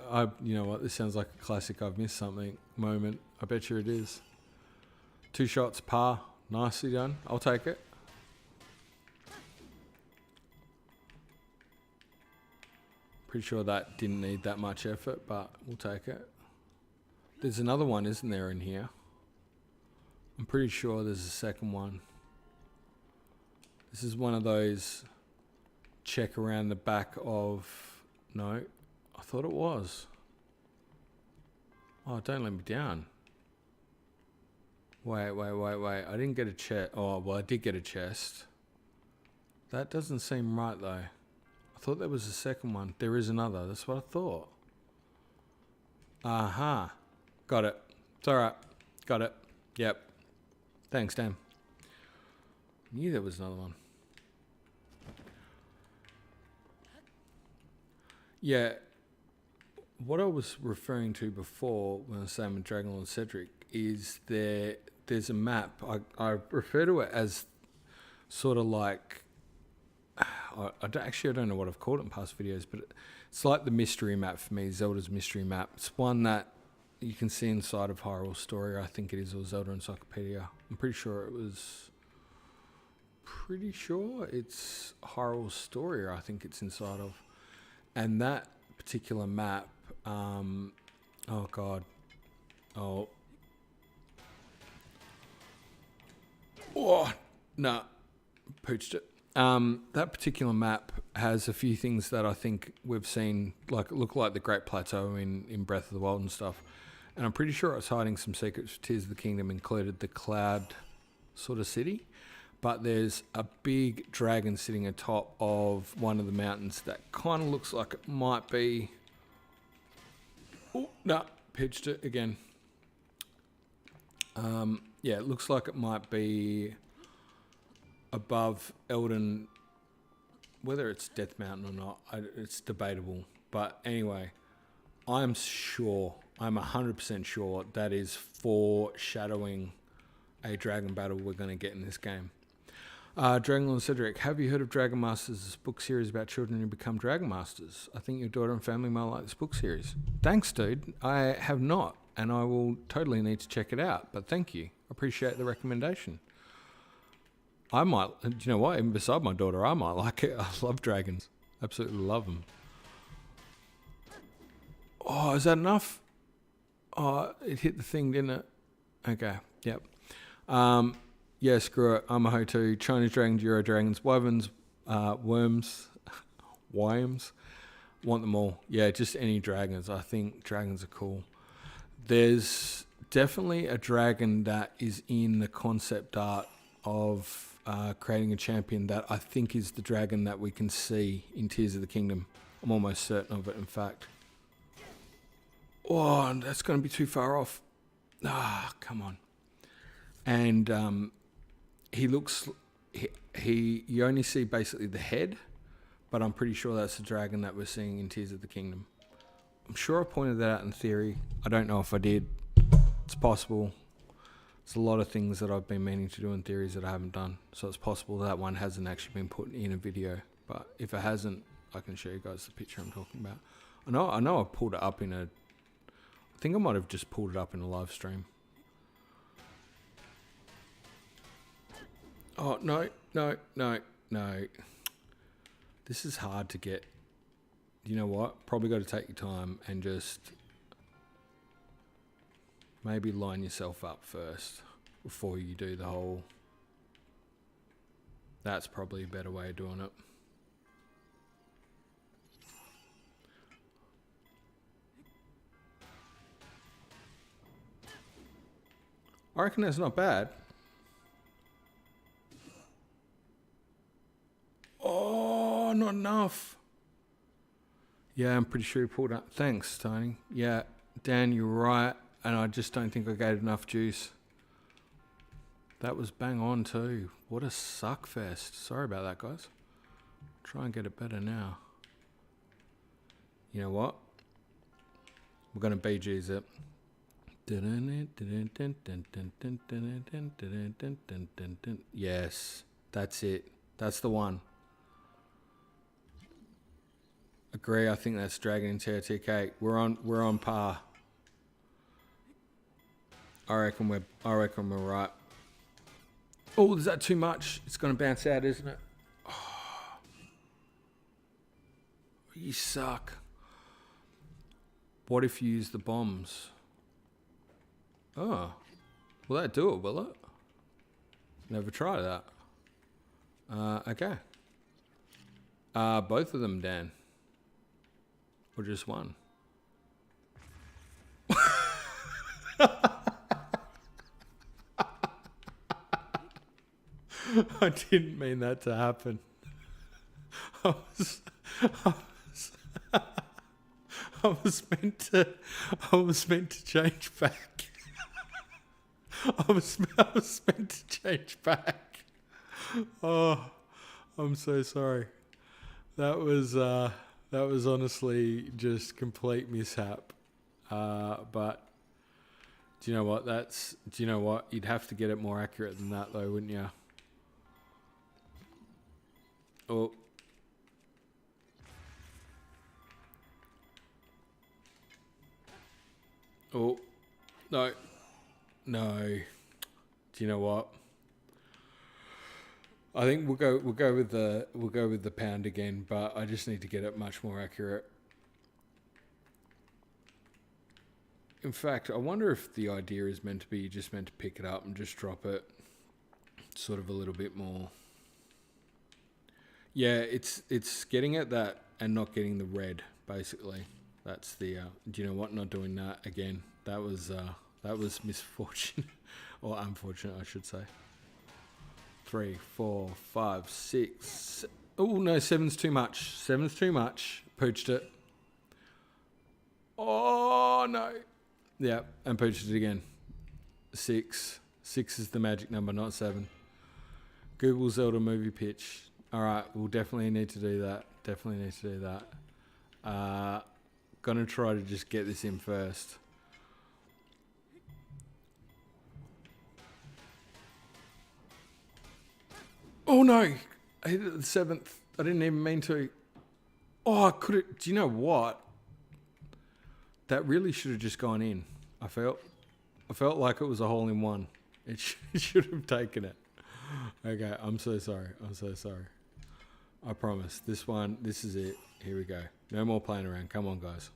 You know what? This sounds like a classic I've missed something moment. I bet you it is. 2 shots, par. Nicely done. I'll take it. Pretty sure that didn't need that much effort, but we'll take it. There's another one, isn't there, in here? I'm pretty sure there's a second one. This is one of those check around the back of... No, I thought it was. Oh, don't let me down. Wait. I didn't get a chest. Oh, well, I did get a chest. That doesn't seem right, though. I thought there was a second one. There is another. That's what I thought. Aha. Got it. It's alright. Got it. Yep. Thanks, Dan. Knew there was another one. Yeah. What I was referring to before when I was saying with Dragonlord Cedric is there's a map. I refer to it as sort of like... I don't know what I've called it in past videos, but it's like the mystery map for me, Zelda's mystery map. It's one that you can see inside of Hyrule Story, I think it is, or Zelda Encyclopedia. I'm pretty sure it's Hyrule Story, I think it's inside of. And that particular map, oh god. Oh. Oh, no. Pooched it. That particular map has a few things that I think we've seen, like look like the Great Plateau in Breath of the Wild and stuff. And I'm pretty sure it's hiding some secrets for Tears of the Kingdom, included the Cloud sort of city. But there's a big dragon sitting atop of one of the mountains that kind of looks like it might be... Oh, no, pitched it again. Yeah, it looks like it might be above Elden... Whether it's Death Mountain or not, it's debatable. But anyway, I'm 100% sure that is foreshadowing a dragon battle we're going to get in this game. Dragonlord Cedric, have you heard of Dragon Masters, this book series about children who become Dragon Masters? I think your daughter and family might like this book series. Thanks, dude. I have not, and I will totally need to check it out. But thank you. I appreciate the recommendation. I might, you know what, even beside my daughter, I might like it. I love dragons. Absolutely love them. Oh, is that enough? Oh, it hit the thing, didn't it? Okay, yep. Yeah, screw it. I'm a hoe too. Chinese dragons, Euro dragons, wyverns, worms, wyams. Want them all. Yeah, just any dragons. I think dragons are cool. There's definitely a dragon that is in the concept art of creating a champion that I think is the dragon that we can see in Tears of the Kingdom. I'm almost certain of it, in fact. Oh, that's going to be too far off. Ah, come on. And he looks... You only see basically the head, but I'm pretty sure that's the dragon that we're seeing in Tears of the Kingdom. I'm sure I pointed that out in theory. I don't know if I did. It's possible. It's a lot of things that I've been meaning to do in theories that I haven't done. So it's possible that one hasn't actually been put in a video. But if it hasn't, I can show you guys the picture I'm talking about. I know I pulled it up in a... I think I might have just pulled it up in a live stream. Oh, no. This is hard to get. You know what? Probably got to take your time and just maybe line yourself up first before you do the whole... That's probably a better way of doing it. I reckon that's not bad. Oh, not enough. Yeah, I'm pretty sure he pulled up. Thanks, Tony. Yeah, Dan, you're right. And I just don't think I gave enough juice. That was bang on too. What a suck fest. Sorry about that, guys. Try and get it better now. You know what? We're going to BG's it. Yes, that's it. That's the one. Agree. I think that's Dragon in TOTK. We're on par. I reckon we're right. Oh, is that too much? It's going to bounce out, isn't it? Oh, you suck. What if you use the bombs? Oh, will that do it, will it? Never tried that. Okay. Both of them, Dan. Or just one? I didn't mean that to happen. I was meant to change back. I was meant to change back. Oh, I'm so sorry. That was honestly just complete mishap. But do you know what? Do you know what? You'd have to get it more accurate than that, though, wouldn't you? Oh. Oh. No. No. Do you know what? I think we'll go with the pound again, but I just need to get it much more accurate. In fact, I wonder if the idea is meant to be just meant to pick it up and just drop it sort of a little bit more. Yeah, it's getting at that and not getting the red, basically. That's the do you know what? Not doing that again. That was misfortune or unfortunate, I should say. 3, 4, 5, 6. Oh no, 7's too much. 7's too much. Pooched it. Oh no. Yeah, and pooched it again. 6. 6 is the magic number, not 7. Google Zelda movie pitch. All right, we'll definitely need to do that. Definitely need to do that. Gonna try to just get this in first. Oh no! I hit it at the 7th. I didn't even mean to. Oh, I could have. Do you know what? That really should have just gone in. I felt like it was a hole in one. It should have taken it. Okay, I'm so sorry. I'm so sorry. I promise. This is it. Here we go. No more playing around. Come on, guys.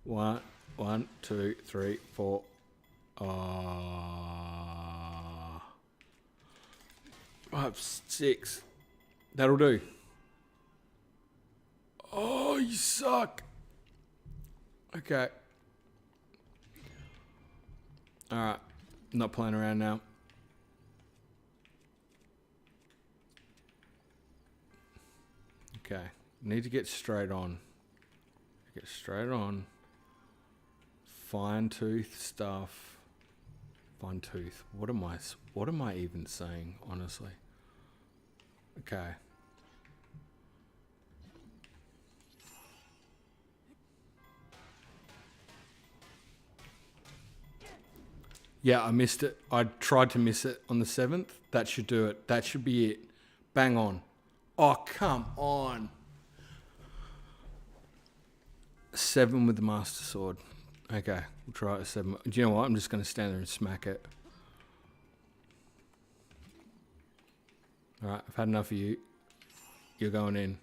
1, 2, 3, 4. 5, 6. That'll do. Oh, you suck. Okay. All right. Not playing around now. Okay. Need to get straight on. Get straight on. Fine tooth stuff. Fine tooth. What am I even saying, honestly? Okay. Yeah, I missed it. I tried to miss it on the 7th. That should do it. That should be it. Bang on. Oh, come on. 7 with the Master Sword. Okay, we'll try it at 7. Do you know what? I'm just going to stand there and smack it. Alright, I've had enough of you. You're going in.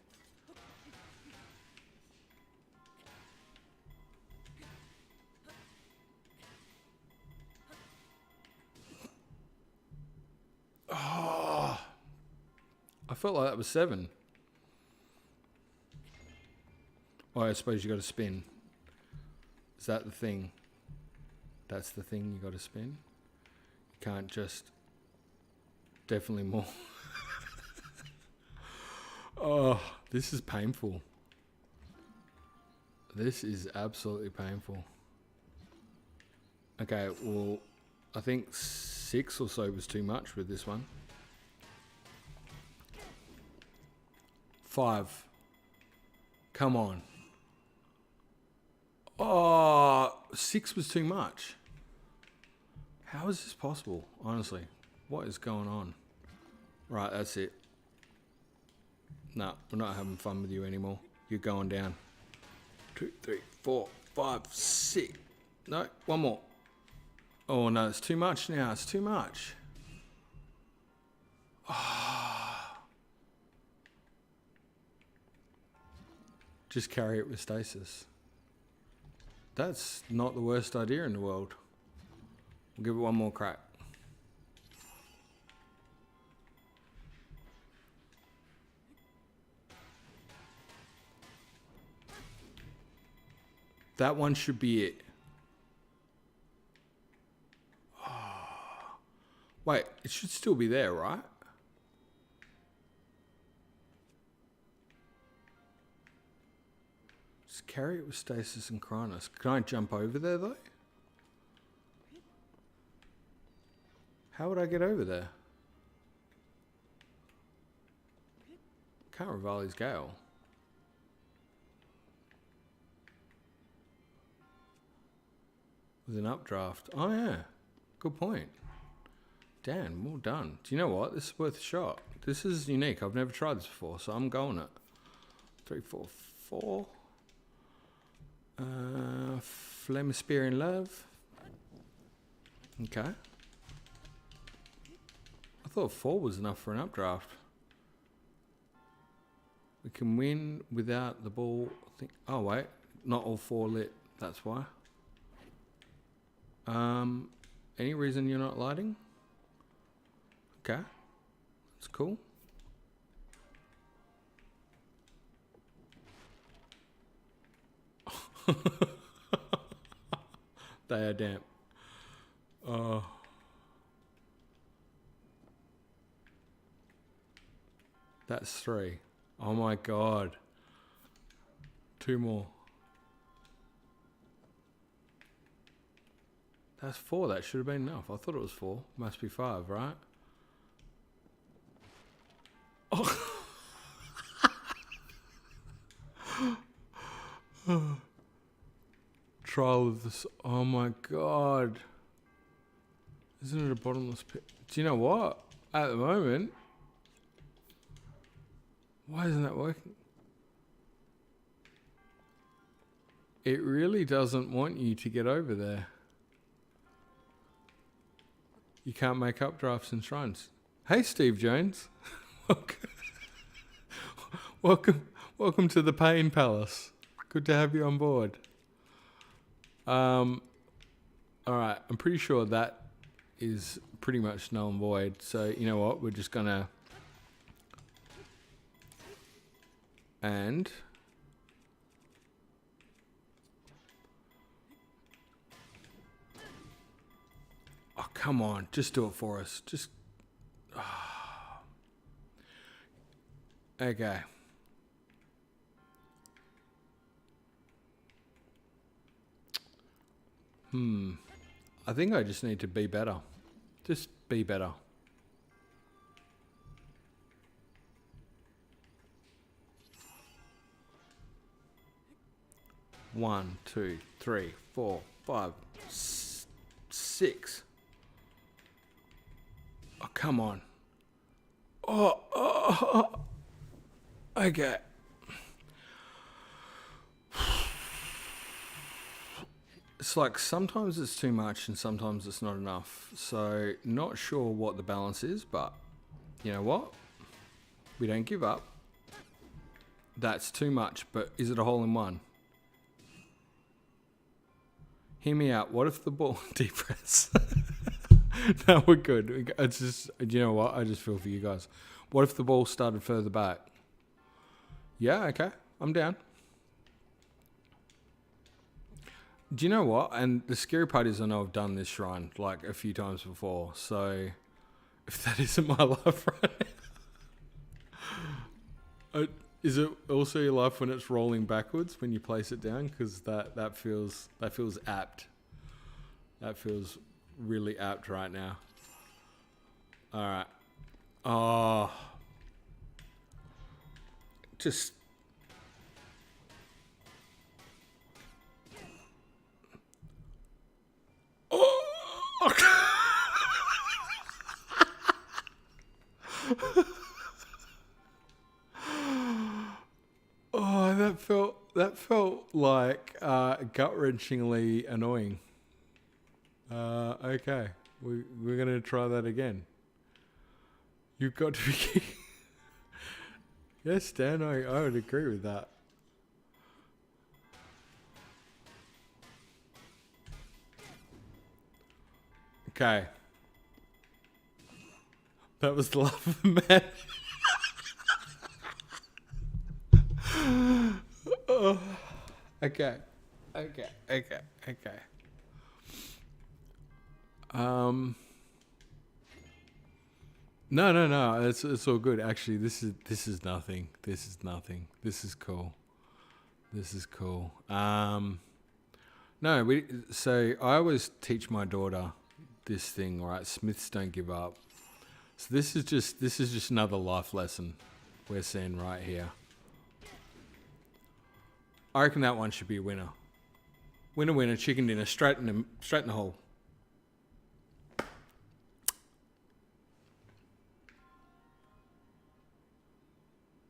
Oh, I felt like that was 7. Oh, I suppose you got to spin. Is that the thing? That's the thing you got to spin? You can't just... Definitely more. Oh, this is painful. This is absolutely painful. Okay, well, I think 6 or so was too much with this one. 5. Come on. Oh, 6 was too much. How is this possible? Honestly, what is going on? Right, that's it. No, we're not having fun with you anymore. You're going down. 2, 3, 4, 5, 6. No, one more. Oh no, it's too much now. It's too much. Oh. Just carry it with stasis. That's not the worst idea in the world. We'll give it one more crack. That one should be it. Wait, it should still be there, right? Just carry it with stasis and Krynos. Can I jump over there, though? How would I get over there? Can't Rivali's Gale. With an updraft. Oh, yeah. Good point. Dan, well done. Do you know what? This is worth a shot. This is unique. I've never tried this before, so I'm going it. 3, 4, 4. Flame of Spear in Love. Okay. I thought 4 was enough for an updraft. We can win without the ball. Oh, wait. Not all 4 lit. That's why. Any reason you're not lighting? Okay. That's cool. They are damp. Oh. That's 3. Oh my god. 2 more. That's 4. That should have been enough. I thought it was 4. Must be 5, right? Oh. Trial of this. Oh my god. Isn't it a bottomless pit? Do you know what? At the moment. Why isn't that working? It really doesn't want you to get over there. You can't make updrafts and shrines. Hey, Steve Jones. Welcome to the Pain Palace. Good to have you on board. All right, I'm pretty sure that is pretty much null and void. So you know what? We're just gonna and oh come on, just do it for us. Just okay. I think I just need to be better. Just be better. One, 2, 3, 4, 5, 6. Oh, come on. Oh. Okay. It's like sometimes it's too much and sometimes it's not enough. So not sure what the balance is, but you know what? We don't give up. That's too much, but is it a hole in one? Hear me out. What if the ball depress? No, we're good. It's just, you know what? I just feel for you guys. What if the ball started further back? Yeah, okay. I'm down. Do you know what? And the scary part is I know I've done this shrine like a few times before. So if that isn't my life right now. Is it also your life when it's rolling backwards when you place it down? Because that feels apt. That feels really apt right now. All right. Oh. Just. Oh. Oh, that felt like gut-wrenchingly annoying. Okay, we're gonna try that again. You've got to be. Yes, Dan, I would agree with that. Okay. That was the love of a man. Oh. Okay. No. It's all good. Actually, this is nothing. This is nothing. This is cool. This is cool. No, so I always teach my daughter this thing, right? Smiths don't give up. So this is just another life lesson we're seeing right here. I reckon that one should be a winner. Winner, chicken dinner, straight in the hole.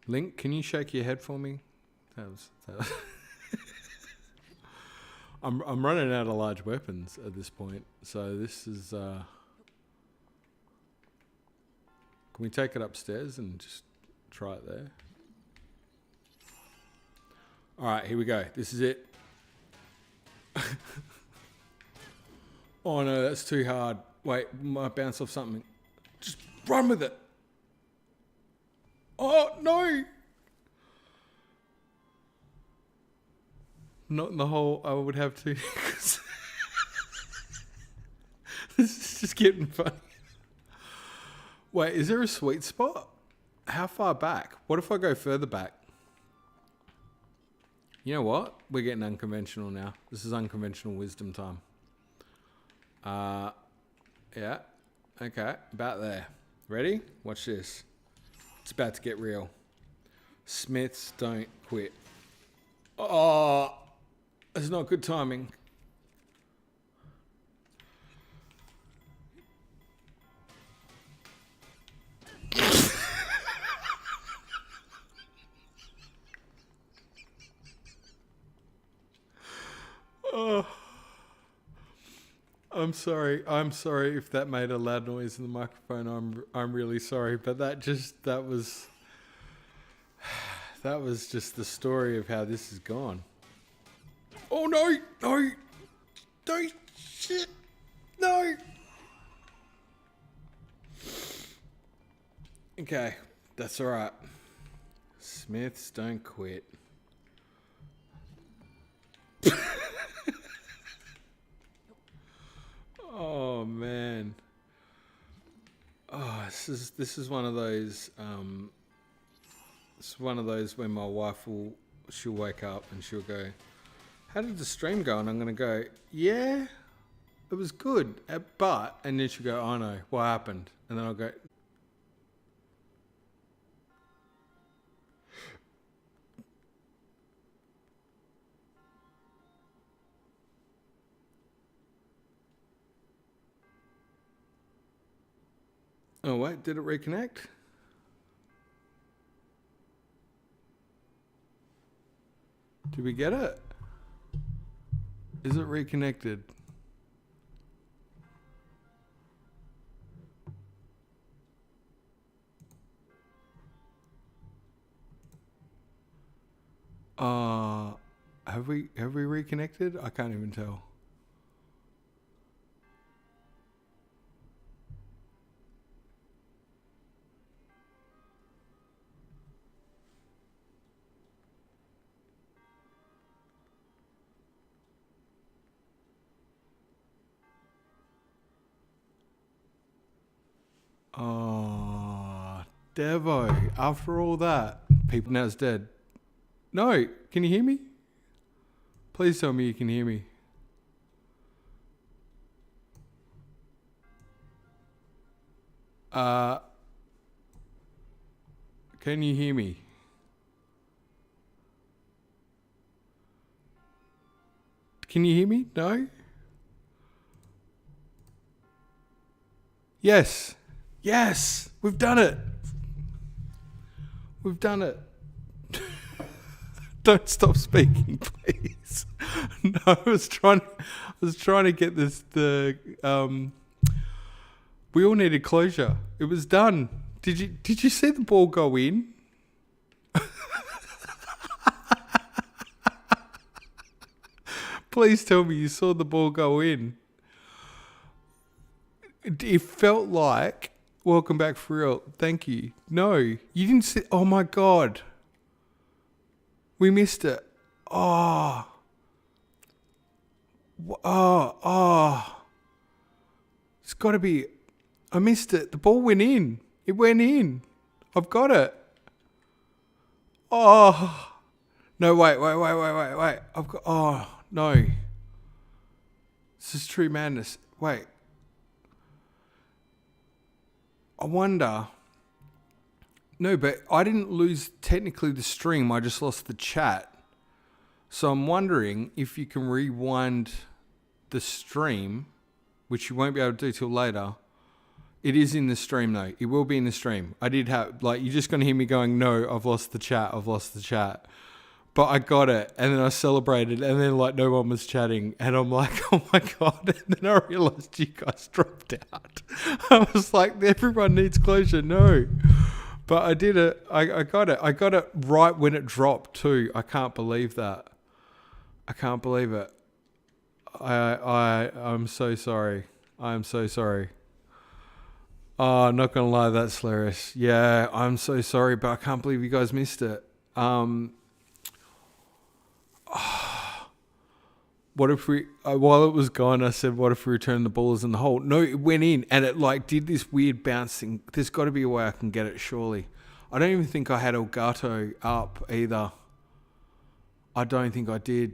Link, can you shake your head for me? That was I'm running out of large weapons at this point, so this is. Can we take it upstairs and just try it there? All right, here we go. This is it. Oh no, that's too hard. Wait, might bounce off something. Just run with it. Oh no! Not in the hole. I would have to. This is just getting funny. Wait, is there a sweet spot? How far back? What if I go further back? You know what? We're getting unconventional now. This is unconventional wisdom time. Yeah. Okay, about there. Ready? Watch this. It's about to get real. Smiths don't quit. Oh, that's not good timing. Oh, I'm sorry. I'm sorry if that made a loud noise in the microphone. I'm really sorry, but that was just the story of how this has gone. Oh no! Shit! No! Okay, that's all right. Smiths don't quit. Oh man. Oh, this is one of those. It's one of those when my wife she'll wake up and she'll go, "How did the stream go?" And I'm gonna go, "Yeah, it was good, but," and then she'll go, "Oh no, what happened?" And then I'll go, "Oh wait, did it reconnect?" Did we get it? Is it reconnected? Have we reconnected? I can't even tell. Oh, Devo, after all that, people now it's dead. No, can you hear me? Please tell me you can hear me. Can you hear me? Can you hear me? No? Yes. Yes, we've done it. We've done it. Don't stop speaking, please. No, I was trying to get this. We all needed closure. It was done. Did you see the ball go in? Please tell me you saw the ball go in. It felt like, welcome back for real. Thank you. No, you didn't see. Oh my God. We missed it. Oh. It's got to be. I missed it. The ball went in. It went in. I've got it. Oh. No, wait. I've got... Oh, no. This is true madness. Wait. I wonder... No, but I didn't lose technically the stream. I just lost the chat. So I'm wondering if you can rewind the stream, which you won't be able to do till later. It is in the stream though. It will be in the stream. I did have, like, you're just going to hear me going, no, I've lost the chat. But I got it. And then I celebrated. And then, like, no one was chatting. And I'm like, oh my God. And then I realized you guys dropped out. I was like, everyone needs closure. No. But I did it. I got it. I got it right when it dropped too. I can't believe that. I can't believe it. I'm so sorry. I'm so sorry. Oh, not gonna lie, that's hilarious. Yeah, I'm so sorry, but I can't believe you guys missed it. What if we, while it was gone, I said, what if we return the ballers in the hole? No, it went in and it like did this weird bouncing. There's got to be a way I can get it, surely. I don't even think I had Elgato up either. I don't think I did.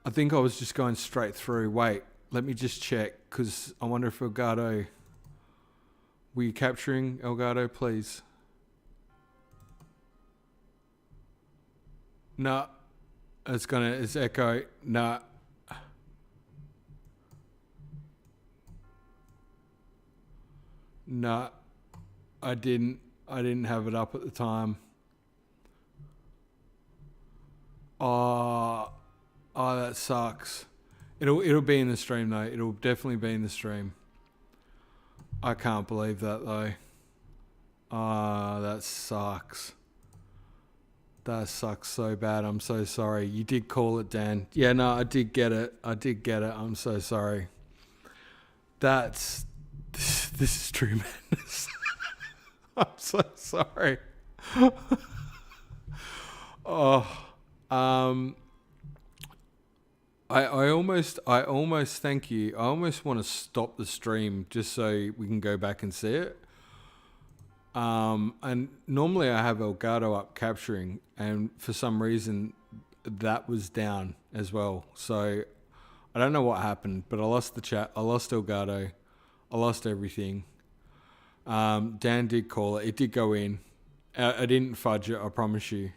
I think I was just going straight through. Wait, let me just check because I wonder if Elgato... Were you capturing Elgato, please? No. It's echo. Nah. Nah. I didn't have it up at the time. Oh, that sucks. It'll be in the stream though. It'll definitely be in the stream. I can't believe that though. That sucks. That sucks so bad. I'm so sorry. You did call it, Dan. Yeah, no, I did get it. I'm so sorry. This is true madness. I'm so sorry. I almost thank you. I almost want to stop the stream just so we can go back and see it. And normally I have Elgato up capturing, and for some reason that was down as well. So I don't know what happened, but I lost the chat. I lost Elgato. I lost everything. Dan did call it. It did go in. I didn't fudge it. I promise you.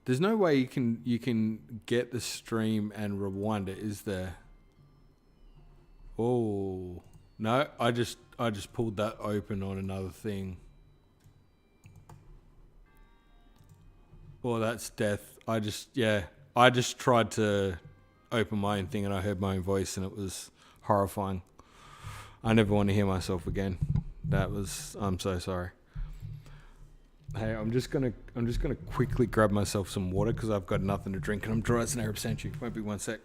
There's no way you can get the stream and rewind it, is there? Oh no! I just pulled that open on another thing. Well, that's death. I just tried to open my own thing and I heard my own voice and it was horrifying. I never want to hear myself again. I'm so sorry. Hey, I'm just gonna quickly grab myself some water because I've got nothing to drink and I'm dry as an Arab sanctuary. Won't be one sec.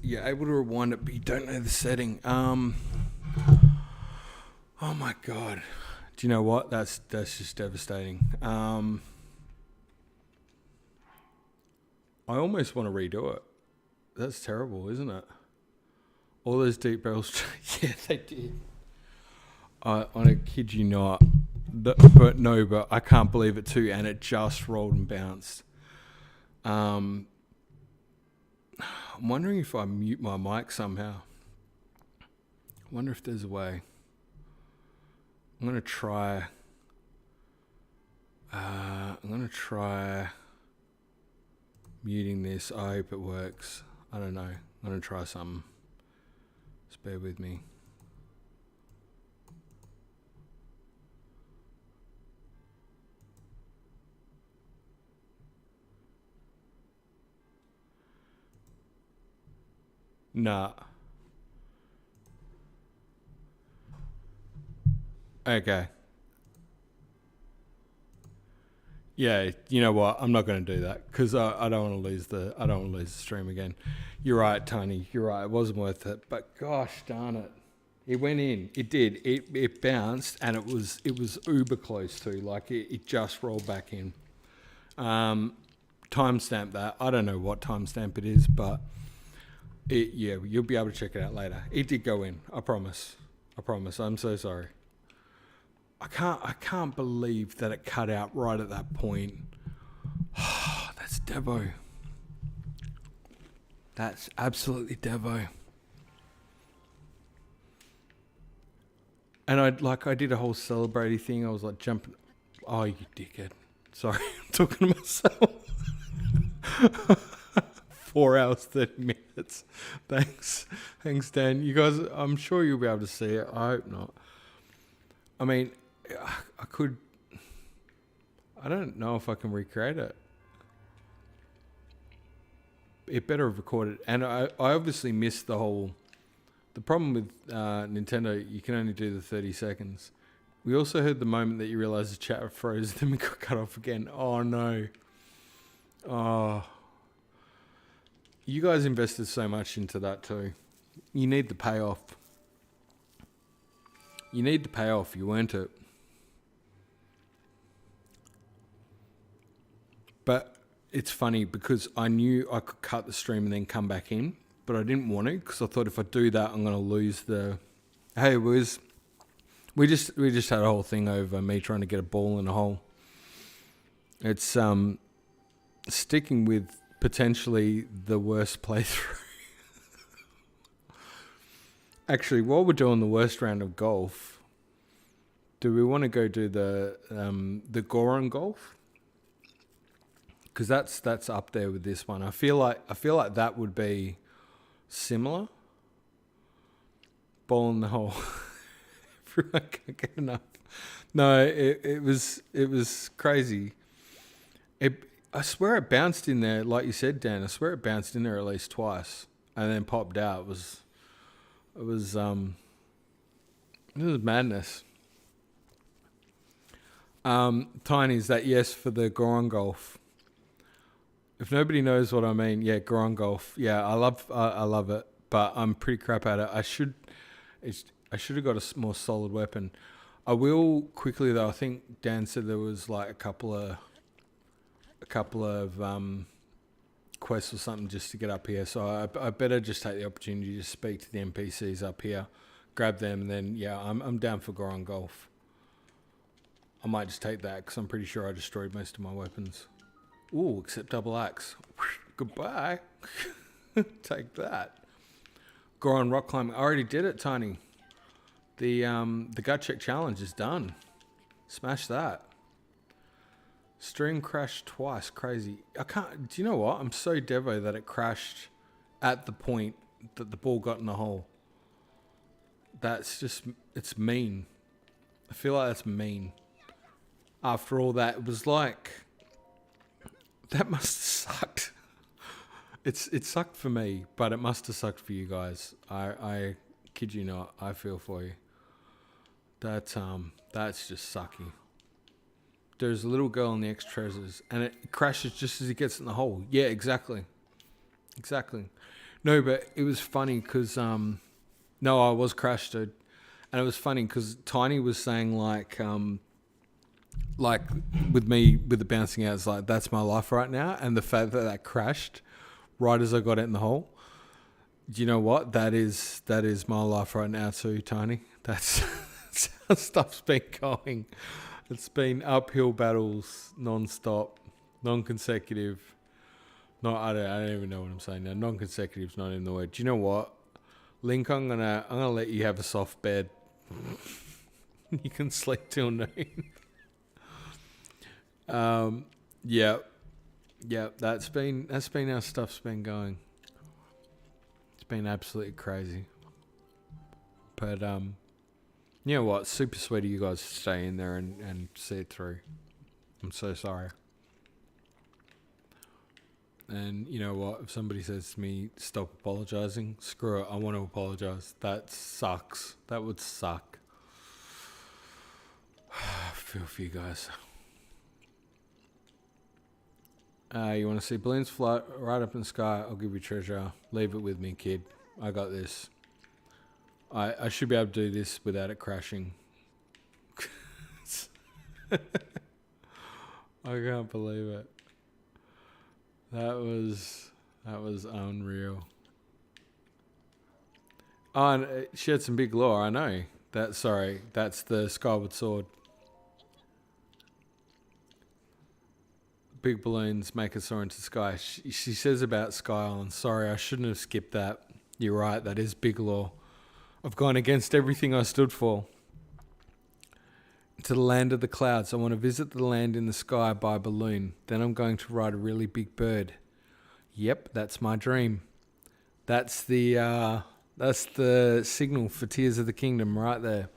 You're able to rewind it, but you don't know the setting. Oh my God. Do you know what? That's just devastating. I almost want to redo it. That's terrible, isn't it? All those deep barrels. Yeah, they did. I kid you not. But I can't believe it too, and it just rolled and bounced. I'm wondering if I mute my mic somehow. I wonder if there's a way. I'm going to try muting this. I hope it works. I don't know. I'm going to try something. Just bear with me. Nah. Okay. Yeah, you know what? I'm not going to do that because I don't want to lose the stream again. You're right, Tony. You're right. It wasn't worth it. But gosh darn it, it went in. It did. It bounced and it was uber close to. Like it just rolled back in. Timestamp that. I don't know what timestamp it is, but you'll be able to check it out later. It did go in. I promise. I'm so sorry. I can't believe that it cut out right at that point. That's Devo. That's absolutely Devo. And I did a whole celebrating thing. I was like jumping. Oh, you dickhead. Sorry, I'm talking to myself. 4 hours, 30 minutes. Thanks, Dan. You guys, I'm sure you'll be able to see it. I hope not. I mean, I could. I don't know if I can recreate it. It better have recorded. And I obviously missed the whole. The problem with Nintendo, you can only do the 30 seconds. We also heard the moment that you realised the chat froze, then we got cut off again. Oh no. Oh. You guys invested so much into that too. You need the payoff. You need the payoff. You earned it. But it's funny because I knew I could cut the stream and then come back in, but I didn't want to because I thought if I do that, I'm going to lose the. Hey, we just had a whole thing over me trying to get a ball in a hole. It's sticking with potentially the worst playthrough. Actually, while we're doing the worst round of golf, do we want to go do the Goron golf? Because that's up there with this one. I feel like that would be similar. Ball in the hole. Everyone can't get enough. No, it was crazy. I swear it bounced in there, like you said, Dan. I swear it bounced in there at least twice and then popped out. It was madness. Tiny, is that yes for the Goron golf? If nobody knows what I mean, yeah, Goron golf. Yeah, I love it, but I'm pretty crap at it. I should have got a more solid weapon. I will quickly though. I think Dan said there was like a couple of quests or something just to get up here. So I better just take the opportunity to speak to the NPCs up here, grab them, and then yeah, I'm down for Goron golf. I might just take that because I'm pretty sure I destroyed most of my weapons. Ooh, except double axe. Goodbye. Take that. Goron rock climbing. I already did it, Tiny. The gut check challenge is done. Smash that. Stream crashed twice. Crazy. I can't. Do you know what? I'm so devo that it crashed at the point that the ball got in the hole. That's just. It's mean. I feel like that's mean. After all that, it was like. That must have sucked. It sucked for me, but it must have sucked for you guys. I kid you not. I feel for you. That's just sucky. There's a little girl in the extra treasures, and it crashes just as he gets in the hole. Yeah, exactly. No, but it was funny because no, I was crashed, dude, and it was funny because Tiny was saying like with me with the bouncing out, it's like that's my life right now, and the fact that crashed right as I got it in the hole. Do you know what? That is my life right now too, Tiny. That's how stuff's been going. It's been uphill battles, non-stop, non-consecutive. I don't even know what I'm saying now. Non-consecutive's not in the word. Do you know what, Link? I'm gonna let you have a soft bed. You can sleep till noon. Yeah. That's been how stuff's been going. It's been absolutely crazy. But you know what? Super sweet of you guys to stay in there and see it through. I'm so sorry. And you know what? If somebody says to me, stop apologizing, screw it. I want to apologize. That sucks. That would suck. I feel for you guys. You want to see balloons float right up in the sky? I'll give you treasure. Leave it with me, kid. I got this. I should be able to do this without it crashing. I can't believe it. That was unreal. Oh, and she had some big lore, I know. That's the Skyward Sword. Big balloons make us soar into the sky. She says about Sky Island. Sorry, I shouldn't have skipped that. You're right, that is big lore. I've gone against everything I stood for. To the land of the clouds. I want to visit the land in the sky by balloon. Then I'm going to ride a really big bird. Yep, that's my dream. That's the signal for Tears of the Kingdom right there.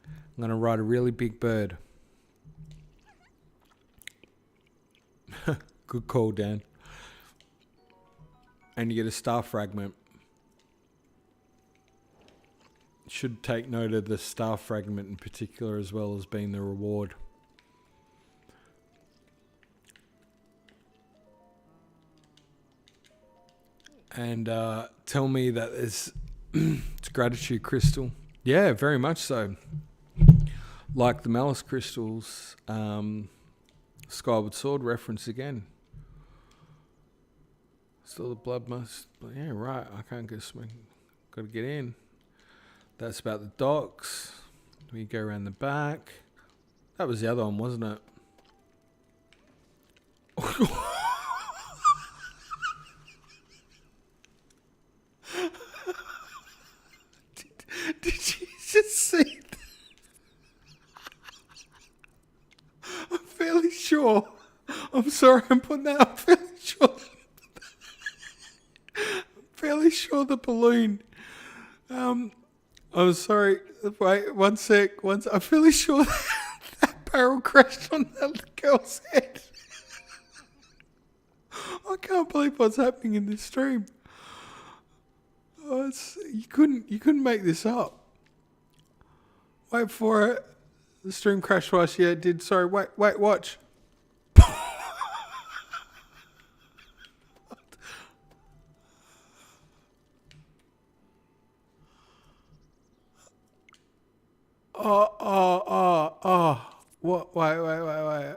I'm going to ride a really big bird. Good call, Dan. And you get a star fragment. Should take note of the star fragment in particular as well as being the reward. And tell me that it's gratitude crystal. Yeah, very much so. Like the Malice crystals, Skyward Sword reference again. Still the blood must. Yeah, right. I can't get smoking. Got to get in. That's about the docks. We go around the back. That was the other one, wasn't it? Did you just see that? I'm fairly sure. I'm sorry, I'm putting that up. Fairly sure the balloon. I'm sorry. Wait, one sec. I'm fairly sure that barrel crashed on that girl's head. I can't believe what's happening in this stream. Oh, you couldn't make this up. Wait for it. The stream crashed twice. Yeah, it did. Sorry. Wait. Watch. Oh. What? Wait.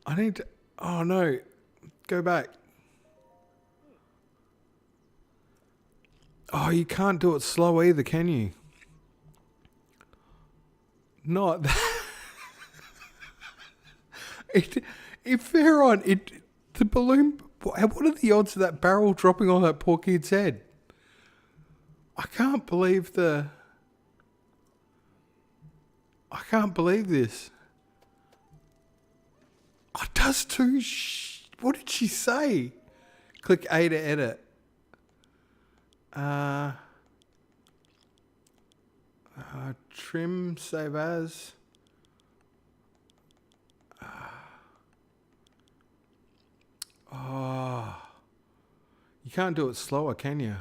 I need to... Oh, no. Go back. Oh, you can't do it slow either, can you? Not that. If they're on... The balloon... What are the odds of that barrel dropping on that poor kid's head? I can't believe the... I can't believe this. Oh, it does too. What did she say? Click A to edit. Trim, save as. You can't do it slower, can you?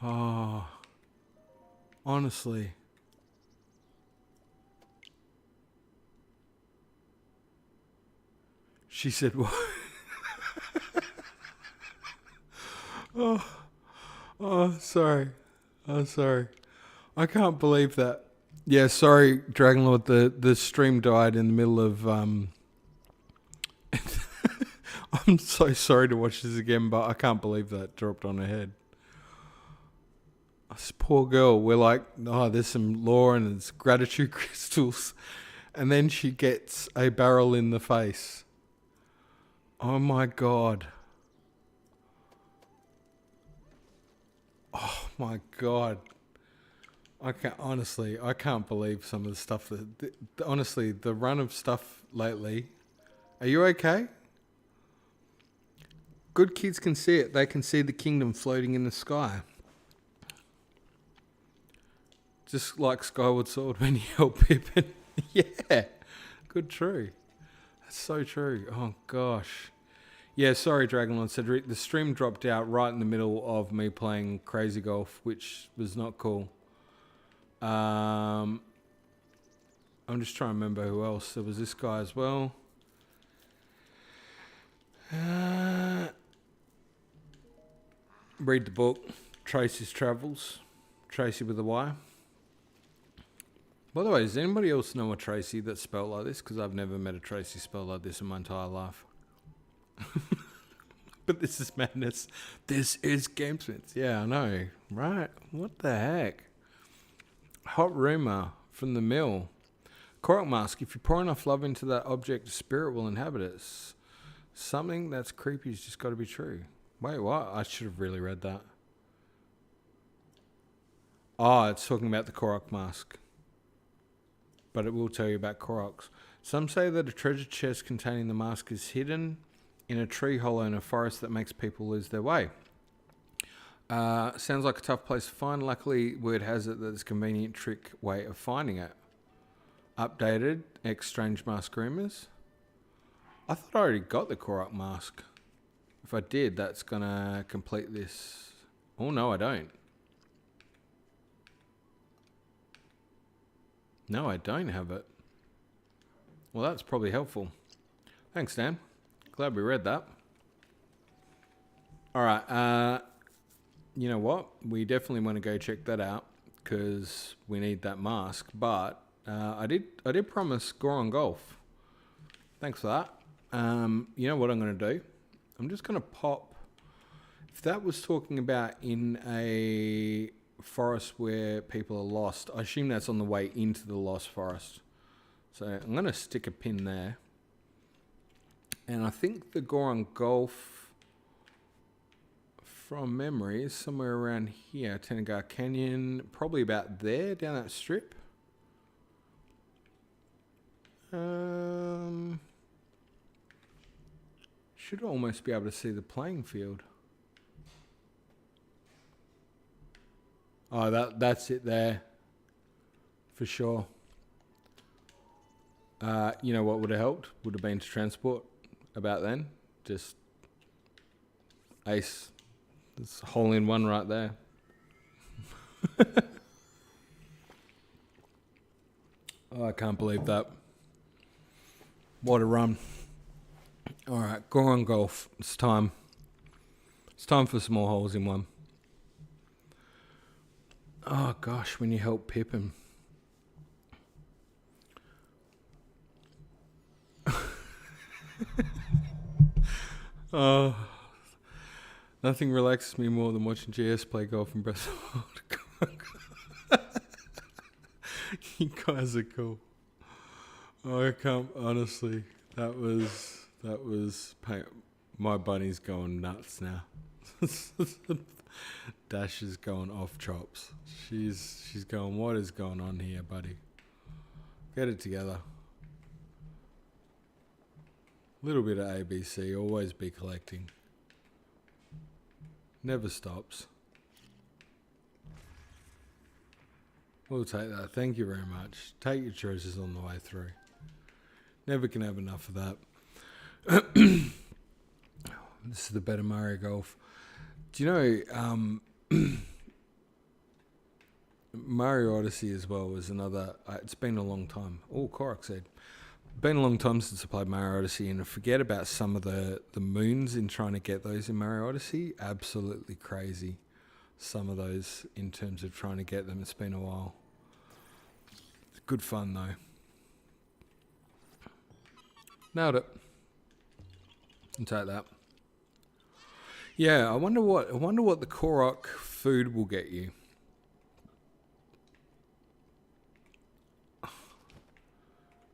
Oh, honestly. She said, what? Sorry. Oh, sorry. I can't believe that. Yeah, sorry, Dragonlord. The stream died in the middle of... I'm so sorry to watch this again, but I can't believe that dropped on her head. This poor girl, we're like, oh, there's some lore and there's gratitude crystals. And then she gets a barrel in the face. Oh my God. Oh my God. I can't believe some of the stuff honestly, the run of stuff lately. Are you okay? Good kids can see it. They can see the kingdom floating in the sky. Just like Skyward Sword when you help Pippin. Yeah. Good, true. That's so true. Oh, gosh. Yeah, sorry, Dragonlord Cedric. The stream dropped out right in the middle of me playing Crazy Golf, which was not cool. I'm just trying to remember who else. There was this guy as well. Read the book, Tracy's Travels. Tracy with a Y. By the way, does anybody else know a Tracy that's spelled like this? Because I've never met a Tracy spelled like this in my entire life. But this is madness. This is GameSmiths. Yeah, I know. Right? What the heck? Hot rumor from the mill. Korok mask. If you pour enough love into that object, the spirit will inhabit it. Something that's creepy has just got to be true. Wait, what? I should have really read that. Oh, it's talking about the Korok mask. But it will tell you about Koroks. Some say that a treasure chest containing the mask is hidden in a tree hollow in a forest that makes people lose their way. Sounds like a tough place to find. Luckily, word has it that there's a convenient trick way of finding it. Updated, Strange Mask rumors. I thought I already got the Korok mask. If I did, that's going to complete this. Oh, no, I don't. No, I don't have it. Well, that's probably helpful. Thanks, Dan. Glad we read that. All right. You know what? We definitely want to go check that out because we need that mask. But I did promise Goron Golf. Thanks for that. You know what I'm going to do? I'm just going to pop. If that was talking about in a forest where people are lost, I assume that's on the way into the lost forest. So I'm going to stick a pin there. And I think the Goron Gulf, from memory, is somewhere around here. Tenagar Canyon, probably about there, down that strip. Should almost be able to see the playing field. Oh, that's it there. For sure. You know what would have helped? Would have been to transport about then. Just ace. There's a hole in one right there. Oh, I can't believe that. What a run. Alright, Goron Golf. It's time. It's time for some more holes in one. Oh gosh, when you help Pippin. Oh, nothing relaxes me more than watching GS play golf and Breath of the Wild. You guys are cool. Oh, I can't, honestly, that was pain. My bunny's going nuts now. Dash is going off chops. She's going, what is going on here, buddy? Get it together. Little bit of ABC, always be collecting. Never stops. We'll take that. Thank you very much. Take your choices on the way through. Never can have enough of that. This is the better Mario Golf. Do you know, Mario Odyssey as well was another, it's been a long time. Oh, Korok said. Been a long time since I played Mario Odyssey, and I forget about some of the moons in trying to get those in Mario Odyssey. Absolutely crazy. Some of those in terms of trying to get them. It's been a while. Good fun though. Nailed it. I'll take that. Yeah, I wonder what the Korok food will get you.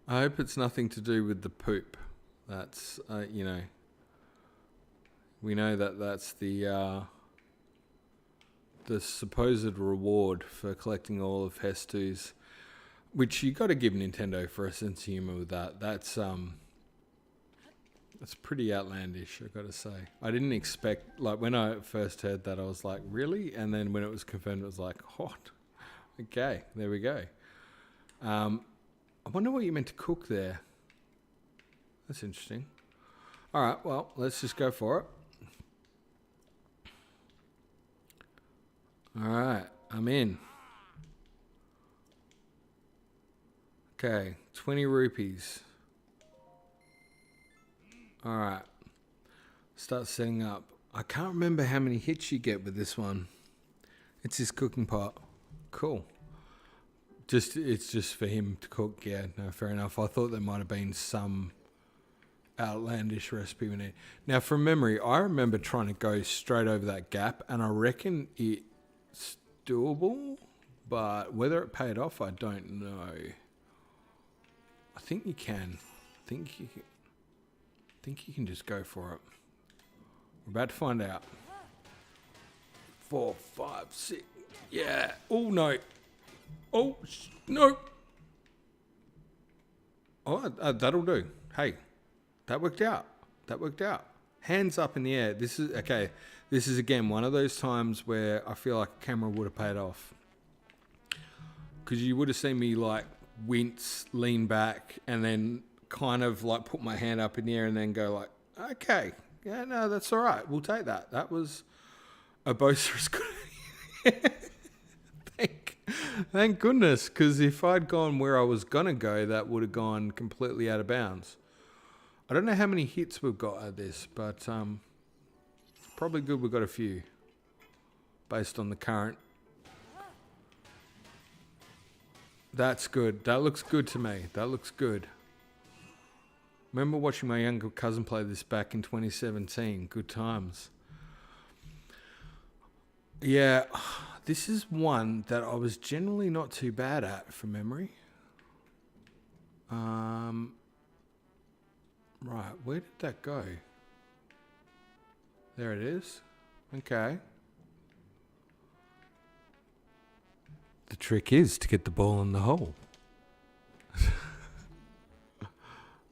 I hope it's nothing to do with the poop. That's, you know, we know that that's the supposed reward for collecting all of Hestu's, which you got to give Nintendo for a sense of humor with that. That's pretty outlandish, I got to say. I didn't expect, like when I first heard that, I was like, really? And then when it was confirmed, it was like, what? Okay, there we go. I wonder what you meant to cook there. That's interesting. All right, well, let's just go for it. All right, I'm in. Okay, 20 rupees. Alright. Start setting up. I can't remember how many hits you get with this one. It's his cooking pot. Cool. It's just for him to cook. Yeah, no, fair enough. I thought there might have been some outlandish recipe we need. Now, from memory, I remember trying to go straight over that gap, and I reckon it's doable, but whether it paid off, I don't know. I think you can. I think you can just go for it. We're about to find out. 4, 5, 6. Yeah. Oh, no. Oh, no. Oh, that'll do. Hey, that worked out. That worked out. Hands up in the air. This is, okay, this is, again, one of those times where I feel like a camera would have paid off. Because you would have seen me, like, wince, lean back, and then kind of, like, put my hand up in the air and then go, like, okay, yeah, no, that's all right. We'll take that. That was a boisterous good. Thank goodness, because if I'd gone where I was going to go, that would have gone completely out of bounds. I don't know how many hits we've got at this, but probably good we've got a few based on the current. That's good. That looks good to me. That looks good. Remember watching my younger cousin play this back in 2017. Good times. Yeah, this is one that I was generally not too bad at from memory. Right, where did that go? There it is. Okay. The trick is to get the ball in the hole.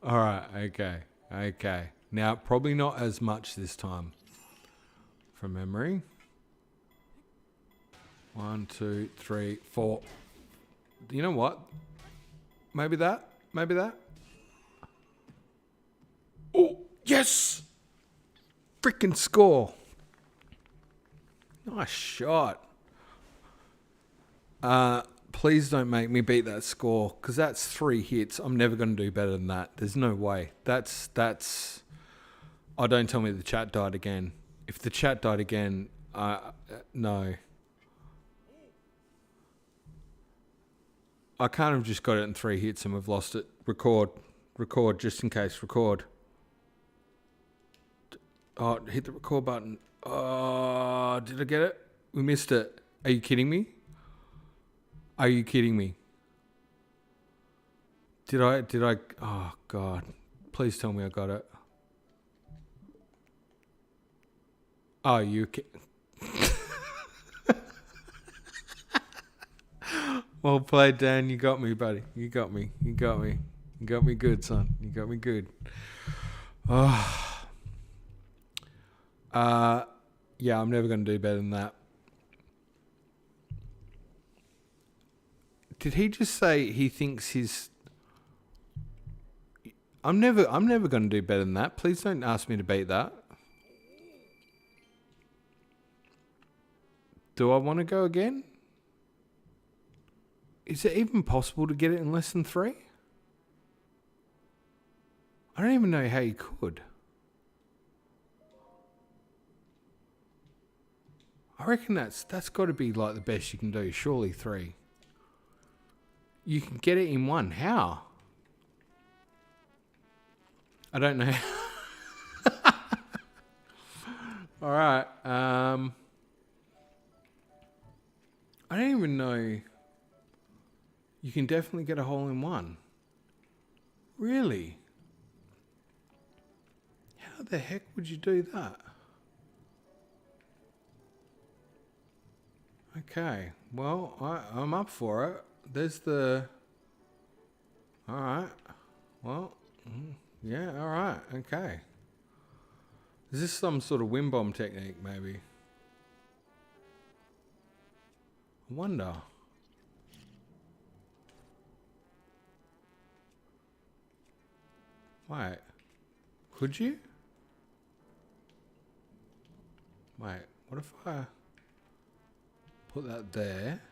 Alright, okay. Okay. Now, probably not as much this time. From memory. 1, 2, 3, 4. You know what? Maybe that? Maybe that? Oh, yes! Freaking score. Nice shot. Please don't make me beat that score, because that's 3 hits. I'm never going to do better than that. There's no way. That's. Oh, don't tell me the chat died again. If the chat died again, no. I can't have just got it in 3 hits and we've lost it. Record, just in case. Record. Oh, hit the record button. Oh, did I get it? We missed it. Are you kidding me? Are you kidding me? Did I? Oh, God. Please tell me I got it. Oh, you Well played, Dan. You got me, buddy. You got me. You got me. You got me good, son. You got me good. Oh. Yeah, I'm never going to do better than that. Did he just say he thinks he's... I'm never going to do better than that. Please don't ask me to beat that. Do I want to go again? Is it even possible to get it in less than 3? I don't even know how you could. I reckon that's got to be like the best you can do. Surely 3. You can get it in 1. How? I don't know. All right. I don't even know. You can definitely get a hole in 1. Really? How the heck would you do that? Okay. Well, I'm up for it. There's the... Alright. Well, yeah, alright. Okay. Is this some sort of wind bomb technique, maybe? I wonder. Wait. Could you? Wait. What if I put that there?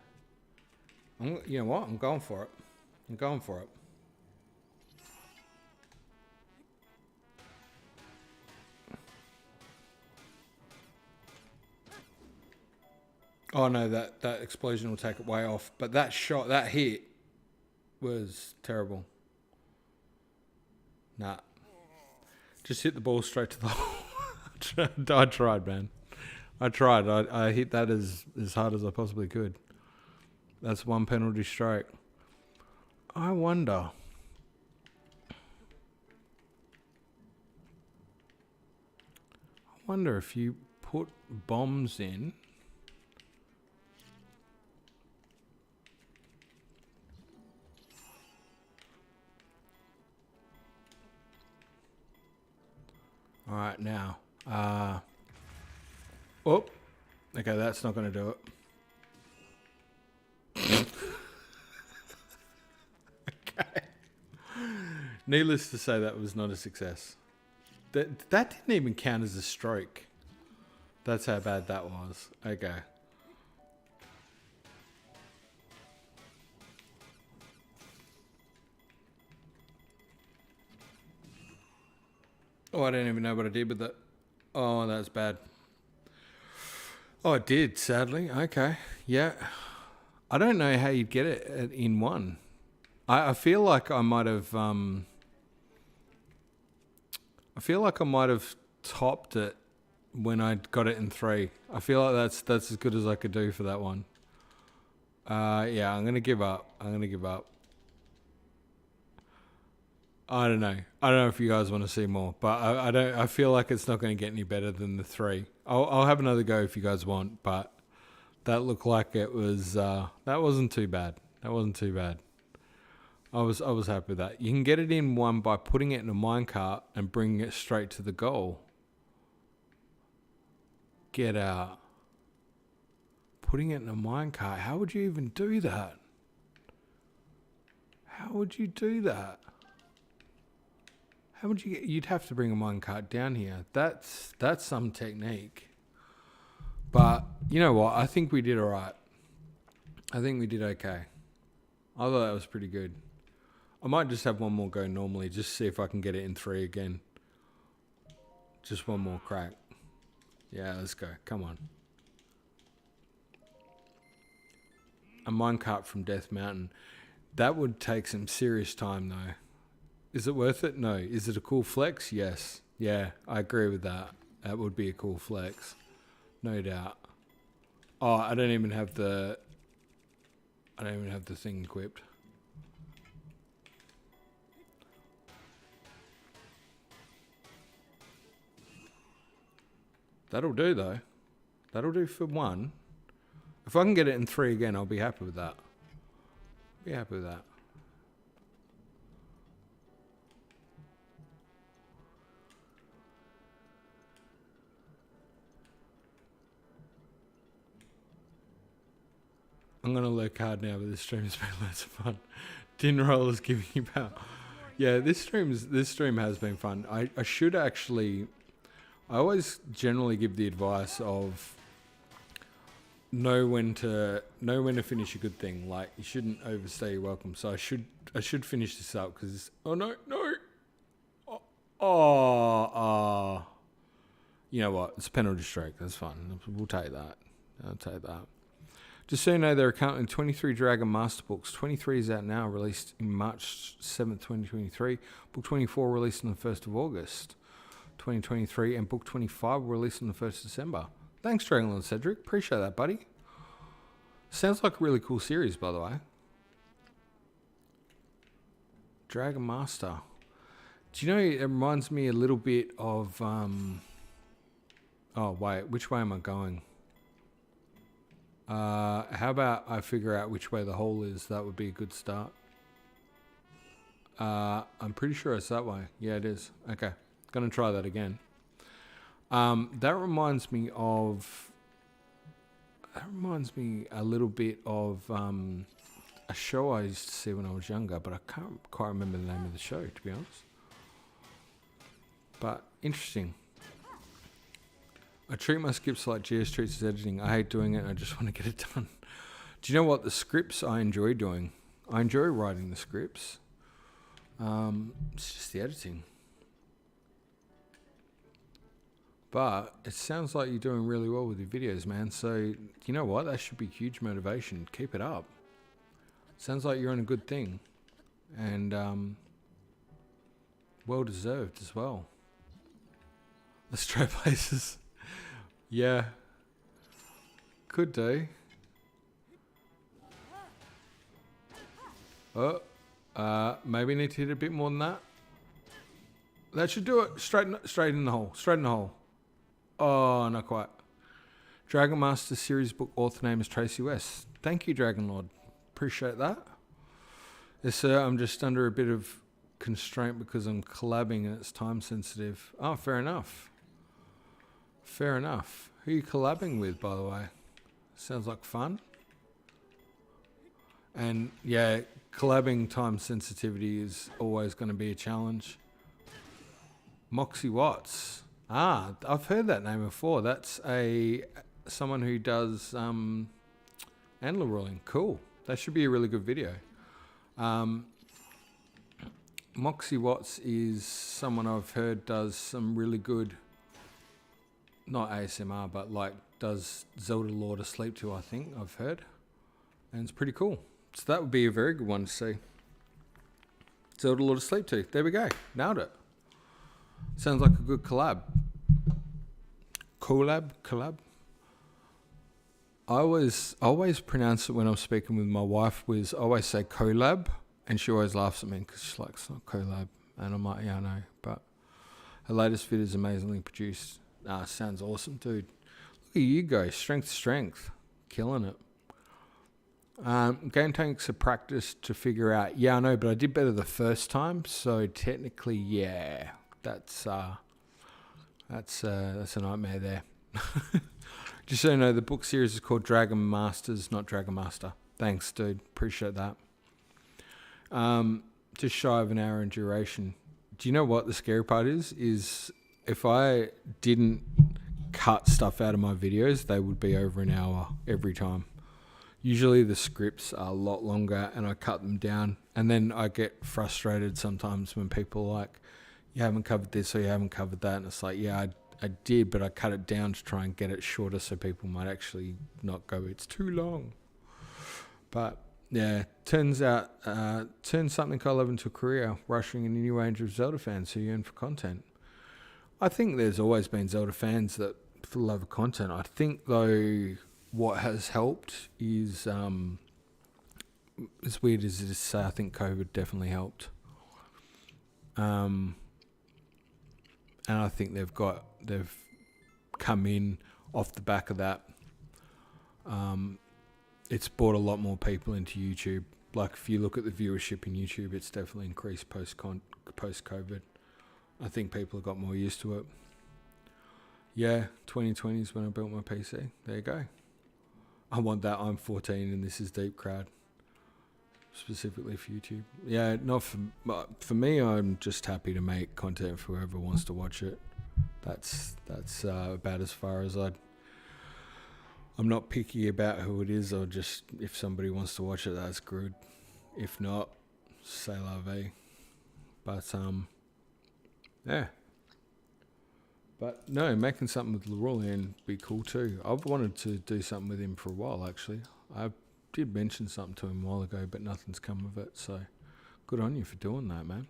You know what? I'm going for it. I'm going for it. Oh no, that explosion will take it way off. But that shot, that hit, was terrible. Nah. Just hit the ball straight to the hole. I tried, man. I tried. I hit that as hard as I possibly could. That's one penalty strike. I wonder. If you put bombs in. All right, now. Oh, okay, that's not going to do it. Okay. Needless to say, that was not a success. That didn't even count as a stroke. That's how bad that was. Okay. Oh, I don't even know what I did with that. Oh, that's bad. Oh, it did, sadly. Okay. Yeah. I don't know how you'd get it in one. I feel like I might have... I feel like I might have topped it when I got it in 3. I feel like that's as good as I could do for that one. Yeah, I'm gonna give up. I don't know. I don't know if you guys want to see more, but I don't. I feel like it's not going to get any better than the 3. I'll have another go if you guys want, but that looked like it was. That wasn't too bad. I was happy with that. You can get it in 1 by putting it in a minecart and bringing it straight to the goal. Get out. Putting it in a minecart. How would you even do that? How would you do that? How would you get... You'd have to bring a minecart down here. That's some technique. But you know what? I think we did all right. I think we did okay. I thought that was pretty good. I might just have one more go normally, just see if I can get it in 3 again. Just one more crack. Yeah, let's go. Come on. A minecart from Death Mountain. That would take some serious time, though. Is it worth it? No. Is it a cool flex? Yes. Yeah, I agree with that. That would be a cool flex. No doubt. Oh, I don't even have the thing equipped. That'll do, though. That'll do for 1. If I can get it in 3 again, I'll be happy with that. I'm going to lurk hard now, but this stream's been loads of fun. Din roll is giving you power. Yeah, this stream has been fun. I should actually... I always generally give the advice of know when to finish a good thing. Like, you shouldn't overstay your welcome. So I should finish this up because you know what? It's a penalty strike. That's fine. We'll take that. I'll take that. Just so you know, there are currently 23 Dragon Master books. 23 is out now, released in March 7th, 2023. Book 24 released on the 1st of August. 2023, and book 25 will release on the 1st of December. Thanks, Dragonlord Cedric. Appreciate that, buddy. Sounds like a really cool series, by the way. Dragon Master. Do you know, it reminds me a little bit of... Oh, wait. Which way am I going? How about I figure out which way the hole is? That would be a good start. I'm pretty sure it's that way. Yeah, it is. Okay. Gonna try that again. That reminds me a little bit of a show I used to see when I was younger, but I can't quite remember the name of the show, to be honest. But interesting. I treat my skips like GS treats his editing. I hate doing it and I just want to get it done. Do you know what? The scripts I enjoy doing. I enjoy writing the scripts. It's just the editing. But it sounds like you're doing really well with your videos, man. So, you know what? That should be huge motivation. Keep it up. Sounds like you're on a good thing. And well deserved as well. The stray places. Yeah. Could do. Oh. Maybe need to hit a bit more than that. That should do it. Straight in the hole. Straight in the hole. Oh, not quite. Dragon Master series book author name is Tracy West. Thank you, Dragon Lord. Appreciate that. Yes, sir. I'm just under a bit of constraint because I'm collabing and it's time sensitive. Oh, fair enough. Fair enough. Who are you collabing with, by the way? Sounds like fun. And yeah, collabing time sensitivity is always going to be a challenge. Moxie Watts. Ah, I've heard that name before. That's someone who does antler rolling. Cool. That should be a really good video. Moxie Watts is someone I've heard does some really good, not ASMR, but like does Zelda Lore to sleep to, I think I've heard. And it's pretty cool. So that would be a very good one to see. Zelda Lore to sleep to. There we go. Nailed it. Sounds like a good collab. Collab. I always pronounce it when I'm speaking with my wife. I always say collab, and she always laughs at me because she's like, it's not collab, and I'm like, yeah, I know. But her latest vid is amazingly produced. Sounds awesome, dude. Look at you go, strength to strength, killing it. Game takes a practice to figure out. Yeah, I know, but I did better the first time, so technically, yeah, that's a nightmare there. Just so you know, the book series is called Dragon Masters, not Dragon Master. Thanks, dude. Appreciate that. Just shy of an hour in duration. Do you know what the scary part is? Is if I didn't cut stuff out of my videos, they would be over an hour every time. Usually the scripts are a lot longer and I cut them down. And then I get frustrated sometimes when people are like, you haven't covered this or you haven't covered that. And it's like, yeah, I did, but I cut it down to try and get it shorter so people might actually not go, it's too long. But yeah, turns out, turn something I love into a career, rushing in a new range of Zelda fans who yearn for content. I think there's always been Zelda fans that for the love of content. I think though, what has helped is, as weird as it is to say, I think COVID definitely helped. And I think they've come in off the back of that. It's brought a lot more people into YouTube. Like if you look at the viewership in YouTube, it's definitely increased post-COVID. I think people have got more used to it. Yeah, 2020 is when I built my PC. There you go. I want that. I'm 14 and this is Deep Crowd. Specifically for YouTube. Yeah, not for me. I'm just happy to make content for whoever wants to watch it. That's about as far as I'm not picky about who it is, or just if somebody wants to watch it, that's good. If not, c'est la vie. But yeah. But no, making something with Laurelian would be cool too. I've wanted to do something with him for a while actually. I did mention something to him a while ago, but nothing's come of it. So good on you for doing that, man.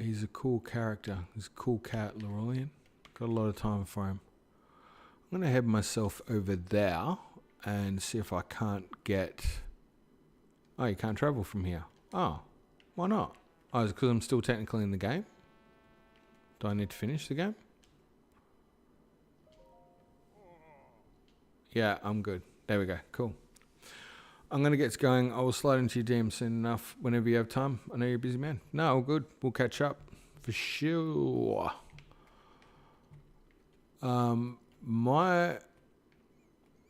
He's a cool character. He's a cool cat, Laurelian. Got a lot of time for him. I'm going to head myself over there and see if I can't get... Oh, you can't travel from here. Oh, why not? Oh, is it because I'm still technically in the game? Do I need to finish the game? Yeah, I'm good. There we go. Cool. I'm going to get going. I will slide into your DM soon enough whenever you have time. I know you're a busy man. No, all good. We'll catch up for sure. My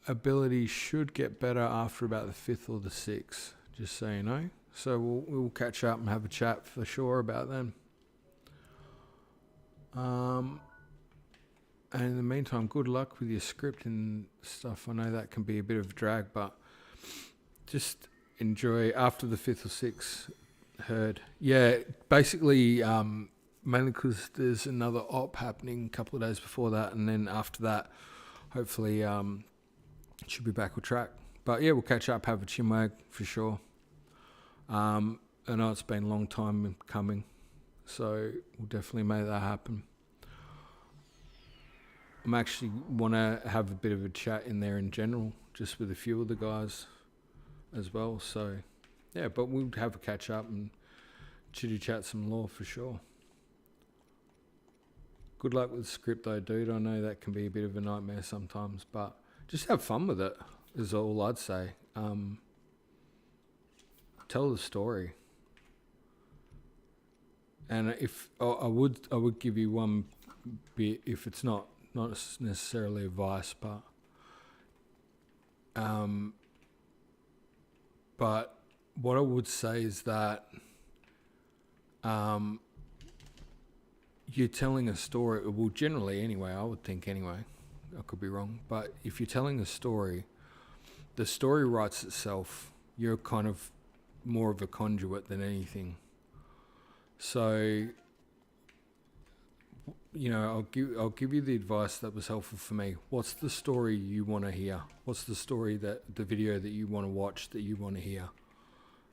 ability should get better after about the 5th or the 6th, just so you know. So we'll catch up and have a chat for sure about them. And in the meantime, good luck with your script and stuff. I know that can be a bit of a drag, but just enjoy after the 5th or 6th herd. Yeah, basically, mainly because there's another op happening a couple of days before that, and then after that, hopefully, should be back on track. But yeah, we'll catch up, have a chinwag for sure. I know it's been a long time coming, so we'll definitely make that happen. I'm actually want to have a bit of a chat in there in general, just with a few of the guys as well. So yeah, but we'll have a catch up and chitty chat some lore for sure. Good luck with the script though, dude. I know that can be a bit of a nightmare sometimes, but just have fun with it is all I'd say. Tell the story. And if I would give you one bit, if it's not necessarily advice, but what I would say is that you're telling a story, well, generally anyway, I would think anyway, I could be wrong, but if you're telling a story, the story writes itself. You're kind of more of a conduit than anything. So, you know, I'll give you the advice that was helpful for me. What's the story you want to hear? What's the story the video that you want to watch, that you want to hear?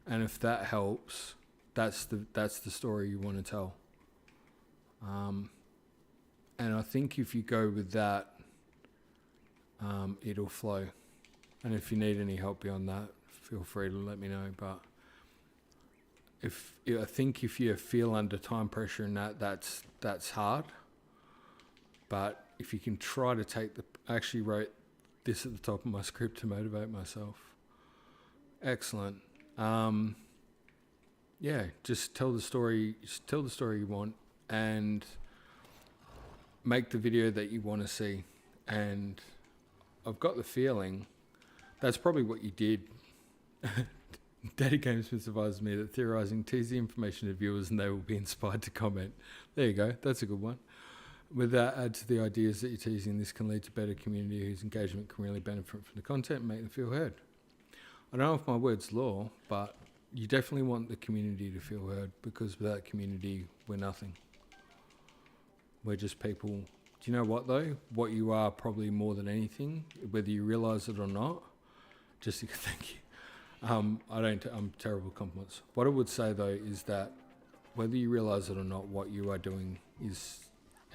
And if that helps, that's the story you want to tell. And I think if you go with that, it'll flow. And if you need any help beyond that, feel free to let me know. But I think if you feel under time pressure and that's hard. But if you can try to I actually wrote this at the top of my script to motivate myself. Excellent. Yeah, just tell the story you want and make the video that you want to see. And I've got the feeling that's probably what you did. Daddy GameSmiths advised me that theorizing tease the information to viewers and they will be inspired to comment. There you go. That's a good one. With that, add to the ideas that you're teasing. This can lead to better community whose engagement can really benefit from the content and make them feel heard. I don't know if my word's law, but you definitely want the community to feel heard, because without community, we're nothing. We're just people. Do you know what though? What you are probably more than anything, whether you realise it or not. Thank you. I'm terrible at compliments. What I would say though is that whether you realise it or not, what you are doing is,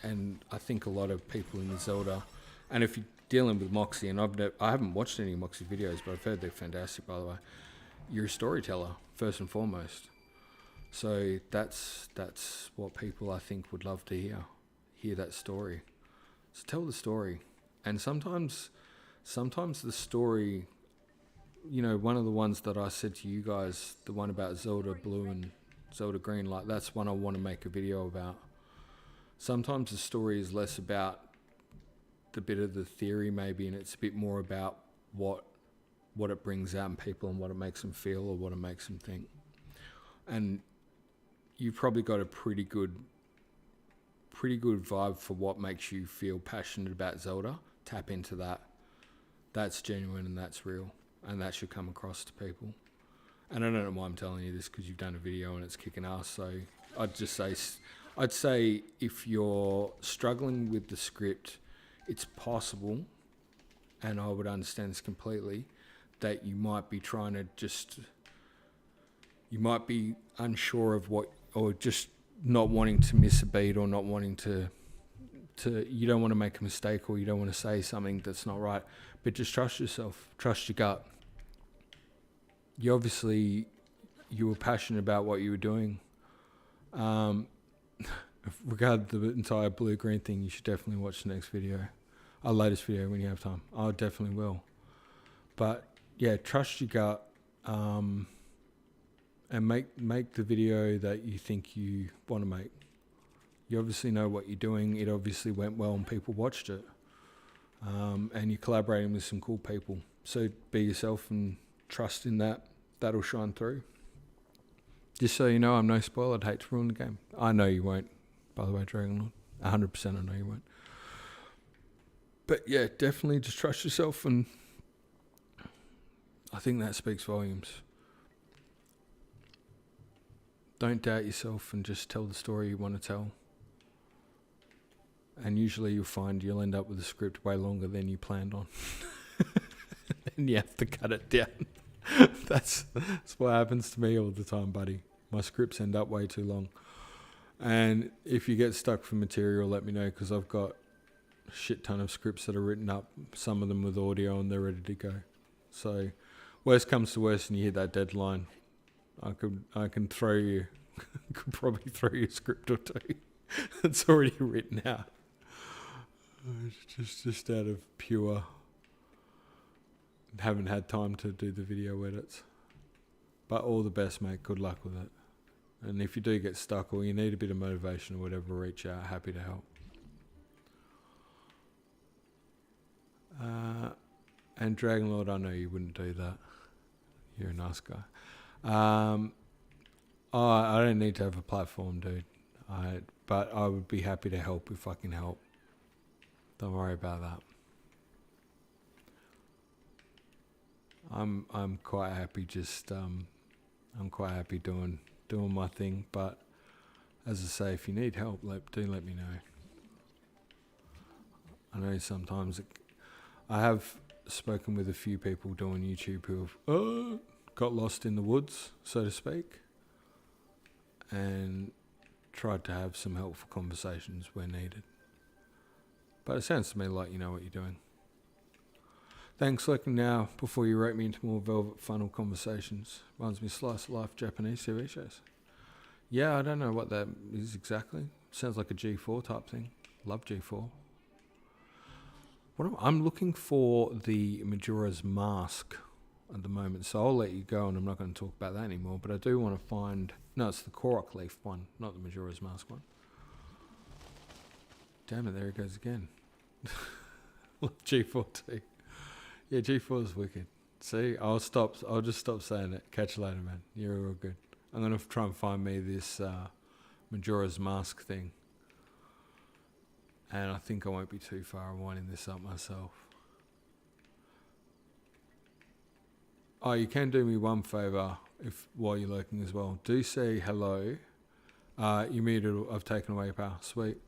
and I think a lot of people in the Zelda, and if you're dealing with Moxie, and I haven't watched any Moxie videos, but I've heard they're fantastic, by the way. You're a storyteller first and foremost, so that's what people I think would love to hear that story. So tell the story, and sometimes the story. You know, one of the ones that I said to you guys, the one about Zelda Blue and Zelda Green, like that's one I want to make a video about. Sometimes the story is less about the bit of the theory maybe, and it's a bit more about what it brings out in people and what it makes them feel or what it makes them think. And you've probably got a pretty good vibe for what makes you feel passionate about Zelda. Tap into that. That's genuine and that's real. And that should come across to people. And I don't know why I'm telling you this, because you've done a video and it's kicking ass. So I'd say if you're struggling with the script, it's possible, and I would understand this completely, that you might be trying to you might be unsure of what, or just not wanting to miss a beat, or not wanting to you don't want to make a mistake, or you don't want to say something that's not right. But just trust yourself, trust your gut. You were passionate about what you were doing. Regarding the entire blue-green thing, you should definitely watch the next video, our latest video, when you have time. I definitely will. But yeah, trust your gut, and make the video that you think you want to make. You obviously know what you're doing. It obviously went well and people watched it. And you're collaborating with some cool people. So be yourself and trust in that. That'll shine through. Just so you know, I'm no spoiler. I'd hate to ruin the game. I know you won't, by the way, Dragonlord. 100% I know you won't. But yeah, definitely just trust yourself, and I think that speaks volumes. Don't doubt yourself and just tell the story you want to tell. And usually you'll find you'll end up with a script way longer than you planned on. And you have to cut it down. That's what happens to me all the time, buddy. My scripts end up way too long. And if you get stuck for material, let me know, because I've got a shit ton of scripts that are written up, some of them with audio, and they're ready to go. So worst comes to worst and you hit that deadline, I can throw you, could probably throw you a script or two that's already written out. Just out of pure, haven't had time to do the video edits. But all the best, mate. Good luck with it. And if you do get stuck or you need a bit of motivation or whatever, reach out. Happy to help. And Dragonlord, I know you wouldn't do that. You're a nice guy. I don't need to have a platform, dude. But I would be happy to help if I can help. Don't worry about that. I'm quite happy I'm quite happy doing my thing, but as I say, if you need help, do let me know. I know sometimes I have spoken with a few people doing YouTube who have got lost in the woods, so to speak, and tried to have some helpful conversations where needed. But it sounds to me like you know what you're doing. Thanks, looking now before you rope me into more Velvet Funnel conversations. Reminds me of Slice of Life Japanese TV shows. Yeah, I don't know what that is exactly. Sounds like a G4 type thing. Love G4. I'm looking for the Majora's Mask at the moment, so I'll let you go and I'm not going to talk about that anymore, but I do want to find... No, it's the Korok Leaf one, not the Majora's Mask one. Damn it, there it goes again. Love G4 too. Yeah, G4 is wicked. See, I'll just stop saying it. Catch you later, man. You're all good. I'm going to try and find me this Majora's Mask thing. And I think I won't be too far. I'm winding this up myself. Oh, you can do me one favour while you're lurking as well. Do say hello. You muted. I've taken away your power. Sweet.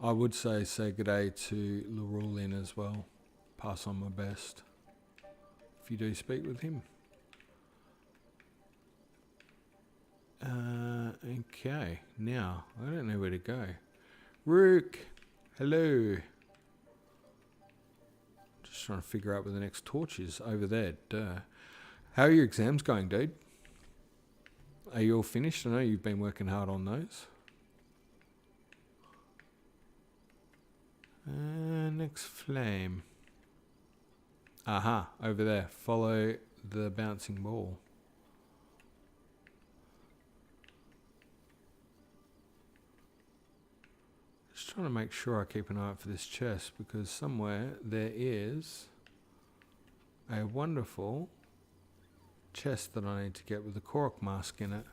I would say good day to Lurulin as well. Pass on my best if you do speak with him. Okay, now I don't know where to go. Rook, hello. Just trying to figure out where the next torch is. Over there. Duh. How are your exams going, dude? Are you all finished? I know you've been working hard on those. Next flame. Aha, over there. Follow the bouncing ball. Just trying to make sure I keep an eye out for this chest, because somewhere there is a wonderful chest that I need to get with a Korok mask in it.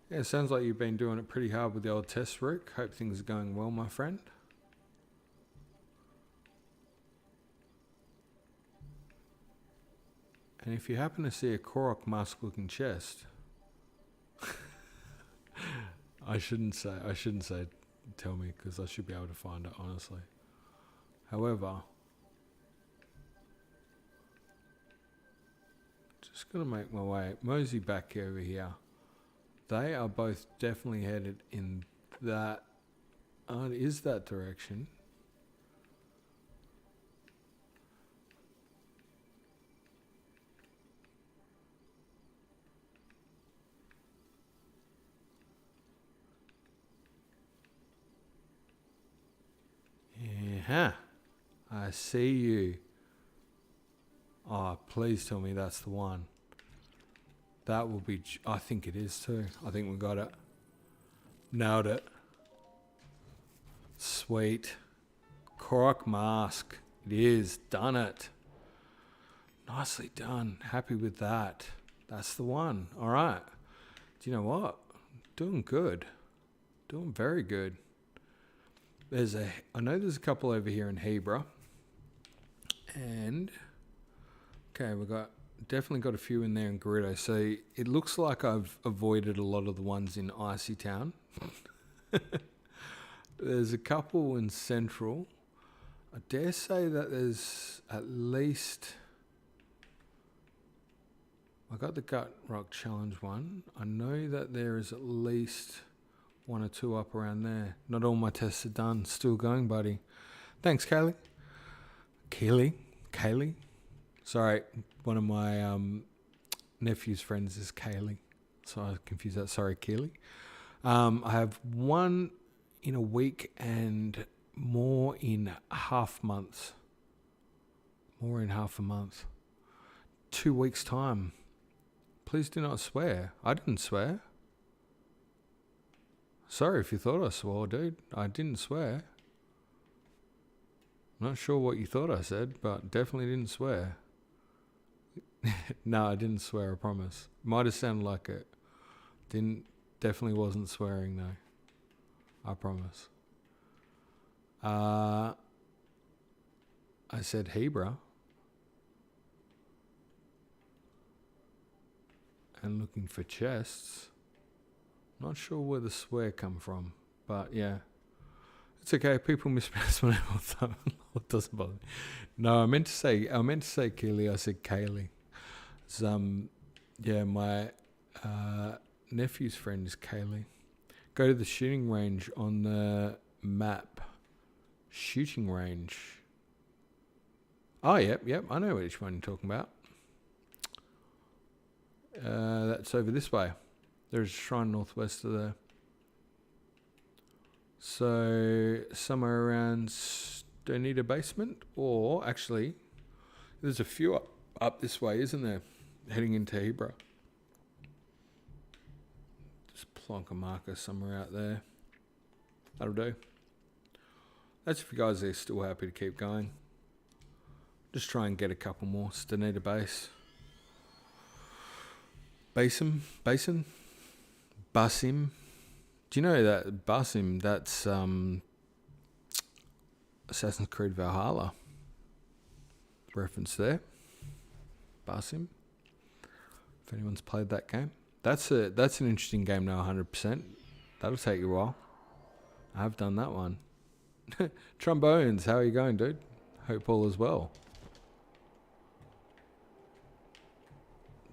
Yeah, it sounds like you've been doing it pretty hard with the old test, Rook. Hope things are going well, my friend. And if you happen to see a Korok mask looking chest, I shouldn't say tell me, because I should be able to find it, honestly. However, just gonna make my way mosey back over here. They are both definitely headed in that, it is that direction. Yeah, I see you. Oh, please tell me that's the one. That will be... I think it is too. I think we got it. Nailed it. Sweet. Korok mask. It is. Done it. Nicely done. Happy with that. That's the one. All right. Do you know what? Doing good. Doing very good. I know there's a couple over here in Hebra. And... Okay, we've got definitely got a few in there in Gerudo. So it looks like I've avoided a lot of the ones in Icy Town. There's a couple in Central. I dare say that there's at least... I got the Gut Rock Challenge one. I know that there is at least 1 or 2 up around there. Not all my tests are done. Still going, buddy. Thanks, Kaylee. Kaylee? Sorry, one of my nephew's friends is Kaylee. So I confused that. Sorry, Keely. I have 1 in a week and more in half months. More in half a month. 2 weeks' time. Please do not swear. I didn't swear. Sorry if you thought I swore, dude. I didn't swear. Not sure what you thought I said, but definitely didn't swear. No, I didn't swear, I promise. Might have sounded like it. Definitely wasn't swearing though. I promise. I said Hebra. And looking for chests. Not sure where the swear come from, but yeah. It's okay, people mispronounce my name all the time. It doesn't bother me. No, I meant to say Keely, I said Kaylee. It's, yeah, my nephew's friend is Kaylee. Go to the shooting range on the map. Shooting range. Oh, yep, I know which one you're talking about. That's over this way. There's a shrine northwest of there. So, somewhere around Stonita Basement, or actually, there's a few up this way, isn't there? Heading into Hebra. Just plonk a marker somewhere out there. That'll do. That's if you guys are still happy to keep going. Just try and get a couple more. Stonita Base. Basim? Basim? Do you know that Basim, that's Assassin's Creed Valhalla reference there. Basim. If anyone's played that game. That's an interesting game now, 100%. That'll take you a while. I have done that one. Trombones, how are you going, dude? Hope all is well.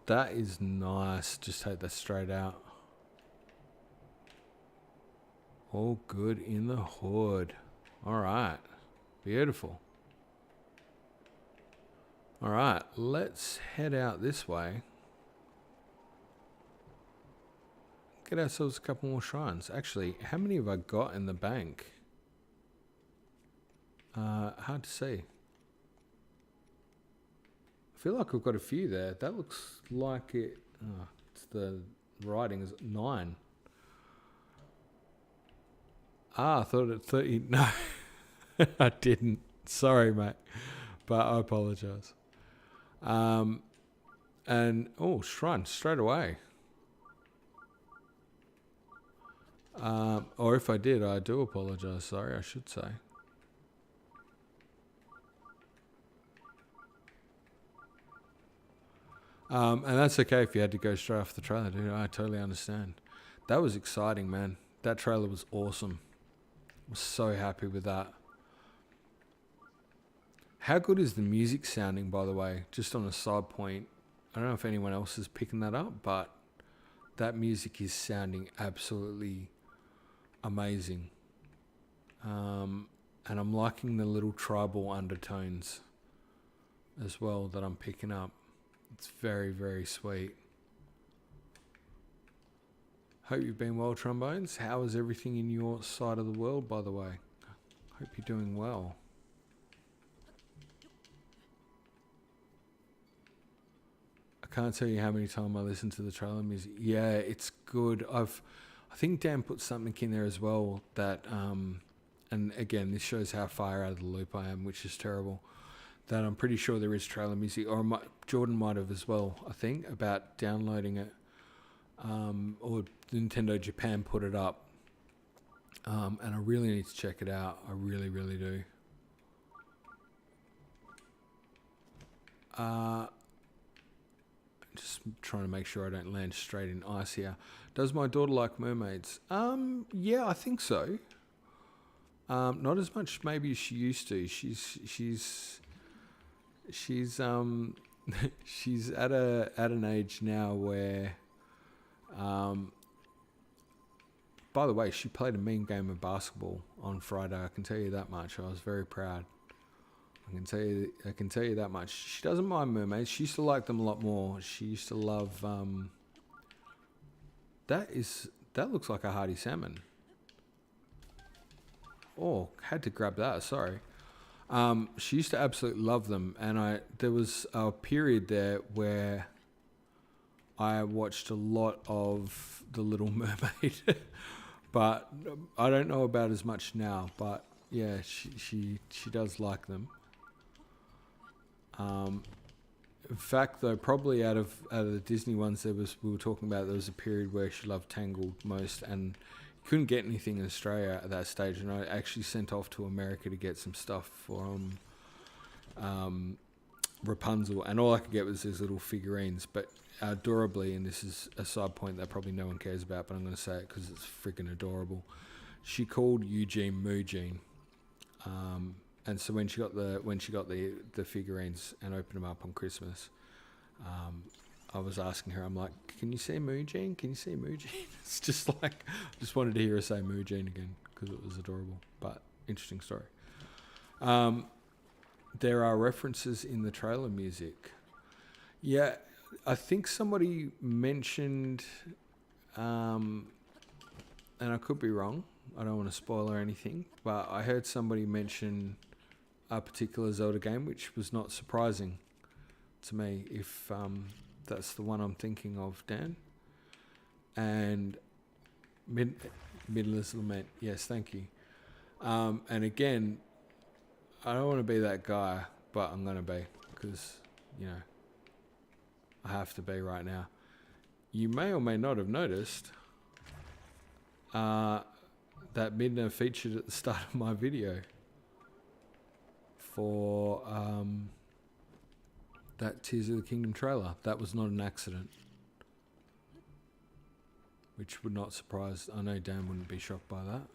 That is nice. Just take that straight out. All good in the hood. All right. Beautiful. All right. Let's head out this way. Get ourselves a couple more shrines. Actually, how many have I got in the bank? Hard to see. I feel like I've got a few there. That looks like it. It's the writing is 9. I thought it 30. No, I didn't. Sorry, mate. But I apologise. And, shrine, straight away. Or if I did, I do apologise. Sorry, I should say. And that's okay if you had to go straight off the trailer, dude. I totally understand. That was exciting, man. That trailer was awesome. I was so happy with that. How good is the music sounding, by the way? Just on a side point. I don't know if anyone else is picking that up, but that music is sounding absolutely amazing. And I'm liking the little tribal undertones as well that I'm picking up. It's very, very sweet. Hope you've been well, Trombones. How is everything in your side of the world, by the way? Hope you're doing well. I can't tell you how many times I listen to the trailer music. Yeah, it's good. I think Dan put something in there as well that, and again, this shows how far out of the loop I am, which is terrible. That I'm pretty sure there is trailer music, or Jordan might have as well, I think, about downloading it. Or Nintendo Japan put it up. And I really need to check it out. I really, really do. Just trying to make sure I don't land straight in ice here. Does my daughter like mermaids? Yeah, I think so. Not as much maybe as she used to. She's she's at an age now where by the way, she played a mean game of basketball on Friday. I can tell you that much. I was very proud. I can tell you that much. She doesn't mind mermaids. She used to like them a lot more. She used to love that looks like a hardy salmon. Oh, had to grab that, sorry. She used to absolutely love them, and there was a period there where I watched a lot of The Little Mermaid. But I don't know about as much now, but yeah, she does like them. In fact, though, probably out of the Disney ones, we were talking about there was a period where she loved Tangled most, and couldn't get anything in Australia at that stage, and I actually sent off to America to get some stuff from Rapunzel, and all I could get was these little figurines, but adorably, and this is a side point that probably no one cares about, but I'm going to say it because it's freaking adorable. She called Eugene Moogene, and so when she got the figurines and opened them up on Christmas, I was asking her, I'm like, can you say Moogene? Can you say Moogene? It's just like, I just wanted to hear her say Moogene again because it was adorable, but interesting story. There are references in the trailer music. Yeah, I think somebody mentioned, and I could be wrong, I don't want to spoil or anything, but I heard somebody mention a particular Zelda game, which was not surprising to me, if that's the one I'm thinking of, Dan. And Midler's Lament, yes, thank you. And again, I don't want to be that guy, but I'm going to be, because, you know, I have to be right now. You may or may not have noticed that Midna featured at the start of my video for that Tears of the Kingdom trailer. That was not an accident, which would not surprise. I know Dan wouldn't be shocked by that,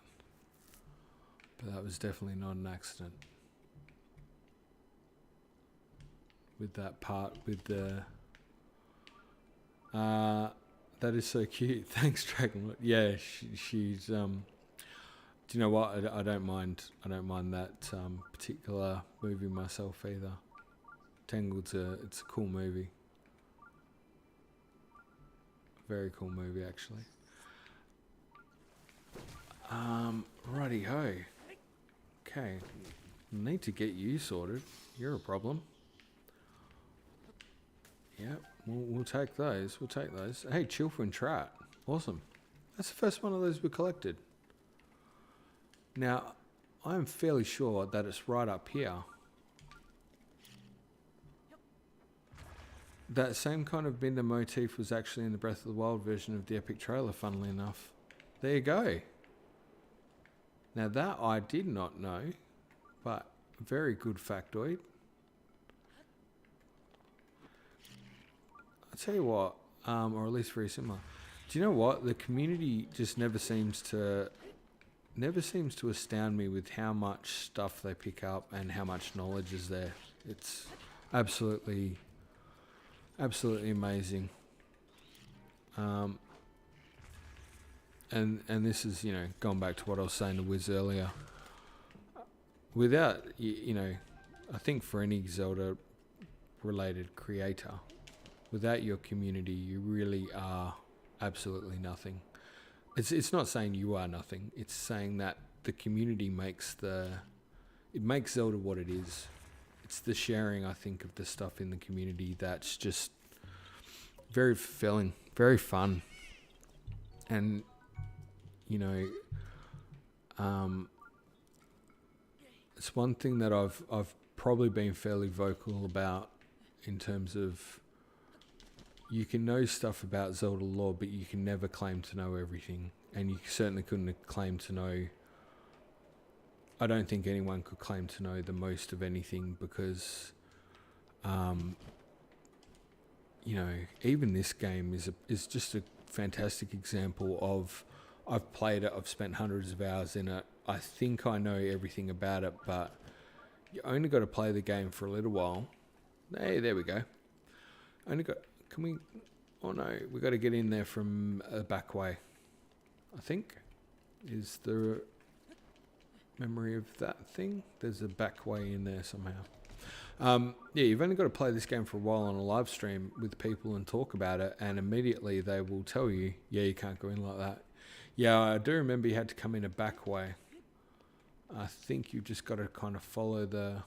but that was definitely not an accident. With that part, with the that is so cute. Thanks, Dragon. Yeah, she's do you know what? I don't mind that particular movie myself either. Tangled's it's a cool movie. Very cool movie, actually. Righty ho. Okay, need to get you sorted. You're a problem. Yep, we'll take those. We'll take those. Hey, Chilfin Trout. Awesome. That's the first one of those we collected. Now, I'm fairly sure that it's right up here. That same kind of Binder motif was actually in the Breath of the Wild version of the Epic trailer, funnily enough. There you go. Now that I did not know, but very good factoid. I'll tell you what, or at least very similar. Do you know what? The community just never seems to astound me with how much stuff they pick up and how much knowledge is there. It's absolutely amazing. And this is, you know, going back to what I was saying to Wiz earlier. Without, you know, I think for any Zelda related creator, without your community, you really are absolutely nothing. It's not saying you are nothing. It's saying that the community makes Zelda what it is. It's the sharing, I think, of the stuff in the community that's just very fulfilling, very fun. And, you know, it's one thing that I've probably been fairly vocal about in terms of you can know stuff about Zelda lore, but you can never claim to know everything. And you certainly couldn't claim to know... I don't think anyone could claim to know the most of anything because you know, even this game is just a fantastic example of, I've played it, I've spent hundreds of hours in it, I think I know everything about it, but you only got to play the game for a little while. Hey, there we go. Can we, oh no, we got to get in there from a back way, I think, is the memory of that thing. There's a back way in there somehow. Yeah, you've only got to play this game for a while on a live stream with people and talk about it, and immediately they will tell you, yeah, you can't go in like that. Yeah, I do remember you had to come in a back way. I think you've just got to kind of follow the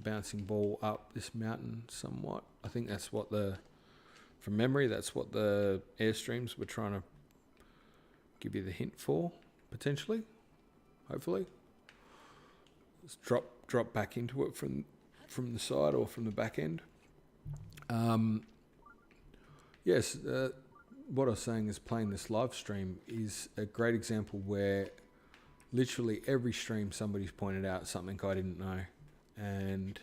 bouncing ball up this mountain somewhat. I think that's what from memory, that's what the airstreams were trying to give you the hint for, potentially, hopefully. Just drop back into it from the side or from the back end. Yes, what I was saying is playing this live stream is a great example where literally every stream somebody's pointed out something I didn't know, and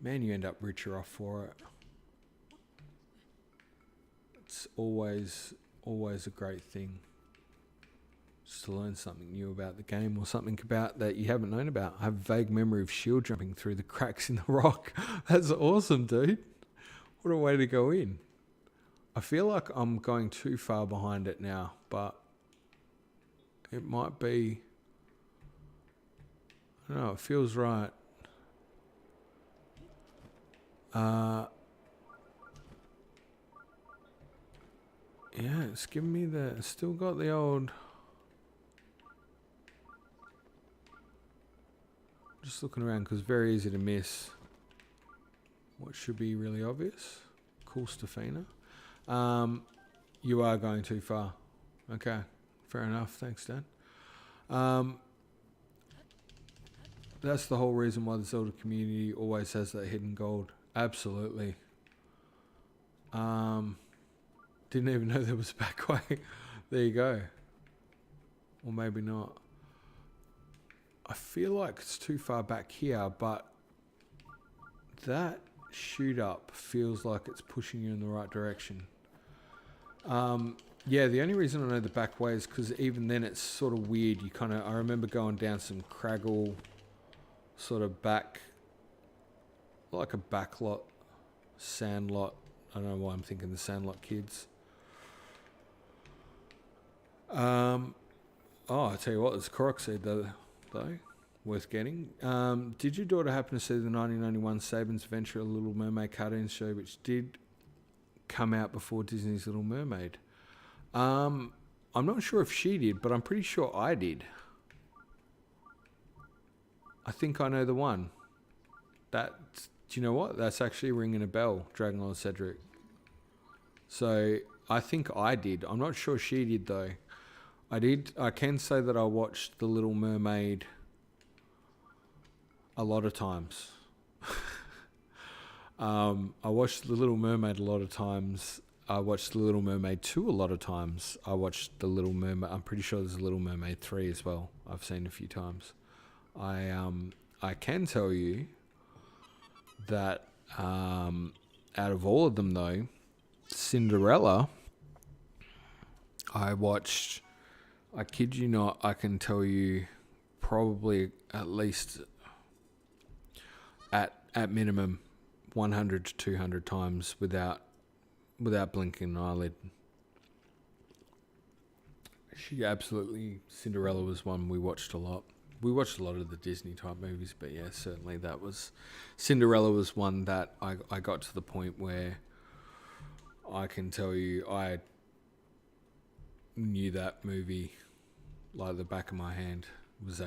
man, you end up richer off for it. It's always a great thing just to learn something new about the game, or something about that you haven't known about. I have a vague memory of shield jumping through the cracks in the rock. That's awesome, dude. What a way to go in. I feel like I'm going too far behind it now, but it might be, I don't know, it feels right. Yeah, it's giving me still got the old, just looking around because very easy to miss what should be really obvious. Cool, Stefina. You are going too far. Okay, fair enough. Thanks, Dan. That's the whole reason why the Zelda community always has that hidden gold. Absolutely. Didn't even know there was a back way. There you go. Or maybe not. I feel like it's too far back here, but that shoot up feels like it's pushing you in the right direction. Yeah, the only reason I know the back way is because even then it's sort of weird. I remember going down some craggle sort of back, like a back lot, sand lot. I don't know why I'm thinking the Sandlot Kids. Oh, I tell you what, there's Korok Seed though, worth getting. Did your daughter happen to see the 1991 Saban's Adventure, a Little Mermaid cartoon show, which did come out before Disney's Little Mermaid? I'm not sure if she did, but I'm pretty sure I did. I think I know the one. Do you know what? That's actually ringing a bell, Dragon Lord Cedric. So I think I did. I'm not sure she did though. I did. I can say that I watched The Little Mermaid a lot of times. I watched The Little Mermaid a lot of times. I watched The Little Mermaid 2 a lot of times. I watched The Little Mermaid. I'm pretty sure there's a Little Mermaid 3 as well. I've seen a few times. I can tell you that out of all of them though, Cinderella, I watched, I kid you not, I can tell you probably at least at minimum 100 to 200 times without blinking an eyelid. Cinderella was one we watched a lot. We watched a lot of the Disney type movies, but yeah, certainly Cinderella was one that I got to the point where I can tell you I knew that movie like the back of my hand. It was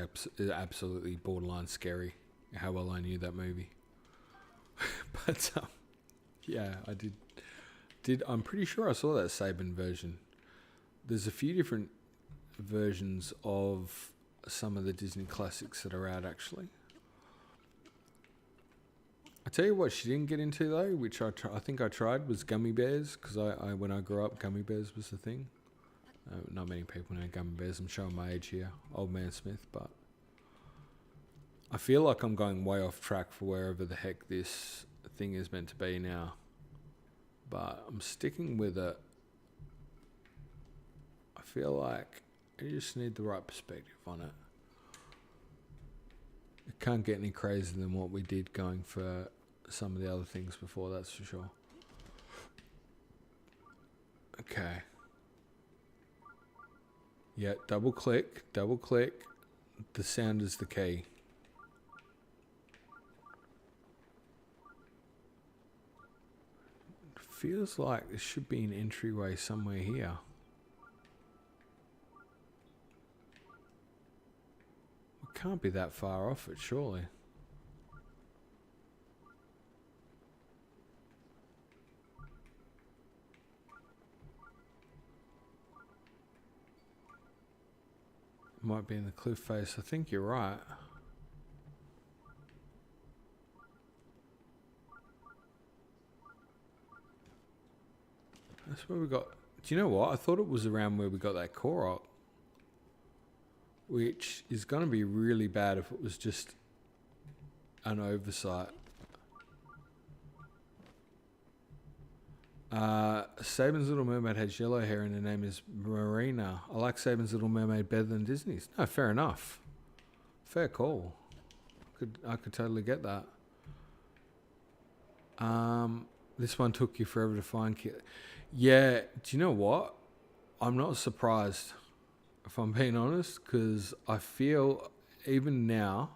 absolutely borderline scary how well I knew that movie. But yeah, I did. I'm pretty sure I saw that Saban version. There's a few different versions of some of the Disney classics that are out actually. I tell you what she didn't get into though, which I think I tried, was gummy bears, because when I grew up, gummy bears was the thing. Not many people know gummy bears. I'm showing my age here, old man Smith, but I feel like I'm going way off track for wherever the heck this thing is meant to be now. but I'm sticking with it. I feel like you just need the right perspective on it. It can't get any crazier than what we did going for some of the other things before, that's for sure. Okay. Yeah, double click. The sound is the key. Feels like there should be an entryway somewhere here. We can't be that far off it, surely. Might be in the cliff face. I think you're right. That's where we got... Do you know what? I thought it was around where we got that Korok. Which is going to be really bad if it was just an oversight. Saban's Little Mermaid has yellow hair and her name is Marina. I like Saban's Little Mermaid better than Disney's. No, fair enough. Fair call. I could totally get that. This one took you forever to find. Yeah, do you know what? I'm not surprised, if I'm being honest, because I feel even now,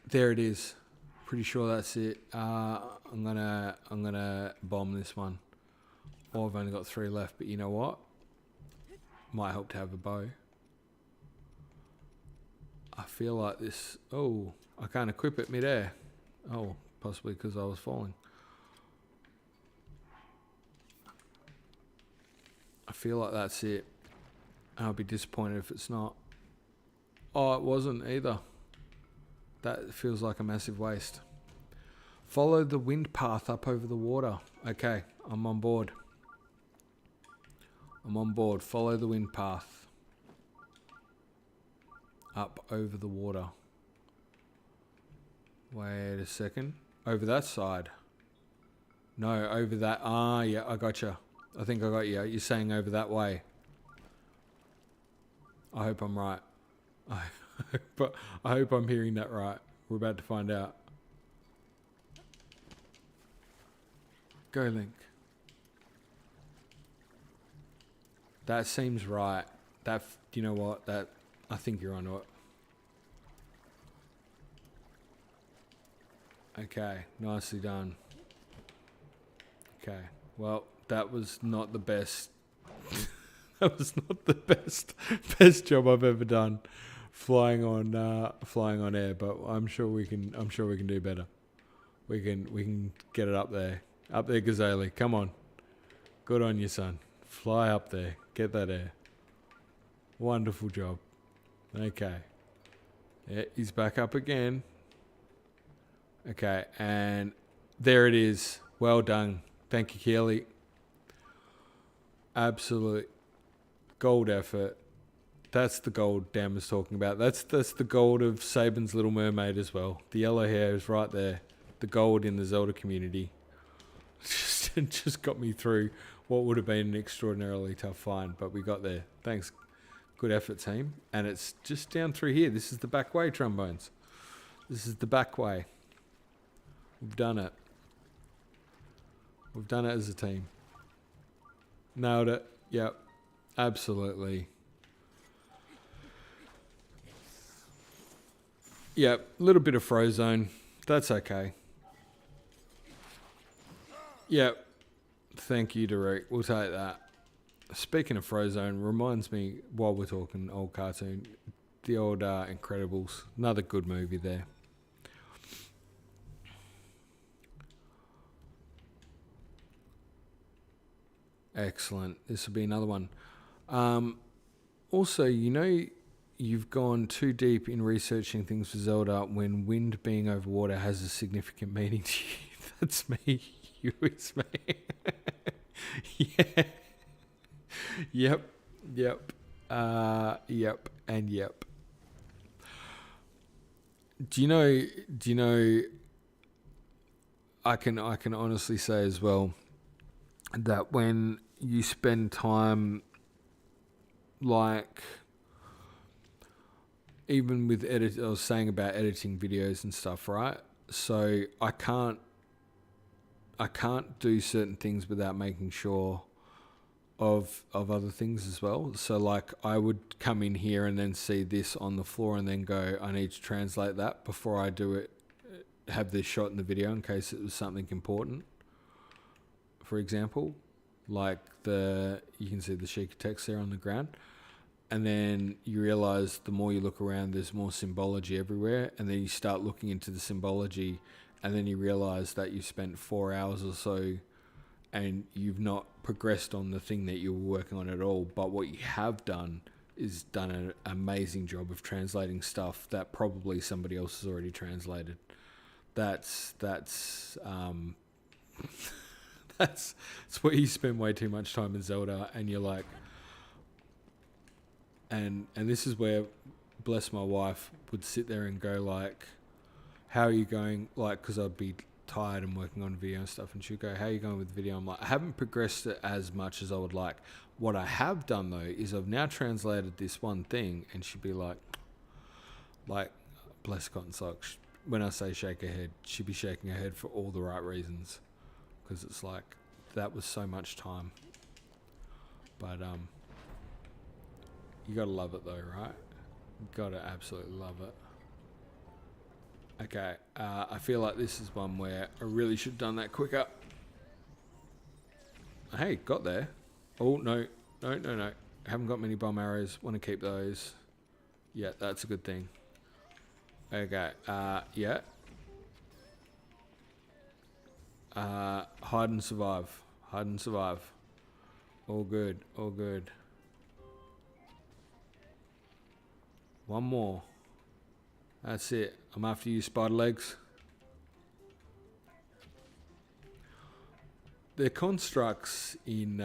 there it is. Pretty sure that's it. I'm gonna bomb this one. Oh, I've only got 3 left, but you know what? Might help to have a bow. I feel like this. Oh, I can't equip it midair. Oh, possibly because I was falling. I feel like that's it. I'll be disappointed if it's not. Oh, it wasn't either. That feels like a massive waste. Follow the wind path up over the water. Okay, I'm on board. Follow the wind path. Up over the water. Wait a second. Over that side. No, over that. Ah, yeah, I gotcha. I think I got you. You're saying over that way. I hope I'm right. But I hope I'm hearing that right. We're about to find out. Go, Link. That seems right. That, you know what? That, I think you're onto it. Okay, nicely done. Okay, well, that was not the best. That was not the best job I've ever done, flying on air. But I'm sure we can do better. We can get it up there, Gazelle. Come on, good on you, son. Fly up there, get that air. Wonderful job. Okay, yeah, he's back up again. Okay, and there it is. Well done. Thank you, Keely. Absolute gold effort. That's the gold Dan was talking about. That's the gold of Saban's Little Mermaid as well. The yellow hair is right there. The gold in the Zelda community. Just got me through what would have been an extraordinarily tough find, but we got there. Thanks. Good effort, team. And it's just down through here. This is the back way, Trombones. This is the back way. We've done it. We've done it as a team. Nailed it. Yep. Absolutely. Yep. A little bit of Frozone. That's okay. Yep. Thank you, Derek. We'll take that. Speaking of Frozone, reminds me, while we're talking old cartoon, the old Incredibles. Another good movie there. Excellent. This will be another one. Also, you know, you've gone too deep in researching things for Zelda when wind being over water has a significant meaning to you. That's me. You is me. Yeah. Yep. Yep. Yep. And yep. Do you know, I can honestly say as well, that when you spend time, like, even with I was saying about editing videos and stuff, right? So I can't do certain things without making sure of other things as well. So like I would come in here and then see this on the floor and then go, I need to translate that before I do it, have this shot in the video in case it was something important. For example, like you can see the sheik text there on the ground. And then you realize the more you look around, there's more symbology everywhere. And then you start looking into the symbology, and then you realize that you spent 4 hours or so and you've not progressed on the thing that you were working on at all. But what you have done is done an amazing job of translating stuff that probably somebody else has already translated. That's that's where you spend way too much time in Zelda, and you're like, and this is where, bless my wife, would sit there and go like, how are you going? Like, because I'd be tired and working on video and stuff, and she'd go, how are you going with the video? I'm like, I haven't progressed it as much as I would like. What I have done though is I've now translated this one thing, and she'd be like, bless cotton socks. When I say shake her head, she'd be shaking her head for all the right reasons, because it's like, that was so much time. But you gotta love it though, right? You gotta absolutely love it. Okay, I feel like this is one where I really should have done that quicker. Hey, got there. Oh, no. Haven't got many bomb arrows. Want to keep those. Yeah, that's a good thing. Okay, yeah. Hide and survive. Hide and survive. All good, all good. One more. That's it. I'm after you, spider legs. The constructs in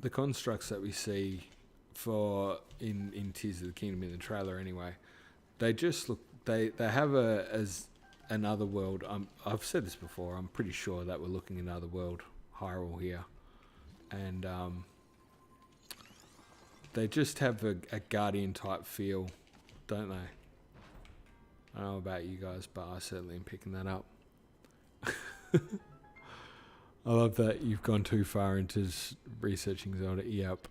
the constructs that we see in Tears of the Kingdom in the trailer anyway, they just look, they have as another world. I've said this before, I'm pretty sure that we're looking at another world, Hyrule here, and they just have a Guardian type feel, don't they? I don't know about you guys, but I certainly am picking that up. I love that you've gone too far into researching Zelda. Yep.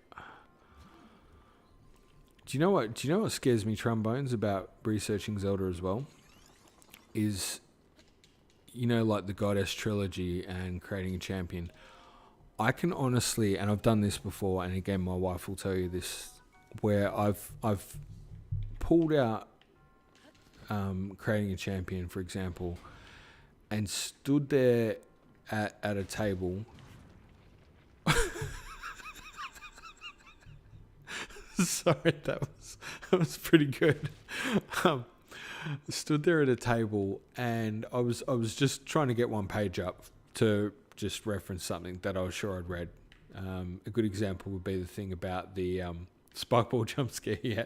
Do you know what scares me trombones about researching Zelda as well? Is, like the Goddess trilogy and creating a champion. I can honestly, and I've done this before, and again my wife will tell you this, where I've pulled out creating a champion, for example, and stood there at a table. Sorry, that was pretty good. Stood there at a table, and I was just trying to get one page up to just reference something that I was sure I'd read. A good example would be the thing about the spikeball jump scare. Yeah.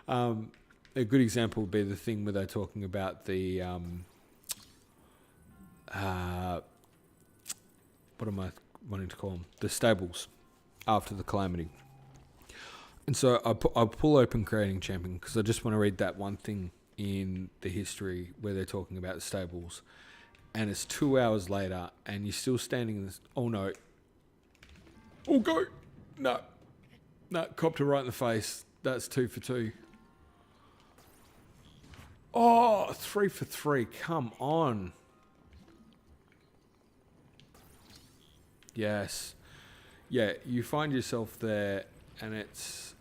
A good example would be the thing where they're talking about the what am I wanting to call them? The stables after the Calamity. And so I pull open Creating Champion because I just want to read that one thing in the history where they're talking about the stables. And it's 2 hours later and you're still standing in this. Oh no. Oh, go. No, copped her right in the face. That's 2 for 2. Oh, 3 for 3. Come on. Yes. Yeah, you find yourself there and it's...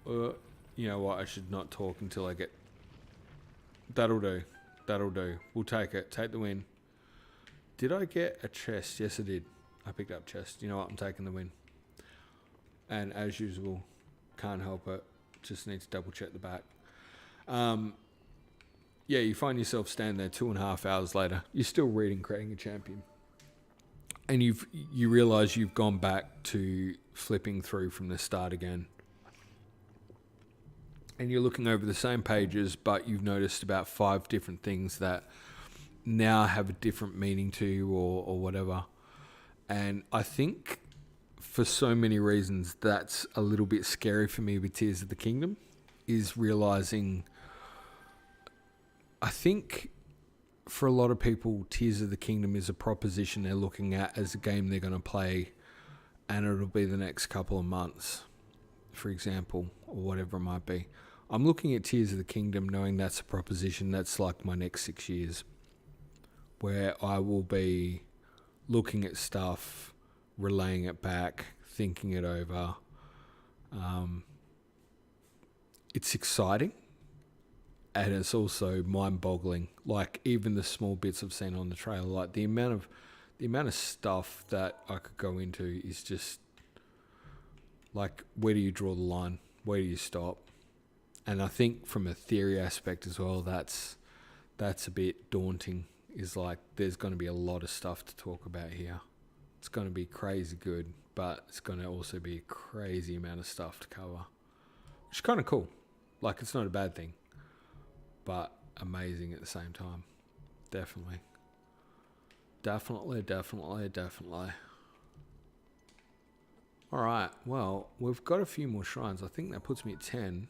you know what? I should not talk until I get... That'll do. We'll take it. Take the win. Did I get a chest? Yes, I did. I picked up chest. You know what? I'm taking the win. And as usual, can't help it. Just need to double check the back. Yeah, you find yourself standing there 2.5 hours later. You're still reading Creating a Champion. And you realise you've gone back to flipping through from the start again. And you're looking over the same pages, but you've noticed about 5 different things that now have a different meaning to you or whatever. And I think for so many reasons that's a little bit scary for me with Tears of the Kingdom, is realizing, I think for a lot of people, Tears of the Kingdom is a proposition they're looking at as a game they're going to play, and it'll be the next couple of months, for example, or whatever it might be. I'm looking at Tears of the Kingdom knowing that's a proposition that's like my next 6 years, where I will be looking at stuff, relaying it back, thinking it over. It's exciting, and it's also mind-boggling. Like, even the small bits I've seen on the trailer, like the amount of stuff that I could go into is just like, where do you draw the line? Where do you stop? And I think from a theory aspect as well, that's a bit daunting. Is like, there's going to be a lot of stuff to talk about here. It's going to be crazy good, but it's going to also be a crazy amount of stuff to cover, which is kind of cool. Like, it's not a bad thing, but amazing at the same time. Definitely. All right. Well, we've got a few more shrines. I think that puts me at 10.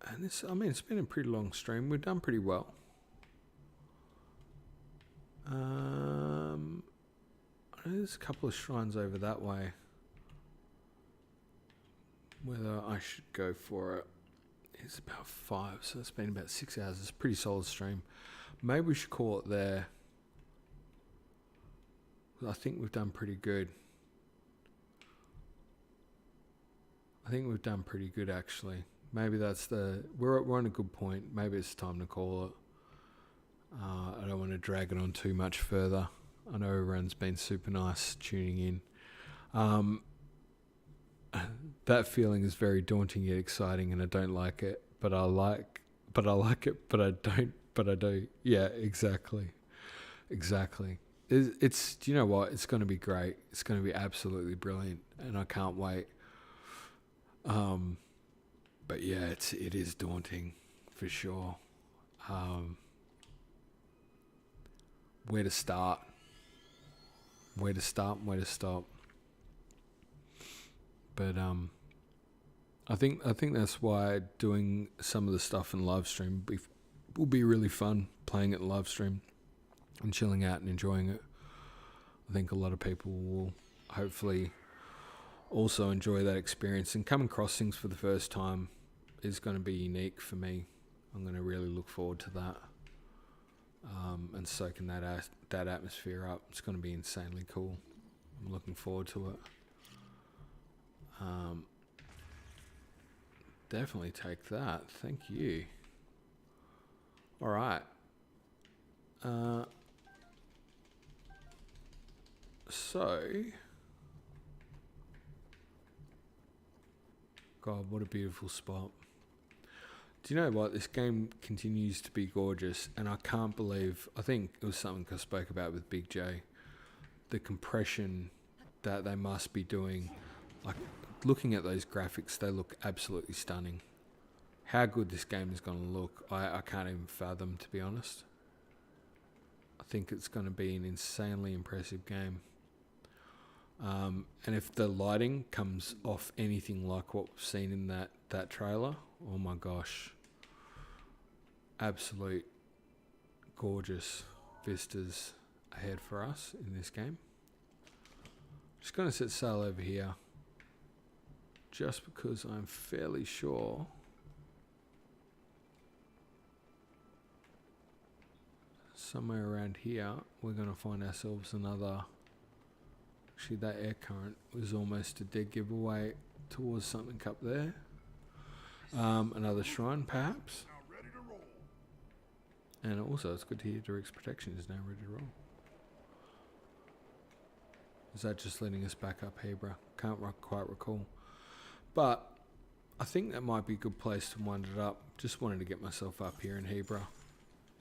And this, I mean, it's been a pretty long stream. We've done pretty well. I know there's a couple of shrines over that way. Whether I should go for it. It's about 5, so it's been about 6 hours. It's a pretty solid stream. Maybe we should call it there. I think we've done pretty good. Actually. Maybe that's we're on a good point. Maybe it's time to call it. I don't want to drag it on too much further. I know everyone's been super nice tuning in. That feeling is very daunting yet exciting, and I don't like it, but I like it, but I don't, but I do. Yeah, exactly. It's do you know what? It's going to be great. It's going to be absolutely brilliant, and I can't wait. But yeah, it is daunting for sure. Where to start? Where to stop? But I think that's why doing some of the stuff in live stream will be really fun. Playing it live stream and chilling out and enjoying it. I think a lot of people will hopefully also enjoy that experience, and coming across things for the first time is going to be unique for me. I'm going to really look forward to that, and soaking that atmosphere up. It's going to be insanely cool. I'm looking forward to it. Definitely take that. Thank you. All right. So, God, what a beautiful spot. Do you know what? This game continues to be gorgeous, and I can't believe, I think it was something I spoke about with Big J, the compression that they must be doing. Like, looking at those graphics, they look absolutely stunning. How good this game is going to look, I can't even fathom, to be honest. I think it's going to be an insanely impressive game. And if the lighting comes off anything like what we've seen in that trailer, oh my gosh. Absolute gorgeous vistas ahead for us in this game. Just going to set sail over here, just because I'm fairly sure somewhere around here we're going to find ourselves another. Actually, that air current was almost a dead giveaway towards something up there. Another shrine, perhaps. And also, it's good to hear Derek's protection is now ready to roll. Is that just letting us back up Hebra? Can't quite recall. But I think that might be a good place to wind it up. Just wanted to get myself up here in Hebra.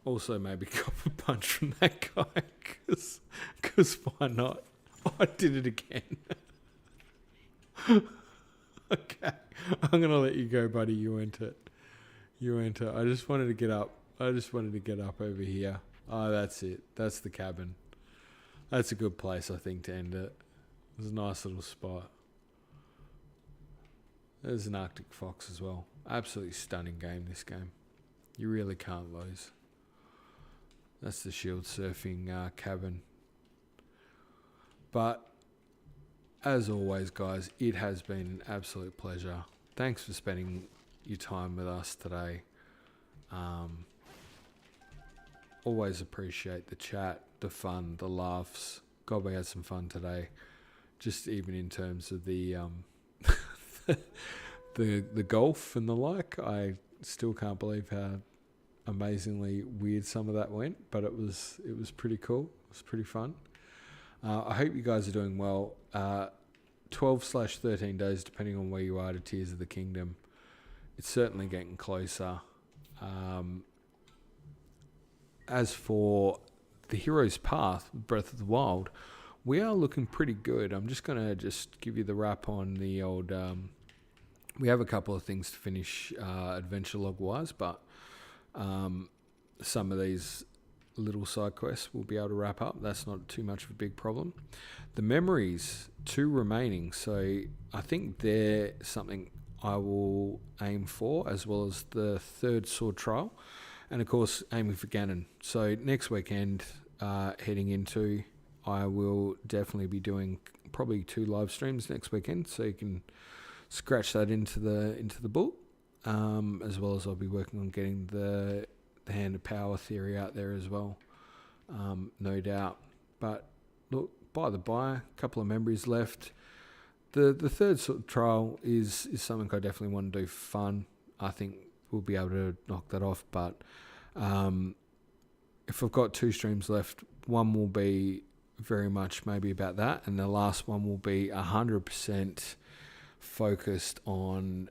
Also, maybe cop a punch from that guy, because why not? Oh, I did it again. Okay. I'm going to let you go, buddy. You earned it. You enter. I just wanted to get up. Over here. Oh, that's it. That's the cabin. That's a good place, I think, to end it. It's a nice little spot. There's an Arctic Fox as well. Absolutely stunning game, this game. You really can't lose. That's the shield surfing cabin. But, as always, guys, it has been an absolute pleasure. Thanks for spending your time with us today. Always appreciate the chat, the fun, the laughs. God, we had some fun today. Just even in terms of the the golf and the like. I still can't believe how amazingly weird some of that went, but it was pretty cool. It was pretty fun. I hope you guys are doing well. 12/13 days, depending on where you are, to Tears of the Kingdom. It's certainly getting closer. As for the Hero's Path, Breath of the Wild, we are looking pretty good. I'm just going to give you the wrap on the old... we have a couple of things to finish adventure log-wise, but some of these little side quests we'll be able to wrap up. That's not too much of a big problem. The memories, 2 remaining, so I think they're something I will aim for, as well as the 3rd sword trial, and of course aiming for Ganon. So next weekend, heading into, I will definitely be doing probably 2 live streams next weekend, so you can scratch that into the book, as well as I'll be working on getting the Hand of Power theory out there as well, no doubt. But look, by the by, a couple of memories left. The 3rd sort of trial is something I definitely want to do for fun. I think we'll be able to knock that off, but if I've got 2 streams left, one will be very much maybe about that, and the last one will be 100% focused on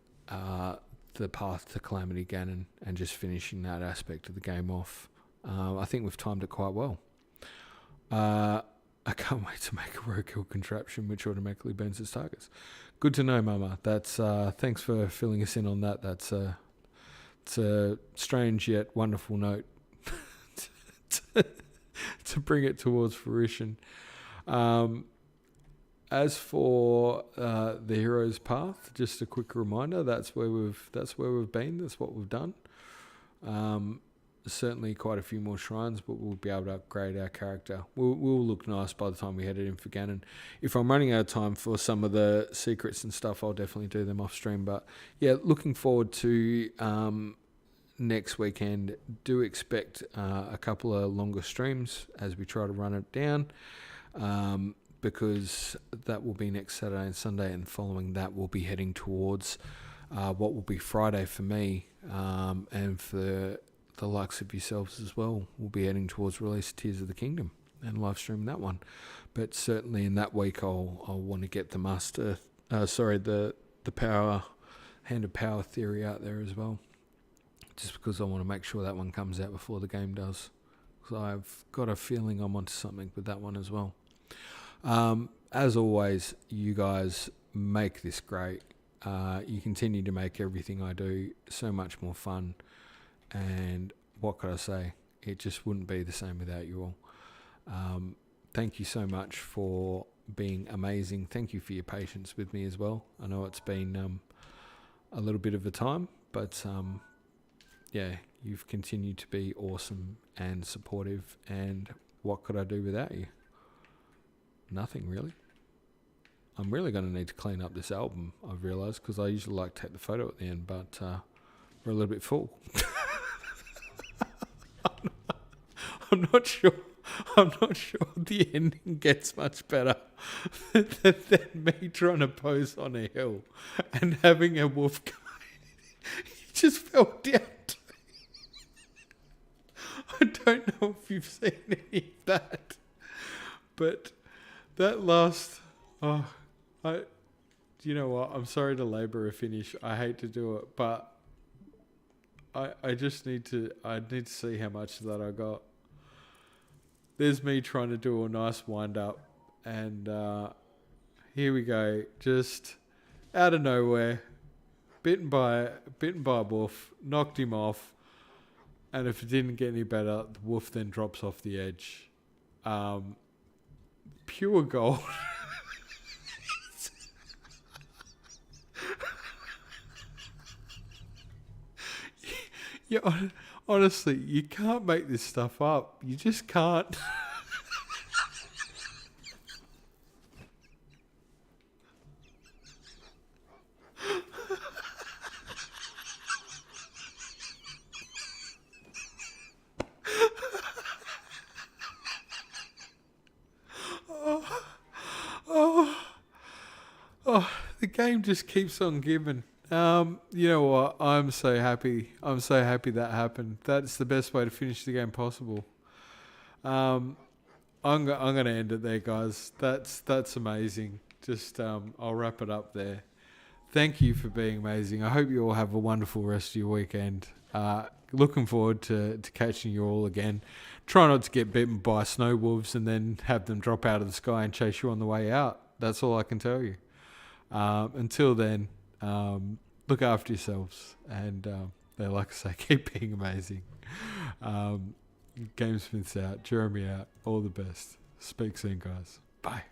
the path to Calamity Ganon and just finishing that aspect of the game off. I think we've timed it quite well. I can't wait to make a roadkill contraption which automatically burns its targets. Good to know, Mama. That's thanks for filling us in on that. It's a strange yet wonderful note to bring it towards fruition. As for the Hero's Path, just a quick reminder, that's where we've been, that's what we've done. Certainly quite a few more shrines, but we'll be able to upgrade our character. We'll look nice by the time we head it in for Ganon. If I'm running out of time for some of the secrets and stuff, I'll definitely do them off stream. But yeah, looking forward to next weekend. Do expect a couple of longer streams as we try to run it down. Because that will be next Saturday and Sunday, and following that we'll be heading towards what will be Friday for me, and for the likes of yourselves as well. We'll be heading towards release of Tears of the Kingdom and live stream that one. But certainly in that week I'll want to get the the power, Hand of Power theory out there as well, just because I want to make sure that one comes out before the game does. So I've got a feeling I'm onto something with that one as well. As always, you guys make this great. You continue to make everything I do so much more fun. And what could I say? It just wouldn't be the same without you all. Thank you so much for being amazing. Thank you for your patience with me as well. I know it's been a little bit of a time, but yeah, you've continued to be awesome and supportive. And what could I do without you? Nothing, really. I'm really going to need to clean up this album, I've realised, because I usually like to take the photo at the end, but we're a little bit full. I'm not sure the ending gets much better than me trying to pose on a hill and having a wolf guy. He just fell down to me. I don't know if you've seen any of that, but that last... you know what? I'm sorry to labour a finish. I hate to do it, but I just need to see how much of that I got. There's me trying to do a nice wind up, and here we go. Just out of nowhere, bitten by a wolf, knocked him off, and if it didn't get any better, the wolf then drops off the edge. Pure gold. Yeah, honestly, you can't make this stuff up. You just can't. Oh, the game just keeps on giving. You know what? I'm so happy. I'm so happy that happened. That's the best way to finish the game possible. I'm gonna end it there, guys. That's amazing. Just I'll wrap it up there. Thank you for being amazing. I hope you all have a wonderful rest of your weekend. Looking forward to catching you all again. Try not to get bitten by snow wolves and then have them drop out of the sky and chase you on the way out. That's all I can tell you. Until then, look after yourselves, and like I say, keep being amazing. GameSmiths out, Jeremy out, all the best. Speak soon, guys. Bye.